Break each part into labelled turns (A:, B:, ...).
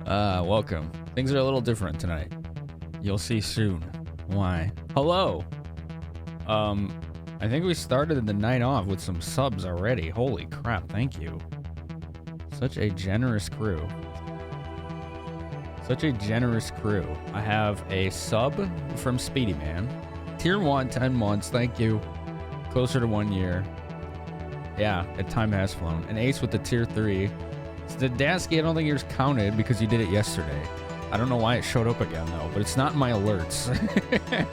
A: Welcome. Things are a little different tonight. You'll see soon. Why? Hello. I think we started the night off with some subs already. Holy crap, thank you. Such a generous crew. Such a generous crew. I have a sub from Speedy Man. Tier 1, 10 months, thank you. Closer to 1 year. Yeah, time has flown. An ace with the tier 3. Stadasky, I don't think yours counted because you did it yesterday. I don't know why it showed up again though, but it's not in my alerts.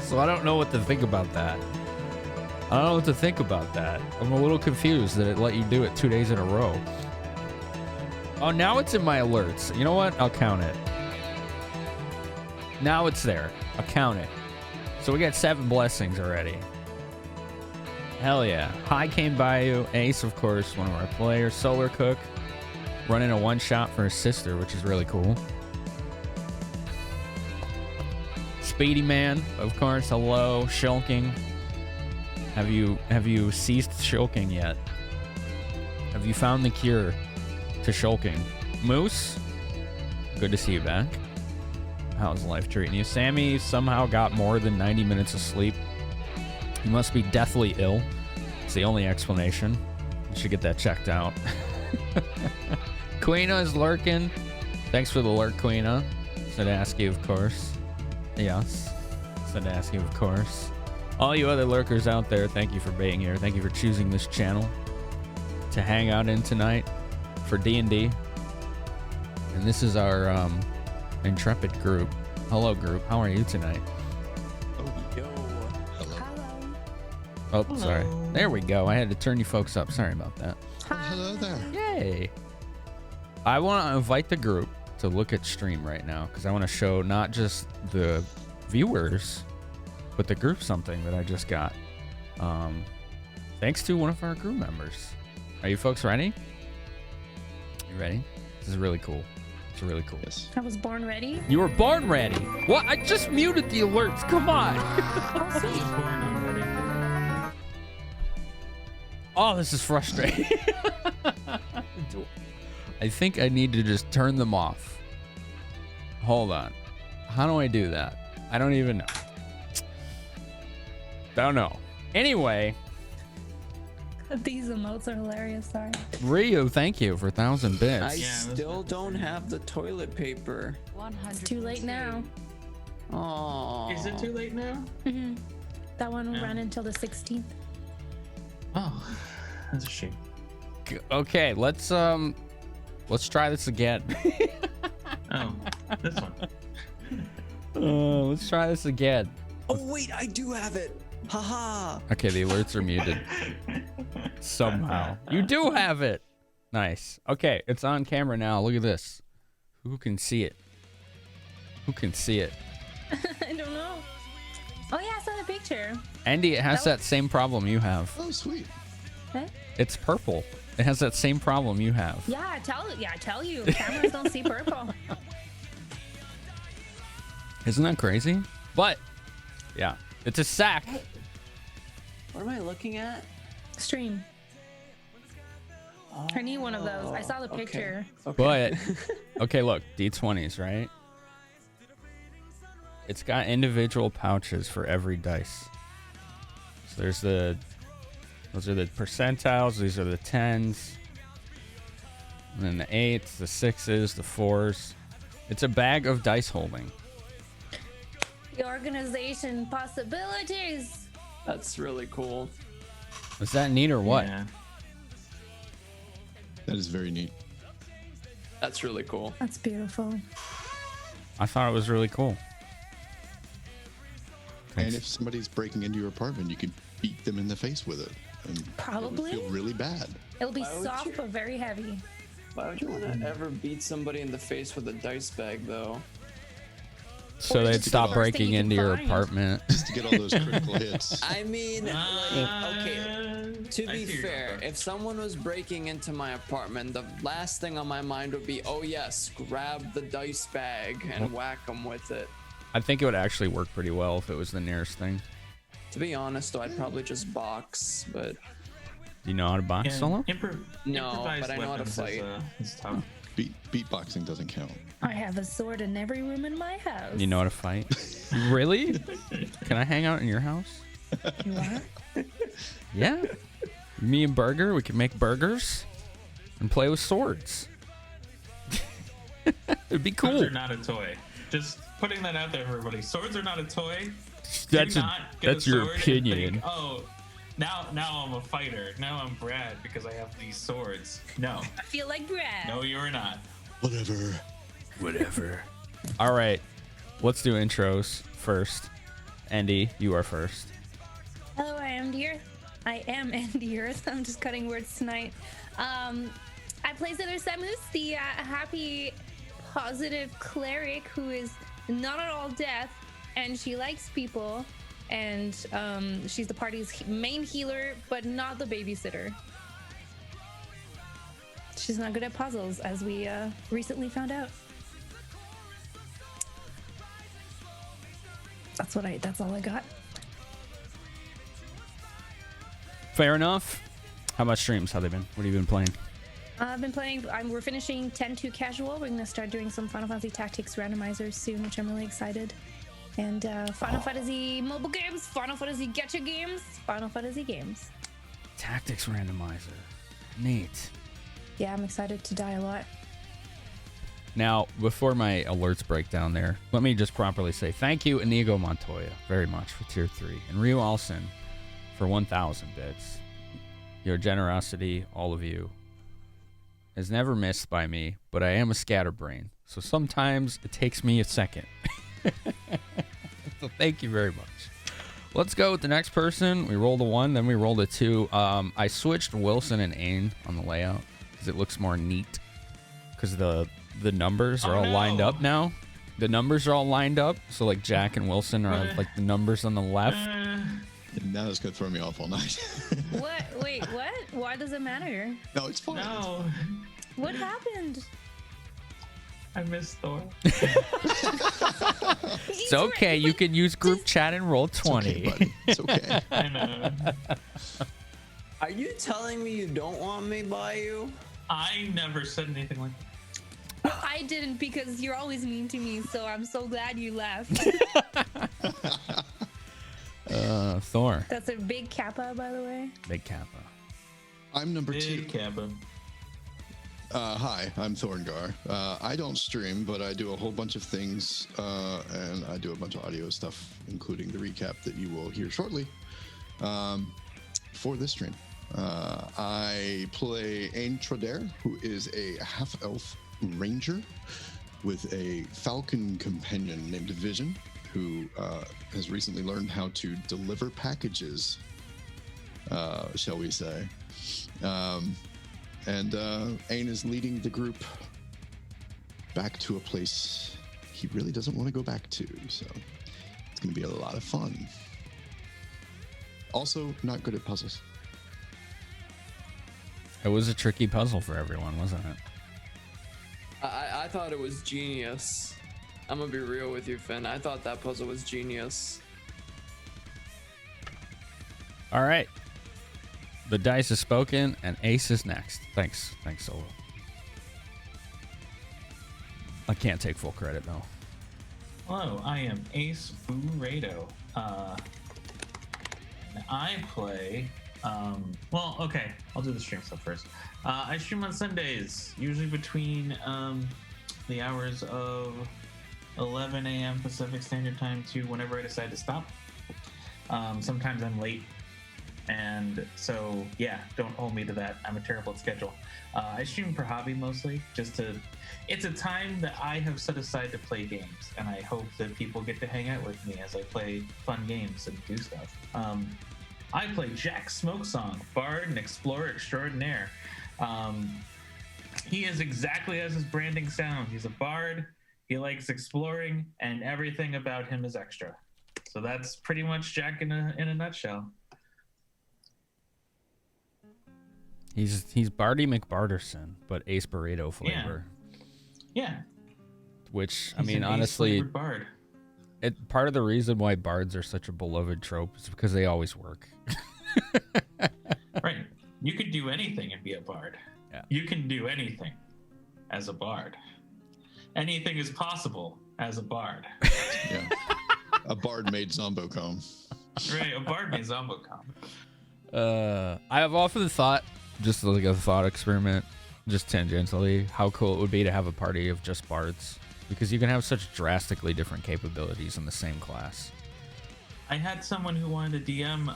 A: So I don't know what to think about that. I don't know what to think about that. I'm a little confused that it let you do it 2 days in a row. Oh, now it's in my alerts. You know what? I'll count it. Now it's there. I'll count it. So we got 7 blessings already. Hell yeah. High came by you. Ace, of course, one of our players. Solar Cook. Running a one-shot for his sister, which is really cool. Speedy Man, of course. Hello. Shulking. Have you ceased shulking yet? Have you found the cure to shulking? Moose, good to see you back. How's life treating you? Sammy somehow got more than 90 minutes of sleep. He must be deathly ill. It's the only explanation. You should get that checked out. Queena is lurking. Thanks for the lurk, Queena. Sadasky, of course. Yes. Sadasky, of course. All you other lurkers out there, thank you for being here. Thank you for choosing this channel to hang out in tonight for D&D. And this is our intrepid group. Hello, group. How are you tonight?
B: Oh, yo. Hello.
A: Oh, hello. Sorry. There we go. I had to turn you folks up. Sorry about that.
B: Hi. Hello there.
A: Yay. I want to invite the group to look at stream right now because I want to show not just the viewers, but the group something that I just got. Thanks to one of our crew members. Are you folks ready? You ready? This is really cool. It's really cool.
B: Yes.
C: I was born ready.
A: You were born ready. What? I just muted the alerts. Come on. Oh, this is frustrating. I think I need to just turn them off. Hold on. How do I do that? I don't even know. Don't know. Anyway.
C: These emotes are hilarious, sorry.
A: Ryu, thank you for 1,000 bits.
D: I still don't have the toilet paper.
C: It's too late now.
D: Oh.
E: Is it too late now?
C: Mm-hmm. That one will run until the 16th.
E: Oh, that's a shame.
A: Okay, let's try this again.
E: Oh, this one.
A: Let's try this again.
D: Oh wait, I do have it. Haha.
A: Okay, the alerts are muted. Somehow. You do have it. Nice. Okay, it's on camera now. Look at this. Who can see it? Who can see it?
C: I don't know. Oh yeah, I saw the picture.
A: Andy, it has that same problem you have.
B: Oh, sweet.
C: Huh?
A: It's purple. It has that same problem you have.
C: Yeah, I tell you. Cameras don't see purple.
A: Isn't that crazy? But, yeah. It's a sack.
D: What am I looking at?
C: Stream.
D: Oh,
C: I need one of those. I saw the picture.
D: Okay.
A: But, okay, look. D20s, right? It's got individual pouches for every dice. So there's those are the percentiles. These are the 10s. And then the 8s, the 6s, the 4s. It's a bag of dice holding.
C: The organization possibilities.
D: That's really cool.
A: Is that neat or what?
E: Yeah.
B: That is very neat.
D: That's really cool.
C: That's beautiful.
A: I thought it was really cool.
B: And if somebody's breaking into your apartment, you could beat them in the face with it. And
C: Probably.
B: It would feel really bad.
C: It'll be
D: Why would
C: soft
D: you?
C: but very heavy.
D: Why would you want to ever beat somebody in the face with a dice bag, though?
A: So
C: Or
A: they'd
C: just
A: stop
C: the worst thing
A: breaking
C: you
A: into
C: can
A: your
C: find.
A: apartment.
B: Just to get all those critical hits.
D: I mean, like, okay. To
E: I
D: be
E: see your
D: fair,
E: point.
D: if someone was breaking into my apartment, the last thing on my mind would be, oh yes, grab the dice bag and whack them with it.
A: I think it would actually work pretty well if it was the nearest thing.
D: To be honest, though, I'd probably just box, but
A: Do you know how to box solo?
D: no,
E: improvised
D: but I know how to
E: weapons
D: fight.
E: Is tough.
B: Beatboxing doesn't count.
C: I have a sword in every room in my house.
A: You know how to fight? Really? Can I hang out in your house?
C: You want?
A: Yeah. Me and Burger, we can make burgers and play with swords. It'd be cool.
E: Swords are not a toy. Just putting that out there for everybody. Swords are not a toy.
A: That's
E: That's
A: your opinion.
E: Think, oh, now I'm a fighter. Now I'm Brad because I have these swords. No.
C: I feel like Brad.
E: No, you're not.
B: Whatever.
A: All right. Let's do intros first. Andy, you are first.
C: Hello, I am the Earth. I am Andy Earth. I'm just cutting words tonight. I play Zither Samus, the happy, positive cleric who is not at all death, and she likes people, and she's the party's main healer, but not the babysitter. She's not good at puzzles, as we recently found out. That's all I got.
A: Fair enough. How about streams? How they been? What have you been playing?
C: I've been playing. We're finishing 10-2 casual. We're gonna start doing some Final Fantasy Tactics randomizers soon, which I'm really excited. And Final Fantasy mobile games, Final Fantasy Gacha games, Final Fantasy games.
A: Tactics randomizer. Neat.
C: Yeah, I'm excited to die a lot.
A: Now, before my alerts break down there, let me just properly say thank you, Inigo Montoya, very much for tier 3, and Ryu Alson for 1,000 bits. Your generosity, all of you, is never missed by me, but I am a scatterbrain, so sometimes it takes me a second. So thank you very much. Let's go with the next person. We rolled a 1, then we rolled a 2. I switched Wilson and Ain on the layout because it looks more neat, because the numbers are all lined up now. The numbers are all lined up, so like Jack and Wilson are like the numbers on the left.
B: Now it's gonna throw me off all night.
C: What? Wait, what? Why does it matter?
B: No, it's fine.
E: No.
C: What happened?
E: I miss Thor.
A: It's okay. You can use group chat and roll 20.
B: It's okay, buddy. It's okay.
E: I know.
D: Are you telling me you don't want me by you?
E: I never said anything like that.
C: I didn't, because you're always mean to me, so I'm so glad you left.
A: Thor.
C: That's a big kappa, by the way.
A: Big Kappa.
B: I'm number
E: Big
B: 2.
E: cabin.
B: Hi, I'm Thorngar. I don't stream, but I do a whole bunch of things, and I do a bunch of audio stuff, including the recap that you will hear shortly for this stream. I play Ain Trodair, who is a half-elf ranger with a falcon companion named Vision, who has recently learned how to deliver packages, shall we say. And Ain is leading the group back to a place he really doesn't want to go back to, so it's going to be a lot of fun. Also, not good at puzzles.
A: It was a tricky puzzle for everyone, wasn't it?
D: I thought it was genius. I'm gonna be real with you, Finn. I thought that puzzle was genius.
A: All right. The dice is spoken, and Ace is next. Thanks, Solo. I can't take full credit, though.
E: Hello, I am Ace Burrito. And I play. Well, okay, I'll do the stream stuff first. I stream on Sundays, usually between the hours of 11 a.m. Pacific Standard Time to whenever I decide to stop. Sometimes I'm late, and so yeah, don't hold me to that. I'm terrible at schedule. I stream for hobby mostly, it's a time that I have set aside to play games, and I hope that people get to hang out with me as I play fun games and do stuff. I play Jack Smokesong, Bard and Explorer Extraordinaire. He is exactly as his branding sounds. He's a bard, he likes exploring, and everything about him is extra. So that's pretty much Jack in a nutshell.
A: He's Barty McBarterson, but Ace Burrito flavor.
E: Yeah.
A: Which, I
E: He's
A: mean,
E: an
A: honestly,
E: ace-flavored bard.
A: part of the reason why bards are such a beloved trope is because they always work.
E: Right. You could do anything and be a bard.
A: Yeah.
E: You can do anything as a bard. Anything is possible as a bard.
B: Yeah. A bard made Zombocom.
E: Right, a bard made Zombocom.
A: I have often thought, just like a thought experiment, just tangentially, how cool it would be to have a party of just bards, because you can have such drastically different capabilities in the same class.
E: I had someone who wanted to DM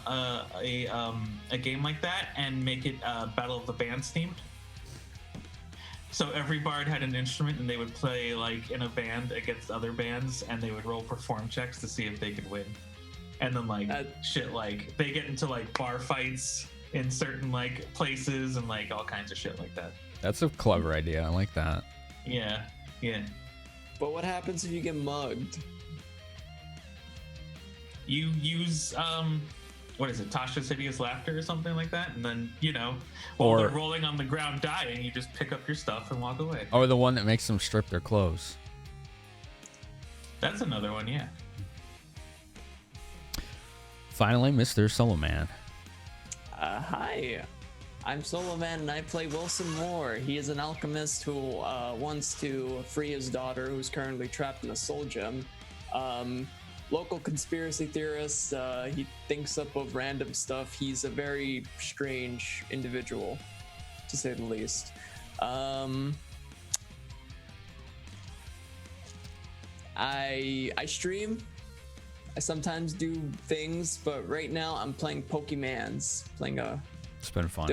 E: a game like that and make it Battle of the Bands themed. So every bard had an instrument and they would play like in a band against other bands, and they would roll perform checks to see if they could win. And then like shit, like they get into like bar fights in certain like places and like all kinds of shit like that.
A: That's a clever idea. I like that.
E: Yeah.
D: But what happens if you get mugged?
E: You use what is it, Tasha's Hideous Laughter or something like that, and then while they're rolling on the ground dying, you just pick up your stuff and walk away.
A: Or the one that makes them strip their clothes.
E: That's another one, yeah.
A: Finally, Mr. Solo Man.
D: Hi, I'm Solo Man and I play Wilson Moore. He is an alchemist who wants to free his daughter, who's currently trapped in a soul gem. Local conspiracy theorist. He thinks up of random stuff. He's a very strange individual, to say the least. I stream. I sometimes do things, but right now I'm playing Pokemans.
A: It's been fun.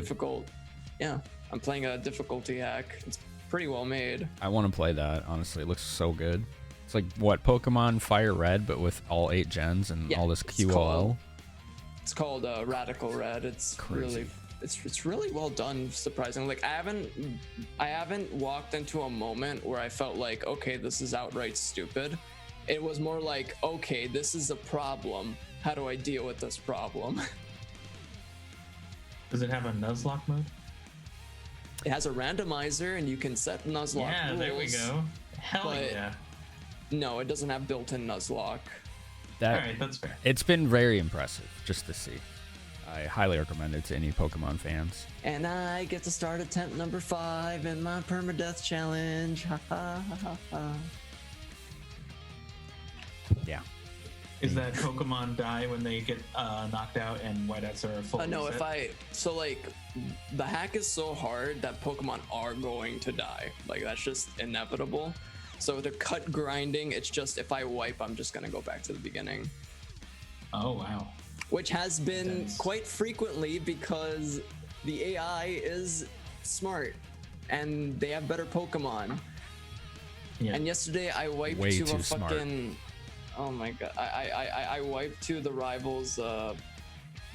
D: I'm playing a difficulty hack. It's pretty well made.
A: I want to play that, honestly. It looks so good. It's like, what, Pokemon Fire Red, but with all 8 gens and all this QOL?
D: It's called Radical Red. It's
A: crazy.
D: It's really well done, surprisingly. Like I haven't walked into a moment where I felt like, okay, this is outright stupid. It was more like, okay, this is a problem. How do I deal with this problem?
E: Does it have a Nuzlocke mode?
D: It has a randomizer, and you can set Nuzlocke rules.
E: Yeah, there we go. Hell yeah.
D: No, it doesn't have built-in Nuzlocke.
E: All right, that's fair.
A: It's been very impressive just to see. I highly recommend it to any Pokemon fans.
D: And I get to start attempt number 5 in my permadeath challenge. Ha ha ha ha.
A: Yeah.
E: Is that Pokemon die when they get knocked out and whiteouts are full?
D: No, the hack is so hard that Pokemon are going to die. Like, that's just inevitable. So the cut grinding, it's just if I wipe, I'm just gonna go back to the beginning.
E: Oh wow.
D: Which has been quite frequently because the AI is smart and they have better Pokemon. Yeah. And yesterday I wiped
A: Way
D: to
A: too
D: a
A: smart.
D: fucking. Oh my god! I wiped to the rivals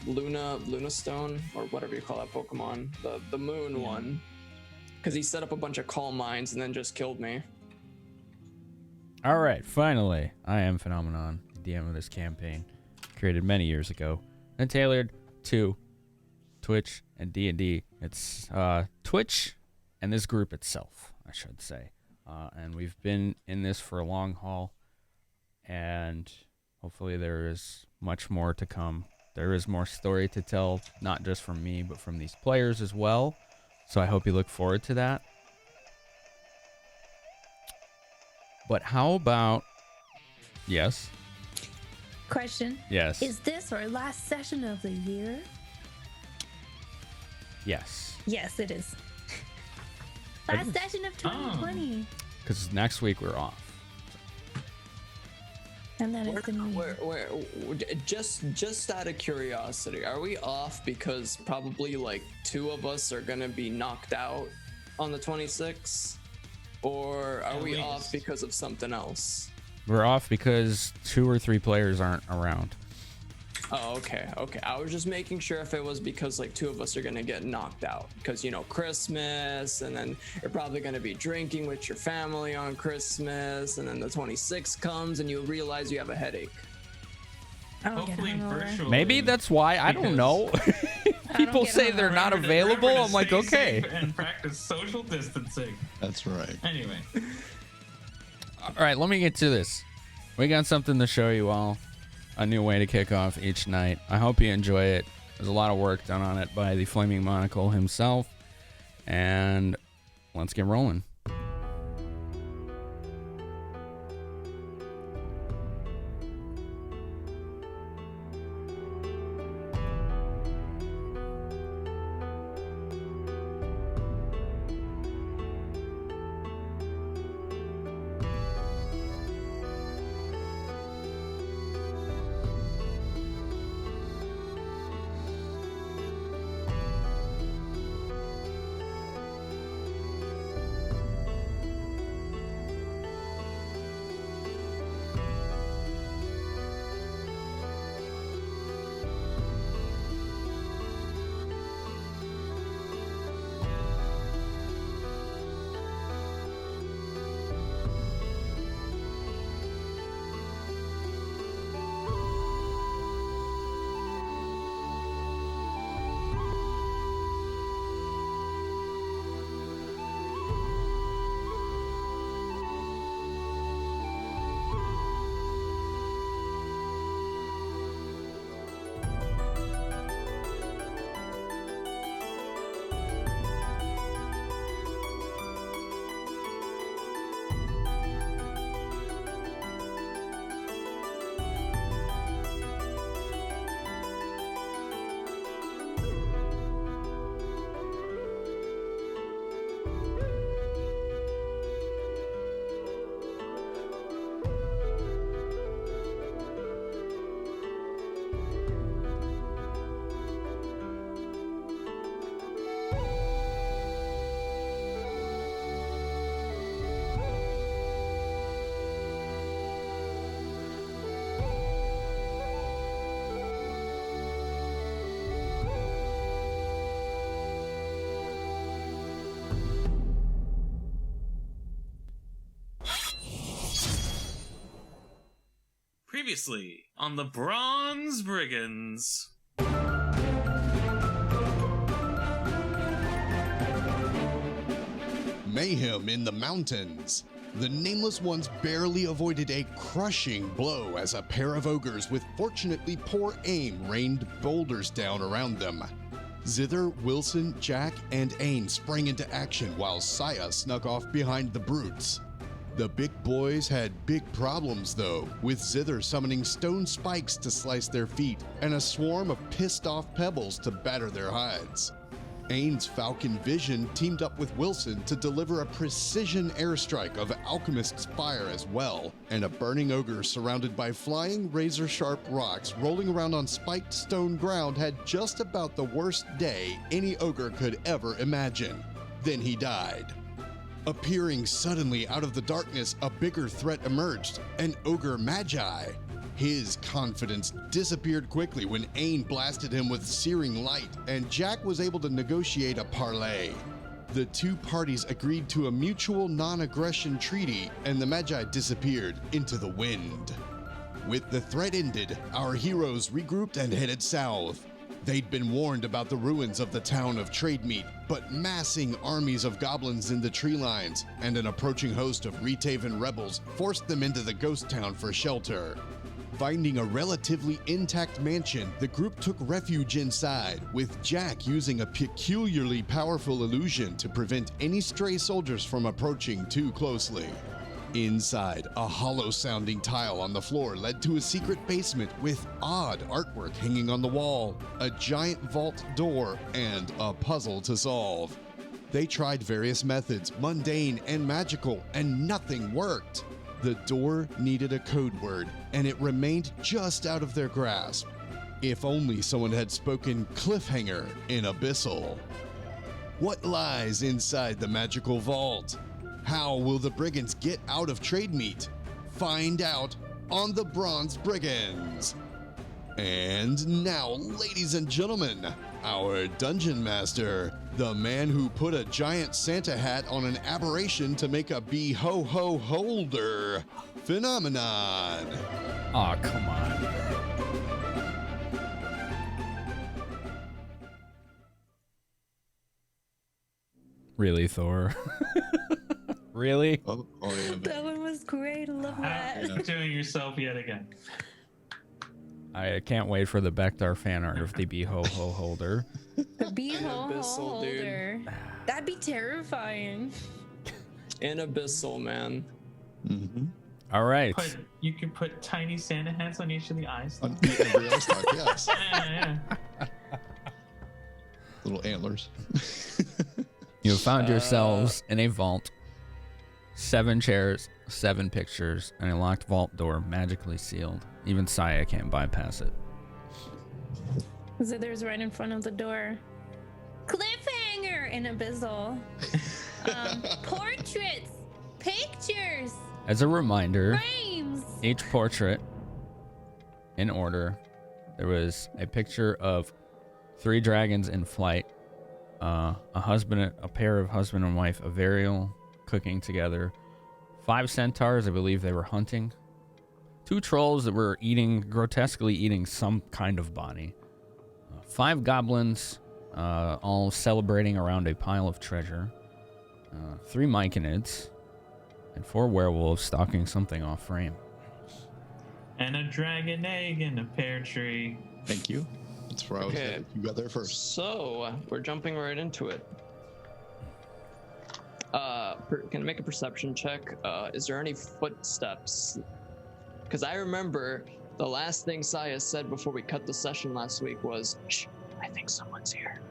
D: Luna Stone, or whatever you call that Pokemon, the moon one, because he set up a bunch of calm mines and then just killed me.
A: All right, finally, I am Phenomenon, DM of this campaign, created many years ago and tailored to Twitch and D&D. It's Twitch and this group itself, I should say. And we've been in this for a long haul, and hopefully there is much more to come. There is more story to tell, not just from me, but from these players as well. So I hope you look forward to that. But how about... Yes?
C: Question.
A: Yes.
C: Is this our last session of the year?
A: Yes.
C: Yes, it is. Last session of 2020.
A: Because next week we're off.
C: And then it's the new year.
D: Just out of curiosity, are we off because probably like 2 of us are gonna be knocked out on the 26th? Or are we off because of something else?
A: We're off because 2 or 3 players aren't around.
D: Oh, okay. I was just making sure if it was because like 2 of us are gonna get knocked out because Christmas, and then you're probably gonna be drinking with your family on Christmas, and then the 26th comes and you realize you have a headache.
E: Hopefully virtually.
A: Maybe that's why. I don't know. People say they're not available. I'm like, okay.
E: And practice social distancing.
B: That's right.
E: Anyway.
A: All right, let me get to this. We got something to show you all. A new way to kick off each night. I hope you enjoy it. There's a lot of work done on it by the Flaming Monocle himself. And let's get rolling.
E: Previously on the Bronze Brigands.
B: Mayhem in the mountains. The Nameless Ones barely avoided a crushing blow as a pair of ogres with fortunately poor aim rained boulders down around them. Zither, Wilson, Jack, and Ain sprang into action while Saya snuck off behind the brutes. The big boys had big problems though, with Zither summoning stone spikes to slice their feet and a swarm of pissed off pebbles to batter their hides. Ain's Falcon Vision teamed up with Wilson to deliver a precision airstrike of Alchemist's Fire as well, and a burning ogre surrounded by flying razor-sharp rocks rolling around on spiked stone ground had just about the worst day any ogre could ever imagine. Then he died. Appearing suddenly out of the darkness, a bigger threat emerged, an ogre magi. His confidence disappeared quickly when Ain blasted him with searing light, and Jack was able to negotiate a parley. The two parties agreed to a mutual non-aggression treaty, and the Magi disappeared into the wind. With the threat ended, our heroes regrouped and headed south. They'd been warned about the ruins of the town of Trademeat, but massing armies of goblins in the tree lines and an approaching host of Retaven rebels forced them into the ghost town for shelter. Finding a relatively intact mansion, the group took refuge inside, with Jack using a peculiarly powerful illusion to prevent any stray soldiers from approaching too closely. Inside, a hollow-sounding tile on the floor led to a secret basement with odd artwork hanging on the wall, a giant vault door, and a puzzle to solve. They tried various methods, mundane and magical, and nothing worked. The door needed a code word, and it remained just out of their grasp. If only someone had spoken cliffhanger in Abyssal. What lies inside the magical vault? How will the Brigands get out of Trademeat? Find out on the Bronze Brigands. And now, ladies and gentlemen, our Dungeon Master, the man who put a giant Santa hat on an aberration to make a be-ho-ho holder phenomenon.
A: Aw, come on. Really, Thor? Really?
B: Oh yeah.
C: That one was great. I love that.
E: Doing yourself yet again.
A: I can't wait for the Bektar fan art of the Be-Ho-Ho holder.
C: The beehole
D: Abyssal, dude.
C: holder. That'd be terrifying.
D: In Abyssal, man.
B: Mm-hmm.
A: All right.
E: You can put tiny Santa hats on each of the eyes.
B: On every eye stalk, yes.
E: Yeah.
B: Little antlers.
A: You have found yourselves in a vault. 7 chairs, 7 pictures, and a locked vault door magically sealed. Even Saya can't bypass it.
C: Zither's right in front of the door. Cliffhanger in Abyssal. Portraits, pictures,
A: As a reminder,
C: frames.
A: each portrait, in order, there was a picture of 3 dragons in flight, a pair of husband and wife, a Varial cooking together, 5 centaurs, I believe they were hunting, 2 trolls that were grotesquely eating some kind of body, 5 goblins, all celebrating around a pile of treasure, 3 myconids, and 4 werewolves stalking something off frame.
E: And a dragon egg in a pear tree.
B: Thank you. That's where I was headed. You got there first.
D: So we're jumping right into it. Can I make a perception check? Is there any footsteps? Because I remember the last thing Saya said before we cut the session last week was, "Shh, I think someone's here."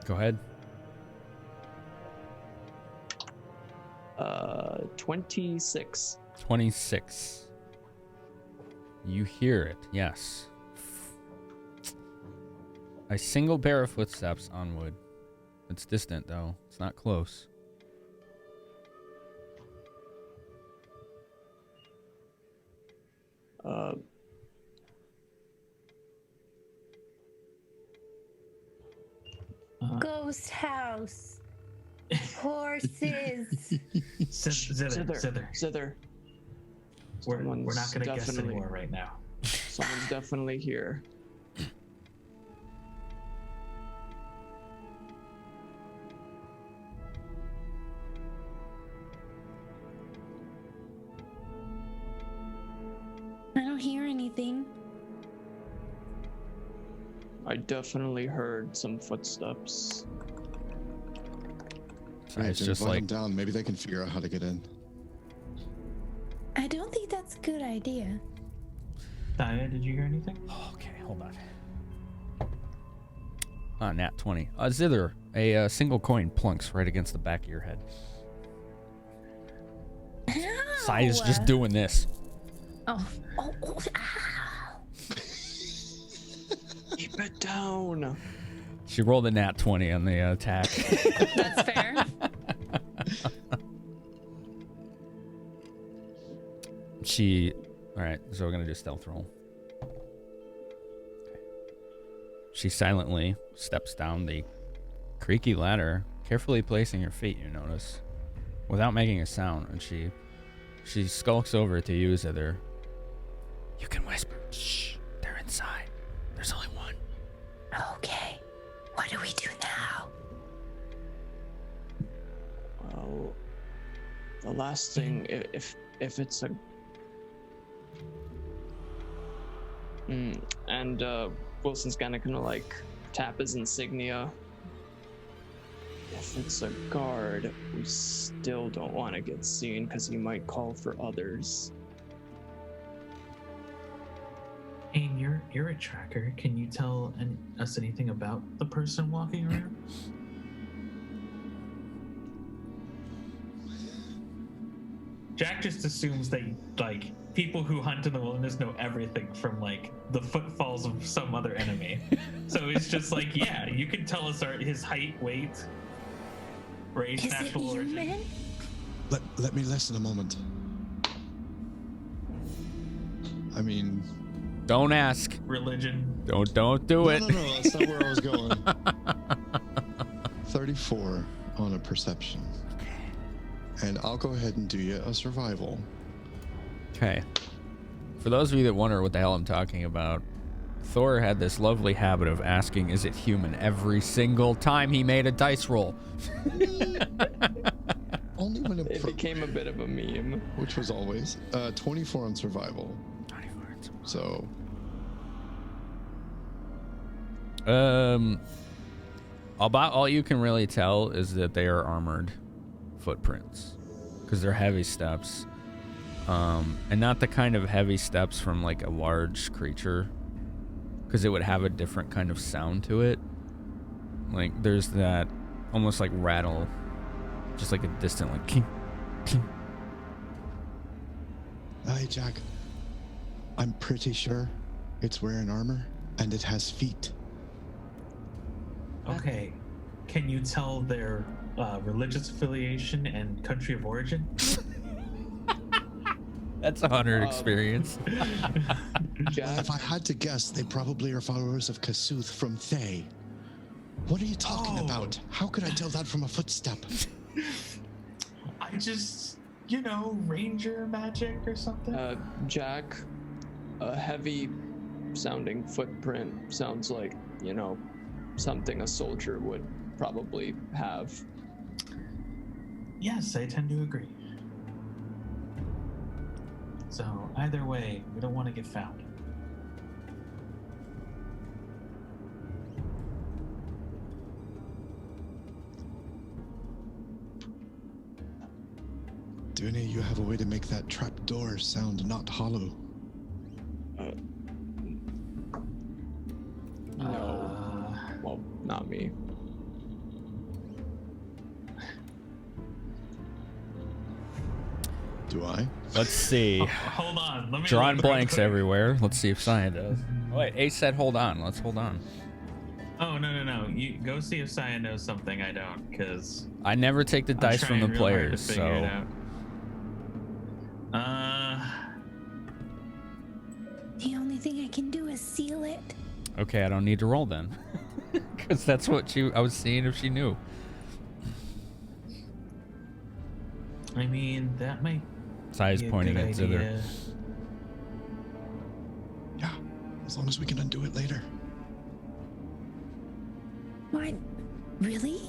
A: Go ahead.
D: 26.
A: 26. You hear it, yes. A single pair of footsteps on wood. It's distant, though. It's not close.
C: Ghost house. Horses.
E: Zither.
D: Zither.
E: we're not going to guess
D: definitely-
E: anymore right now.
D: Someone's definitely here.
C: I don't hear anything.
D: I definitely heard some footsteps.
A: So it's just
B: invite
A: like
B: them down. Maybe they can figure out how to get in.
C: I don't think that's a good idea.
E: Dia, did you hear anything?
A: okay, hold on. Nat 20. Zither, a single coin plunks right against the back of your head. Saya's just doing this.
C: Oh, ow.
D: Keep it down.
A: She rolled a nat 20 on the attack.
C: That's fair.
A: All right, so we're gonna do stealth roll. She silently steps down the creaky ladder, carefully placing her feet, you notice, without making a sound, and she skulks over to you, Zither. You can whisper. Shh, they're inside. There's only one.
C: Okay. What do we do now?
D: Well, the last thing, if it's a... And Wilson's gonna like tap his insignia. If it's a guard, we still don't want to get seen because he might call for others.
E: Ain, you're a tracker. Can you tell us anything about the person walking around? Jack just assumes that like people who hunt in the wilderness know everything from like the footfalls of some other enemy. So it's just like, yeah, you can tell us his height, weight, race,
C: Is it
E: national origin.
C: human?
B: Let me listen a moment. I mean,
A: Don't ask.
E: Religion.
A: Don't do
B: no,
A: it.
B: no, that's not where I was going. 34 on a perception. And I'll go ahead and do you a survival.
A: Okay. For those of you that wonder what the hell I'm talking about, Thor had this lovely habit of asking, is it human, every single time he made a dice roll.
B: Only when
D: It became a bit of a meme.
B: which was always 24 on survival. So
A: About all you can really tell is that they are armored footprints, because they're heavy steps, and not the kind of heavy steps from like a large creature, because it would have a different kind of sound to it. Like there's that almost like rattle, just like a distant like king, king.
B: Hey, Jack. I'm pretty sure it's wearing armor and it has feet.
E: Okay. Can you tell their religious affiliation and country of origin?
A: That's a hunter experience.
D: Jack,
B: If I had to guess, they probably are followers of Kasuth from Thay. What are you talking
E: Oh.
B: about? How could I tell that from a footstep?
E: I just, ranger magic or something.
D: Jack, a heavy sounding footprint sounds like, something a soldier would probably have.
E: Yes, I tend to agree. So either way, we don't want to get found.
B: Do any of you have a way to make that trap door sound not hollow?
D: No. Well, not me.
B: Do I?
A: Let's see.
E: Hold on. Let me
A: Drawing
E: look real
A: blanks
E: quick.
A: everywhere. Let's see if Cyan does. Oh, wait, Ace said hold on. Let's hold on.
E: Oh, no. You go see if Cyan knows something I don't, because
A: I never take the dice from the players, so
C: The only thing I can do is seal it.
A: okay, I don't need to roll then, because that's what I was seeing if she knew.
E: I mean, that might
A: Sai's
E: Be a
A: pointing
E: good
A: at Zither.
E: idea.
B: Yeah, as long as we can undo it later.
C: What? Really?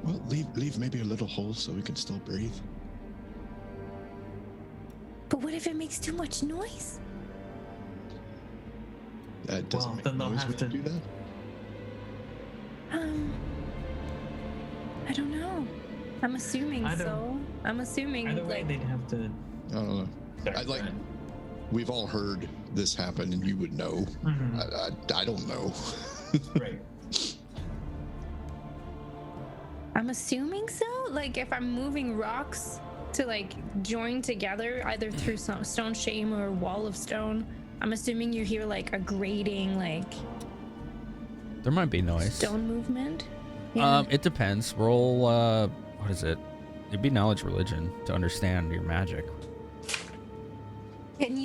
B: Well, leave maybe a little hole so we can still breathe.
C: But what if it makes too much noise?
B: That doesn't
E: Well,
B: make
E: then they'll
B: noise
E: have
B: when you
E: to-
B: do that.
C: I don't know. I'm assuming
E: Either-
C: so. I'm assuming
E: Either way,
C: like
E: they'd have to.
B: I don't know.
E: Sorry,
B: I'd like-
E: go ahead.
B: We've all heard this happen, and you would know.
E: Mhm.
B: I don't know.
E: Right.
C: I'm assuming so. Like if I'm moving rocks to like join together either through some stone shame or wall of stone, I'm assuming you hear like a grating like
A: There might be noise.
C: stone movement.
A: It depends. Roll, what is it? It'd be knowledge religion to understand your magic.
C: Can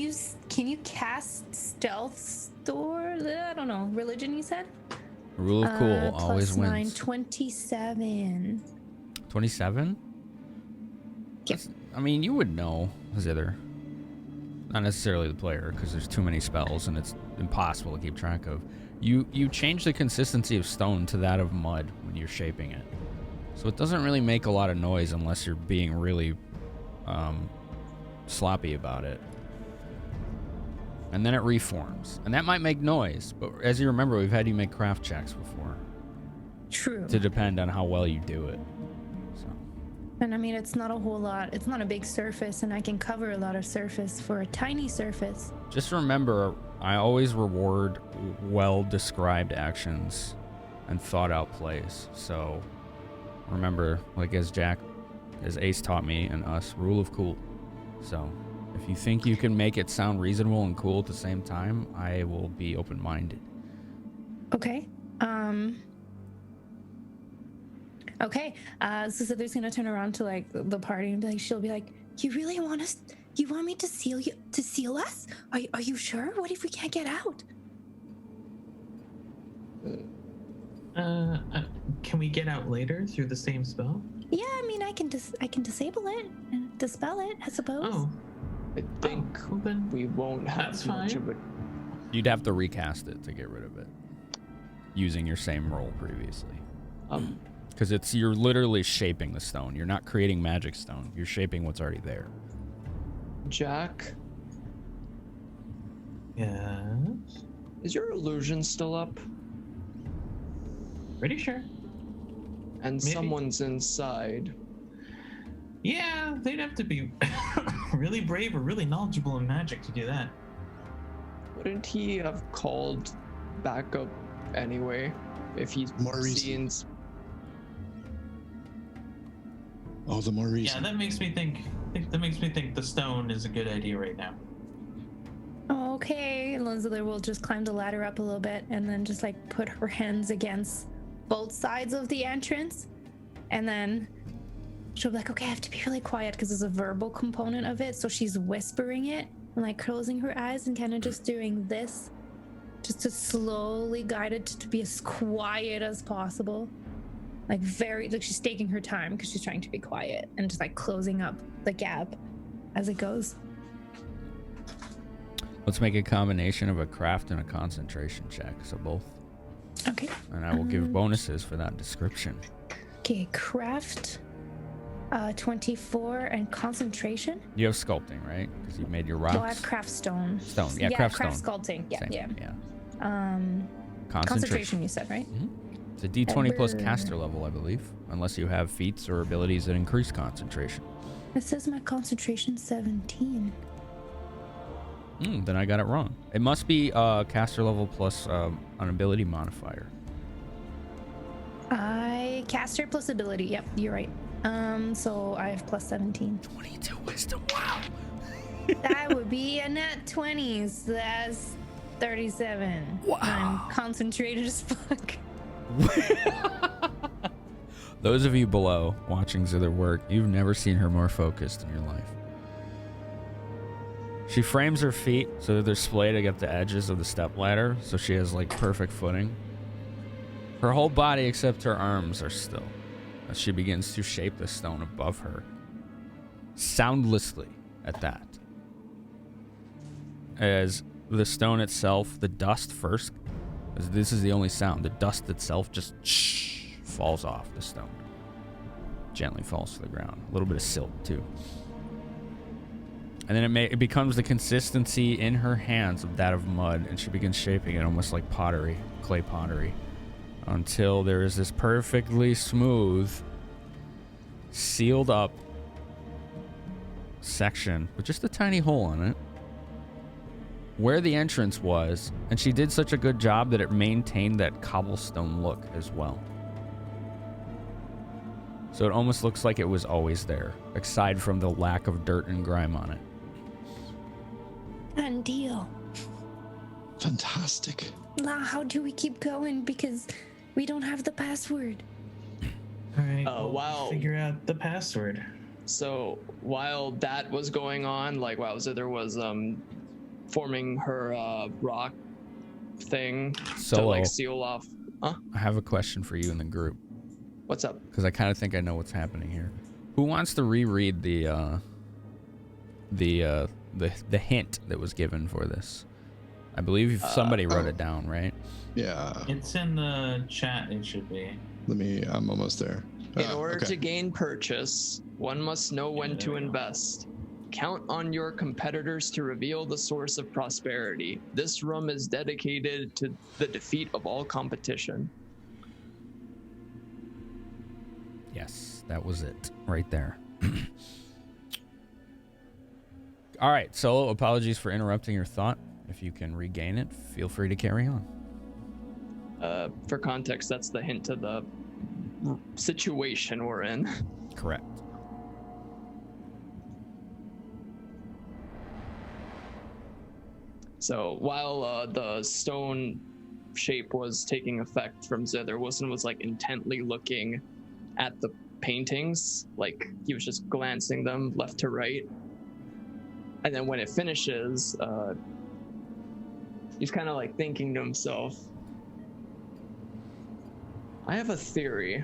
C: you cast stealth store? I don't know. Religion, you said?
A: Rule of cool
C: Plus
A: always
C: 9,
A: wins.
C: 27.
A: 27?
C: Yep.
A: I mean, you would know, Zither. Not necessarily the player, because there's too many spells and it's impossible to keep track of. You change the consistency of stone to that of mud when you're shaping it. So it doesn't really make a lot of noise unless you're being really sloppy about it. And then it reforms. And that might make noise, but as you remember, we've had you make craft checks before
C: True.
A: to depend on how well you do it. So
C: And I mean, it's not a whole lot. It's not a big surface, and I can cover a lot of surface for a tiny surface.
A: just remember, I always reward well-described actions and thought-out plays. So remember, like as Ace taught me and us, rule of cool. So if you think you can make it sound reasonable and cool at the same time, I will be open-minded.
C: Okay. Okay. So Zither's gonna turn around to like the party and be like, she'll be like, "You really want us? You want me to seal us? Are you sure? What if we can't get out?"
E: Can we get out later through the same spell?
C: Yeah, I mean, I can disable it and dispel it, I suppose.
E: Oh,
D: I think
E: well then.
D: we won't have
E: That's
D: much
E: fine.
D: of it.
A: You'd have to recast it to get rid of it using your same roll previously. Because you're literally shaping the stone. You're not creating magic stone. You're shaping what's already there.
D: Jack,
E: Yes.
D: is your illusion still up?
E: Pretty sure.
D: And
E: Maybe.
D: someone's inside.
E: Yeah, they'd have to be really brave or really knowledgeable in magic to do that.
D: Wouldn't he have called backup anyway? If he's
B: More reason.
D: seeing
B: All the more
E: Yeah,
B: reason.
E: that makes me think. That makes me think the stone is a good idea right now.
C: Okay, Elizabeth will just climb the ladder up a little bit and then just like put her hands against both sides of the entrance, and then she'll be like, "Okay, I have to be really quiet because there's a verbal component of it." So she's whispering it and like closing her eyes and kind of just doing this, just to slowly guide it to be as quiet as possible. Like she's taking her time because she's trying to be quiet and just like closing up the gap as it goes.
A: Let's make a combination of a craft and a concentration check. So both.
C: Okay.
A: And I will give bonuses for that description.
C: Okay, craft 24 and concentration.
A: You have sculpting, right? Because you made your rocks.
C: No, I have craft stone.
A: Stone. Yeah, craft
C: craft
A: stone.
C: sculpting. Yeah,
A: Same.
C: yeah.
A: Concentration.
C: Concentration, you said, right?
A: It's a D20 plus
C: Ever.
A: caster level, I believe. Unless you have feats or abilities that increase concentration.
C: It says my concentration 17.
A: Then I got it wrong. It must be caster level plus an ability modifier.
C: I caster plus ability. Yep, you're right. So I have plus 17.
A: 22 wisdom. Wow.
C: That would be a nat 20. So that's 37.
A: Wow.
C: I'm concentrated as fuck.
A: Those of you below watching Zither work, you've never seen her more focused in your life. She frames her feet so that they're splayed against the edges of the step ladder, so she has like perfect footing. Her whole body except her arms are still. as she begins to shape the stone above her. Soundlessly at that. As the stone itself, the dust first, as this is the only sound, the dust itself just falls off the stone. Gently falls to the ground. A little bit of silt too. And then it becomes the consistency in her hands of that of mud, and she begins shaping it almost like pottery, clay pottery, until there is this perfectly smooth, sealed up section with just a tiny hole in it where the entrance was, and she did such a good job that it maintained that cobblestone look as well. So it almost looks like it was always there, aside from the lack of dirt and grime on it.
C: Done deal.
B: Fantastic.
C: Now, how do we keep going? Because we don't have the password.
E: All right.
D: Wow.
E: Figure out the password.
D: So while that was going on, like while Zither was forming her rock thing
A: Solo.
D: to like seal off. Huh?
A: I have a question for you in the group,
D: What's up?
A: because I kind of think I know what's happening here. Who wants to reread the hint that was given for this? I believe somebody wrote it down, right?
B: Yeah.
E: It's in the chat. It should be.
B: I'm almost there.
D: In order
B: okay.
D: to gain purchase, one must know when to invest. Count on your competitors to reveal the source of prosperity. This room is dedicated to the defeat of all competition.
A: Yes, that was it right there. All right, Solo, apologies for interrupting your thought. If you can regain it, feel free to carry on.
D: For context, that's the hint to the situation we're in.
A: Correct.
D: So while the stone shape was taking effect from Zither, Wilson was like intently looking at the paintings, like he was just glancing them left to right. And then when it finishes, he's kind of like thinking to himself, I have a theory.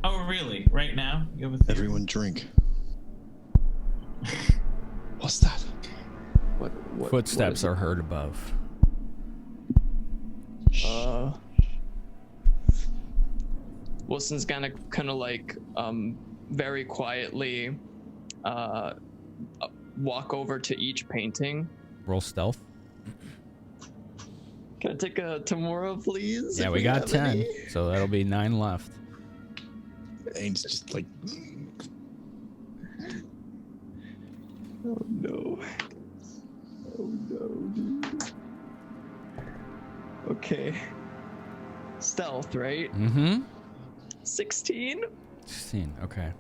E: Oh, really? Right now? You have a theory?
B: Everyone drink. What's that?
D: What
A: Footsteps are heard above.
D: Wilson's gonna kind of like very quietly walk over to each painting.
A: Roll stealth.
D: Can I take a Tamura, please?
A: Yeah,
D: if
A: we got
D: have
A: 10,
D: any?
A: so that'll be 9 left.
B: Ains just like.
D: Oh no. Oh no, dude. Okay. Stealth, right?
A: Mm-hmm.
D: 16?
A: 16, okay.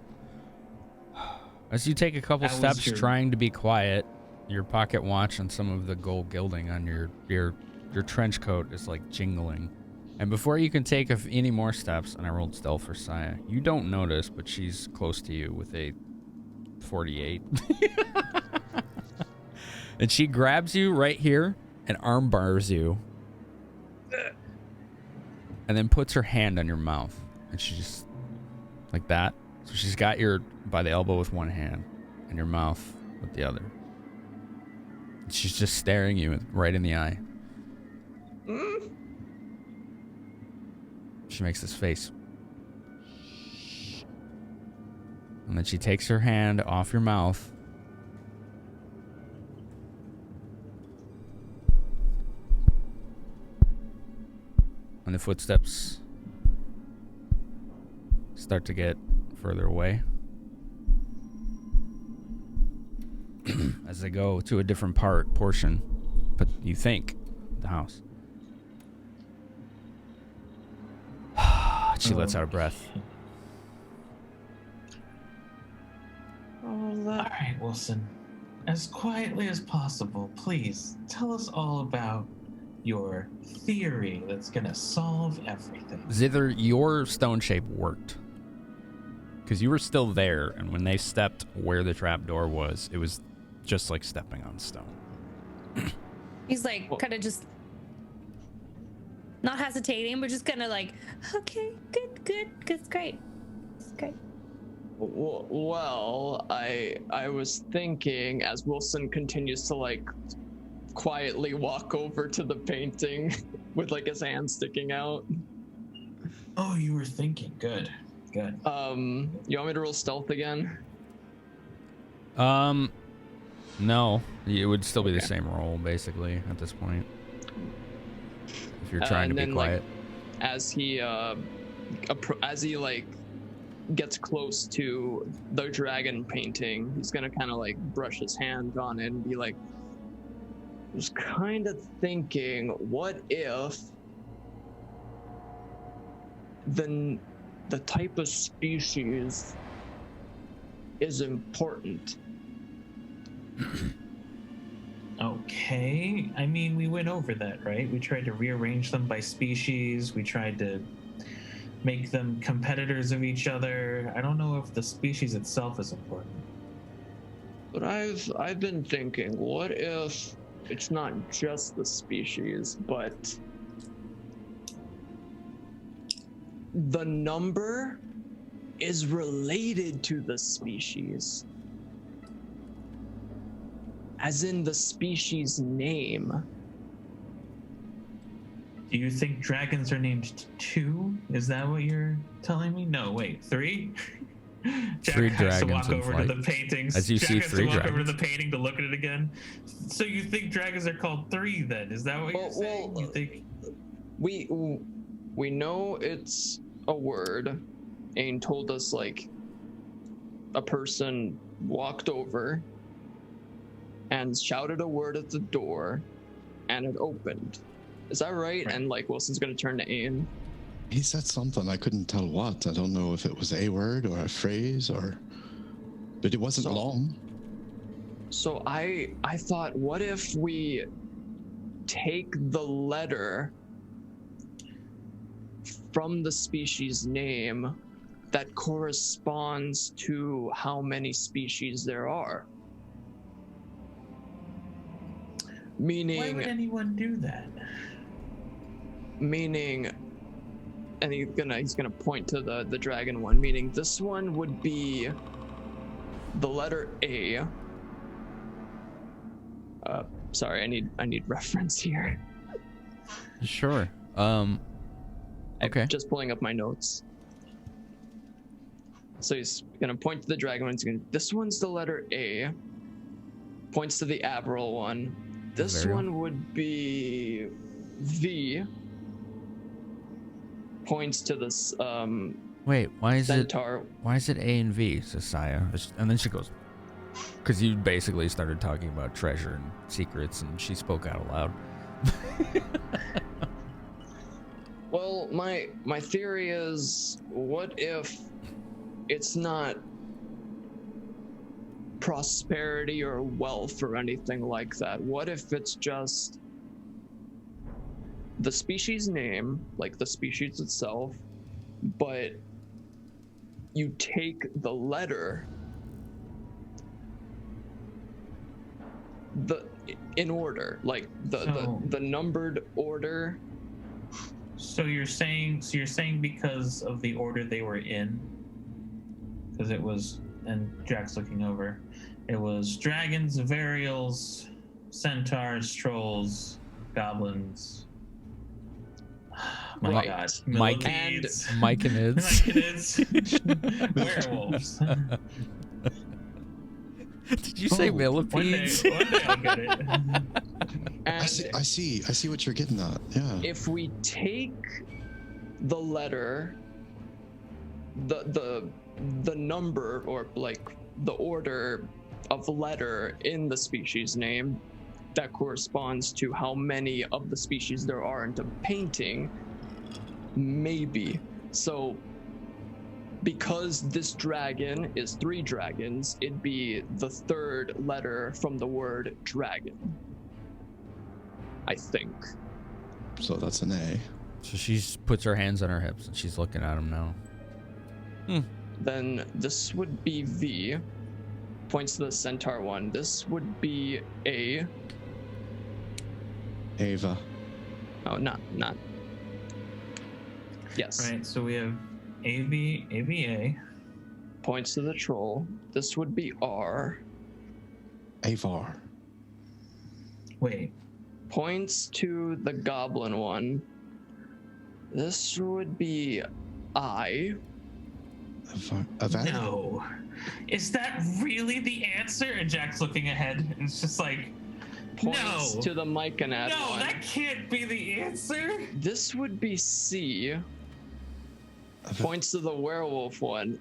A: As you take a couple
E: That was
A: steps
E: your-
A: trying to be quiet, your pocket watch and some of the gold gilding on your trench coat is like jingling. And before you can take any more steps, and I rolled stealth for Saya, you don't notice, but she's close to you with a 48. And she grabs you right here and arm bars you. And then puts her hand on your mouth. And she just, like that. So she's got your by the elbow with one hand and your mouth with the other. And she's just staring you right in the eye. She makes this face. And then she takes her hand off your mouth. And the footsteps start to get further away as they go to a different portion, but you think the house. She lets out a breath.
E: All right, Wilson. As quietly as possible, please tell us all about your theory that's gonna solve everything.
A: Zither, your stone shape worked. Because you were still there, and when they stepped where the trapdoor was, it was just like stepping on stone.
C: He's like kind of just not hesitating, but just kind of like, okay, good, it's great. It's great.
D: Well, I was thinking as Wilson continues to like quietly walk over to the painting with like his hand sticking out.
E: Oh, you were thinking. Good.
D: You want me to roll stealth again?
A: No, it would still be the same roll basically at this point. If you're trying to be quiet.
D: Like, as he like gets close to the dragon painting, he's gonna kind of like brush his hand on it and be like, I was kind of thinking, what if the type of species is important?
E: Okay. I mean, we went over that, right? We tried to rearrange them by species. We tried to make them competitors of each other. I don't know if the species itself is important.
D: But I've been thinking, what if it's not just the species, but the number is related to the species? As in the species name.
E: Do you think dragons are named 2? Is that what you're telling me? No, wait, 3? Jack
A: 3
E: has
A: dragons
E: to walk
A: in
E: over
A: flight.
E: to the paintings.
A: As you
E: Jack
A: see
E: has
A: 3
E: to walk
A: dragons.
E: over to the painting to look at it again. So you think dragons are called 3 then? Is that what you're saying? You think
D: we know it's a word. Ain told us like a person walked over and shouted a word at the door and it opened. Is that right? And like Wilson's gonna turn to Ain.
B: He said something. I couldn't tell what. I don't know if it was a word or a phrase but it wasn't long.
D: So I thought, what if we take the letter from the species name that corresponds to how many species there are? Meaning,
E: why would anyone do that?
D: Meaning, and he's gonna point to the dragon one. Meaning, this one would be the letter A. Sorry, I need reference here.
A: Sure. Okay.
D: I'm just pulling up my notes. So he's gonna point to the dragon one. This one's the letter A. Points to the Averill one. This one would be V. Points to this
A: Wait, why is
D: centaur.
A: Why is it A and V, says Saya. And then she goes, because you basically started talking about treasure and secrets, and she spoke out aloud.
D: Well, my theory is, what if it's not prosperity or wealth or anything like that? What if it's just the species name, like the species itself, but you take the letter in order, like the numbered order.
E: So you're saying because of the order they were in, because it was, and Jack's looking over, it was dragons, Averials, centaurs, trolls, goblins. My God, millipedes,
A: Myconids.
E: werewolves.
A: Did you say millipedes?
E: One day I'll get it.
B: I see what you're getting at. Yeah.
D: If we take the letter, the number, or like the order of letter in the species name that corresponds to how many of the species there are in the painting, maybe. So because this dragon is 3 dragons, it'd be the 3rd letter from the word dragon, I think.
B: So that's an A.
A: So she puts her hands on her hips and she's looking at him now.
D: Then this would be V. Points to the centaur one. This would be A.
B: Ava.
D: Oh, not Yes.
E: Right, so we have AVA.
D: Points to the troll. This would be R.
B: Avar.
E: Wait.
D: Points to the goblin one. This would be I.
B: Avar?
E: No. Is that really the answer? And Jack's looking ahead, and it's just like,
D: Points
E: no.
D: to the Myconad
E: No,
D: one.
E: that can't be the answer.
D: This would be C. Points to the werewolf one.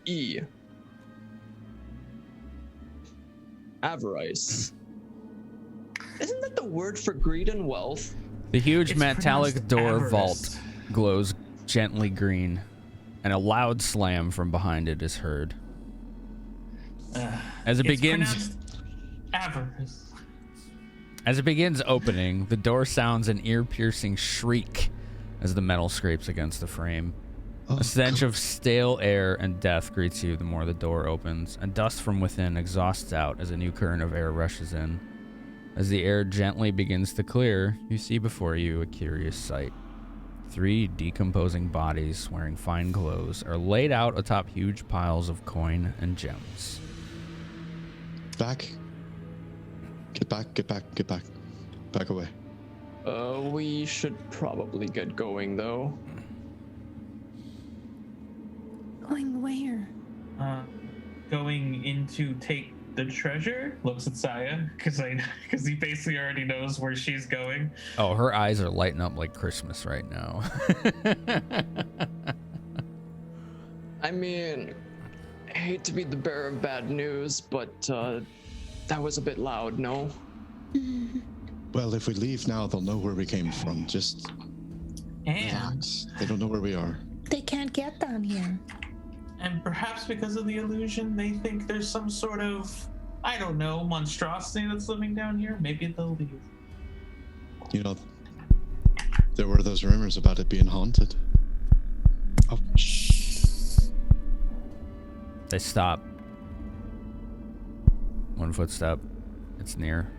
D: E. Avarice. Isn't that the word for greed and wealth?
A: The huge
E: It's
A: metallic
E: pronounced
A: door
E: avarice.
A: vault glows gently green, and a loud slam from behind it is heard. As it
E: It's
A: begins,
E: pronounced avarice.
A: as it begins opening, the door sounds an ear-piercing shriek as the metal scrapes against the frame.
B: Oh,
A: A stench of stale air and death greets you the more the door opens, and dust from within exhausts out as a new current of air rushes in. As the air gently begins to clear, you see before you a curious sight. 3 decomposing bodies wearing fine clothes are laid out atop huge piles of coin and gems.
B: Back. Get back, get back, get back. Back away.
D: We should probably get going though.
C: Going where?
E: Going in to take the treasure. Looks at Saya because he basically already knows where she's going.
A: Oh, her eyes are lighting up like Christmas right now.
D: I mean, I hate to be the bearer of bad news, but that was a bit loud, no?
B: Well, if we leave now, they'll know where we came from. Just
E: And
B: relax. They don't know where we are.
C: They can't get down here.
E: perhaps because of the illusion, they think there's some sort of, I don't know, monstrosity that's living down here. Maybe they'll leave.
B: You know, there were those rumors about it being haunted. Oh, shh.
A: They stop. One footstep. It's near.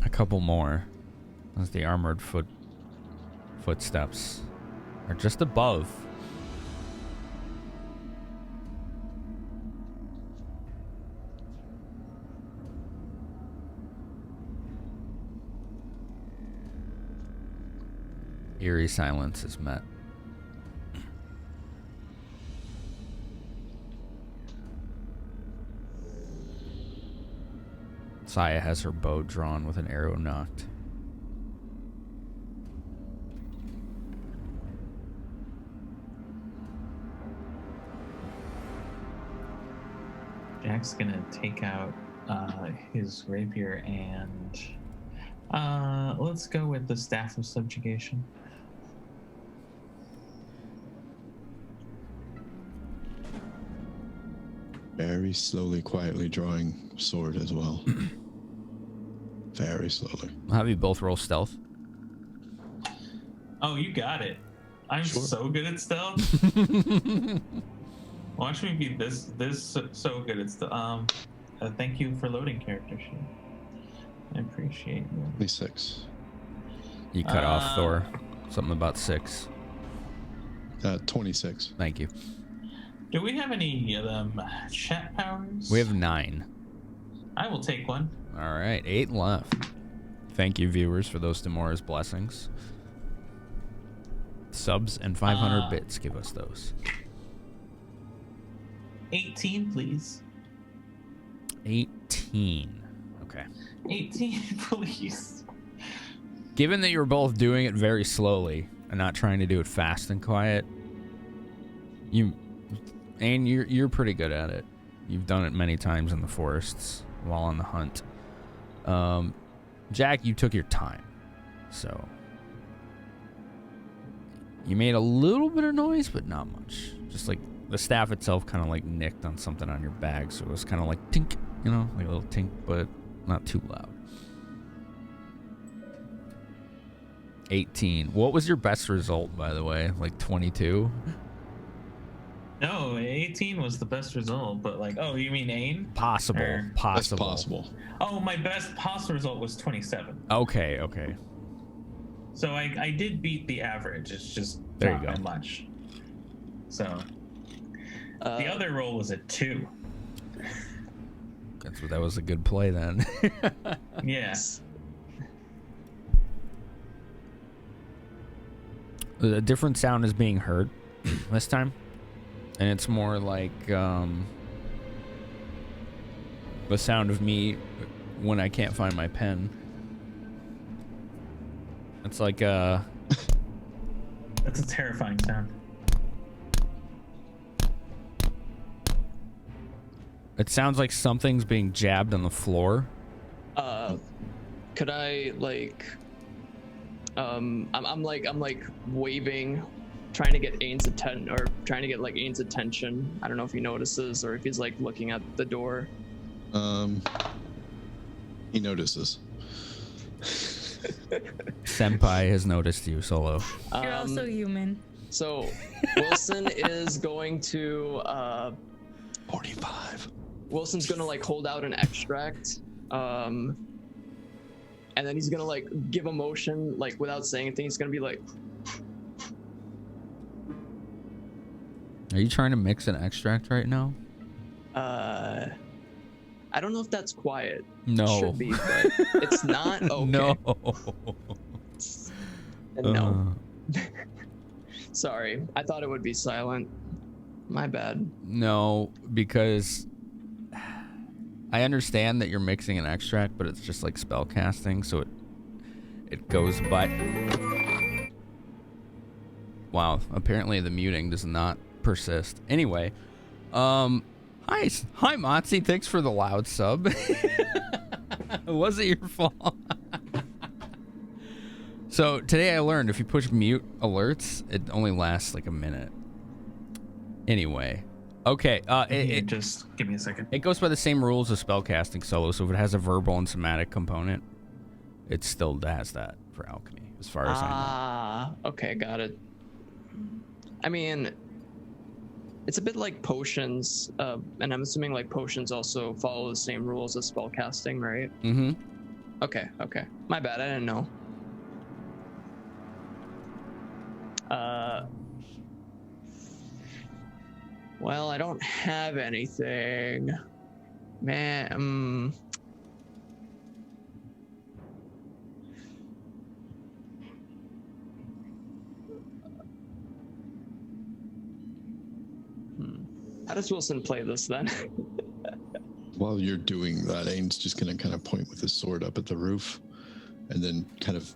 A: A couple more as the armored footsteps are just above. Eerie silence is met. Saya has her bow drawn with an arrow nocked.
E: Jack's gonna take out his rapier and let's go with the staff of subjugation.
B: Very slowly, quietly drawing sword as well. Very slowly.
A: I'll have you both roll stealth.
E: Oh, you got it. I'm
B: Sure.
E: so good at stealth. Watch me be this so good at stealth. Thank you for loading character sheet. I appreciate you.
B: 26.
A: You cut off Thor. Something about 6.
B: 26.
A: Thank you.
E: Do we have any of them chat powers?
A: We have 9.
E: I will take one.
A: All right, 8 left. Thank you, viewers, for those Demora's blessings. Subs and 500 bits, give us those.
E: 18, please.
A: 18. Okay.
E: 18, please.
A: Given that you're both doing it very slowly and not trying to do it fast and quiet, you're pretty good at it. You've done it many times in the forests while on the hunt. Jack, you took your time, so you made a little bit of noise, but not much. Just like the staff itself kind of like nicked on something on your bag, so it was kind of like tink, you know, like a little tink, but not too loud. 18. What was your best result, by the way? Like 22?
E: No, 18 was the best result, but like, oh, you mean Ain?
A: Possible.
E: Or-
B: That's
A: Possible.
B: possible.
E: Oh, my best possible result was 27.
A: Okay. Okay.
E: So I did beat the average. It's just
A: There you
E: not
A: go.
E: by much. So
D: Uh,
E: the other roll was a 2.
A: That was a good play then.
E: Yes.
A: A different sound is being heard this time, and it's more like the sound of me when I can't find my pen. It's like
E: That's a terrifying sound.
A: it sounds like something's being jabbed on the floor.
D: Could I like I'm like waving, trying to get Ain's attention, or trying to get like Ain's attention. I don't know if he notices or if he's like looking at the door.
B: He notices.
A: Senpai has noticed you, Solo.
C: You're also human.
D: So Wilson is going to
B: 45.
D: Wilson's gonna like hold out an extract, and then he's gonna like give a motion, like without saying anything. He's gonna be like,
A: Are you trying to mix an extract right now?
D: I don't know if that's quiet.
A: No.
D: It should be, but it's not. Okay.
A: No.
D: No. Sorry, I thought it would be silent. My bad.
A: No, because I understand that you're mixing an extract, but it's just like spell casting, so it goes by. Wow, apparently the muting does not persist. Anyway, hi Motzi, thanks for the loud sub. Was it your fault? So today I learned if you push mute alerts, it only lasts like a minute. Anyway, okay.
E: Just give me a second.
A: It goes by the same rules as spellcasting solo, so if it has a verbal and somatic component, it still has that for alchemy, as far as I know.
D: Ah, okay, got it. I mean, it's a bit like potions, and I'm assuming like potions also follow the same rules as spellcasting, right?
A: Mm-hmm.
D: Okay. My bad, I didn't know. Well, I don't have anything. Man, How does Wilson play this then?
B: While you're doing that, Ain's just gonna kind of point with his sword up at the roof, and then kind of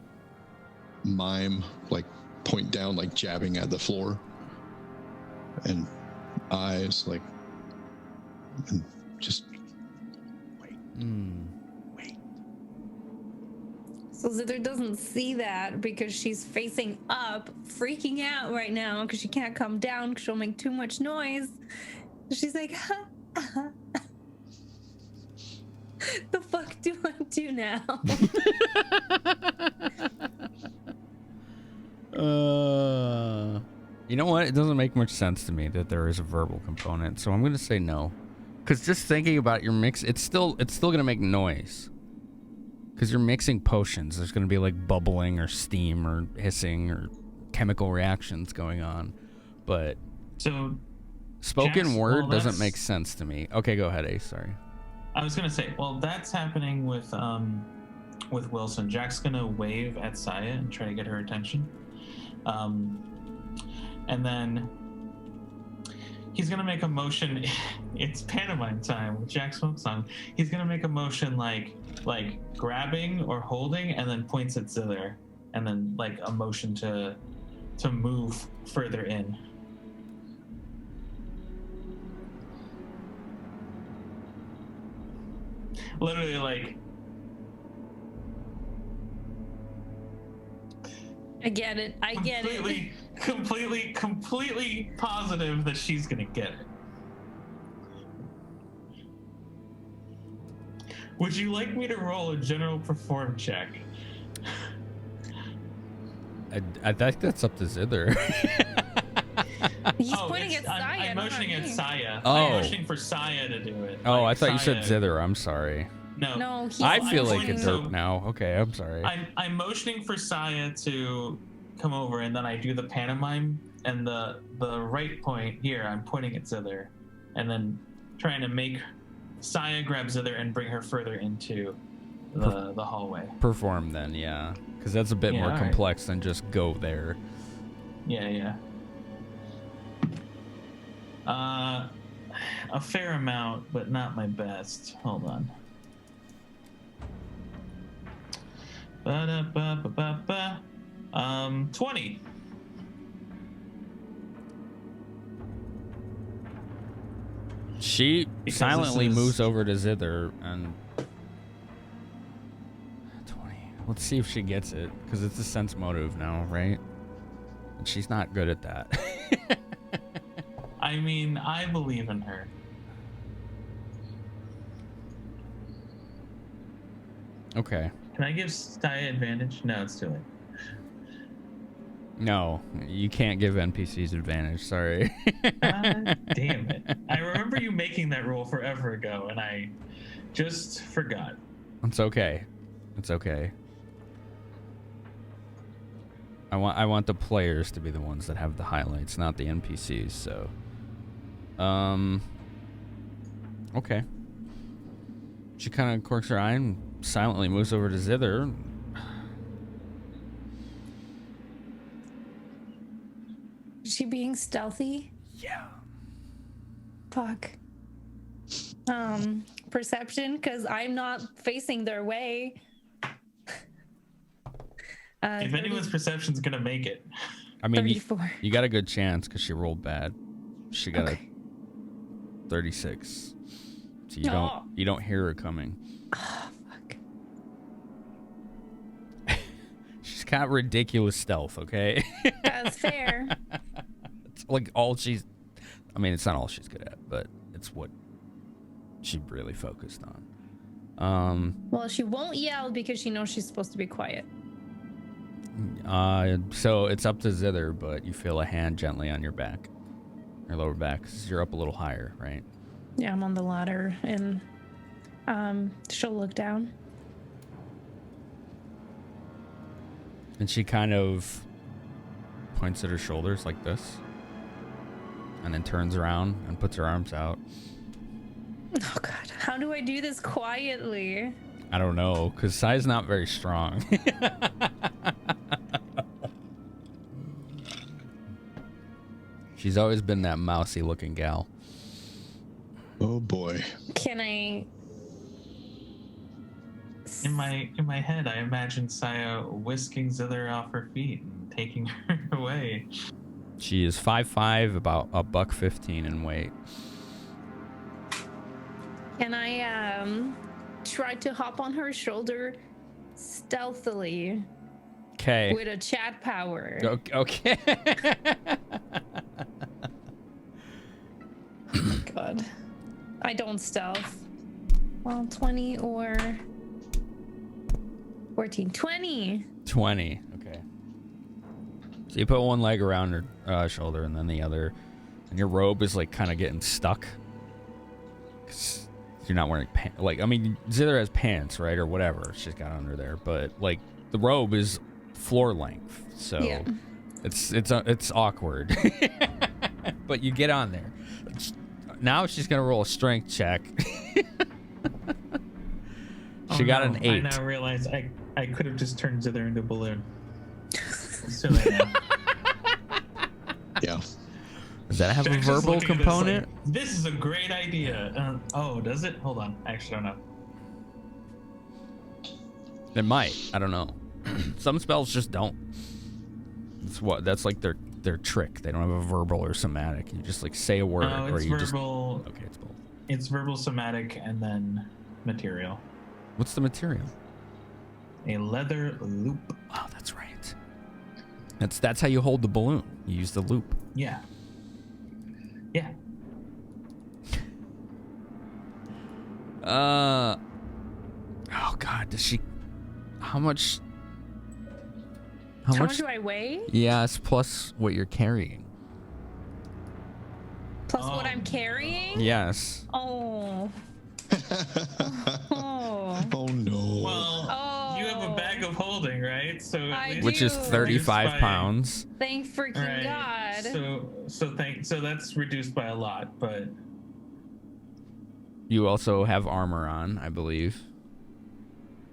B: mime, like point down, like jabbing at the floor, and eyes like, and just wait.
C: So Zither doesn't see that because she's facing up, freaking out right now because she can't come down because she'll make too much noise. She's like, the fuck do I do now?
A: You know what? It doesn't make much sense to me that there is a verbal component, so I'm gonna say no. Because just thinking about your mix, it's still gonna make noise. Because you're mixing potions, there's gonna be like bubbling or steam or hissing or chemical reactions going on, but
E: So
A: spoken
E: Jax,
A: word
E: well,
A: doesn't
E: that's-
A: make sense to me. Okay, go ahead, Ace. Sorry.
E: I was gonna say, well, that's happening with Wilson. Jack's gonna wave at Saya and try to get her attention, and then he's gonna make a motion. It's pantomime time with Jack Smoke Song. He's gonna make a motion like grabbing or holding, and then points at Zither, and then like a motion to move further in. Literally, like,
C: I get it. I get it.
E: completely positive that she's gonna get it. Would you like me to roll a general perform check?
A: I think that's up to Zither.
C: He's pointing at Saya.
E: I'm motioning at Saya.
A: Oh.
E: I'm motioning for Saya to do it.
A: Oh,
E: Like,
A: I thought you said
E: Saya-
A: Zither. I'm sorry.
C: No, he's
A: I feel like a
C: pointing-
A: derp now. Okay, I'm sorry.
E: I'm motioning for Saya to come over, and then I do the pantomime, and the right point here, I'm pointing at Zither, and then trying to make Saya grab Zither and bring her further into the hallway.
A: Perform then, yeah. Because that's a bit
E: Yeah,
A: more
E: all right.
A: complex than just go there.
E: Yeah. A fair amount, but not my best. Hold on. Ba-da-ba-ba-ba-ba. 20.
A: She
E: Because
A: silently
E: this is-
A: moves over to Zither and 20. Let's see if she gets it, because it's a sense motive now, right? And she's not good at that.
E: I mean, I believe in her.
A: Okay.
E: Can I give Saya advantage? No, it's too late.
A: No, you can't give NPCs advantage. Sorry.
E: God damn it. I remember you making that rule forever ago, and I just forgot.
A: It's okay. It's okay. I want the players to be the ones that have the highlights, not the NPCs. So, okay. She kind of corks her eye and silently moves over to Zither.
C: Is she being stealthy?
A: Yeah.
C: Fuck. Perception, because I'm not facing their way.
E: If anyone's perception's gonna make it.
A: I mean,
C: 34.
A: you got a good chance because she rolled bad. She got
C: Okay.
A: a 36. So
C: No.
A: you don't hear her coming.
C: Oh, fuck.
A: She's got ridiculous stealth, okay?
C: That's fair.
A: It's like all she's, I mean, it's not all she's good at, but it's what she really focused on.
C: Well, she won't yell because she knows she's supposed to be quiet.
A: So it's up to Zither, but you feel a hand gently on your back, your lower back, 'cause you're up a little higher, right?
C: Yeah, I'm on the ladder, and she'll look down.
A: And she kind of points at her shoulders like this, and then turns around and puts her arms out.
C: Oh God, how do I do this quietly?
A: I don't know, because Sai's not very strong. She's always been that mousy looking gal.
B: Oh boy.
C: Can I?
E: In my head, I imagine Saya whisking Zither off her feet and taking her away.
A: She is 5'5", about a $115 in weight.
C: Can I try to hop on her shoulder stealthily
A: Okay.
C: with a chat power?
A: Okay.
C: God, I don't stealth. Well, 20 or 14. 20.
A: 20. Okay. So you put one leg around her shoulder and then the other, and your robe is like kind of getting stuck. 'Cause you're not wearing pants. Like, I mean, Zither has pants, right, or whatever she's got under there, but like the robe is floor length, so
C: Yeah.
A: it's awkward. But you get on there. Now she's gonna roll a strength check. She got an 8.
E: I now realize I could have just turned Zither into a balloon. It's too late now.
B: Yeah.
A: Does that have a
E: Jack's just
A: verbal
E: looking at this
A: component?
E: like, this is a great idea. Oh, does it? Hold on. I actually don't know.
A: It might. I don't know. Some spells just don't. That's like their trick. They don't have a verbal or somatic. You just like say a word,
E: No,
A: or
E: it's
A: you
E: verbal.
A: just. Okay, it's both.
E: It's verbal, somatic, and then material.
A: What's the material?
E: A leather loop.
A: Oh, that's right. That's how you hold the balloon. You use the loop.
E: Yeah. Yeah.
A: Oh God, does she? How much?
C: How much do I weigh?
A: Yes, plus what you're carrying.
C: Plus what I'm carrying?
A: Yes.
C: Oh. Oh.
B: Oh no.
E: Well, you have a bag of holding, right? So
C: I
E: at least
A: Which is
C: do.
A: 35
E: By-
A: pounds.
C: Thank freaking
E: right.
C: God.
E: So that's reduced by a lot, but
A: You also have armor on, I believe.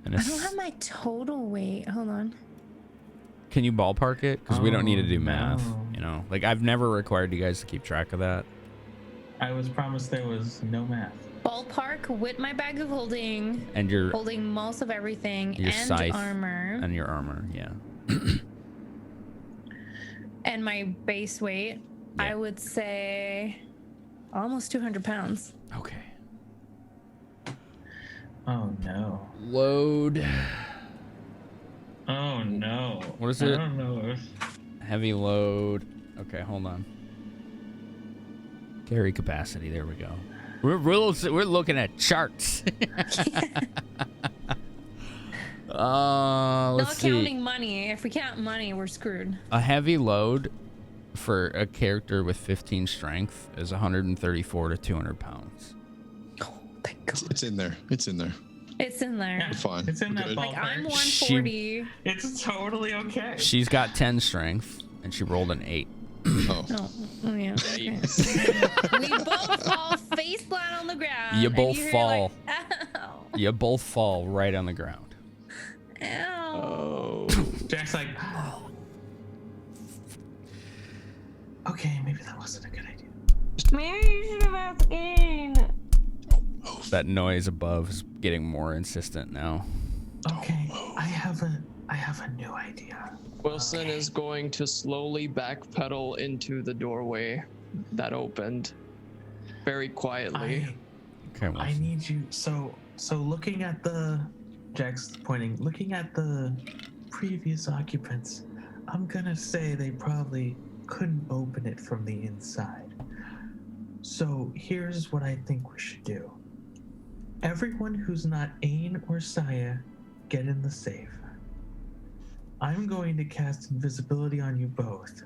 A: And
C: I don't have my total weight. Hold on.
A: Can you ballpark it? Because we don't need to do math.
E: no.
A: You know, like I've never required you guys to keep track of that.
E: I was promised there was no math.
C: Ballpark with my bag of holding.
A: And your
C: Holding most of everything.
A: Your
C: And
A: scythe
C: armor.
A: and your armor, yeah.
C: And my base weight.
A: Yeah.
C: I would say almost 200 pounds.
A: Okay.
E: Oh no.
A: Load.
E: Oh no.
A: What is
E: I
A: it?
E: don't know.
A: Heavy load. Okay, hold on. Carry capacity. There we go. We're looking at charts.
C: Not
A: Let's see.
C: counting money. If we count money, we're screwed.
A: A heavy load for a character with 15 strength is 134 to 200 pounds.
C: Oh, thank God.
B: It's in there. It's in there.
C: It's in there.
E: Yeah,
B: Fine.
E: it's in that
B: Good.
E: ballpark.
C: Like I'm 140.
E: It's totally okay.
A: She's got 10 strength and she rolled an 8.
B: Oh.
C: Oh yeah. Okay. We both fall face flat on the ground.
A: You
C: and
A: both
C: hear,
A: fall.
C: Like, ow.
A: You both fall right on the ground.
C: Ow.
D: Oh.
E: Jack's like, okay, maybe that wasn't a good idea.
C: Maybe you should have asked Ian.
A: That noise above is getting more insistent now.
E: Okay, I have a new idea.
D: Wilson is going to slowly backpedal into the doorway that opened very quietly.
A: Okay, well,
E: I need you. So looking at the, Jack's pointing, looking at the previous occupants, I'm gonna say they probably couldn't open it from the inside. So here's what I think we should do. Everyone who's not Ain or Saya, get in the safe. I'm going to cast invisibility on you both,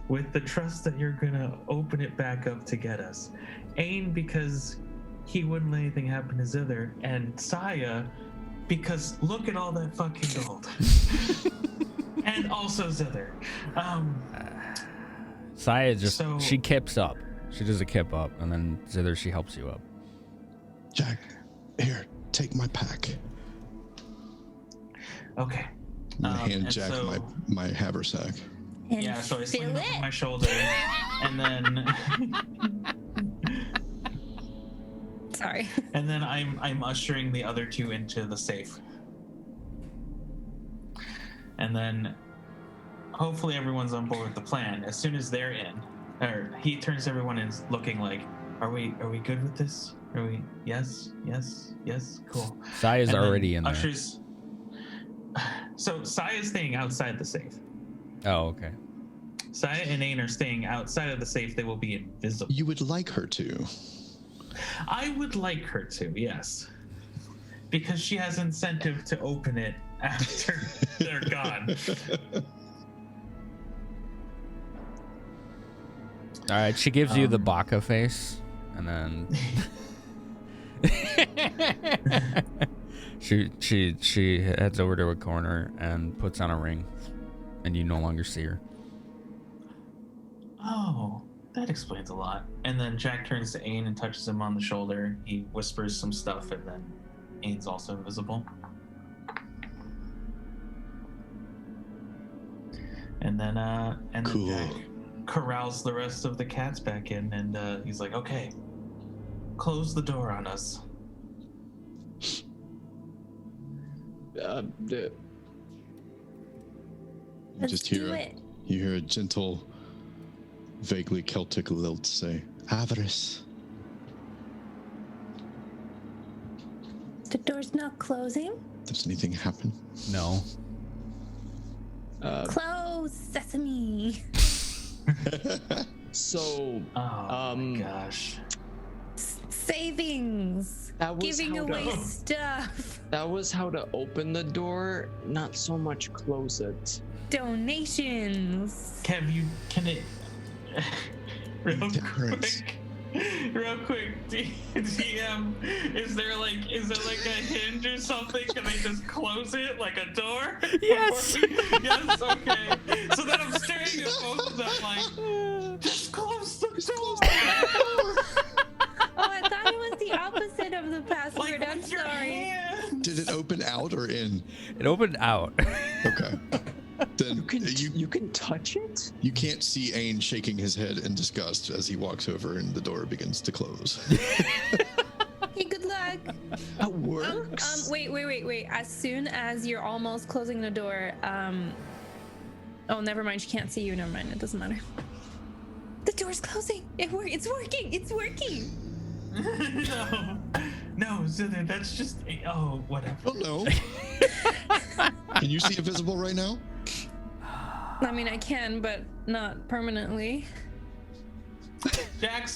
E: with the trust that you're gonna open it back up to get us. Ain, because he wouldn't let anything happen to Zither, and Saya, because look at all that fucking gold. And also Zither.
A: Saya just,
E: So-
A: she kips up. She does a kip up, and then Zither, she helps you up.
B: Jack, here, take my pack.
E: Okay.
B: I'm gonna hand
E: and
B: Jack
E: so-
B: my haversack.
C: And
E: Yeah, so I sling it
C: fill
E: over
C: it.
E: my shoulder, and then
C: Sorry.
E: and then I'm ushering the other two into the safe. And then hopefully everyone's on board with the plan. As soon as they're in, or he turns to everyone and is looking like, are we good with this? Are we yes, cool.
A: Saya's
E: And then
A: already in there.
E: ushers. So Saya's staying outside the safe.
A: Oh, okay.
E: Saya and Ain are staying outside of the safe. They will be invisible.
B: You would like her to.
E: I would like her to, yes. Because she has incentive to open it after they're gone.
A: All right, she gives you the baka face, and then she heads over to a corner and puts on a ring, and you no longer see her.
E: Oh, that explains a lot. And then Jack turns to Ain and touches him on the shoulder. He whispers some stuff, and then Ain's also invisible. And then
B: Cool.
E: Jack corrals the rest of the cats back in, and he's like, "Okay, close the door on us."
B: You
C: Let's
B: just
C: do
B: hear
C: it.
B: you hear a gentle, vaguely Celtic lilt say, "Avarice."
C: The door's not closing.
B: Does anything happen?
A: No.
C: Close, sesame.
D: So
E: Oh my gosh.
C: Savings.
D: that was
C: Giving
D: how
C: away
D: to,
C: stuff.
D: that was how to open the door, not so much close it.
C: Donations.
E: Kev, Real
B: Difference.
E: quick. Real quick, DM, is there like a hinge or something? Can they just close it like a door?
A: Yes.
E: Yes, okay. So then I'm staring at both of them like, just close the door.
C: Oh, I thought it was the opposite of the password.
E: Like,
C: I'm
E: with your
C: sorry.
E: hand.
B: Did it open out or in?
A: It opened out.
B: Okay. Then
D: You can touch it?
B: you can't see Ain shaking his head in disgust as he walks over and the door begins to close.
C: Hey, good luck.
D: That works.
C: Wait. As soon as you're almost closing the door, oh, never mind. She can't see you. Never mind. It doesn't matter. The door's closing. It's working. It's working.
E: No, Zither, that's just whatever.
B: Oh no. Can you see invisible right now?
C: I mean, I can, but not permanently.
E: Jack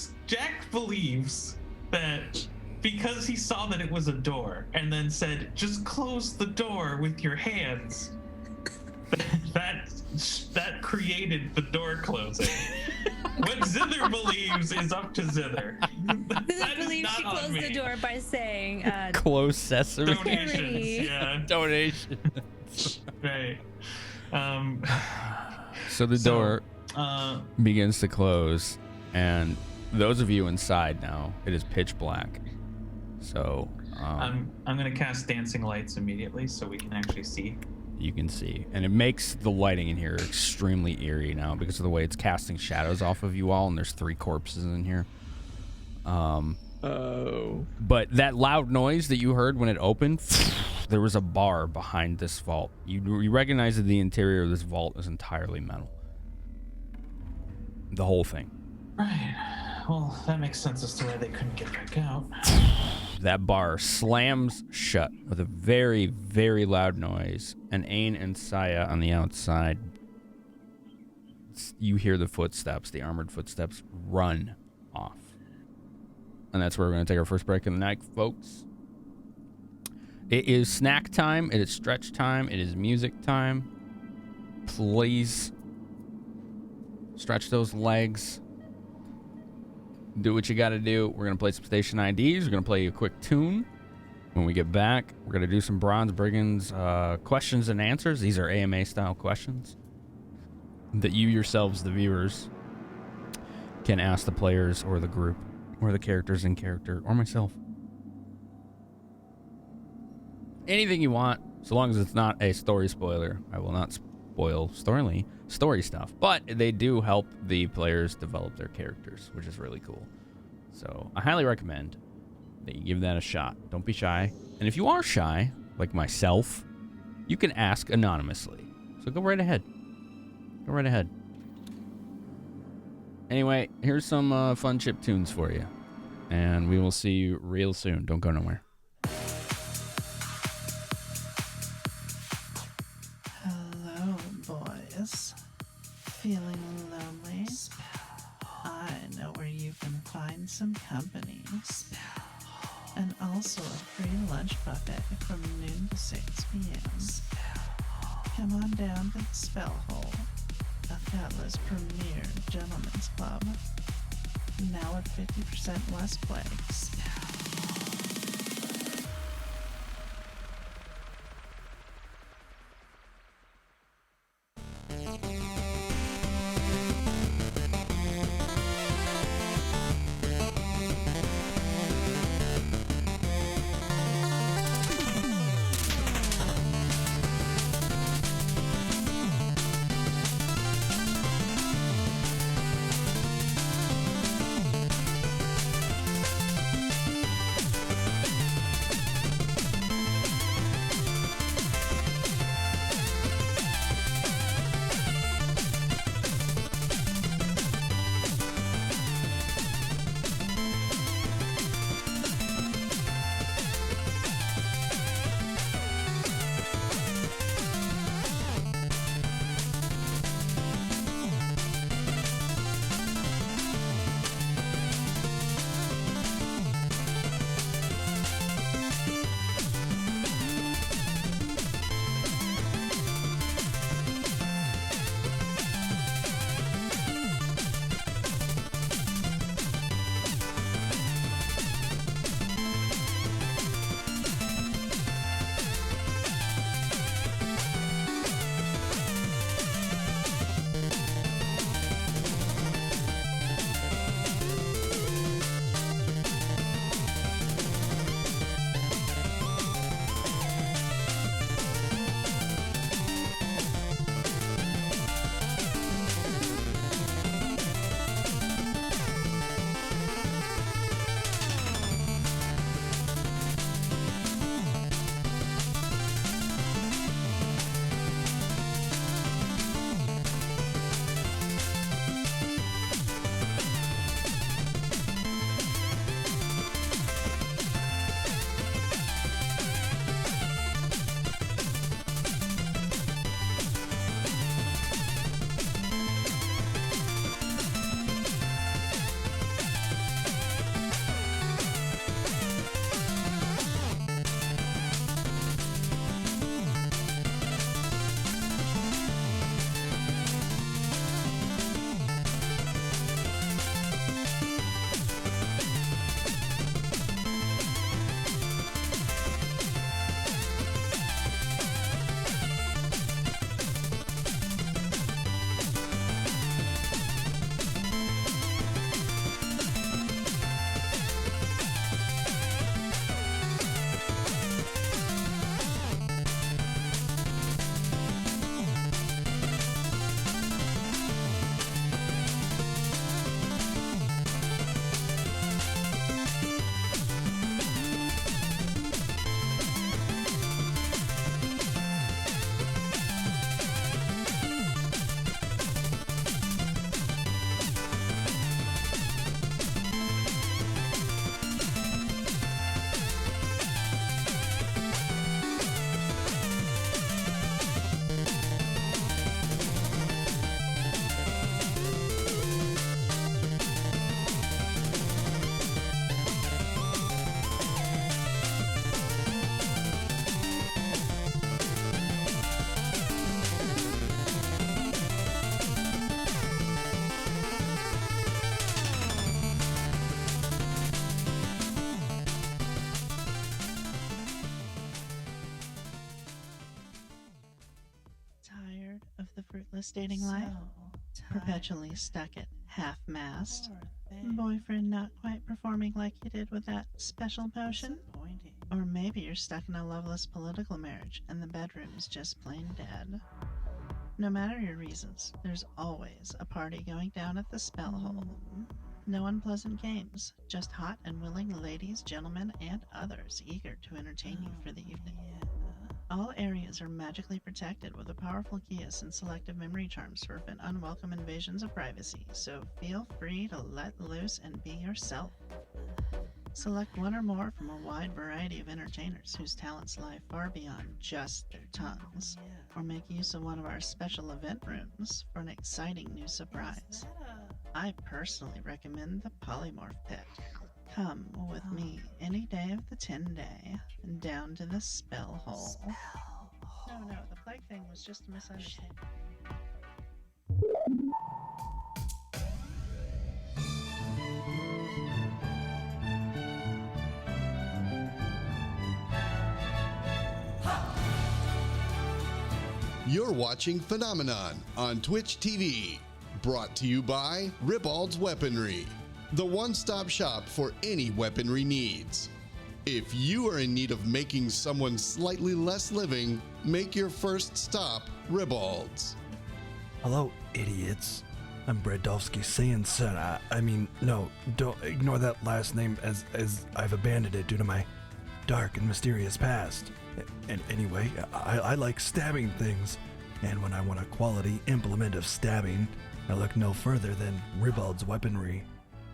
E: believes that because he saw that it was a door and then said, just close the door with your hands, that created the door closing. What Zither believes is up to Zither.
C: I believe she closed the door by saying,
A: Close sesame.
E: Donations, yeah.
A: Donation.
E: Right.
A: So the door begins to close, and those of you inside now, it is pitch black. So
E: I'm gonna cast dancing lights immediately so we can actually see.
A: you can see, and it makes the lighting in here extremely eerie now because of the way it's casting shadows off of you all, and there's 3 corpses in here. But that loud noise that you heard when it opened, there was a bar behind this vault. You recognize that the interior of this vault is entirely metal. The whole thing.
E: Right. Well, that makes sense as to why they couldn't get back out.
A: That bar slams shut with a very, very loud noise, and Ain and Saya on the outside, you hear the footsteps, the armored footsteps, run off. And that's where we're going to take our first break of the night, folks. It is snack time. It is stretch time. It is music time. Please stretch those legs. Do what you got to do. We're going to play some station IDs. We're going to play a quick tune. When we get back, we're going to do some Bronze Brigands questions and answers. These are AMA-style questions that you yourselves, the viewers, can ask the players or the group or the characters in character or myself. Anything you want, so long as it's not a story spoiler. I will not spoil story stuff, but they do help the players develop their characters, which is really cool. So I highly recommend that you give that a shot. Don't be shy. And if you are shy, like myself, you can ask anonymously. So go right ahead. Go right ahead. Anyway, here's some fun chip tunes for you. And we will see you real soon. Don't go nowhere.
F: Hello, boys. Feeling lonely? I know where you can find some company. And also a free lunch buffet from noon to 6 p.m. Come on down to the Spell Hole, Othello's premier gentleman's club. Now with 50% less play. fruitless dating life? Perpetually stuck at half-mast? Boyfriend not quite performing like you did with that special potion? Or maybe you're stuck in a loveless political marriage and the bedroom's just plain dead. No matter your reasons, there's always a party going down at the spell hole. No unpleasant games, just hot and willing ladies, gentlemen, and others eager to entertain you for the evening. All areas are magically protected with a powerful geas and selective memory charms to prevent unwelcome invasions of privacy, so feel free to let loose and be yourself. Select one or more from a wide variety of entertainers whose talents lie far beyond just their tongues, or make use of one of our special event rooms for an exciting new surprise. I personally recommend the Polymorph Pit. Come with me any day of the 10-day and down to the spell hole. No, the plague thing was just a misunderstanding.
B: You're watching Phenomenon on Twitch TV, brought to you by Ribald's Weaponry, the one-stop shop for any weaponry needs. If you are in need of making someone slightly less living, make your first stop Ribald's.
G: Hello, idiots. I'm Bradovsky Sayanson. No, don't ignore that last name as I've abandoned it due to my dark and mysterious past. And anyway, I like stabbing things, and when I want a quality implement of stabbing, I look no further than Ribald's Weaponry.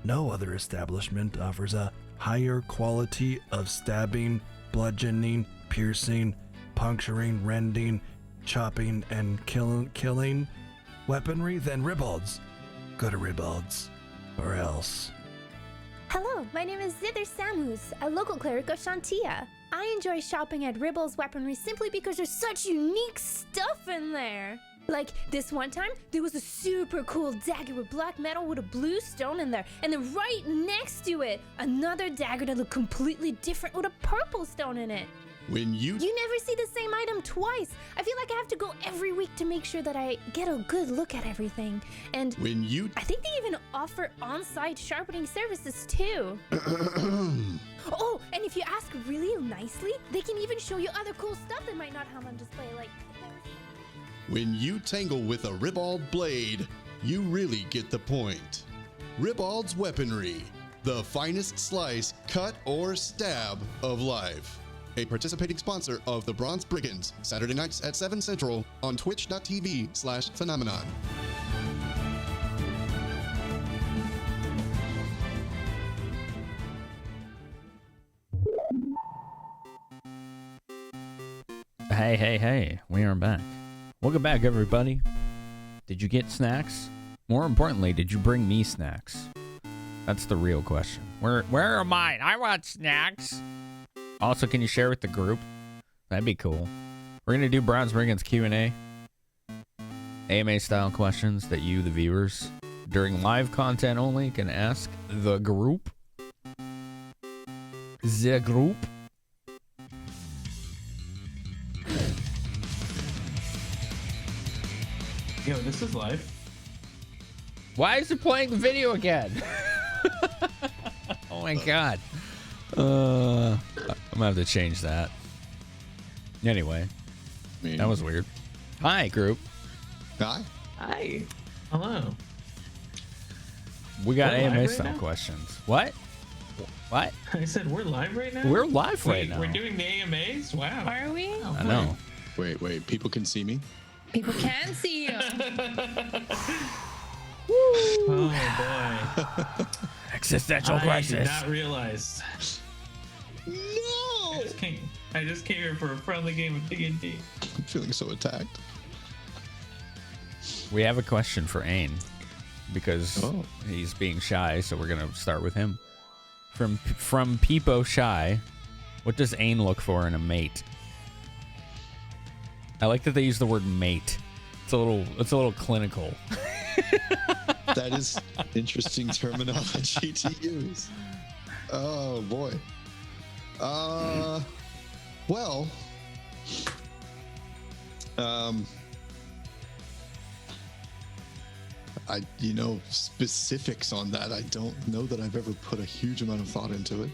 G: No other establishment offers a higher quality of stabbing, bludgeoning, piercing, puncturing, rending, chopping, and killing weaponry than Ribald's. Go to Ribald's, or else.
H: Hello, my name is Zither Samus, a local cleric of Shantia. I enjoy shopping at Ribald's Weaponry simply because there's such unique stuff in there. Like this one time, there was a super cool dagger with black metal with a blue stone in there, and then right next to it, another dagger that looked completely different with a purple stone in it. You never see the same item twice. I feel like I have to go every week to make sure that I get a good look at everything. And I think they even offer on-site sharpening services too. Oh, and if you ask really nicely, they can even show you other cool stuff they might not have on display, like...
B: When you tangle with a Ribald blade, you really get the point. Ribald's Weaponry, the finest slice, cut, or stab of life. A participating sponsor of the Bronze Brigands, Saturday nights at 7 Central on twitch.tv/phenomenon.
A: Hey, we are back. Welcome back, everybody. Did you get snacks? More importantly, did you bring me snacks? That's the real question. Where are mine? I want snacks. Also, can you share with the group? That'd be cool. We're gonna do Bronze Brigands Q&A. AMA style questions that you, the viewers, during live content only, can ask the group. The group.
E: Yo, this is live.
A: Why is it playing the video again? Oh my god. I'm gonna have to change that. Anyway, that was weird. Hi, group.
B: Hi.
D: Hi.
E: Hello.
A: We got
E: We're live
A: AMA
E: right
A: style
E: now?
A: questions. What? What?
E: I said we're live right now?
A: We're live right
E: Wait,
A: now.
E: We're doing the AMAs? Wow.
C: Are we?
E: Oh,
A: I know.
B: Wait, people can see me?
C: People can see you.
E: Oh boy.
A: Existential
E: I
A: crisis.
E: did not realize.
B: No!
E: I just came here for a friendly game of D&D.
B: I'm feeling so attacked.
A: We have a question for Ain because he's being shy, so we're gonna start with him. From Peepo Shy, what does Ain look for in a mate? I like that they use the word mate. It's a little clinical.
B: That is interesting terminology to use. Oh boy. Specifics on that, I don't know that I've ever put a huge amount of thought into it.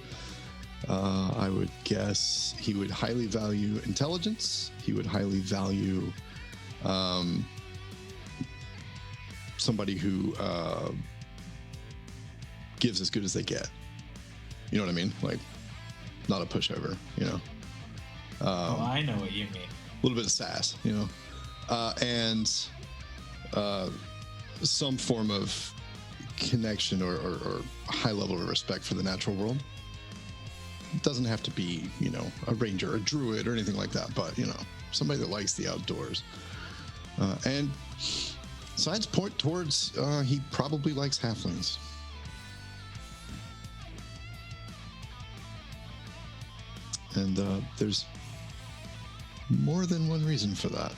B: I would guess he would highly value intelligence. He would highly value somebody who gives as good as they get. You know what I mean? Like, not a pushover,
E: I know what you mean.
B: A little bit of sass, and some form of connection or high level of respect for the natural world. It doesn't have to be, a ranger, a druid, or anything like that, but, somebody that likes the outdoors. And signs point towards he probably likes halflings. And there's more than one reason for that,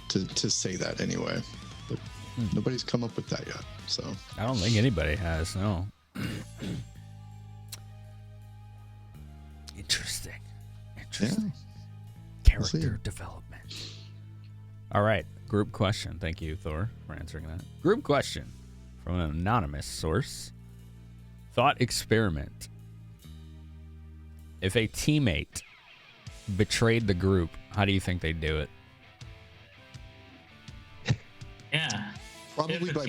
B: to say that anyway. But nobody's come up with that yet, so.
A: I don't think anybody has, no. Interesting.
B: Yeah.
A: Character development. All right, group question. Thank you, Thor, for answering that. Group question from an anonymous source. Thought experiment. If a teammate betrayed the group, how do you think they'd do it?
E: Yeah.
B: Probably by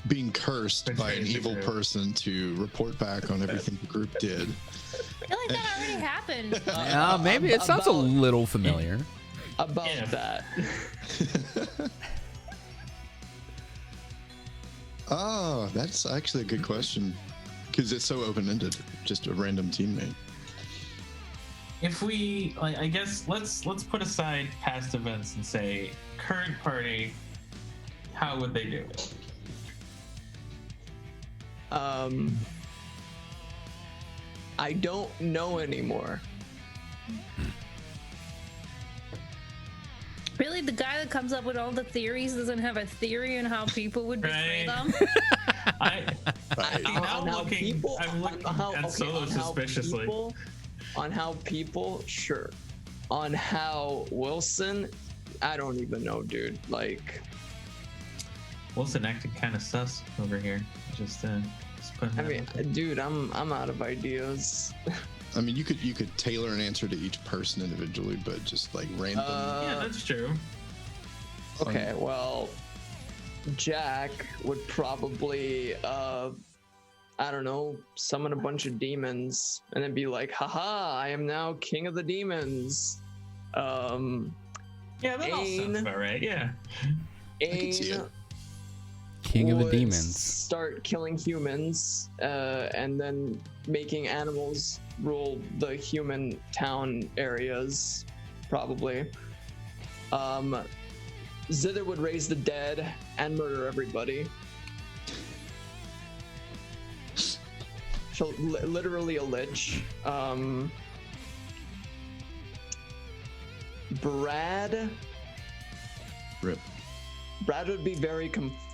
B: being cursed by an evil person to report back on everything the group did.
C: I feel like that already happened.
A: Yeah, maybe it sounds a little familiar.
D: About that.
B: Oh, that's actually a good question, because it's so open-ended. Just a random teammate.
E: If we, I guess, let's put aside past events and say current party. How would they do it?
D: I don't know anymore.
C: Really, the guy that comes up with all the theories doesn't have a theory on how people would betray them?
E: I'm looking at Solo suspiciously.
D: On how people, sure. On how Wilson, I don't even know, dude. Like,
E: Wilson acted kind of sus over here. Just putting.
D: I mean, dude, I'm out of ideas.
B: I mean, you could tailor an answer to each person individually, but just like random.
E: Yeah, that's true.
D: Okay, well, Jack would probably, I don't know, summon a bunch of demons and then be like, haha, I am now king of the demons.
E: Yeah, that all sounds about right. Yeah.
B: I can see it.
A: King of the demons.
D: Start killing humans, and then making animals rule the human town areas, probably. Zither would raise the dead and murder everybody. So literally a lich. Brad.
B: Rip.
D: Brad would be very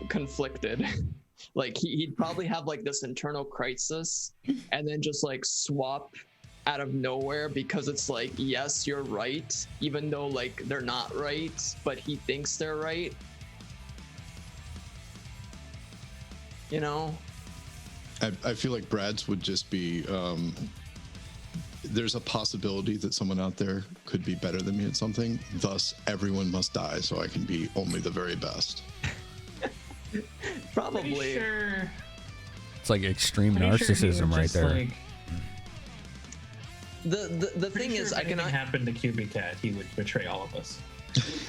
D: conflicted. Like he'd probably have like this internal crisis and then just like swap out of nowhere because it's like, yes, you're right, even though like they're not right, but he thinks they're right. You know?
B: I feel like Brad's would just be, there's a possibility that someone out there could be better than me at something, thus everyone must die so I can be only the very best.
D: Probably.
E: Pretty sure.
A: It's like extreme
E: Pretty sure he
A: narcissism
E: would
A: right
E: just,
A: there.
E: like,
D: The thing
E: sure
D: is,
E: if
D: I cannot.
E: anything happened to QB Cat, he would betray all of us.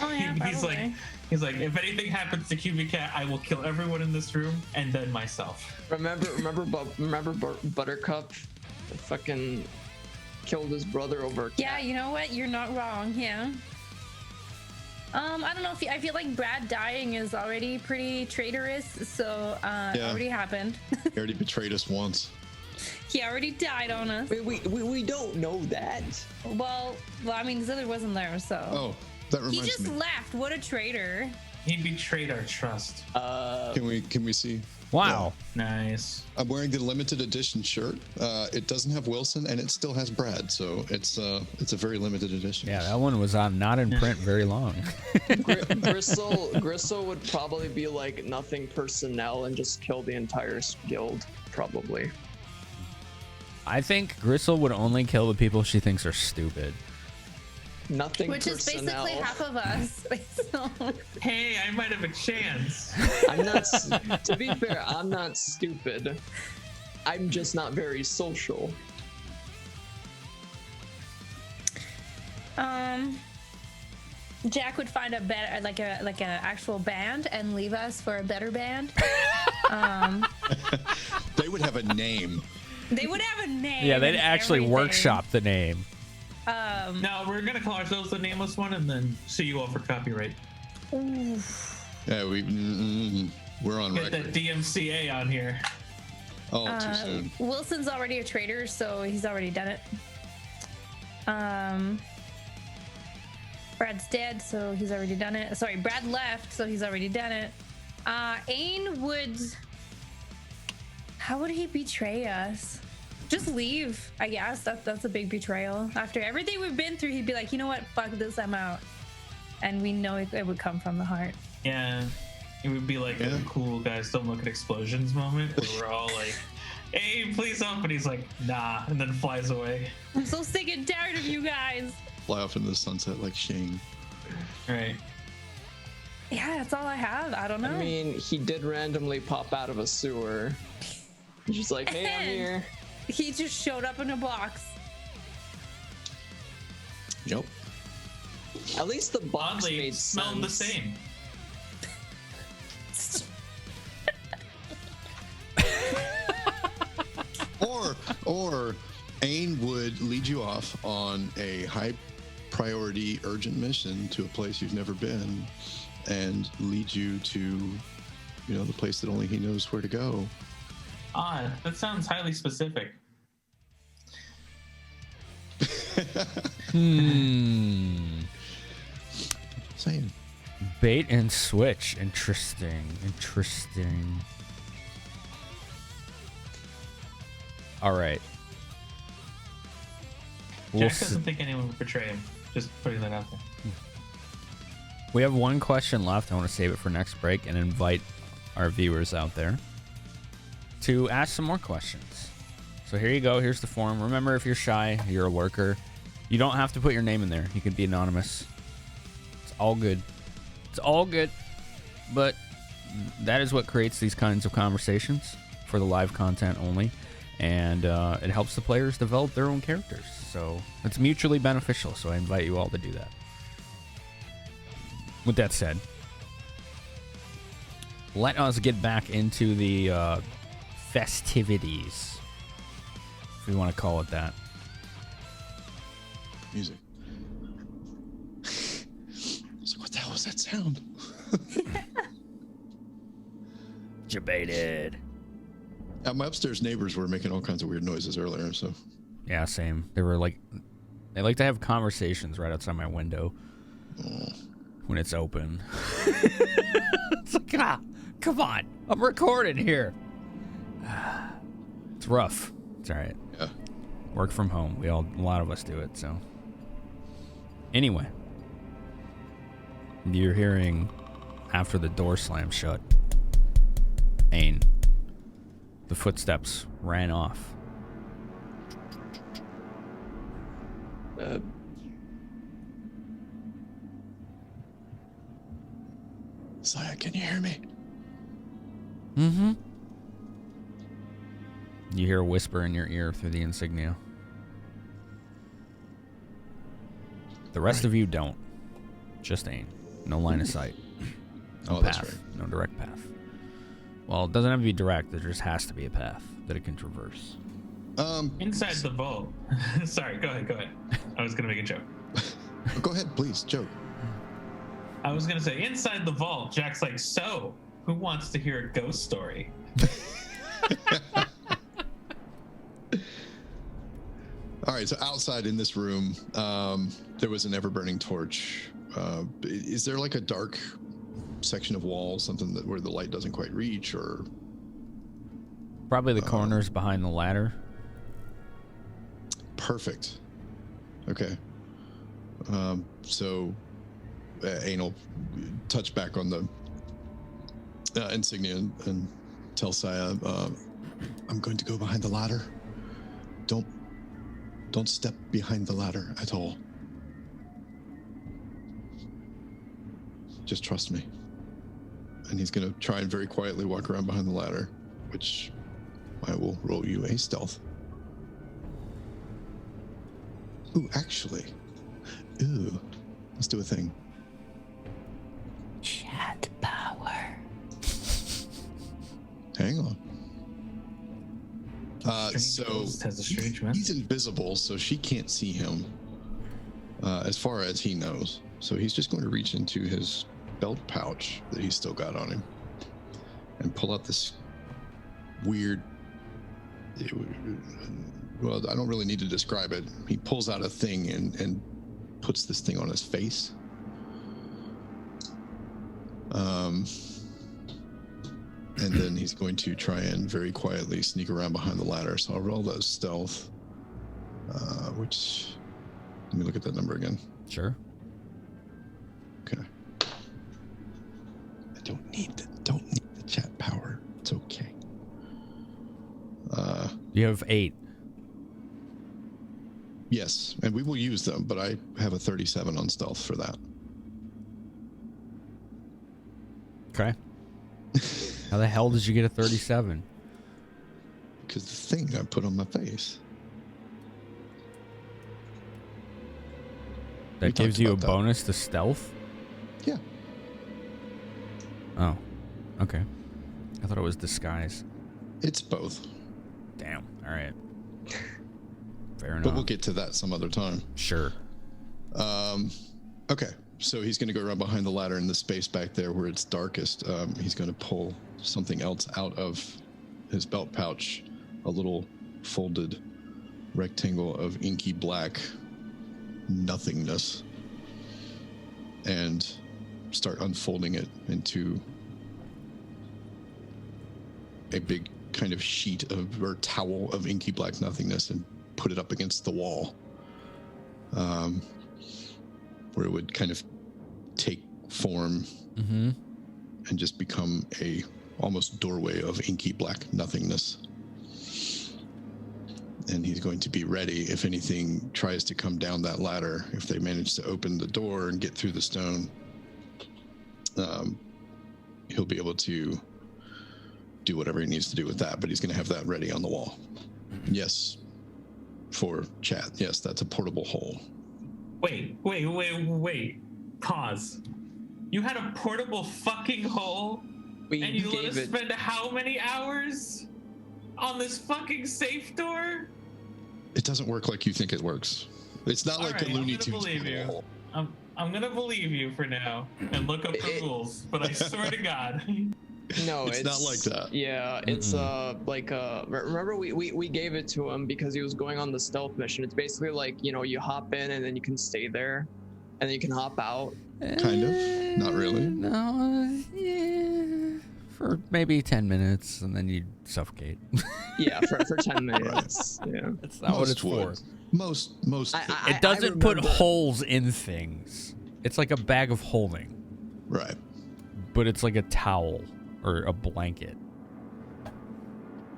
C: Oh yeah, probably.
E: he's like, if anything happens to QB Cat, I will kill everyone in this room and then myself.
D: Remember Buttercup, fucking killed his brother over.
C: Yeah, you know what? You're not wrong. Yeah. I don't know if I feel like Brad dying is already pretty traitorous, so it already happened.
B: He already betrayed us once.
C: He already died on us.
D: We don't know that.
C: Well, I mean, Zither wasn't there, so.
B: Oh, that
C: He
B: reminds
C: just
B: me.
C: left. What a traitor.
E: He betrayed our trust.
B: Can we see?
A: Wow.
E: Nice.
B: I'm wearing the limited edition shirt. It doesn't have Wilson, and it still has Brad, so it's a very limited edition.
A: Yeah, that one was not in print very long.
D: Gristle would probably be like nothing personnel and just kill the entire guild, probably.
A: I think Gristle would only kill the people she thinks are stupid.
D: Nothing
C: Which is
D: personnel.
C: basically half of us. So,
E: Hey, I might have a chance.
D: I'm not. To be fair, I'm not stupid. I'm just not very social.
C: Jack would find a better, like an actual band, and leave us for a better band.
B: They would have a name.
C: They would have a name.
A: Yeah, they'd
C: and
A: actually
C: everything.
A: workshop the name.
E: No, we're gonna call ourselves the Nameless One and then sue you all for copyright.
B: Yeah, we're on
E: Get that
B: record.
E: DMCA on here.
B: Oh, too soon.
C: Wilson's already a traitor, so he's already done it. Brad's dead, so he's already done it. Sorry, Brad left, so he's already done it. Ain would... How would he betray us? Just leave, I guess. That's a big betrayal. After everything we've been through, he'd be like, you know what? Fuck this, I'm out. And we know it would come from the heart.
E: Yeah, it would be like a cool guys don't look at explosions moment where we're all like, hey, please help. And he's like, nah, and then flies away.
C: I'm so sick and tired of you guys.
B: Fly off into the sunset like Shane.
E: Right.
C: Yeah, that's all I have. I don't know.
D: I mean, he did randomly pop out of a sewer. He's just like, hey, I'm here.
C: He just showed up in a box.
B: Yep.
D: At least the box
E: Oddly,
D: made
E: smelled the
D: sense.
E: same.
B: Or Ain would lead you off on a high priority urgent mission to a place you've never been and lead you to, the place that only he knows where to go.
E: Odd. That sounds highly specific.
B: Saying.
A: Bait and switch. Interesting. All right.
E: Jack doesn't think anyone would betray him. Just putting that out there.
A: We have one question left. I want to save it for next break and invite our viewers out there to ask some more questions. So here you go. Here's the form. Remember, if you're shy, you're a lurker, you don't have to put your name in there. You can be anonymous. It's all good. It's all good. But that is what creates these kinds of conversations for the live content only. And it helps the players develop their own characters. So it's mutually beneficial. So I invite you all to do that. With that said, let us get back into the festivities, if we want to call it that.
B: Music. I was like, what the hell was that sound?
A: Debated.
B: My upstairs neighbors were making all kinds of weird noises earlier, so.
A: Yeah, same. They like to have conversations right outside my window when it's open. It's like, come on, I'm recording here. It's rough. It's all right.
B: Yeah.
A: Work from home. A lot of us do it. So anyway, you're hearing after the door slammed shut. Ain. The footsteps ran off.
B: Saya, can you hear me?
A: Mm-hmm. You hear a whisper in your ear through the insignia. The rest of you don't. Just Ain. No line of sight. No
B: Oh,
A: path.
B: that's right.
A: No direct path. Well, it doesn't have to be direct. There just has to be a path that it can traverse.
E: Inside the vault. Sorry, go ahead. I was going to make a joke.
B: Go ahead, please, joke.
E: I was going to say, inside the vault, Jack's like, so, who wants to hear a ghost story?
B: All right, so outside in this room, there was an ever-burning torch. Is there like a dark section of wall, something that where the light doesn't quite reach, or
A: Probably the corners behind the ladder.
B: perfect. Okay. So Anal touch back on the insignia and tell Saya, I'm going to go behind the ladder. Don't step behind the ladder at all. Just trust me. And he's going to try and very quietly walk around behind the ladder, which I will roll you a stealth. Ooh, actually. Ooh, let's do a thing.
D: Chat power.
B: Hang on.
E: Strange
B: So
E: ghost has a strange
B: he's
E: message.
B: invisible, so she can't see him as far as he knows. So he's just going to reach into his belt pouch that he's still got on him and pull out this weird, well, I don't really need to describe it. He pulls out a thing and puts this thing on his face. And then he's going to try and very quietly sneak around behind the ladder. So I'll roll that stealth, which, let me look at that number again.
A: Sure.
B: Okay. I don't need the chat power. It's okay.
A: You have 8.
B: Yes, and we will use them, but I have a 37 on stealth for that.
A: Okay. How the hell did you get a 37?
B: Because the thing I put on my face.
A: That
B: We
A: gives
B: talked
A: you a
B: about that.
A: bonus to stealth?
B: Yeah.
A: Oh. Okay. I thought it was disguise.
B: It's both.
A: Damn. All right. Fair enough.
B: But we'll get to that some other time.
A: Sure.
B: Okay, so he's going to go around behind the ladder in the space back there where it's darkest. He's going to pull something else out of his belt pouch, a little folded rectangle of inky black nothingness, and start unfolding it into a big kind of sheet of, or towel of inky black nothingness, and put it up against the wall. Where it would kind of take form and just become a almost doorway of inky black nothingness. And he's going to be ready if anything tries to come down that ladder. If they manage to open the door and get through the stone, he'll be able to do whatever he needs to do with that, but he's going to have that ready on the wall. Yes, for chat. Yes, that's a portable hole.
E: Wait. Pause. You had a portable fucking hole?
D: We
E: And you let
D: gave
E: us
D: it.
E: spend how many hours on this fucking safe door?
B: It doesn't work like you think it works. It's not
E: All
B: like
E: right,
B: a Looney
E: I'm gonna
B: Tunes
E: believe you.
B: hole.
E: I'm gonna believe you for now and look up the rules, but I swear to God.
D: No,
B: It's not like that.
D: Yeah, it's remember we gave it to him because he was going on the stealth mission. It's basically like, you hop in and then you can stay there and then you can hop out.
B: Kind of. Not really.
A: No. Yeah. For maybe 10 minutes, and then you suffocate.
D: Yeah, for 10 minutes. Yeah.
A: That's not what it's for.
B: would. Most.
A: It doesn't put
D: remember-
A: holes in things. It's like a bag of holding,
B: Right.
A: but it's like a towel or a blanket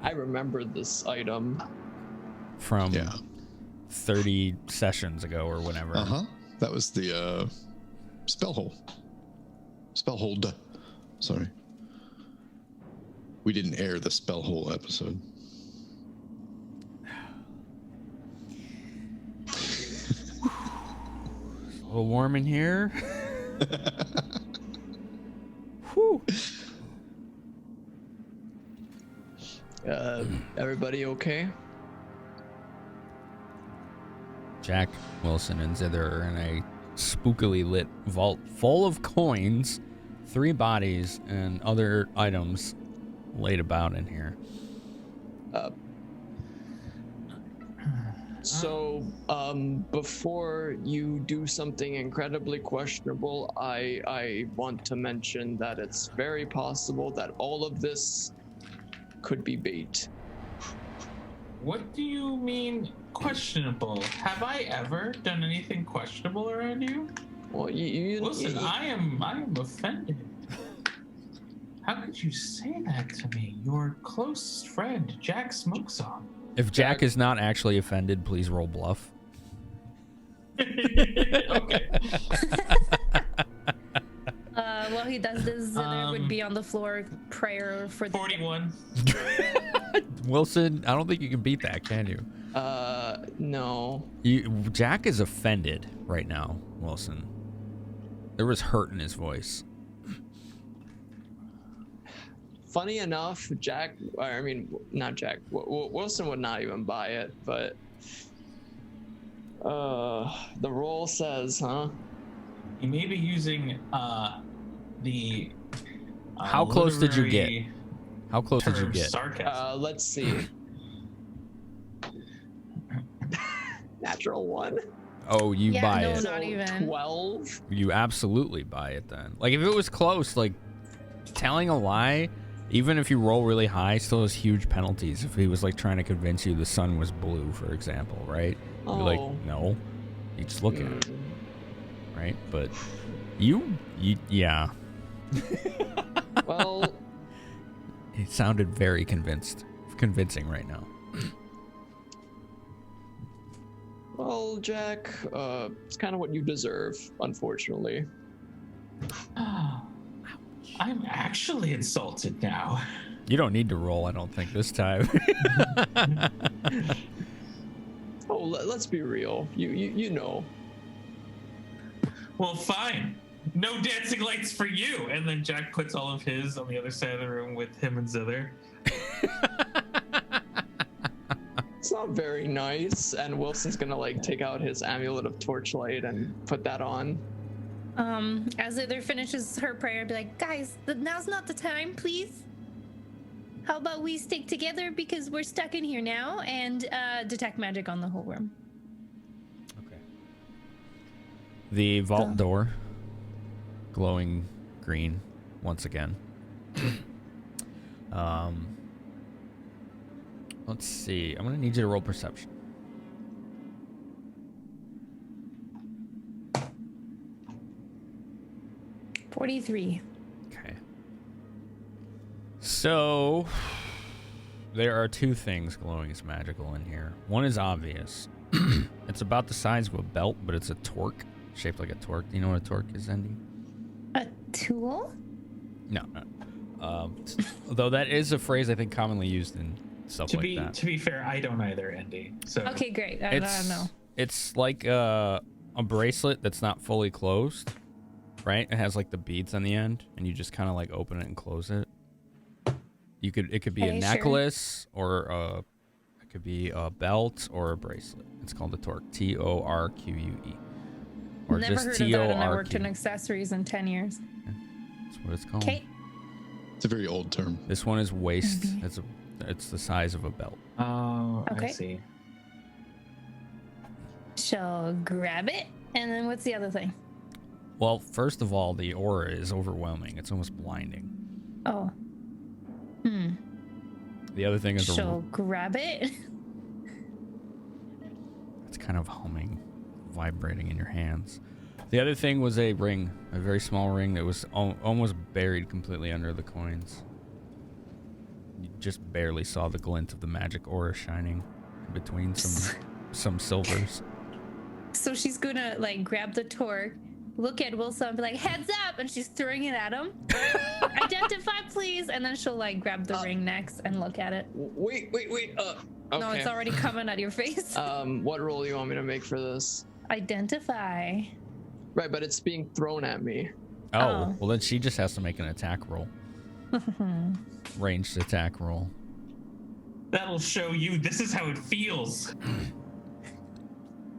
D: I remember this item.
A: from
B: Yeah.
A: 30 sessions ago or whenever.
B: Uh huh. That was the spell hole. Spell hold. Sorry. We didn't air the spell hole episode.
A: It's a little warm in here. Whew.
D: Everybody okay?
A: Jack, Wilson, and Zither are in a spookily lit vault full of coins, 3 bodies, and other items laid about in here.
D: So, before you do something incredibly questionable, I want to mention that it's very possible that all of this could be bait.
E: What do you mean questionable? Have I ever done anything questionable around you?
D: Well,
E: Listen, I am offended. How could you say that to me? Your closest friend, Jack Smokesaw.
A: If Jack is not actually offended, please roll bluff.
E: Okay.
C: While he does this, Zither would be on the floor, prayer for the
E: 41.
A: Wilson, I don't think you can beat that, can you?
D: No.
A: Jack is offended right now, Wilson. There was hurt in his voice.
D: Funny enough, not Jack. Wilson would not even buy it, but the roll says, huh?
E: You may be using the.
A: How close did you get? How close did you get?
D: Sarcasm. Let's see. Natural 1.
A: Oh, you buy
C: no,
A: it.
C: not even.
D: 12.
A: You absolutely buy it then. Like if it was close, like telling a lie, even if you roll really high, still has huge penalties. If he was like trying to convince you the sun was blue, for example, right? You're like, no, you just look at it, right? But yeah.
D: Well,
A: it sounded very convincing right now.
D: Well, Jack, it's kind of what you deserve, unfortunately.
E: I'm actually insulted now.
A: You don't need to roll, I don't think, this time.
D: Oh, let's be real. You know.
E: Well, fine. No dancing lights for you. And then Jack puts all of his on the other side of the room with him and Zither.
D: It's not very nice. And Wilson's gonna like take out his amulet of torchlight and put that on.
C: As Zither finishes her prayer, be like, guys, now's not the time, please. How about we stick together because we're stuck in here now and detect magic on the whole room.
A: Okay. The vault door, glowing green once again. Let's see. I'm gonna need you to roll perception.
C: $43.
A: Okay. So there are two things glowing as magical in here. One is obvious. It's about the size of a belt, but it's a torque, shaped like a torque. Do you know what a torque is, Andy?
C: A tool?
A: No. Though that is a phrase I think commonly used in stuff
E: To
A: that.
E: be fair, I don't either, Andy. So
C: Okay, great. I don't know.
A: It's like a bracelet that's not fully closed, right? It has like the beads on the end, and you just kind of like open it and close it. It could be a necklace, or it could be a belt or a bracelet. It's called a torque. TORQUE. Or
C: Never
A: just
C: heard of that, and I worked
A: TORQ.
C: in accessories in 10 years.
A: That's what it's called.
C: Okay.
B: It's a very old term.
A: This one is waist. It's the size of a belt.
E: Oh,
C: Okay.
E: I see.
C: She'll grab it, and then what's the other thing?
A: Well, first of all, the aura is overwhelming. It's almost blinding.
C: Oh.
A: The other thing is
C: She'll grab it.
A: it's kind of humming, vibrating in your hands. The other thing was a ring, a very small ring that was almost buried completely under the coins. You just barely saw the glint of the magic aura shining between some silvers.
C: So she's gonna like grab the torque, look at Wilson and be like, heads up, and she's throwing it at him. Identify, please. And then she'll like grab the ring next and look at it.
D: Wait. Okay.
C: No, it's already coming at your face.
D: What roll do you want me to make for this?
C: Identify.
D: Right, but it's being thrown at me.
A: Oh, well then she just has to make an attack roll. Ranged attack roll.
E: That'll show you this is how it feels.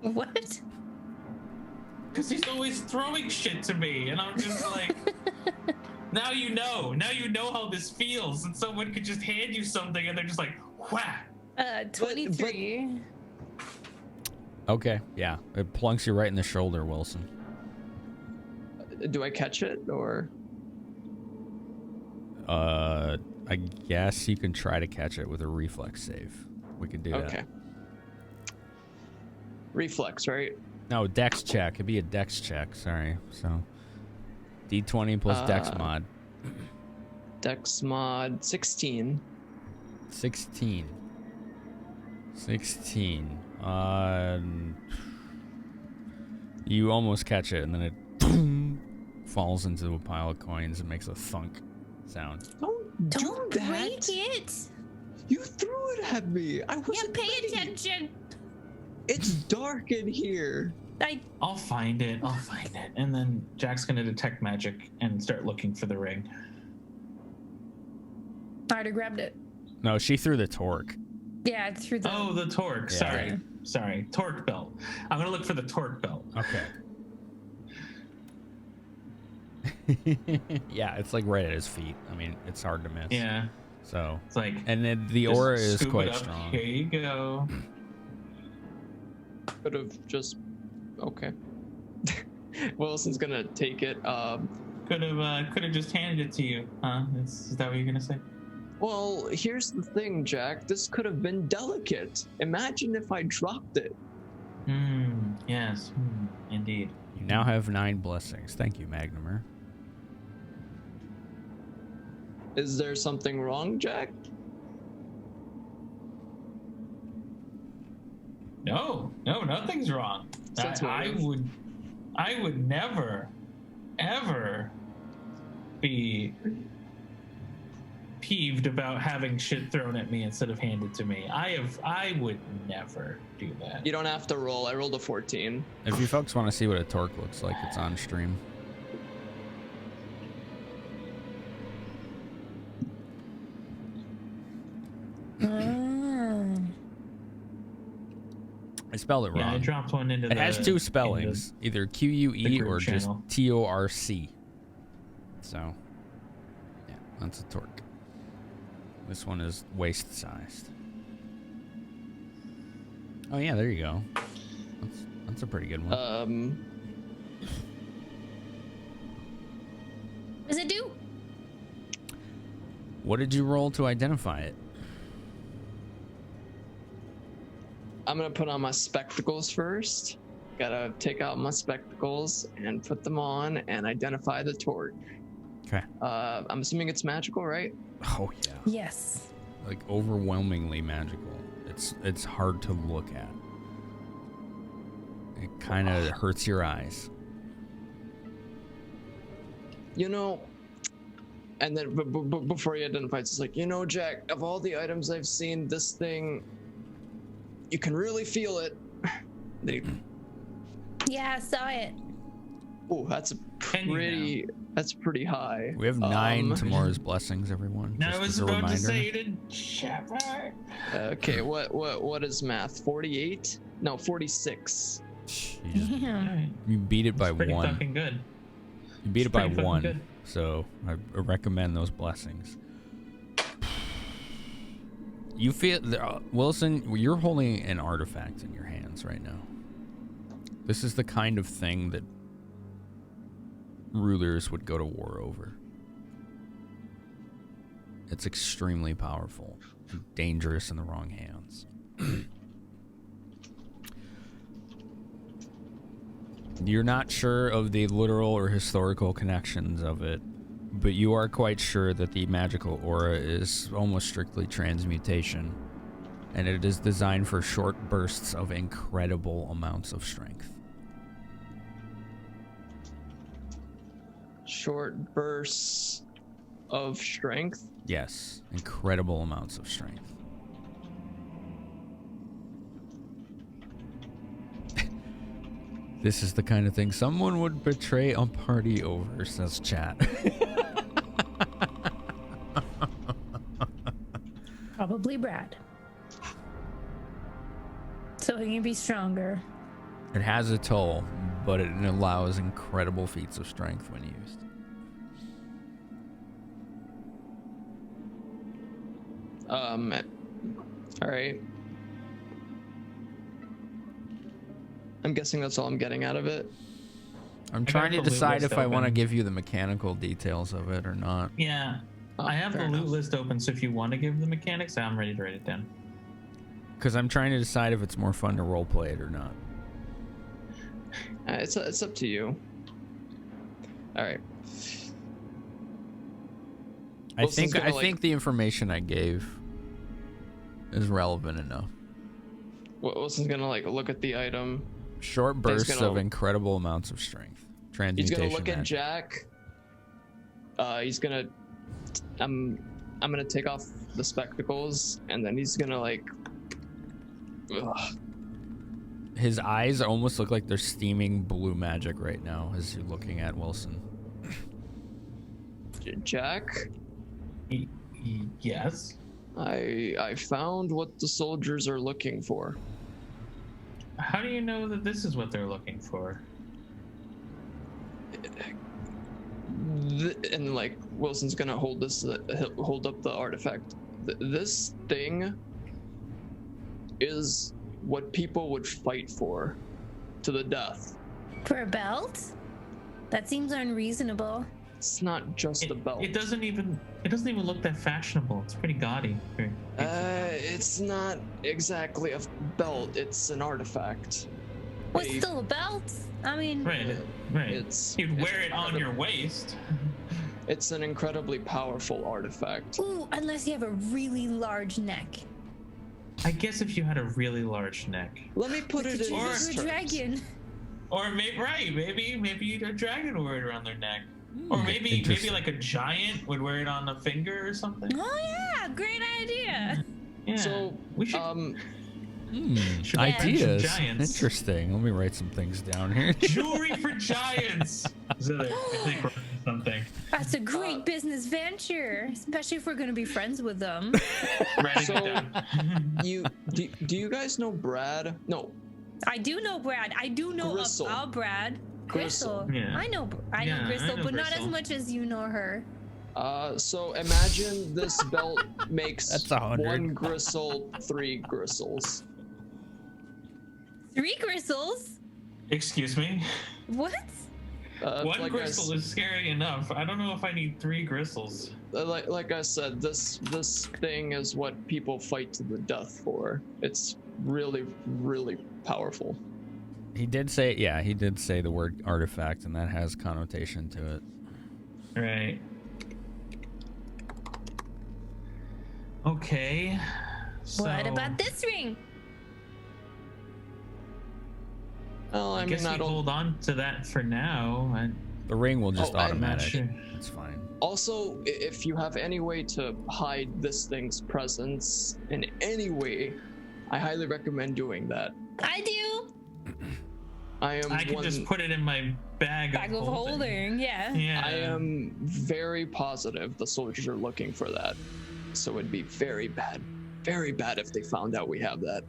C: What?
E: Because he's always throwing shit to me, and I'm just like, now you know. Now you know how this feels, and someone could just hand you something, and they're just like, whack.
C: 23.
A: Okay, yeah. It plunks you right in the shoulder, Wilson.
D: Do I catch it or?
A: I guess you can try to catch it with a reflex save. We can do that.
D: Okay. Reflex, right?
A: No, dex check. It'd be a dex check, sorry. So, D20 plus dex mod.
D: Dex mod 16.
A: 16. You almost catch it, and then it falls into a pile of coins and makes a thunk sound.
C: Don't
D: do that.
C: break it.
D: You threw it at me. I
C: Yeah,
D: wasn't
C: pay
D: ready.
C: attention.
D: It's dark in here.
E: I'll find it. And then Jack's gonna detect magic and start looking for the ring.
C: I already grabbed it.
A: No, she threw the torque.
C: Yeah, it's through the.
E: Oh, the torque.
A: Yeah.
E: Sorry. Torque belt. I'm gonna look for the torque belt.
A: Okay. Yeah, it's like right at his feet. I mean, it's hard to miss.
E: Yeah.
A: So
E: it's like,
A: and then the aura is
E: scoop
A: quite
E: it up.
A: strong.
E: Here you go.
D: Could have just. Okay. Wilson's gonna take it.
E: Could have just handed it to you, huh? Is that what you're gonna say?
D: Well, here's the thing, Jack. This could have been delicate. Imagine if I dropped it.
E: Yes. Indeed.
A: You now have 9 blessings. Thank you, Magnumer.
D: Is there something wrong, Jack?
E: No, nothing's wrong.
D: Since
E: I would never, ever be peeved about having shit thrown at me instead of handed to me. I would never do that.
D: You don't have to roll. I rolled a 14.
A: If you folks want to see what a torque looks like, it's on stream. I spelled it wrong.
E: Yeah, I dropped one into
A: It has 2 spellings, either QUE or just
E: channel.
A: TORC. So, yeah, that's a torque. This one is waist-sized. Oh yeah, there you go. That's a pretty good one.
C: What does it do?
A: What did you roll to identify it?
D: I'm gonna put on my spectacles first. Gotta take out my spectacles and put them on and identify the torch.
A: Okay.
D: I'm assuming it's magical, right?
A: Oh yeah.
C: Yes.
A: Like overwhelmingly magical. It's hard to look at. It kind of hurts your eyes.
D: You know, and then before he identifies, it's like, you know, Jack, of all the items I've seen, this thing, you can really feel it.
C: Yeah, I saw it.
D: Oh, that's pretty high.
A: We have 9 tomorrow's blessings, everyone.
E: No,
A: just
E: I was
A: as a
E: about
A: reminder.
E: to say it in chat.
D: Okay, what is math? 48? No, 46.
C: Damn.
A: You beat it by
E: Pretty
A: 1.
E: fucking good.
A: You beat it by
E: pretty fucking
A: 1.
E: good.
A: So I recommend those blessings. You feel, Wilson, you're holding an artifact in your hands right now. This is the kind of thing that rulers would go to war over. It's extremely powerful and dangerous in the wrong hands. You're not sure of the literal or historical connections of it, but you are quite sure that the magical aura is almost strictly transmutation, and it is designed for short bursts of incredible amounts of strength.
D: Short bursts of strength?
A: Yes, incredible amounts of strength. This is the kind of thing someone would betray a party over, says chat.
C: Probably Brad. So he can be stronger.
A: It has a toll, but it allows incredible feats of strength when used.
D: All right. I'm guessing that's all I'm getting out of it.
A: I'm
E: got
A: trying
E: the
A: to
E: loot
A: decide
E: list
A: if I want to
E: open.
A: give you the mechanical details of it or not.
E: Yeah.
D: Oh,
E: I have the
D: fair
E: loot
D: enough.
E: list open, so if you want to give the mechanics, I'm ready to write it down.
A: Because I'm trying to decide if it's more fun to roleplay it or not.
D: It's up to you. All right.
A: I
D: Wilson's
A: think
D: gonna,
A: I think the information I gave is relevant enough.
D: Wilson's gonna like look at the item.
A: Short
D: He's
A: bursts
D: gonna-
A: of incredible amounts of strength.
D: He's
A: Transmutation
D: gonna look at
A: magic.
D: Jack. He's gonna. I'm gonna take off the spectacles, and then he's gonna like. Ugh.
A: His eyes almost look like they're steaming blue magic right now as you're looking at Wilson.
D: Jack,
E: Yes.
D: I found what the soldiers are looking for.
E: How do you know that this is what they're looking for?
D: And like Wilson's gonna hold up the artifact. This thing is what people would fight for, to the death.
C: For a belt? That seems unreasonable.
D: It's not just a belt.
E: It doesn't even look that fashionable. It's pretty gaudy.
D: It's not exactly a belt. It's an artifact.
C: What's
D: Hey,
C: still a belt? I mean,
E: Right. You'd wear it on your waist.
D: It's an incredibly powerful artifact.
C: ooh, unless you have a really large neck.
E: I guess if you had a really large neck,
D: Let me put it in
C: You're
D: this
C: a
D: terms.
C: dragon.
E: or maybe a dragon would wear it around their neck, or maybe
A: Interesting.
E: like a giant would wear it on a finger or something.
C: Oh yeah, great idea.
E: Yeah.
D: So,
E: we should. should we find some
A: Ideas.
E: giants?
A: Interesting. Let me write some things down here.
E: Jewelry for giants. Zither, I think we're onto something.
C: That's a great business venture, especially if we're gonna be friends with them.
E: Writing
D: So-
E: it down.
D: Do you guys know Brad? No.
C: I do know Brad. I do know
D: Gristle.
C: about Brad.
D: Gristle.
C: Gristle.
E: Yeah.
C: I know
E: Yeah, I
C: Gristle,
E: know
C: but not as
E: Gristle.
C: much as you know her.
D: So imagine this belt makes
A: That's 100.
D: 1 gristle, 3 gristles.
C: 3 gristles?
E: Excuse me.
C: What?
E: One
D: Like
E: gristle is scary enough. I don't know if I need 3 gristles.
D: like I said, this thing is what people fight to the death for. It's really, really powerful.
A: He did say the word artifact, and that has connotation to it.
E: Right. Okay.
C: What about this ring?
D: Well,
E: I
D: I
E: guess
D: mean,
E: we
D: I don't.
E: hold on to that for now.
A: The ring will just
D: Oh, I'm
E: not
A: automatic.
E: sure.
A: It's fine.
D: Also, if you have any way to hide this thing's presence in any way, I highly recommend doing that.
C: I do.
D: I
E: can just put it in my bag
C: Bag of holding, yeah.
E: Yeah.
D: I am very positive the soldiers are looking for that. So it'd be very bad if they found out we have that.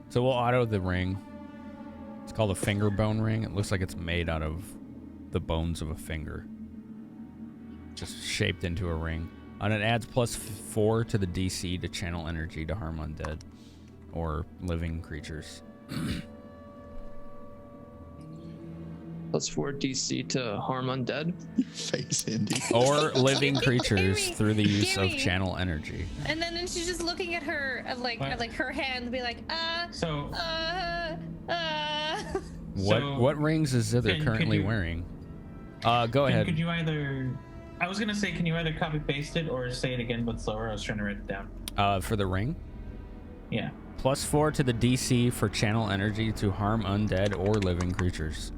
A: So we'll auto the ring. It's called a finger bone ring. It looks like it's made out of the bones of a finger, just shaped into a ring. And it adds +4 to the DC to channel energy to harm undead or living creatures.
D: +4 DC to harm undead.
B: Face, Andy.
A: Or living creatures
C: Gimme,
A: through the use of
C: gimme.
A: channel energy.
C: And then she's just looking at her,
E: What?
C: her hand, and be like,
E: So
A: What rings is Zither
E: could
A: currently
E: you-
A: wearing? Go ahead.
E: Could you either? I was gonna say, can you either copy paste it or say it again but slower? I was trying to write it down.
A: For the ring,
E: Yeah.
A: +4 to the DC for channel energy to harm undead or living creatures.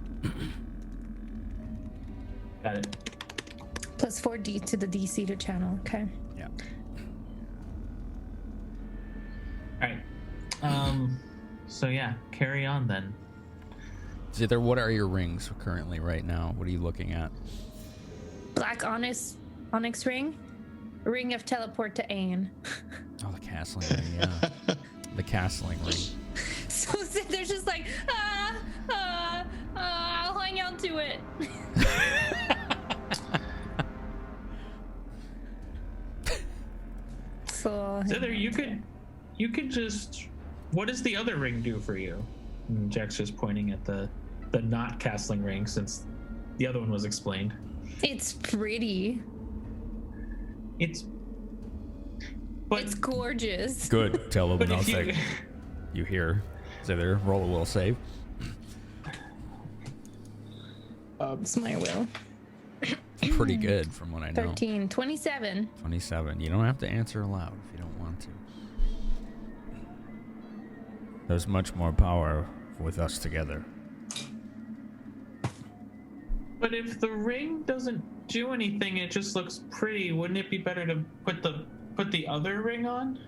E: Got it.
C: +4D to the DC to channel. Okay.
A: Yeah.
E: All right. So yeah, carry on then.
A: Zither, what are your rings currently right now? What are you looking at?
C: Black onyx ring, ring of teleport to Ain.
A: Oh, the castling ring, yeah. The castling ring.
C: So they're just like, I'll hang on to it. So
E: Zither, you could just. What does the other ring do for you? And Jack's just pointing at the not castling ring since the other one was explained.
C: It's pretty.
E: It's
C: gorgeous.
A: Good. Tell them
E: But if
A: nothing. You hear. So there, roll a will save.
C: It's my will.
A: Pretty good from what I know.
C: 13, 27.
A: 27. You don't have to answer aloud if you don't want to. There's much more power with us together.
E: But if the ring doesn't do anything, it just looks pretty. Wouldn't it be better to put the other ring on?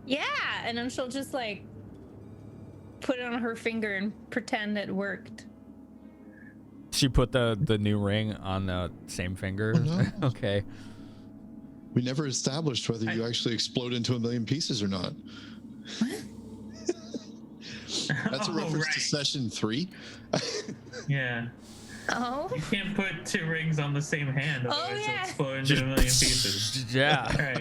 C: Yeah, and then she'll just like put it on her finger and pretend it worked.
A: She put the new ring on the same finger.
B: Oh, no.
A: Okay.
B: We never established whether you actually explode into a million pieces or not. That's a reference to session 3.
E: Yeah.
C: Oh.
E: You can't put 2 rings on the same hand, otherwise
C: yeah.
E: it'll explode into a million pieces.
A: Yeah.
E: Right.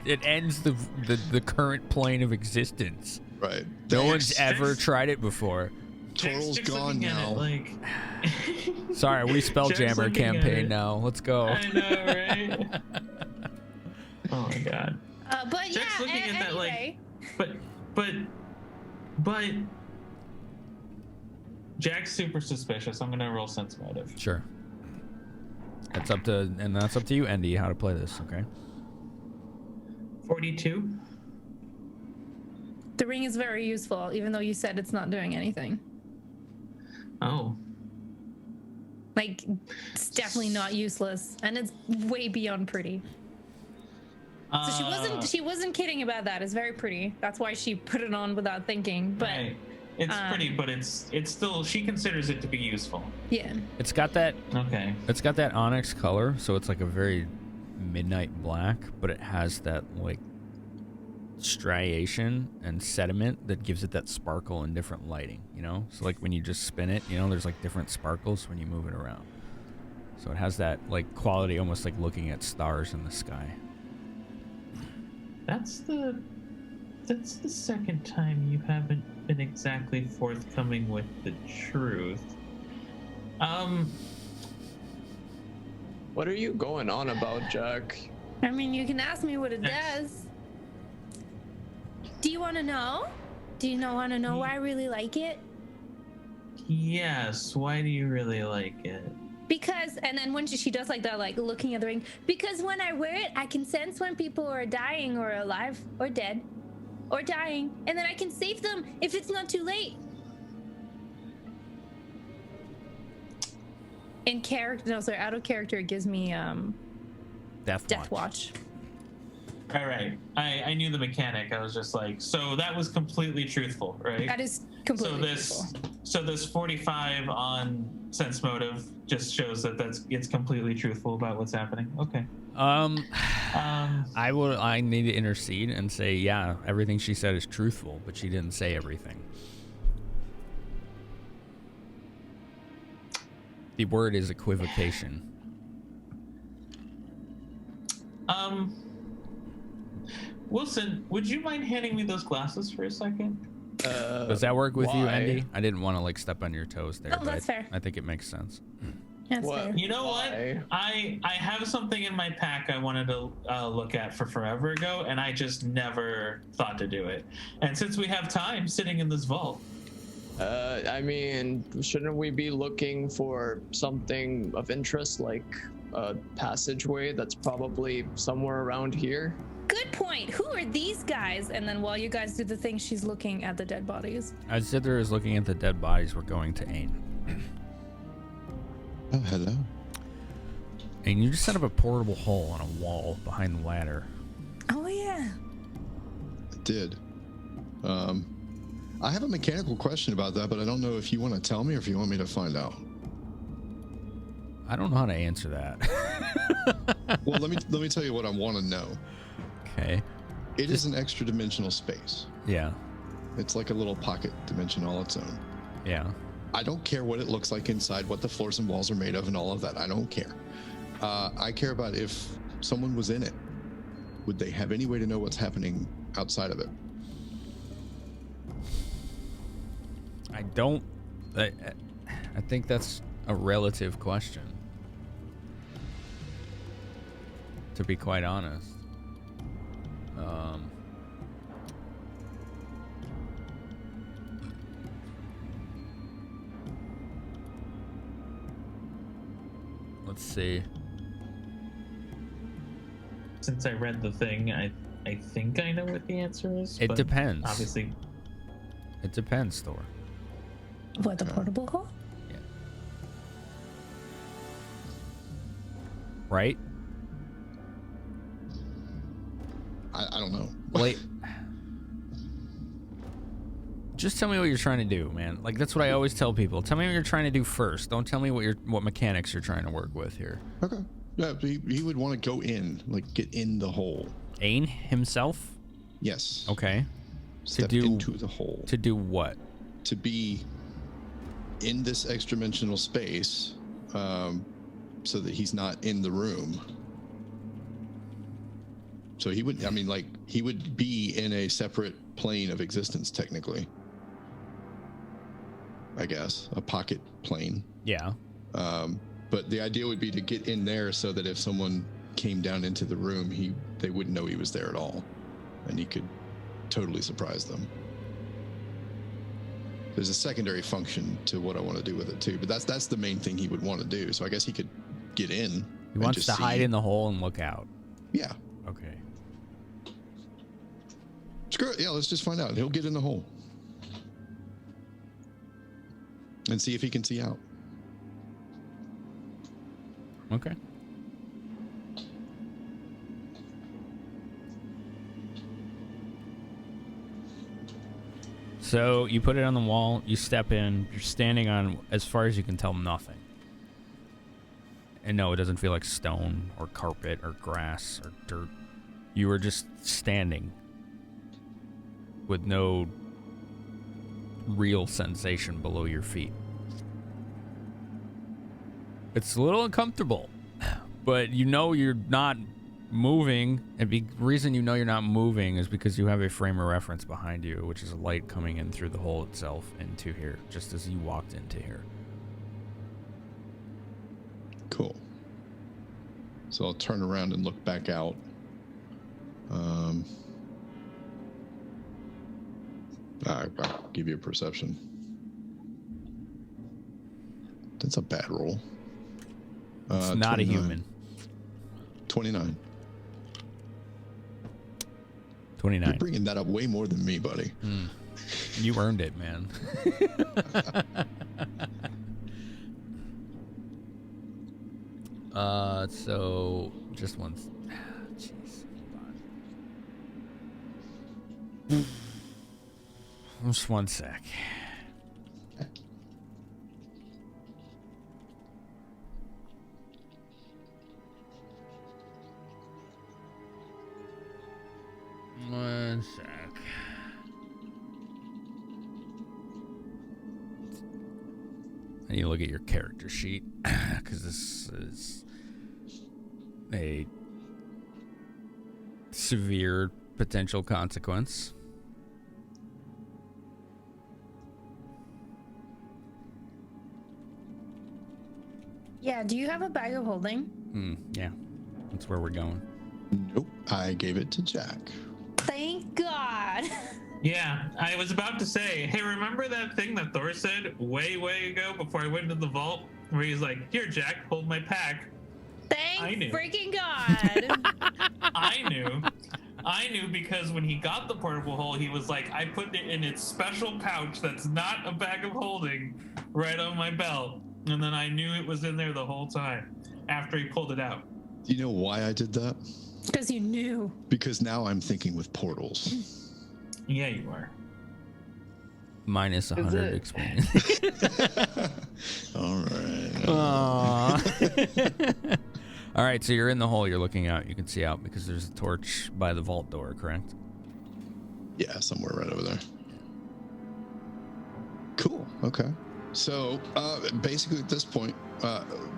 A: It ends the current plane of existence.
B: Right.
A: No one's ever tried it before.
B: Toral's
E: Jack's
B: gone
E: looking at
B: now.
E: it like...
A: Sorry, we
E: Jack's
A: Spelljammer
E: looking at
A: campaign
E: it.
A: now. Let's go.
E: I know, right? Oh my god.
C: But
E: Jack's
C: yeah,
E: looking at that
C: anyway.
E: like, but Jack's super suspicious. I'm gonna roll sense motive.
A: Sure. That's up to you, Andy, how to play this, okay?
E: 42.
C: The ring is very useful, even though you said it's not doing anything.
E: Oh.
C: Like, it's definitely not useless, and it's way beyond pretty. So she wasn't kidding about that. It's very pretty. That's why she put it on without thinking. But
E: Right. It's pretty, but it's still, she considers it to be useful.
C: yeah,
A: It's got that
E: Okay.
A: onyx color, so it's like a very midnight black, but it has that like striation and sediment that gives it that sparkle and different lighting, you know? So like when you just spin it, you know, there's like different sparkles when you move it around. So it has that like quality, almost like looking at stars in the sky.
E: That's the second time you haven't been exactly forthcoming with the truth.
D: What are you going on about, Jack?
C: I mean, you can ask me what it does. Do you want to know? Do you want to know why I really like it?
E: Yes. Why do you really like it?
C: Because, and then when she does like that, like looking at the ring, because when I wear it, I can sense when people are dying or alive or dead or dying, and then I can save them if it's not too late. In character, no, sorry, out of character, it gives me Death Watch.
E: All right. I knew the mechanic. I was just like, so that was completely truthful, right?
C: That is completely truthful.
E: So this 45 on sense motive just shows that it's completely truthful about what's happening. Okay.
A: I need to intercede and say, yeah, everything she said is truthful, but she didn't say everything. The word is equivocation.
E: Wilson, would you mind handing me those glasses for a second?
A: Does that work with you,
D: why?
A: Andy? I didn't want to like step on your toes there.
C: Oh, that's fair.
A: I think it makes sense.
C: That's
D: What?
C: fair.
E: You know
D: Why?
E: what? I have something in my pack I wanted to look at for forever ago, and I just never thought to do it. And since we have time sitting in this vault,
D: I mean, shouldn't we be looking for something of interest, like a passageway that's probably somewhere around here?
C: Good point. Who are these guys? And then while you guys do the thing, she's looking at the dead bodies.
A: As Zither is looking at the dead bodies, we're going to Ain.
B: Oh, hello.
A: And you just set up a portable hole on a wall behind the ladder.
C: Oh yeah.
B: I did. I have a mechanical question about that, but I don't know if you want to tell me or if you want me to find out.
A: I don't know how to answer that.
B: Well, let me tell you what I want to know.
A: Okay.
B: It is an extra dimensional space.
A: Yeah.
B: It's like a little pocket dimension all its own.
A: Yeah.
B: I don't care what it looks like inside, what the floors and walls are made of, and all of that. I don't care. I care about if someone was in it. Would they have any way to know what's happening outside of it?
A: I don't. I think that's a relative question. To be quite honest. Let's see.
E: Since I read the thing, I think I know what the answer is.
A: It
E: but
A: depends.
E: Obviously.
A: It depends, Thor.
C: What, the portable hole?
A: Yeah. Right?
B: I don't know.
A: Wait. Just tell me what you're trying to do, man. Like, that's what I always tell people. Tell me what you're trying to do first. Don't tell me what mechanics you're trying to work with here.
B: Okay. Yeah, he would want to go in, like get in the hole.
A: Ain himself?
B: Yes.
A: Okay.
B: Step into the hole.
A: To do what?
B: To be in this extra-dimensional space, so that he's not in the room. So he would, I mean, like, he would be in a separate plane of existence, technically. I guess. A pocket plane.
A: Yeah.
B: But the idea would be to get in there so that if someone came down into the room, they wouldn't know he was there at all. And he could totally surprise them. There's a secondary function to what I want to do with it, too. But that's the main thing he would want to do. So I guess he could get in.
A: He wants to hide in the hole and look out.
B: Yeah.
A: Okay.
B: Screw it. Yeah, let's just find out. He'll get in the hole. And see if he can see out.
A: Okay. So you put it on the wall, you step in, you're standing on, as far as you can tell, nothing. And no, it doesn't feel like stone or carpet or grass or dirt. You were just standing with no real sensation below your feet. It's a little uncomfortable, but you know you're not moving, and the reason you know you're not moving is because you have a frame of reference behind you, which is a light coming in through the hole itself into here, just as you walked into here.
B: Cool. So I'll turn around and look back out. I'll give you a perception. That's a bad roll.
A: It's not
B: 29.
A: a human.
B: 29.
A: 29.
B: You're bringing that up way more than me, buddy.
A: You earned it, man. So just one. Jeez. Just one sec. One sec. I need to look at your character sheet because this is a severe potential consequence.
C: Yeah, do you have a bag of holding?
A: Yeah, that's where we're going.
B: Nope. I gave it to Jack.
C: Thank God.
E: Yeah, I was about to say, hey, remember that thing that Thor said way ago before I went into the vault? Where he's like, here, Jack, hold my pack. I
C: Thank
E: knew.
C: freaking God.
E: I knew because when he got the portable hole, he was like, I put it in its special pouch that's not a bag of holding right on my belt. And then I knew it was in there the whole time after he pulled it out.
B: Do you know why I did that?
C: Because you knew.
B: Because now I'm thinking with portals.
E: Yeah, you are.
A: Minus 100 experience.
B: All right.
A: Aww. All right, so you're in the hole. You're looking out. You can see out because there's a torch by the vault door, correct?
B: Yeah, somewhere right over there. Cool. Okay. So basically at this point,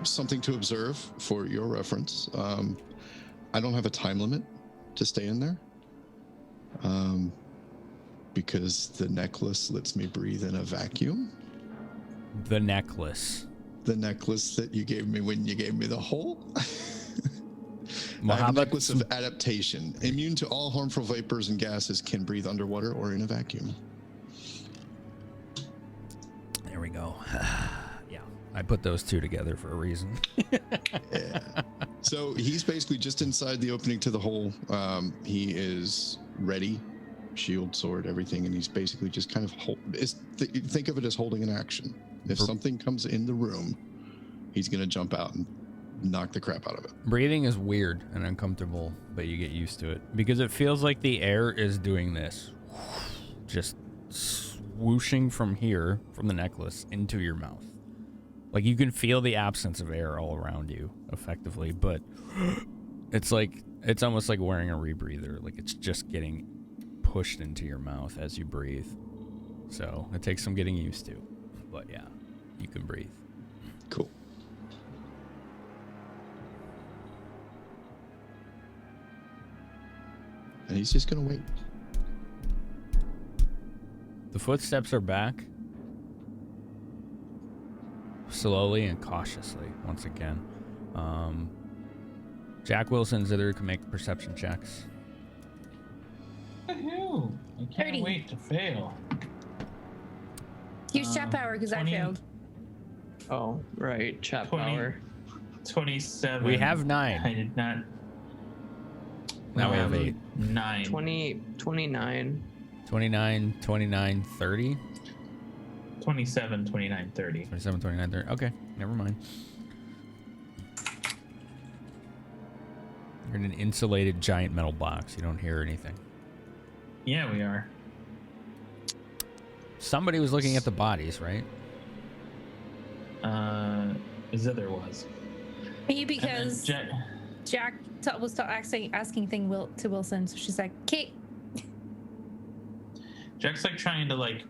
B: something to observe for your reference. I don't have a time limit to stay in there. because the necklace lets me breathe in a vacuum.
A: The necklace.
B: The necklace that you gave me when you gave me the hole.
A: Well,
B: I
A: how
B: have a
A: about
B: necklace of adaptation. Immune to all harmful vapors and gases, can breathe underwater or in a vacuum.
A: There we go. Yeah, I put those two together for a reason.
B: Yeah. So he's basically just inside the opening to the hole. He is ready, shield, sword, everything, and he's basically just kind of think of it as holding an action. If something comes in the room, he's gonna jump out and knock the crap out of it.
A: Breathing is weird and uncomfortable, but you get used to it because it feels like the air is doing this, just swooshing from here, from the necklace, into your mouth. Like you can feel the absence of air all around you, effectively, but it's almost like wearing a rebreather. Like it's just getting pushed into your mouth as you breathe. So it takes some getting used to, but yeah, you can breathe.
B: Cool. And he's just gonna wait.
A: The footsteps are back. Slowly and cautiously, once again. Jack Wilson, Zither can make perception checks.
E: Woohoo! I can't
C: 30.
E: wait to fail.
C: Use chat power because I
E: 20.
C: failed.
D: Oh, right. Chat
E: 20.
D: power.
E: 27.
A: We have 9.
E: I did not.
A: Now we have 8.
E: 9.
D: 29.
A: 29, 29, 30.
E: 27, 29, 30.
A: 27, 29, 30. Okay, never mind. You're in an insulated giant metal box. You don't hear anything.
E: Yeah, we are.
A: Somebody was looking at the bodies, right?
E: Zither was.
C: Me, because
E: And then
C: Jack was asking thing to Wilson, so she's like, "Okay."
E: Jack's like trying to like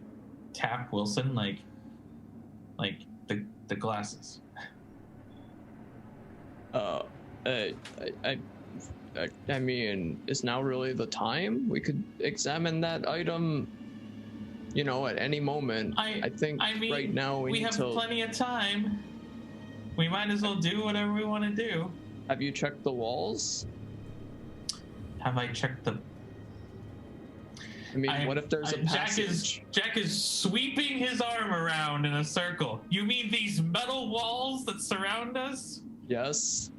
E: tap Wilson like the glasses.
D: I mean, is now really the time? We could examine that item, at any moment. I think
E: mean,
D: right now we need
E: have
D: to...
E: plenty of time. We might as well do whatever we want to do.
D: Have you checked the walls?
E: Have I checked the...
D: I mean, what if there's a passage?
E: Jack is sweeping his arm around in a circle. You mean these metal walls that surround us?
D: Yes.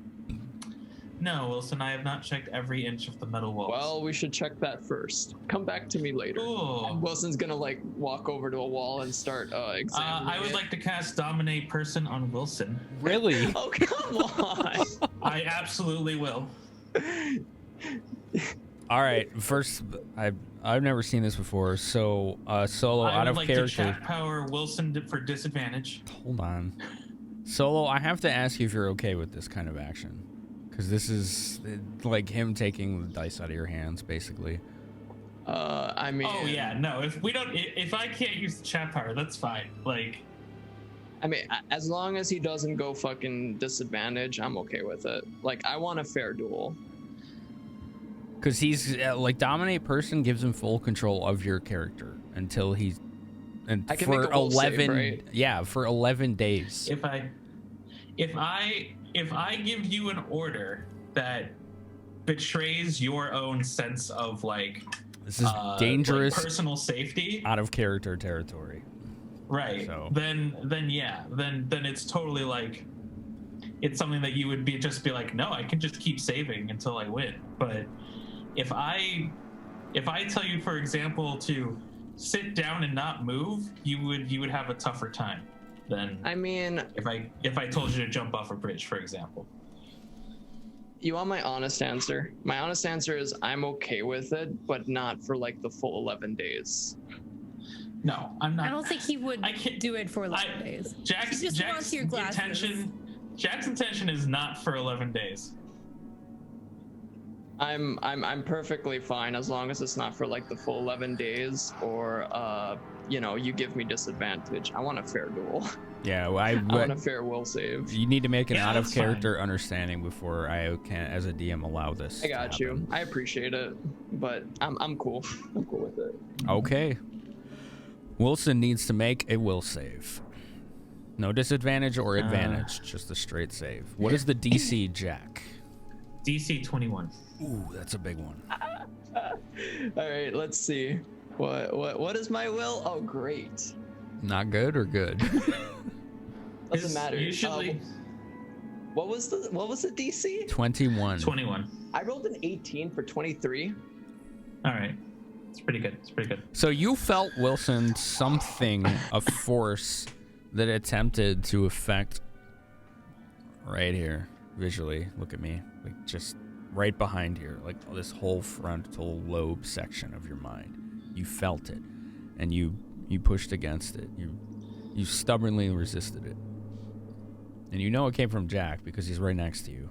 E: No, Wilson, I have not checked every inch of the metal walls.
D: Well, we should check that first. Come back to me later.
E: Ooh.
D: Wilson's gonna walk over to a wall and start examining
E: I would like to cast Dominate Person on Wilson.
A: Really?
D: Oh, come on.
E: I absolutely will.
A: All right. First, I've never seen this before. So, Solo, out of character.
E: I would like to chat power Wilson for disadvantage.
A: Hold on. Solo, I have to ask you if you're okay with this kind of action. Because this is like him taking the dice out of your hands, basically.
D: I mean...
E: Oh, yeah, no. If I can't use the chat power, that's fine. Like...
D: I mean, as long as he doesn't go fucking disadvantage, I'm okay with it. Like, I want a fair duel.
A: Because he's, Dominate Person gives him full control of your character until he's... And
D: I can
A: for
D: make a will
A: 11...
D: save, right?
A: Yeah, for 11 days.
E: If I give you an order that betrays your own sense of
A: this is dangerous,
E: personal safety,
A: out of character territory,
E: right?
A: So.
E: Then it's totally it's something that you would just be like, no, I can just keep saving until I win. But if I tell you, for example, to sit down and not move, you would have a tougher time than if I told you to jump off a bridge, for example.
D: You want my honest answer? My honest answer is I'm okay with it, but not for the full 11 days.
E: No, I'm not.
C: I don't think he would do it for 11 days.
E: Jack's intention is not for 11 days.
D: I'm perfectly fine as long as it's not for the full 11 days or you give me disadvantage. I want a fair duel.
A: Yeah, well,
D: I want a fair will save.
A: you need to make an
E: Yeah,
A: out of
E: that's
A: character understanding before I can, as a DM, allow this.
D: I got you. I appreciate it, but I'm cool. I'm cool with it.
A: Okay. Wilson needs to make a will save. No disadvantage or advantage, just a straight save. What is the DC, Jack?
E: DC 21.
A: Ooh, that's a big one.
D: All right, let's see. What is my will? Oh, great.
A: Not good or good?
D: Doesn't matter.
E: Usually,
D: What was the DC?
A: 21.
E: 21.
D: I rolled an 18 for 23.
E: All right. It's pretty good. It's pretty good.
A: So you felt, Wilson, something of force that attempted to affect right here, visually. Look at me. Like just right behind here, like this whole frontal lobe section of your mind. You felt it, and you pushed against it. You stubbornly resisted it. And you know it came from Jack because he's right next to you.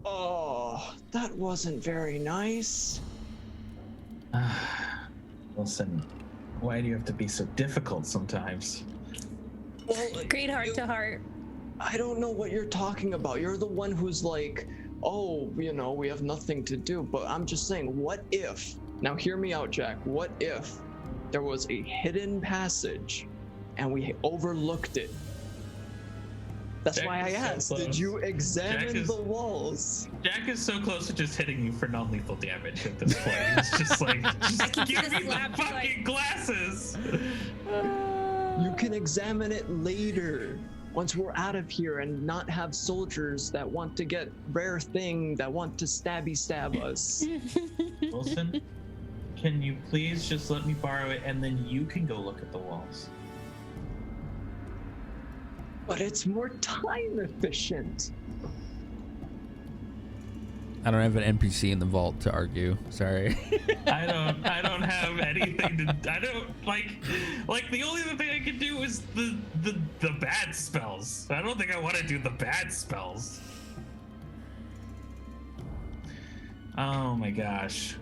D: Oh, that wasn't very nice.
E: Wilson, why do you have to be so difficult sometimes?
D: Well,
C: Great heart to heart.
D: I don't know what you're talking about. You're the one who's like, oh, you know, we have nothing to do. But I'm just saying, what if? Now hear me out, Jack. What if there was a hidden passage and we overlooked it? That's
E: Jack
D: why I
E: is so
D: asked, did
E: close.
D: you examine
E: Jack is-
D: the walls?
E: Jack is so close to just hitting you for non-lethal damage at this point. It's just like, just
C: can see
E: give
C: the
E: me the
C: slap,
E: fucking
C: like-
E: glasses.
D: You can examine it later, once we're out of here and not have soldiers that want to get rare thing that want to stab us.
E: Wilson, can you please just let me borrow it and then you can go look at the walls?
D: But it's more time efficient.
A: I don't have an NPC in the vault to argue. Sorry.
E: I don't have anything to. I don't like the only other thing I can do is the bad spells. I don't think I want to do the bad spells. Oh my gosh.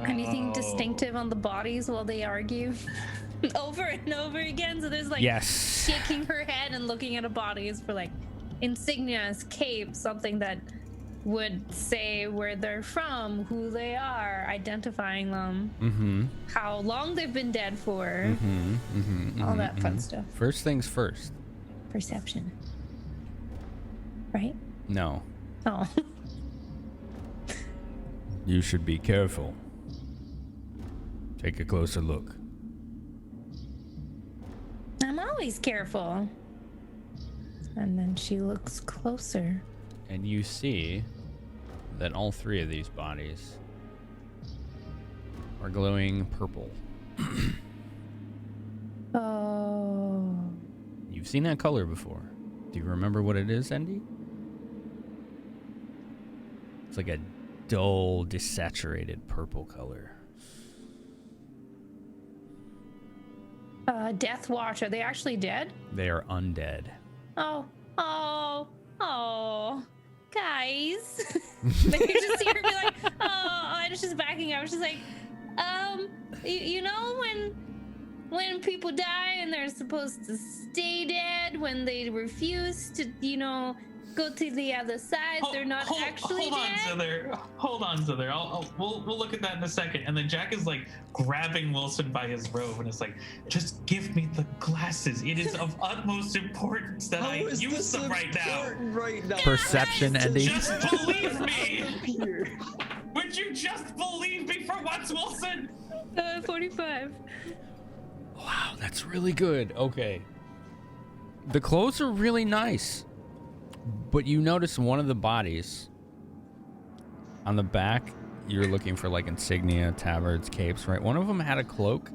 C: Anything
E: Oh.
C: distinctive on the bodies while they argue? Over and over again. So there's like
A: Yes.
C: shaking her head and looking at a bodies for like insignias, capes, something that would say where they're from, who they are, identifying them,
A: Mm-hmm.
C: how long they've been dead for,
A: Mm-hmm. Mm-hmm.
C: all that fun stuff.
A: First things first.
C: Perception. Right?
A: No.
C: Oh.
A: You should be careful. Take a closer look.
C: I'm always careful. And then she looks closer.
A: And you see that all three of these bodies are glowing purple.
C: Oh.
A: You've seen that color before. Do you remember what it is, Andy? It's like a dull, desaturated purple color.
C: Death Watch. Are they actually dead?
A: They are undead.
C: Oh. Guys. Like you just see her be like, oh, and it's just backing up. She's like, you know when people die and they're supposed to stay dead, when they refuse to, go to the other side, they're not actually dead.
E: Hold on, Zither. We'll look at that in a second. And then Jack is like grabbing Wilson by his robe and is like, just give me the glasses. It is of utmost importance that I use them right now.
A: Perception, Andy.
E: Just believe me. Would you just believe me for once, Wilson?
C: 45.
A: Wow, that's really good. Okay. The clothes are really nice. But you notice one of the bodies on the back, you're looking for like insignia, tabards, capes, right? One of them had a cloak,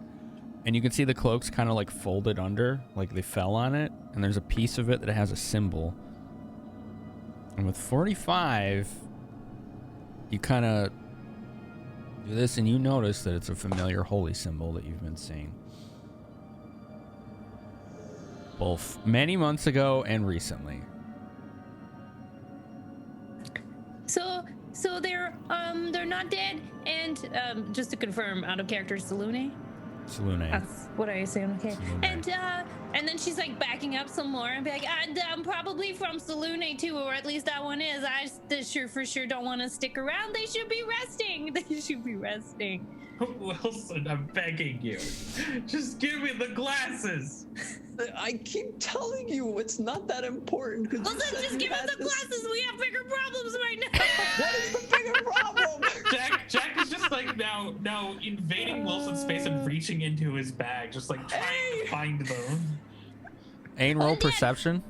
A: and you can see the cloak's kind of like folded under, like they fell on it, and there's a piece of it that has a symbol. And with 45, you kind of do this, and you notice that it's a familiar holy symbol that you've been seeing. Both many months ago and recently.
C: So they're not dead, and just to confirm, out of character, Salune?
A: Salune.
C: That's what I assume. Okay.
A: Salune.
C: And then she's like backing up some more and be like, and I'm probably from Salune too, or at least that one is. I sure for sure don't want to stick around. They should be resting. They should be resting.
E: Wilson, I'm begging you. Just give me the glasses.
D: I keep telling you it's not that important.
C: Well, then just give us the glasses. We have bigger problems right now.
D: What is the bigger problem?
E: Jack is just like now invading Wilson's space and reaching into his bag, just like trying to find them.
A: Ain, roll perception.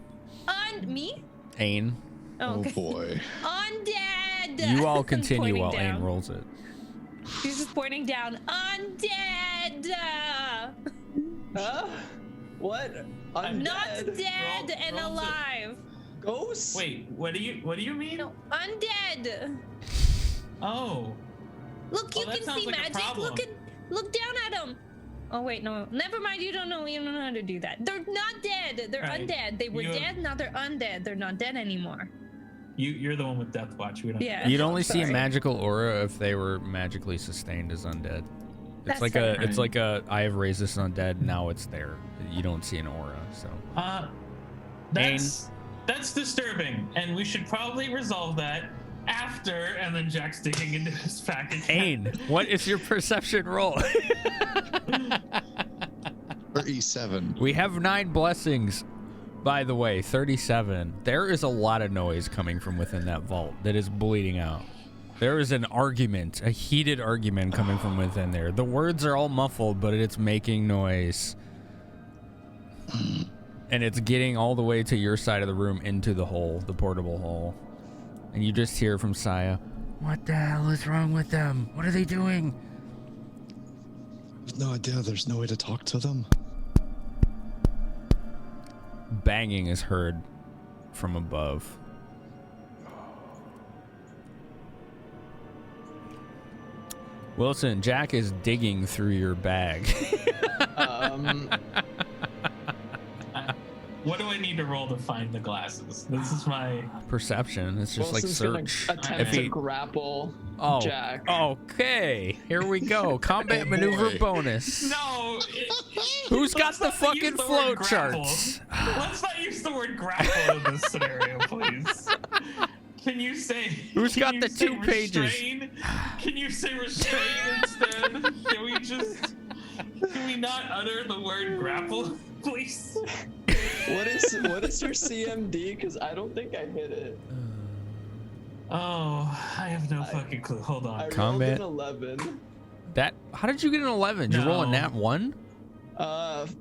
C: On me?
A: Ain.
C: Oh, okay.
B: Boy.
C: Undead.
A: You all continue
C: Pointing
A: while
C: down.
A: Ain rolls it.
C: She's just pointing down. Undead.
D: What? I'm
C: Not
D: dead.
C: dead and
E: rolls it.
C: alive.
D: Ghosts?
E: Wait, what do you mean?
C: No, undead.
E: Oh.
C: Look, you
E: that
C: can
E: sounds
C: see
E: like a
C: magic.
E: problem.
C: Look down at them. Oh wait, no, never mind. You don't know how to do that. They're not dead. They're
E: Right.
C: undead. They were
E: You have-
C: dead. Now they're undead. They're not dead anymore.
E: You're the one with Death Watch. We don't.
C: Yeah.
A: You'd only see a
C: Sorry.
A: magical aura if they were magically sustained as undead. It's
C: That's
A: like
C: fair.
A: it's like a I have raised this undead. Now it's there. You don't see an aura. So
E: That's disturbing, and we should probably resolve that after. And then Jack's digging into his pack again.
A: Ain, what is your perception roll?
B: Or E7.
A: We have 9 blessings. By the way, 37. There is a lot of noise coming from within that vault that is bleeding out. There is an argument, a heated argument coming from within there. The words are all muffled, but it's making noise. And it's getting all the way to your side of the room into the hole, the portable hole. And you just hear from Saya, "What the hell is wrong with them? What are they doing?"
B: No idea. There's no way to talk to them.
A: Banging is heard from above. Wilson, Jack is digging through your bag.
E: What do I need to roll to find the glasses? This is my
A: Perception. It's just
D: Wilson's
A: like search.
D: gonna attempt
A: If
D: to
A: he-
D: grapple
A: Oh,
D: Jack.
A: okay. Here we go. Combat
B: Oh,
A: maneuver
B: boy.
A: bonus.
E: no.
A: Who's got
E: let's
A: the
E: not
A: fucking
E: use the
A: flow
E: word grapple.
A: charts?
E: Let's not use the word grapple in this scenario, please. Can you say?
A: Who's
E: can
A: got
E: you
A: the
E: say
A: 2 pages?
E: restrain? Can you say restrain instead? Can we just? Can we not utter the word grapple, please?
D: What is your CMD? Because I don't think I hit it.
E: Oh, I have no fucking clue. Hold on.
D: I
A: Combat.
D: rolled an 11.
A: How did you get an 11? Did you roll a
E: No.
A: nat 1?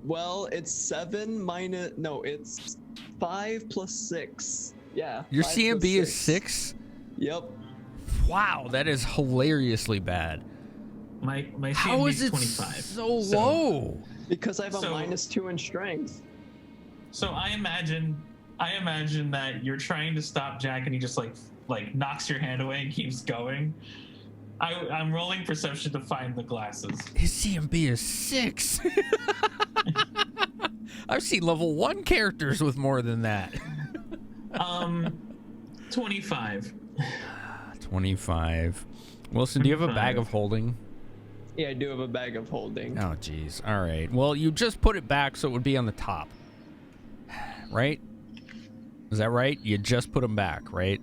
D: Well, it's 7 minus. No, it's 5 plus 6. Yeah.
A: Your
D: 5 plus
A: CMB is 6?
D: Yep.
A: Wow, that is hilariously bad.
E: My CMD
A: How is it
E: 25.
A: so low?
D: Because I have a
E: So-
D: -2 in strength.
E: So I imagine that you're trying to stop Jack and he just like knocks your hand away and keeps going. I'm rolling perception to find the glasses.
A: His CMB is 6. I've seen level 1 characters with more than that.
E: 25.
A: 25. Wilson, do you have a bag
E: 25.
A: of holding?
D: Yeah, I do have a bag of holding.
A: Oh, jeez. All right. Well, you just put it back so it would be on the top. Right? Is that right? You just put them back, right?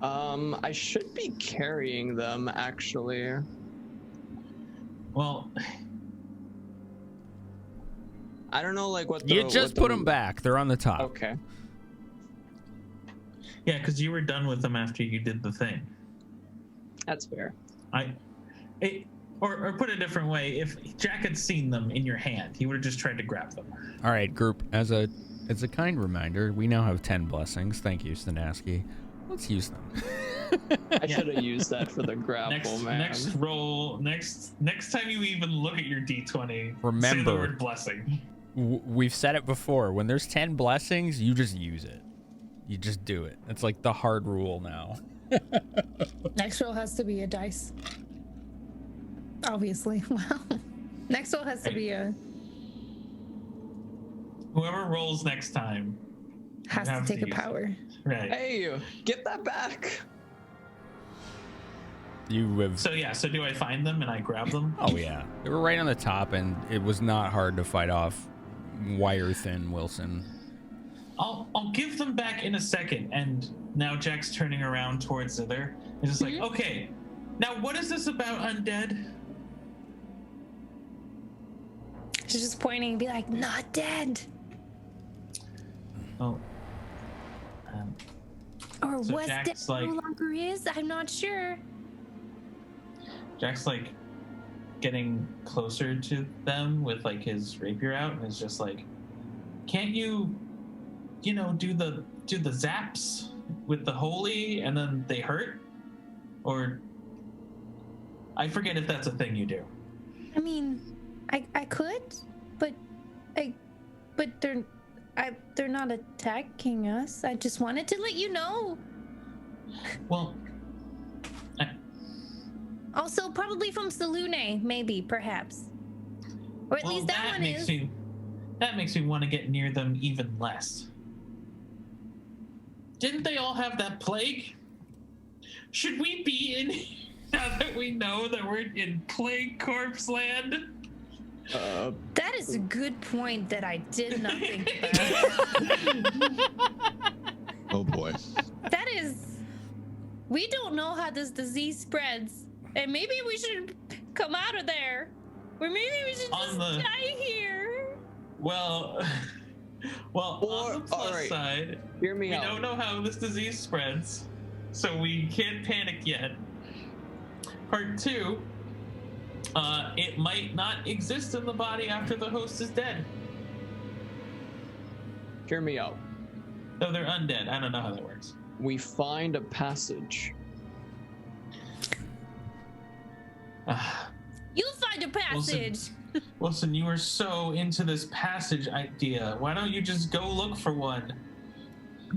D: I should be carrying them actually.
E: Well,
D: I don't know, like what the.
A: You just put them back. They're on the top.
D: Okay.
E: yeah, because you were done with them after you did the thing.
D: That's fair.
E: Or put it a different way, if Jack had seen them in your hand, he would have just tried to grab them.
A: All right, group. As a kind reminder, we now have 10 blessings. Thank you, Stanaski. Let's use them.
D: I should have used that for the grapple, man.
E: Next roll, next time you even look at your D20, say the
A: Remember-
E: word blessing.
A: We've said it before. When there's 10 blessings, you just use it. You just do it. It's like the hard rule now.
C: Next roll has to be a dice. Obviously. Wow. Next roll has to be a.
E: Whoever rolls next time
C: Has to
E: have
C: take a
E: use it.
C: power.
E: Right.
D: Hey, get that back.
A: You have.
E: So yeah, so do I find them and I grab them?
A: Oh yeah, they were right on the top, and it was not hard to fight off wire thin Wilson.
E: I'll give them back in a second. And now Jack's turning around towards Zither. He's just like, okay, now what is this about undead?
C: She's just pointing and be like, not dead.
E: Oh.
C: Or
E: So
C: was
E: Jack's
C: dead
E: like-
C: no longer is? I'm not sure.
E: Jack's like getting closer to them with like his rapier out, and is just like, can't you know, do the zaps with the holy and then they hurt? Or I forget if that's a thing you do.
C: I mean, I could, but they're not attacking us. I just wanted to let you know.
E: Well,
C: Also, probably from Salune, maybe, perhaps. Or at least that one is.
E: That makes me want to get near them even less. Didn't they all have that plague? Should we be in now that we know that we're in plague corpse land?
C: That is a good point that I did not think about.
B: Oh boy.
C: That is... We don't know how this disease spreads. And maybe we should come out of there. Or maybe we should just die here.
E: Well, on the plus side,
D: Hear me
E: we
D: out.
E: don't know how this disease spreads, so we can't panic yet. Part 2, it might not exist in the body after the host is dead.
D: Hear me out.
E: No, they're undead. I don't know how that works.
D: We find a passage.
C: You'll find a passage.
E: Wilson, you are so into this passage idea. Why don't you just go look for one?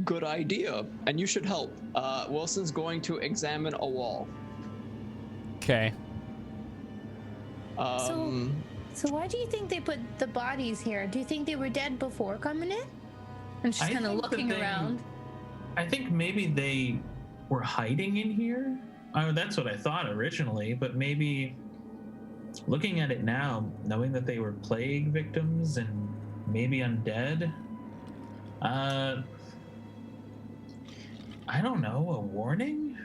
D: Good idea. And you should help. Wilson's going to examine a wall.
A: Okay.
C: So why do you think they put the bodies here? Do you think they were dead before coming in? And she's
E: I
C: kind of
E: think that
C: looking around.
E: I think maybe they were hiding in here. Oh, that's what I thought originally, but maybe looking at it now, knowing that they were plague victims and maybe undead, I don't know, a warning?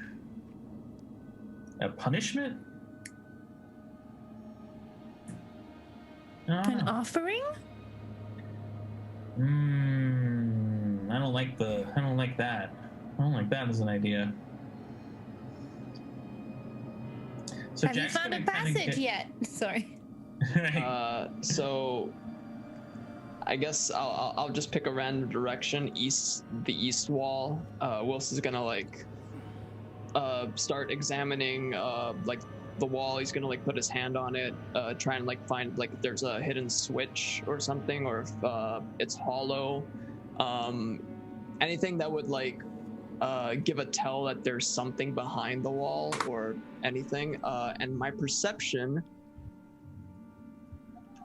E: A punishment?
C: An offering?
E: I don't like that. I don't like that as an idea. So
C: Have you
E: Jack's
C: found a
E: gonna kinda
C: passage yet? Sorry.
E: Right.
D: So I guess I'll just pick a random direction, the east wall. Wilson's gonna like start examining like the wall. He's gonna like put his hand on it, try and like find like if there's a hidden switch or something, or if it's hollow. Anything that would like give a tell that there's something behind the wall or anything. And my perception,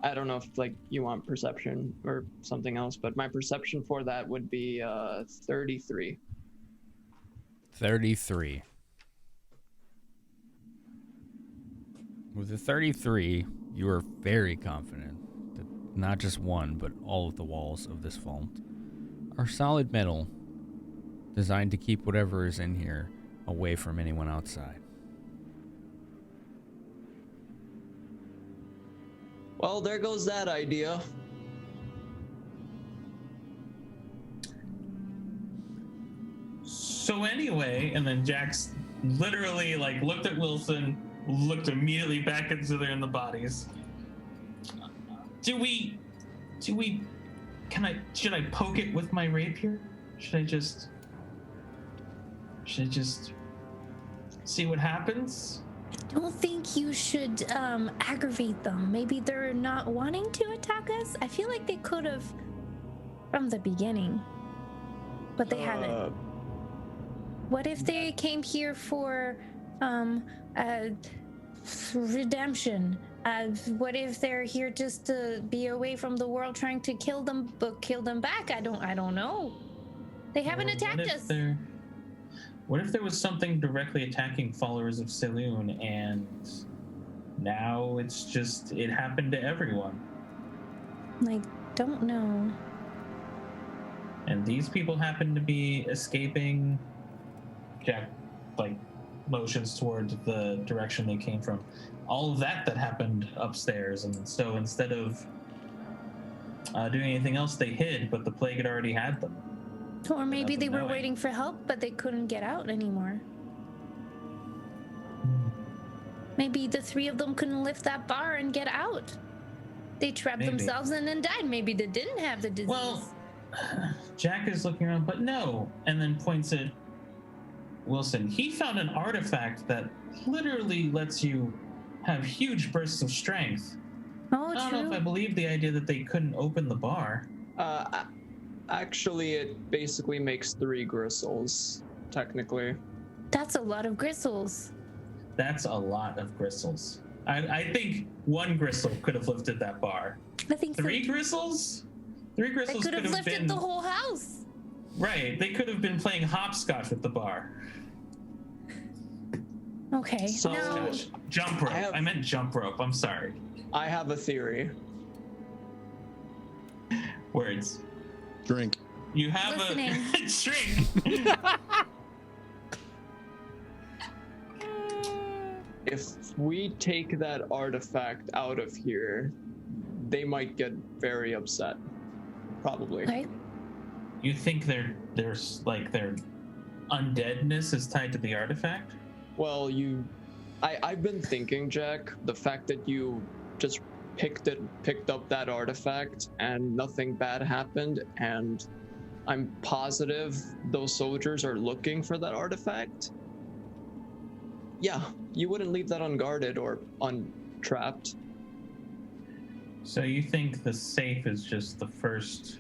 D: I don't know if like you want perception or something else, but my perception for that would be 33.
A: 33. With the 33, you are very confident that not just one, but all of the walls of this vault are solid metal, designed to keep whatever is in here away from anyone outside.
D: Well, there goes that idea.
E: So anyway, and then Jax literally like looked at Wilson, looked immediately back at Zither and the bodies. Should I poke it with my rapier? Should I just see what happens?
C: I don't think you should aggravate them. Maybe they're not wanting to attack us. I feel like they could have from the beginning, but they haven't. What if they came here for redemption? What if they're here just to be away from the world, trying to kill them, but kill them back? I don't know. They haven't attacked us.
E: What if there was something directly attacking followers of Saloon, and now it's just, it happened to everyone?
C: I don't know.
E: And these people happen to be escaping. Jack, like, motions towards the direction they came from. All of that happened upstairs, and so instead of doing anything else, they hid, but the plague had already had them.
C: Or maybe they were
E: knowing.
C: waiting for help, but they couldn't get out anymore. Maybe the three of them couldn't lift that bar and get out. They trapped
E: Maybe.
C: themselves and then died. Maybe they didn't have the disease.
E: Well, Jack is looking around, but no, and then points at Wilson. He found an artifact that literally lets you have huge bursts of strength.
C: Oh,
E: I don't
C: true.
E: know if I believe the idea that they couldn't open the bar.
D: Actually, it basically makes 3 gristles, technically.
C: That's a lot of gristles.
E: That's a lot of gristles. I think 1 gristle could have lifted that bar.
C: I think
E: 3 gristles? 3
C: they
E: gristles
C: could have lifted
E: been
C: the whole house.
E: right. They could have been playing hopscotch with the bar.
C: Okay.
D: So-
C: now,
E: Jump rope. I meant jump rope. I'm sorry.
D: I have a theory.
E: Words.
B: Drink.
E: You have
C: Listening.
E: a drink.
D: If we take that artifact out of here, they might get very upset. Probably.
C: okay.
E: You think their undeadness is tied to the artifact?
D: Well, I've been thinking, Jack, the fact that you just picked up that artifact and nothing bad happened, and I'm positive those soldiers are looking for that artifact. Yeah, you wouldn't leave that unguarded or untrapped.
E: So you think the safe is just the first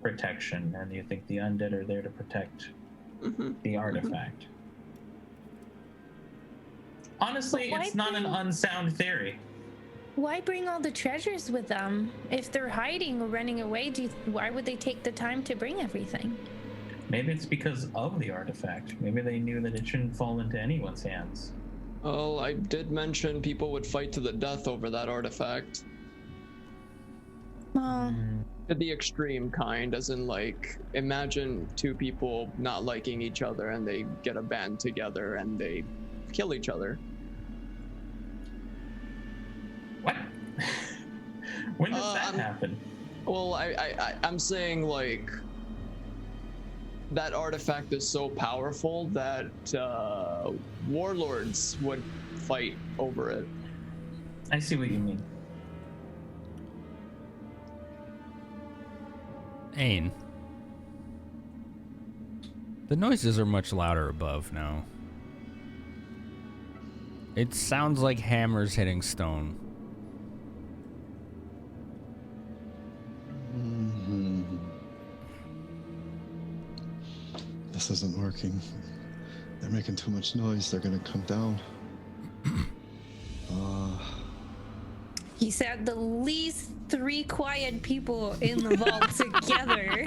E: protection, and you think the undead are there to protect the artifact? Honestly,
C: But why
E: it's not an
C: bring-
E: unsound theory.
C: Why bring all the treasures with them? If they're hiding or running away, why would they take the time to bring everything?
E: Maybe it's because of the artifact. Maybe they knew that it shouldn't fall into anyone's hands.
D: Well, I did mention people would fight to the death over that artifact.
C: Well,
D: The extreme kind, as in, like, imagine 2 people not liking each other and they get a band together and they kill each other.
E: What? When does that
D: I'm-
E: happen?
D: Well, I'm saying, like, that artifact is so powerful that warlords would fight over it.
E: I see what you mean.
A: Ain. The noises are much louder above now. It sounds like hammers hitting stone.
B: This isn't working. They're making too much noise. They're gonna come down.
C: he said the least 3 quiet people in the vault together.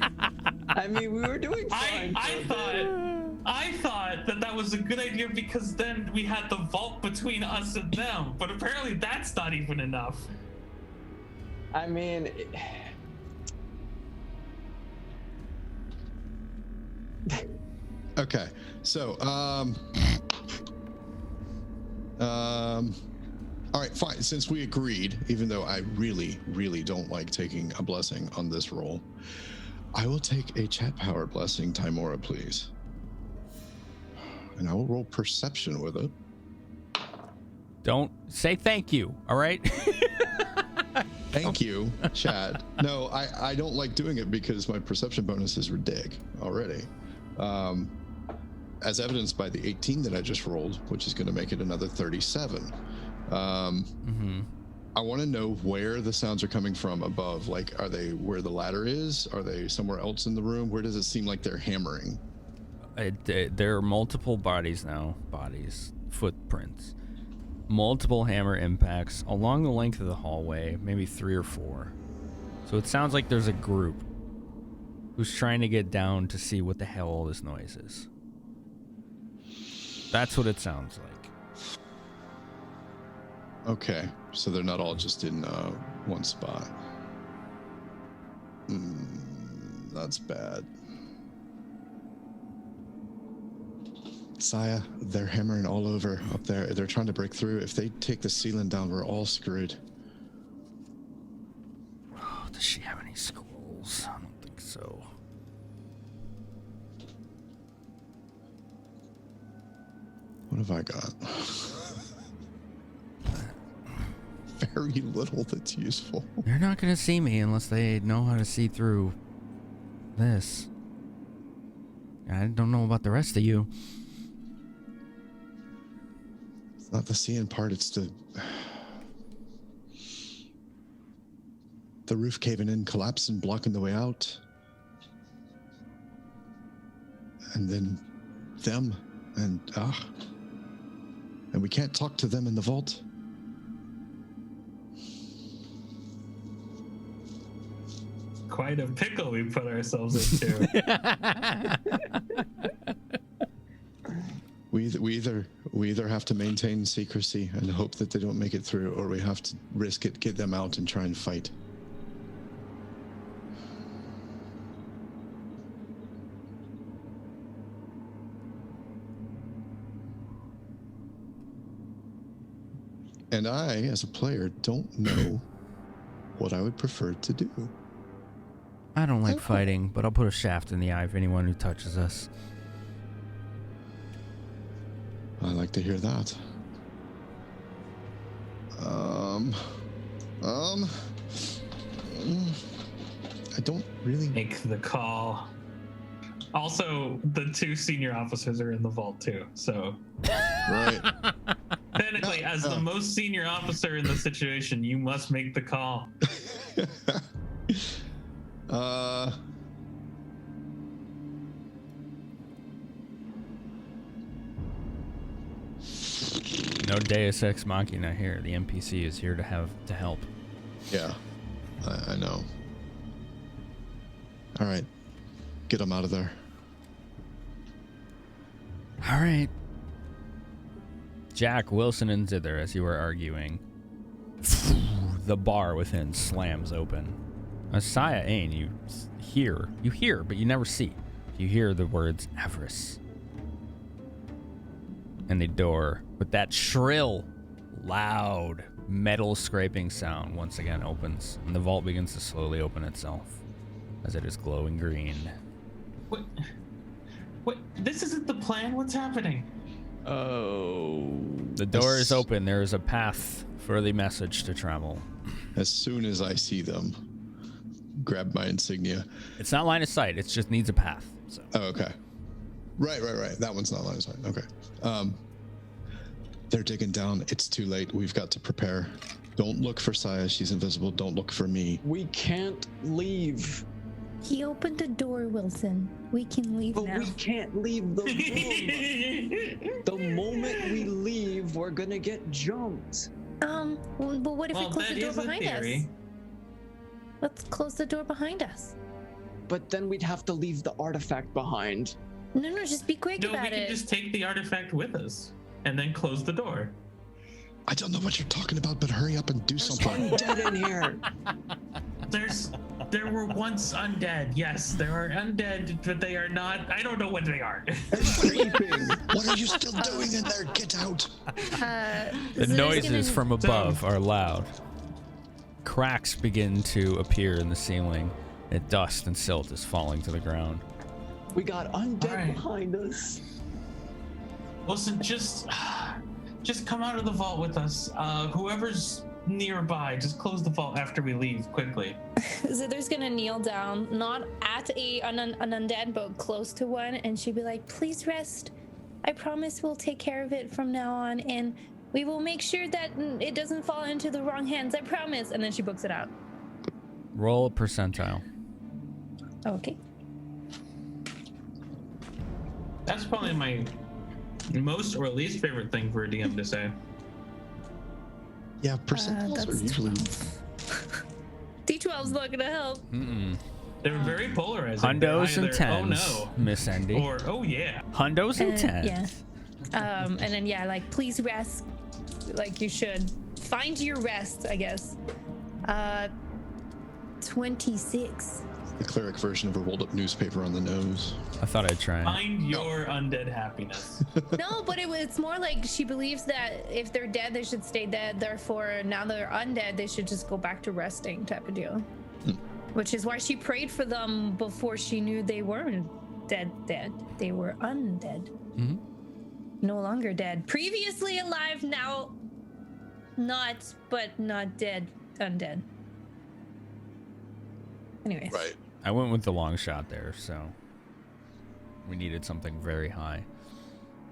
D: I mean, we were doing fine.
E: I thought that was a good idea because then we had the vault between us and them, but apparently that's not even enough.
D: I mean,
B: Okay, so all right, fine. Since we agreed, even though I really, really don't like taking a blessing on this roll, I will take a chat power blessing, Timora, please. And I will roll perception with it.
A: Don't say thank you, all right?
B: Thank you, chat. No, I don't like doing it because my perception bonus is ridiculous already. As evidenced by the 18 that I just rolled, which is going to make it another 37. I want to know where the sounds are coming from above. Like, are they where the ladder is? Are they somewhere else in the room? Where does it seem like they're hammering?
A: There are multiple footprints, multiple hammer impacts along the length of the hallway, maybe 3 or 4. So it sounds like there's a group who's trying to get down to see what the hell all this noise is. That's what it sounds like.
B: Okay, so they're not all just in one spot. That's bad. Saya, they're hammering all over up there. They're trying to break through. If they take the ceiling down, we're all screwed.
A: Oh, does she have any scrolls? I don't think so.
B: What have I got? Very little that's useful.
A: They're not gonna see me unless they know how to see through this. I don't know about the rest of you.
B: It's not the seeing part, it's the roof caving in, collapsing, blocking the way out. And then them, and we can't talk to them in the vault.
E: Quite a pickle we put ourselves into.
B: We either have to maintain secrecy and hope that they don't make it through, or we have to risk it, get them out, and try and fight. And I, as a player, don't know what I would prefer to do.
A: I don't like fighting, but I'll put a shaft in the eye of anyone who touches us.
B: I like to hear that. I don't really
E: Make the call. Also, the 2 senior officers are in the vault too, so
B: right.
E: technically, as the most senior officer in the situation, you must make the call.
A: No Deus Ex Machina here. The NPC is here to help.
B: Yeah, I know. All right, get them out of there.
A: All right. Jack, Wilson, and Zither, as you were arguing, the bar within slams open. Saya Ain, you hear, but you never see. You hear the words avarice. And the door, with that shrill, loud, metal scraping sound, once again opens, and the vault begins to slowly open itself as it is glowing green.
E: What? This isn't the plan? What's happening?
A: Oh. The door is open. There is a path for the message to travel.
B: As soon as I see them, grab my insignia.
A: It's not line of sight. It just needs a path. So.
B: Oh, okay. Right. That one's not line of sight. Okay. They're digging down. It's too late. We've got to prepare. Don't look for Saya. She's invisible. Don't look for me.
D: We can't leave.
C: He opened the door, Wilson. We can leave
D: But
C: now.
D: we can't leave the room. The moment we leave, we're gonna get jumped.
C: But what if we close the door behind us? Let's close the door behind us.
D: But then we'd have to leave the artifact behind.
C: No, just be quick
E: No,
C: about
E: we can
C: it.
E: just take the artifact with us and then close the door.
B: I don't know what you're talking about, but hurry up and do something.
D: Undead in here.
E: There were once undead. Yes, there are undead, but they are not. I don't know what they are.
B: What are you still doing in there? Get out.
A: The noises from above are loud. Cracks begin to appear in the ceiling, and dust and silt is falling to the ground.
D: We got undead behind us.
E: Wilson, just come out of the vault with us. Whoever's nearby, just close the vault after we leave quickly.
C: Zither's gonna kneel down, not at an undead, but close to one, and she'd be like, please rest. I promise we'll take care of it from now on, and we will make sure that it doesn't fall into the wrong hands. I promise. And then she books it out.
A: Roll a percentile.
C: Okay.
E: That's probably my most or least favorite thing for a DM to say.
B: Yeah, percentiles are usually...
C: D12's not gonna help.
E: They're very polarizing.
A: Hundos and
E: Either,
A: tens,
E: oh no,
A: Miss Andy.
E: or oh yeah.
A: Hundos and tens.
C: Yeah. And then yeah, like please rest, like you should find your rest, I guess. 26.
B: The cleric version of a rolled up newspaper on the nose.
A: I thought I'd try.
E: Find your undead happiness.
C: No, but it's more like she believes that if they're dead, they should stay dead. Therefore, now that they're undead, they should just go back to resting, type of deal. Which is why she prayed for them before she knew they weren't dead. They were undead.
A: Mm-hmm.
C: No longer dead. Previously alive, now not, but not dead. Undead. Anyways.
B: Right.
A: I went with the long shot there, so we needed something very high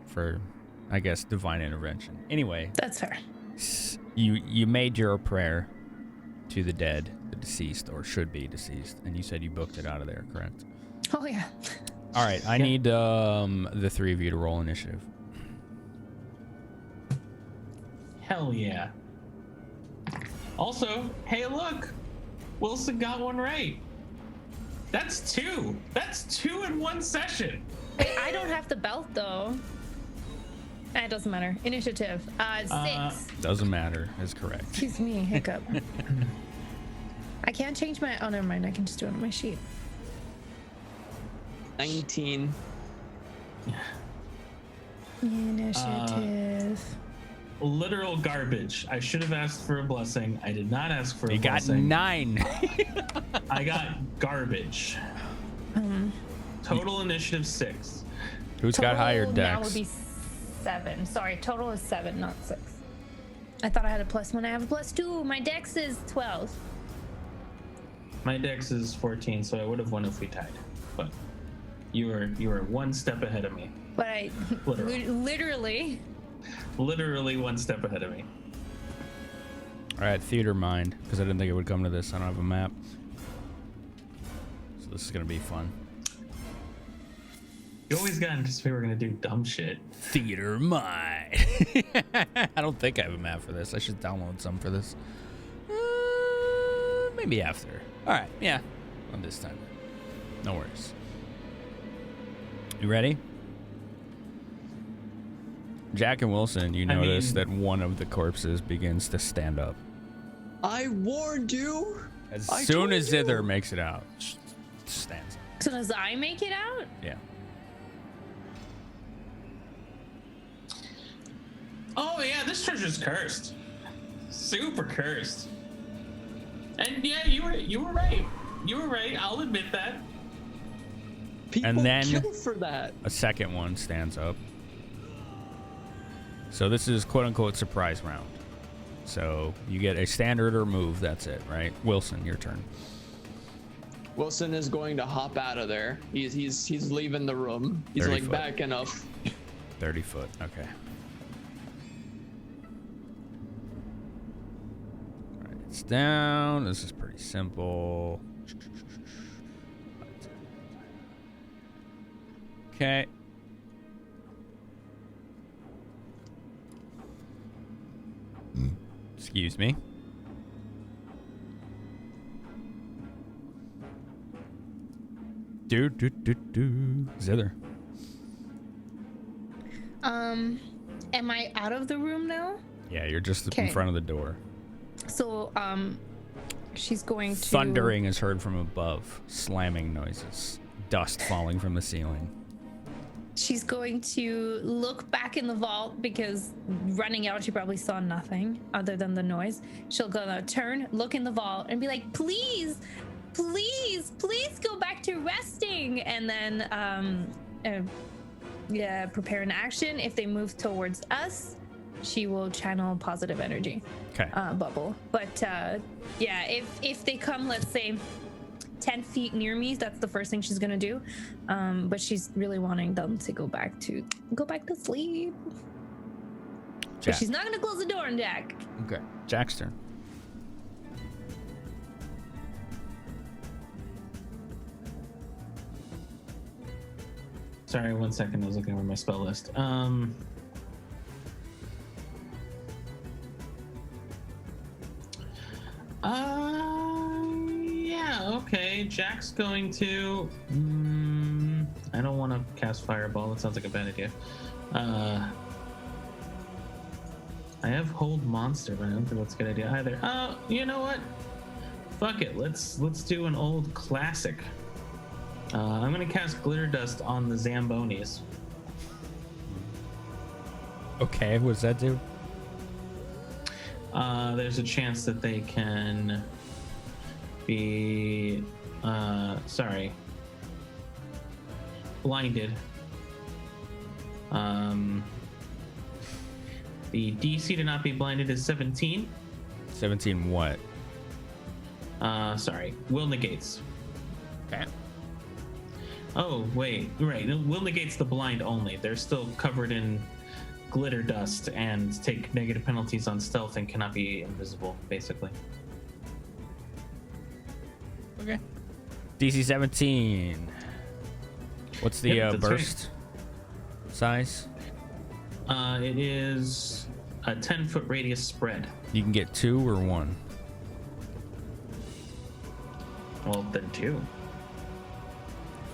A: for, I guess, divine intervention. Anyway,
C: That's fair.
A: you made your prayer to the dead, the deceased, or should be deceased, and you said you booked it out of there, correct?
C: Oh, yeah.
A: All right, I need the three of you to roll initiative.
E: Hell yeah. Also, hey, look, Wilson got one right. That's two. That's two in one session.
C: Wait, I don't have the belt, though. It doesn't matter. Initiative. 6.
A: Doesn't matter, is correct.
C: Excuse me, hiccup. I can't change my... Oh, never mind. I can just do it on my sheet.
D: 19.
C: Initiative.
E: Literal garbage. I should have asked for a blessing. I did not ask for a
A: You got
E: blessing.
A: 9.
E: I got garbage. Total initiative 6.
A: Who's got higher
C: Total
A: dex?
C: now would be 7. Sorry, total is 7, not 6. I thought I had a +1. I have a +2. My dex is 12.
E: My dex is 14, so I would have won if we tied. But you were one step ahead of me.
C: But I literally.
E: Literally one step ahead of me.
A: All right, theater mind, because I didn't think it would come to this. I don't have a map. So this is going to be fun.
E: You always got to anticipate we're going to do dumb shit.
A: Theater mind. I don't think I have a map for this. I should download some for this. Maybe after. All right, yeah. On this time. No worries. You ready? Jack and Wilson, you notice that one of the corpses begins to stand up.
D: I warned you.
A: As
D: I
A: soon
D: told
A: as
D: you.
A: Zither makes it out, stands up.
C: As soon as I make it out?
A: Yeah.
E: Oh yeah, this treasure's cursed. Super cursed. And yeah, you were right. You were right. I'll admit that.
D: People
A: And then-
D: kill for that.
A: A second one stands up. So this is quote-unquote surprise round. So you get a standard or move, that's it, right? Wilson, your turn.
D: Wilson is going to hop out of there. He's leaving the room. He's
A: 30
D: like
A: foot.
D: backing up.
A: 30 foot, okay. All right, it's down. This is pretty simple. Okay. Excuse me. Zither.
C: Am I out of the room now?
A: Yeah, you're just in
C: Okay.
A: front of the door.
C: So, she's going to...
A: Thundering is heard from above. Slamming noises. Dust falling from the ceiling.
C: She's going to look back in the vault because running out, she probably saw nothing other than the noise. She'll go turn, look in the vault, and be like, please, please, please go back to resting. And then, prepare an action. If they move towards us, she will channel positive energy.
A: Okay.
C: Bubble. But yeah, if they come, let's say 10 feet near me, that's the first thing she's gonna do. But she's really wanting them to go back to sleep. But
A: Jack.
C: she's not gonna close the door on Jack.
A: Okay. Jack's turn.
E: Sorry, 1 second. I was looking over my spell list. Yeah, okay. Jack's going to. I don't want to cast Fireball. That sounds like a bad idea. I have hold monster, but I don't think that's a good idea either. You know what? Fuck it. Let's do an old classic. I'm gonna cast glitter dust on the Zambonis.
A: Okay, what's that do?
E: There's a chance that they can be blinded. The DC to not be blinded is 17.
A: 17 what?
E: Will negates.
A: Okay.
E: Oh, wait. Right. Will negates the blind only. They're still covered in glitter dust and take negative penalties on stealth and cannot be invisible, basically.
A: Okay. DC 17. What's the
E: Yep, that's
A: burst size?
E: It is a 10-foot radius spread.
A: You can get 2 or 1.
E: Well, then 2.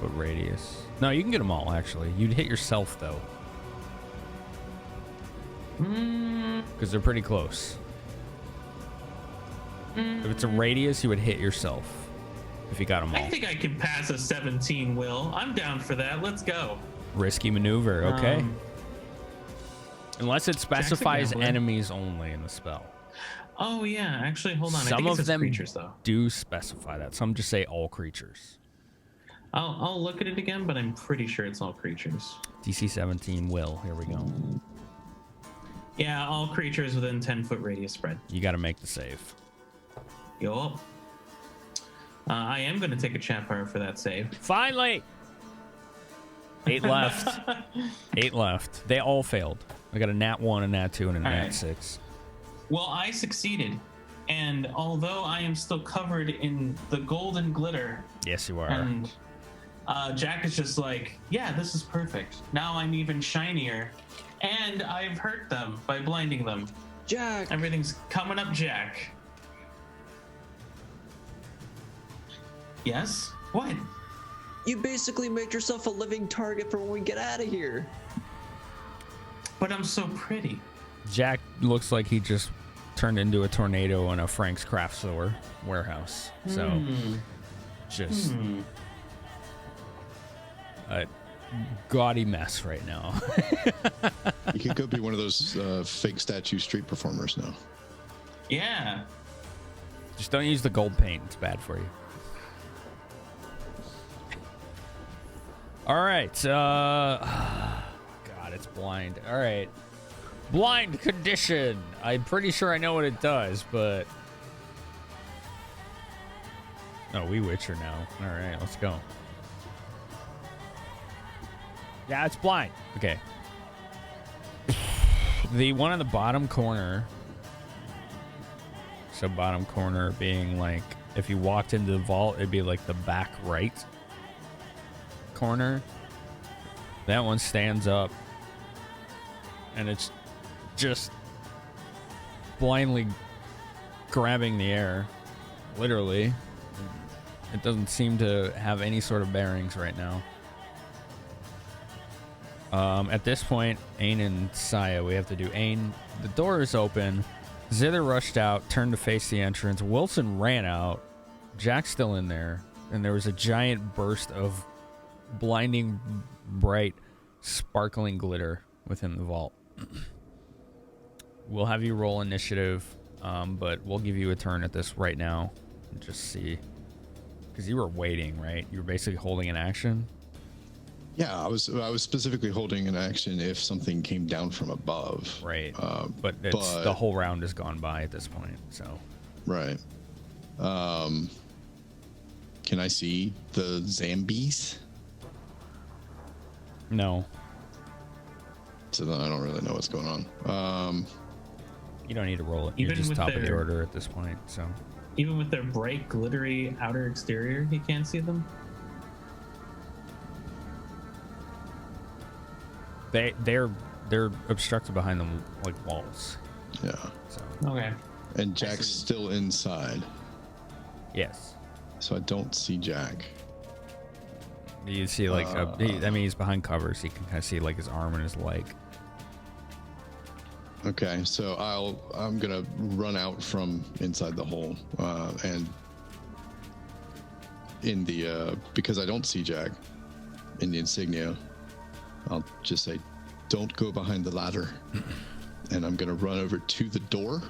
A: Foot radius. No, you can get them all, actually. You'd hit yourself, though. Because they're pretty close. If it's a radius, you would hit yourself. If you got them all.
E: I think I can pass a 17, Will. I'm down for that. Let's go.
A: Risky maneuver, okay. Unless it specifies
E: gambler.
A: enemies only in the spell.
E: Oh, yeah. Actually, hold on. I
A: Some
E: think it
A: of
E: says
A: them
E: creatures, though.
A: do specify that. Some just say all creatures.
E: I'll look at it again, but I'm pretty sure it's all creatures.
A: DC 17 will. Here we go.
E: Yeah, all creatures within 10-foot radius spread.
A: You got to make the save.
E: Yup. I am going to take a chat power for that save.
A: Finally! 8 left. 8 left. They all failed. I got a nat 1, a nat 2, and a nat
E: right.
A: 6.
E: Well, I succeeded. And although I am still covered in the golden glitter,
A: Yes, you are.
E: and Jack is just like, yeah, this is perfect. Now I'm even shinier. And I've hurt them by blinding them.
D: Jack!
E: Everything's coming up, Jack. Yes? What?
D: You basically made yourself a living target for when we get out of here.
E: But I'm so pretty.
A: Jack looks like he just turned into a tornado in a Frank's craft store warehouse. So, just a gaudy mess right now.
B: You could go be one of those fake statue street performers now.
E: Yeah.
A: Just don't use the gold paint. It's bad for you. All right. God, it's blind. All right. Blind condition. I'm pretty sure I know what it does, but... Oh, we Witcher now. All right, let's go. Yeah, it's blind. Okay. The one in the bottom corner... So bottom corner being like... If you walked into the vault, it'd be like the back right corner. That one stands up. And it's just blindly grabbing the air. Literally. It doesn't seem to have any sort of bearings right now. At this point, Ain and Saya, we have to do Ain. The door is open. Zither rushed out, turned to face the entrance. Wilson ran out. Jack's still in there. And there was a giant burst of blinding, bright, sparkling glitter within the vault. We'll have you roll initiative, but we'll give you a turn at this right now. And just see. Because you were waiting, right? You were basically holding an action.
B: Yeah, I was specifically holding an action if something came down from above.
A: Right. But the whole round has gone by at this point, so.
B: Right. Can I see the zombies?
A: No.
B: So then I don't really know what's going on.
A: You don't need to roll it. You're just top of the order at this point, so.
E: Even with their bright, glittery outer exterior, he can't see them?
A: They're obstructed behind them like walls.
B: Yeah.
A: So.
E: Okay.
B: And Jack's still inside.
A: Yes.
B: So I don't see Jack.
A: You see like he's behind covers. You can kind of see like his arm and his leg.
B: Okay, so I'm gonna run out from inside the hole, and in the because I don't see Jag in the insignia, I'll just say, "Don't go behind the ladder," and I'm gonna run over to the door,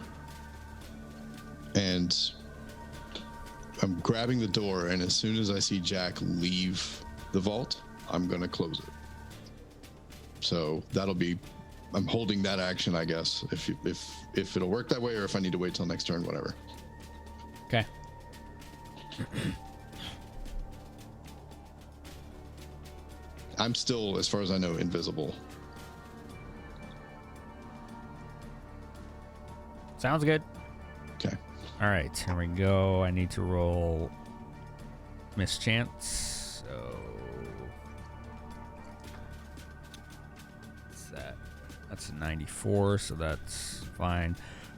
B: and I'm grabbing the door, and as soon as I see Jack leave the vault, I'm gonna close it. So that'll be. I'm holding that action, I guess, if it'll work that way, or if I need to wait till next turn, whatever.
A: Okay.
B: I'm still, as far as I know, invisible.
A: Sounds good.
B: Okay.
A: All right, here we go. I need to roll mischance. So what's that? That's a 94, so that's fine.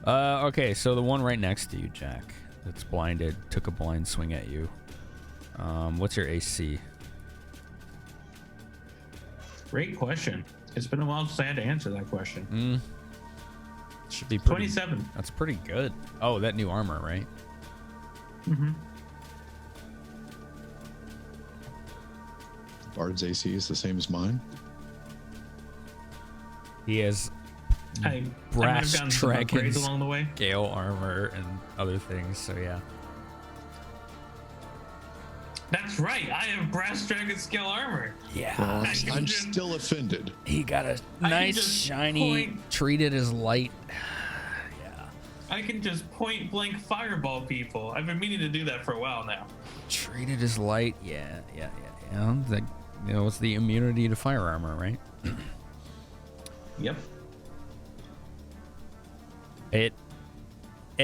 A: Okay, so the one right next to you, Jack, that's blinded, took a blind swing at you. What's your AC?
E: Great question. It's been a while since I had to answer that question.
A: Should be pretty,
E: 27.
A: That's pretty good. Oh, that new armor, right?
E: Mm-hmm.
B: Bard's AC is the same as mine.
A: He has
E: I might
A: brass
E: have gotten some upgrades
A: dragons,
E: along the way.
A: gale armor, and other things. So yeah.
E: That's right. I have brass dragon scale armor.
A: Yeah.
B: Well, I'm still offended.
A: He got a
E: can
A: nice
E: just
A: shiny,
E: point-
A: treated as light. Yeah.
E: I can just point blank fireball people. I've been meaning to do that for a while now.
A: Treated as light. Yeah. That, it's the immunity to fire armor, right?
E: Yep.
A: It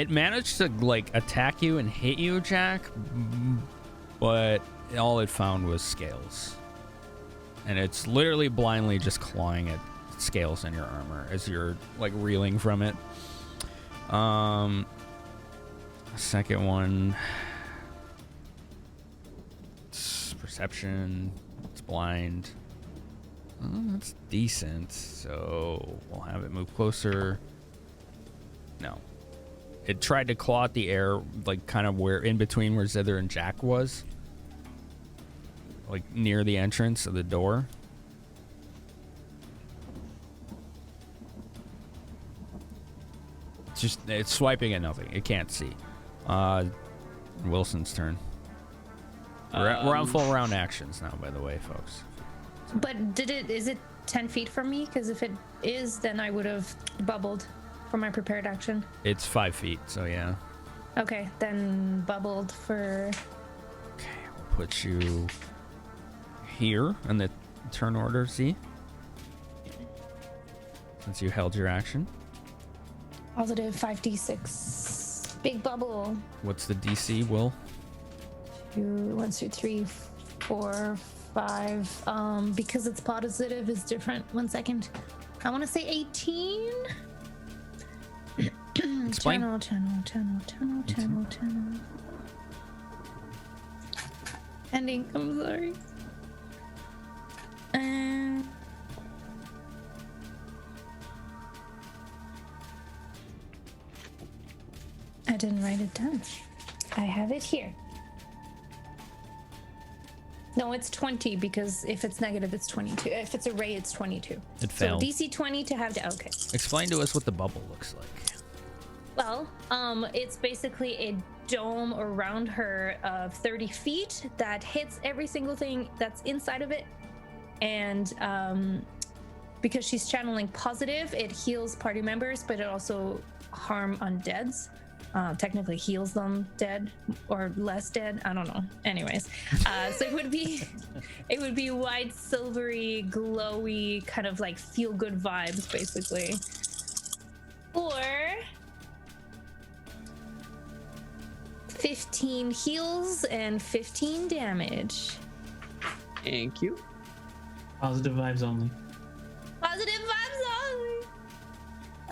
A: managed to like attack you and hit you, Jack, but all it found was scales. And it's literally blindly just clawing at scales in your armor as you're like reeling from it. Second one, it's perception, it's blind. That's decent, so we'll have it move closer. No. It tried to claw at the air, like kind of where in between where Zither and Jack was. Like near the entrance of the door. It's swiping at nothing. It can't see. Wilson's turn. We're on full round actions now, by the way, folks.
C: But is it 10 feet from me? Because if it is, then I would have bubbled for my prepared action.
A: It's 5 feet, so yeah.
C: Okay, then bubbled for...
A: Okay, we'll put you here in the turn order, see? Since you held your action.
C: Positive 5d6. Big bubble.
A: What's the DC, Will?
C: 1, 2, 3, 4, 5. Because it's positive is different. 1 second. I want to say 18.
A: Explain.
C: Channel. Ending. I'm sorry. I didn't write it down. I have it here. No, it's 20 because if it's negative, it's 22. If it's a ray, it's 22.
A: It failed.
C: So DC 20 to have to. Okay.
A: Explain to us what the bubble looks like.
C: Well, it's basically a dome around her of 30 feet that hits every single thing that's inside of it. And because she's channeling positive, it heals party members, but it also harm undeads. Technically heals them dead or less dead. I don't know. Anyways, so it would be white, silvery, glowy, kind of like feel good vibes, basically. Or 15 heals and 15 damage.
D: Thank you.
E: Positive vibes only.
C: Positive vibes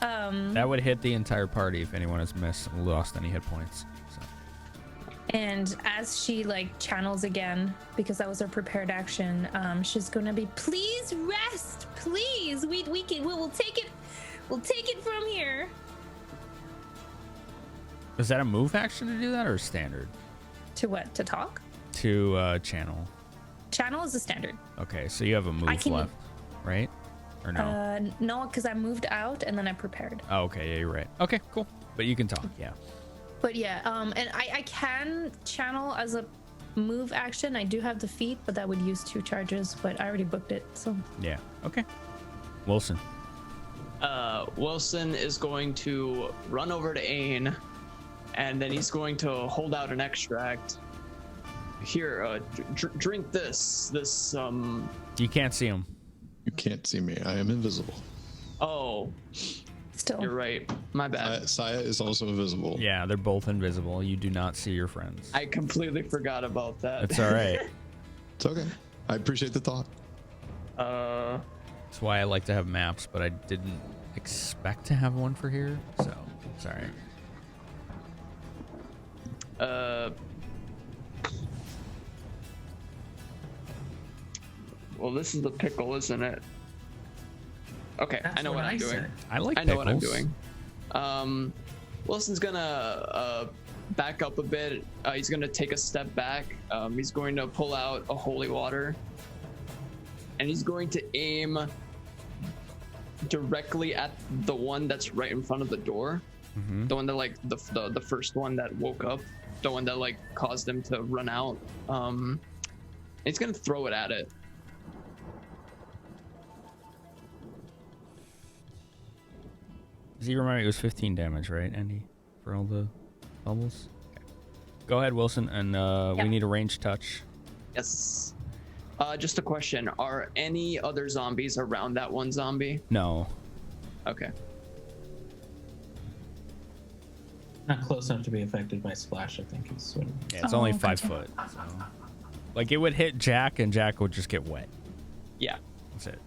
C: only.
A: That would hit the entire party if anyone has lost any hit points. So.
C: And as she like channels again, because that was her prepared action, she's gonna be, please rest, please. We will take it. We'll take it from here.
A: Is that a move action to do that or standard?
C: To what? To talk?
A: To channel.
C: Channel is the standard.
A: Okay, so you have a move left, right? Or no?
C: No, because I moved out and then I prepared.
A: Oh, okay, yeah, you're right. Okay, cool. But you can talk, yeah.
C: But yeah, and I can channel as a move action. I do have the feat, but that would use 2 charges, but I already booked it, so.
A: Yeah, okay. Wilson.
D: Wilson is going to run over to Ain, and then he's going to hold out an extract. Here, drink this.
A: You can't see him.
B: You can't see me. I am invisible.
D: Oh,
C: Still.
D: you're right. My bad.
B: Saya is also invisible.
A: Yeah, they're both invisible. You do not see your friends.
D: I completely forgot about that.
A: It's all right.
B: It's okay. I appreciate the thought.
A: That's why I like to have maps, but I didn't expect to have one for here, so it's all right.
D: Well, this is the pickle, isn't it? Okay,
E: That's
D: I know what I'm doing.
E: said.
A: I like
D: I know what I'm
A: pickles.
D: doing. Wilson's gonna back up a bit. He's gonna take a step back. He's going to pull out a holy water, and he's going to aim directly at the one that's right in front of the door.
A: Mm-hmm.
D: The one that like the first one that woke up, the one that like caused him to run out. He's gonna throw it at it.
A: Does he remind me it was 15 damage, right, Andy? For all the bubbles? Okay. Go ahead, Wilson, and we need a ranged touch.
D: Yes. Just a question. Are any other zombies around that one zombie?
A: No.
D: Okay.
E: Not close enough to be affected by splash, I think is what.
A: Yeah, it's only 5
C: gotcha.
A: foot. So. Like, it would hit Jack, and Jack would just get wet.
D: Yeah.
A: That's it.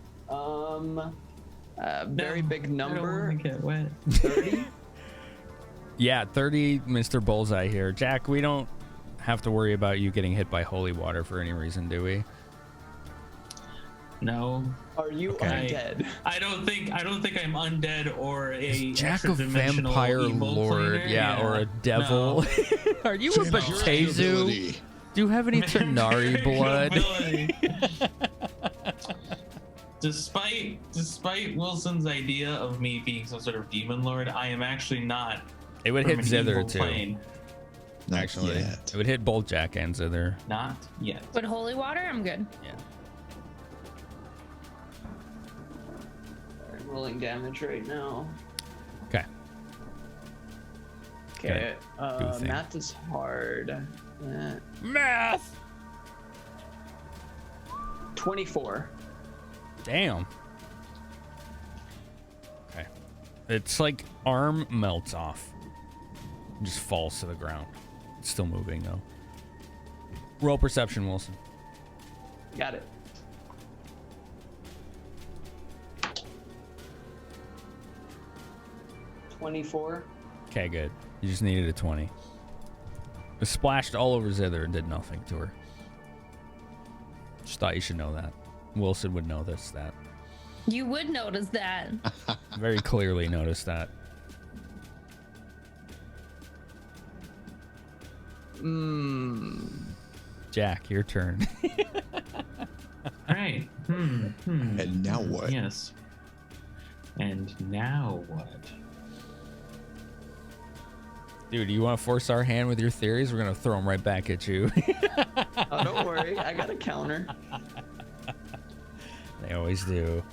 D: Very big
E: I don't
D: number.
E: wanna get wet.
D: 30.
A: Yeah, 30, Mr. Bullseye here. Jack, we don't have to worry about you getting hit by holy water for any reason, do we?
E: No.
D: Are you
A: Okay.
D: undead?
E: I don't think I'm undead or a
A: Is Jack a
E: extra-dimensional
A: vampire
E: evil
A: lord?
E: cleaner.
A: Yeah, or a devil?
E: No.
A: Are you a
B: Your
A: Batezu?
B: ability.
A: Do you have any Tanari blood?
E: Despite Wilson's idea of me being some sort of demon lord, I am actually not.
A: It would
E: from
A: hit
E: an
A: Zither,
E: evil
A: too.
E: plane.
B: Not
A: Actually,
B: yet.
A: it would hit both Jack and Zither.
E: Not yet.
C: But holy water, I'm good.
A: Yeah.
D: I'm rolling damage right now.
A: Okay.
D: Okay.
A: do a thing.
D: Math is hard.
A: Math!
D: 24.
A: Damn. Okay. It's like arm melts off. It just falls to the ground. It's still moving, though. Roll perception, Wilson.
D: Got it. $24.
A: Okay, good. You just needed a 20. It splashed all over Zither and did nothing to her. Just thought you should know that. Wilson would notice that.
C: You would notice that.
A: Very clearly noticed that. Jack, your turn.
E: All right.
B: And now what?
E: Yes. And now what?
A: Dude, you want to force our hand with your theories? We're going to throw them right back at you.
D: Oh, don't worry. I got a counter.
A: They always do.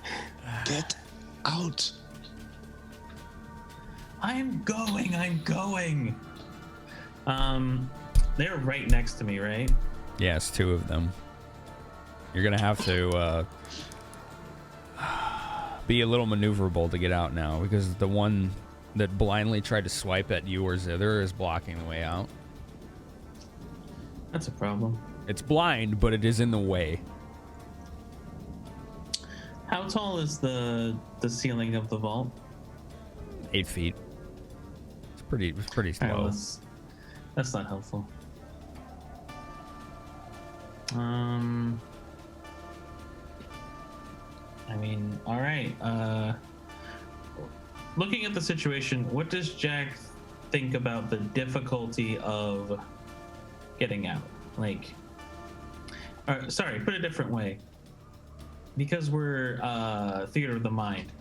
B: Get out.
E: I'm going. They're right next to me, right?
A: Yes, 2 of them. You're going to have to be a little maneuverable to get out now, because the one that blindly tried to swipe at you or Zither is blocking the way out.
E: That's a problem.
A: It's blind, but it is in the way.
E: How tall is the ceiling of the vault?
A: 8 feet. It's pretty
E: All right,
A: low.
E: that's not helpful. I mean, all right. looking at the situation, what does Jack think about the difficulty of getting out? Like, sorry, put it a different way. Because we're theater of the mind,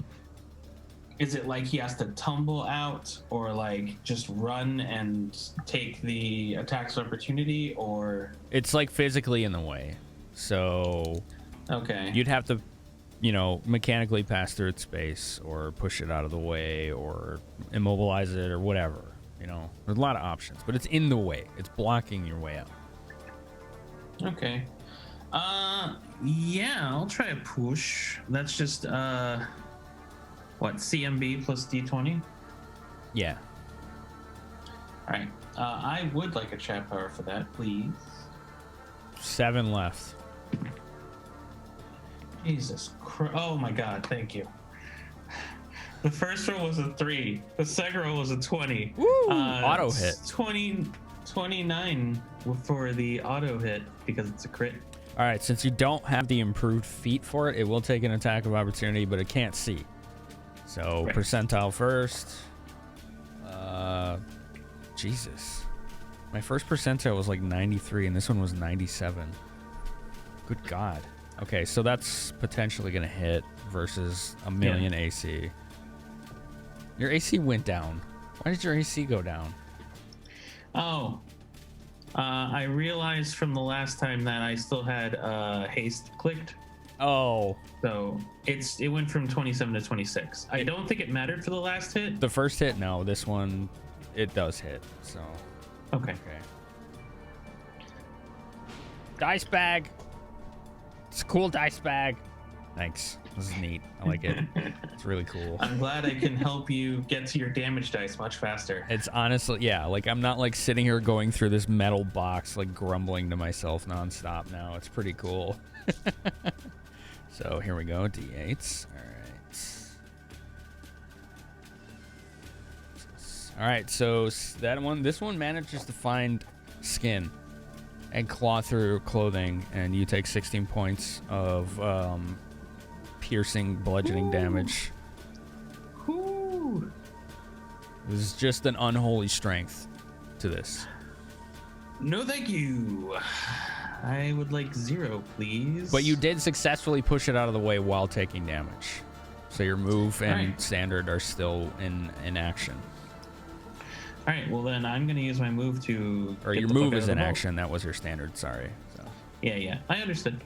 E: is it like he has to tumble out, or like just run and take the attacks of opportunity, or
A: It's like physically in the way. So
E: okay,
A: you'd have to, mechanically pass through its space or push it out of the way or immobilize it or whatever. There's a lot of options, but it's in the way. It's blocking your way out.
E: okay. Yeah, I'll try a push. That's just what, CMB plus D20?
A: Yeah.
E: All right. I would like a chat power for that, please.
A: 7 left.
E: Jesus Christ. Oh my God, thank you. The first roll was a 3. The second roll was a 20.
A: Woo! Auto hit.
E: 29 for the auto hit because it's a crit.
A: All right, since you don't have the improved feat for it, it will take an attack of opportunity, but it can't see. So
E: Right.
A: percentile first. Jesus. My first percentile was like 93, and this one was 97. Good God. Okay, so that's potentially going to hit versus a million AC. Your AC went down. Why did your AC go down?
E: Oh. I realized from the last time that I still had haste clicked.
A: Oh.
E: So it went from 27 to 26. I don't think it mattered for the last hit.
A: The first hit, no. This one, it does hit. So.
E: Okay.
A: Okay. Dice bag. It's a cool dice bag. Thanks. This is neat. I like it. It's really cool.
E: I'm glad I can help you get to your damage dice much faster.
A: It's honestly, yeah, like I'm not like sitting here going through this metal box, like grumbling to myself nonstop now. It's pretty cool. So here we go. D8s. All right. All right. So this one manages to find skin and claw through clothing, and you take 16 points of piercing bludgeoning damage.
E: Ooh.
A: There's just an unholy strength to this.
E: No, thank you. I would like 0, please.
A: But you did successfully push it out of the way while taking damage. So your move and
E: Right.
A: standard are still in action.
E: All right, well then I'm gonna use my move to.
A: Or
E: get
A: your
E: the fuck
A: move
E: out
A: is
E: of
A: in
E: the vault.
A: action. That was your standard. Sorry. So.
E: Yeah, I understood.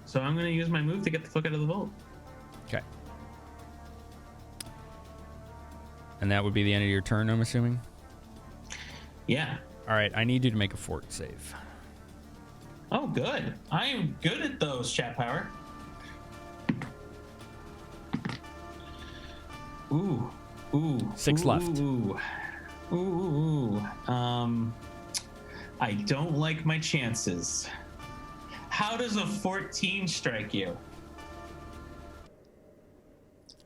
E: So I'm gonna use my move to get the fuck out of the vault.
A: Okay. And that would be the end of your turn, I'm assuming?
E: Yeah.
A: All right. I need you to make a fort save.
E: Oh, good. I am good at those, chat power. Ooh.
A: 6 left.
E: Ooh. I don't like my chances. How does a 14 strike you?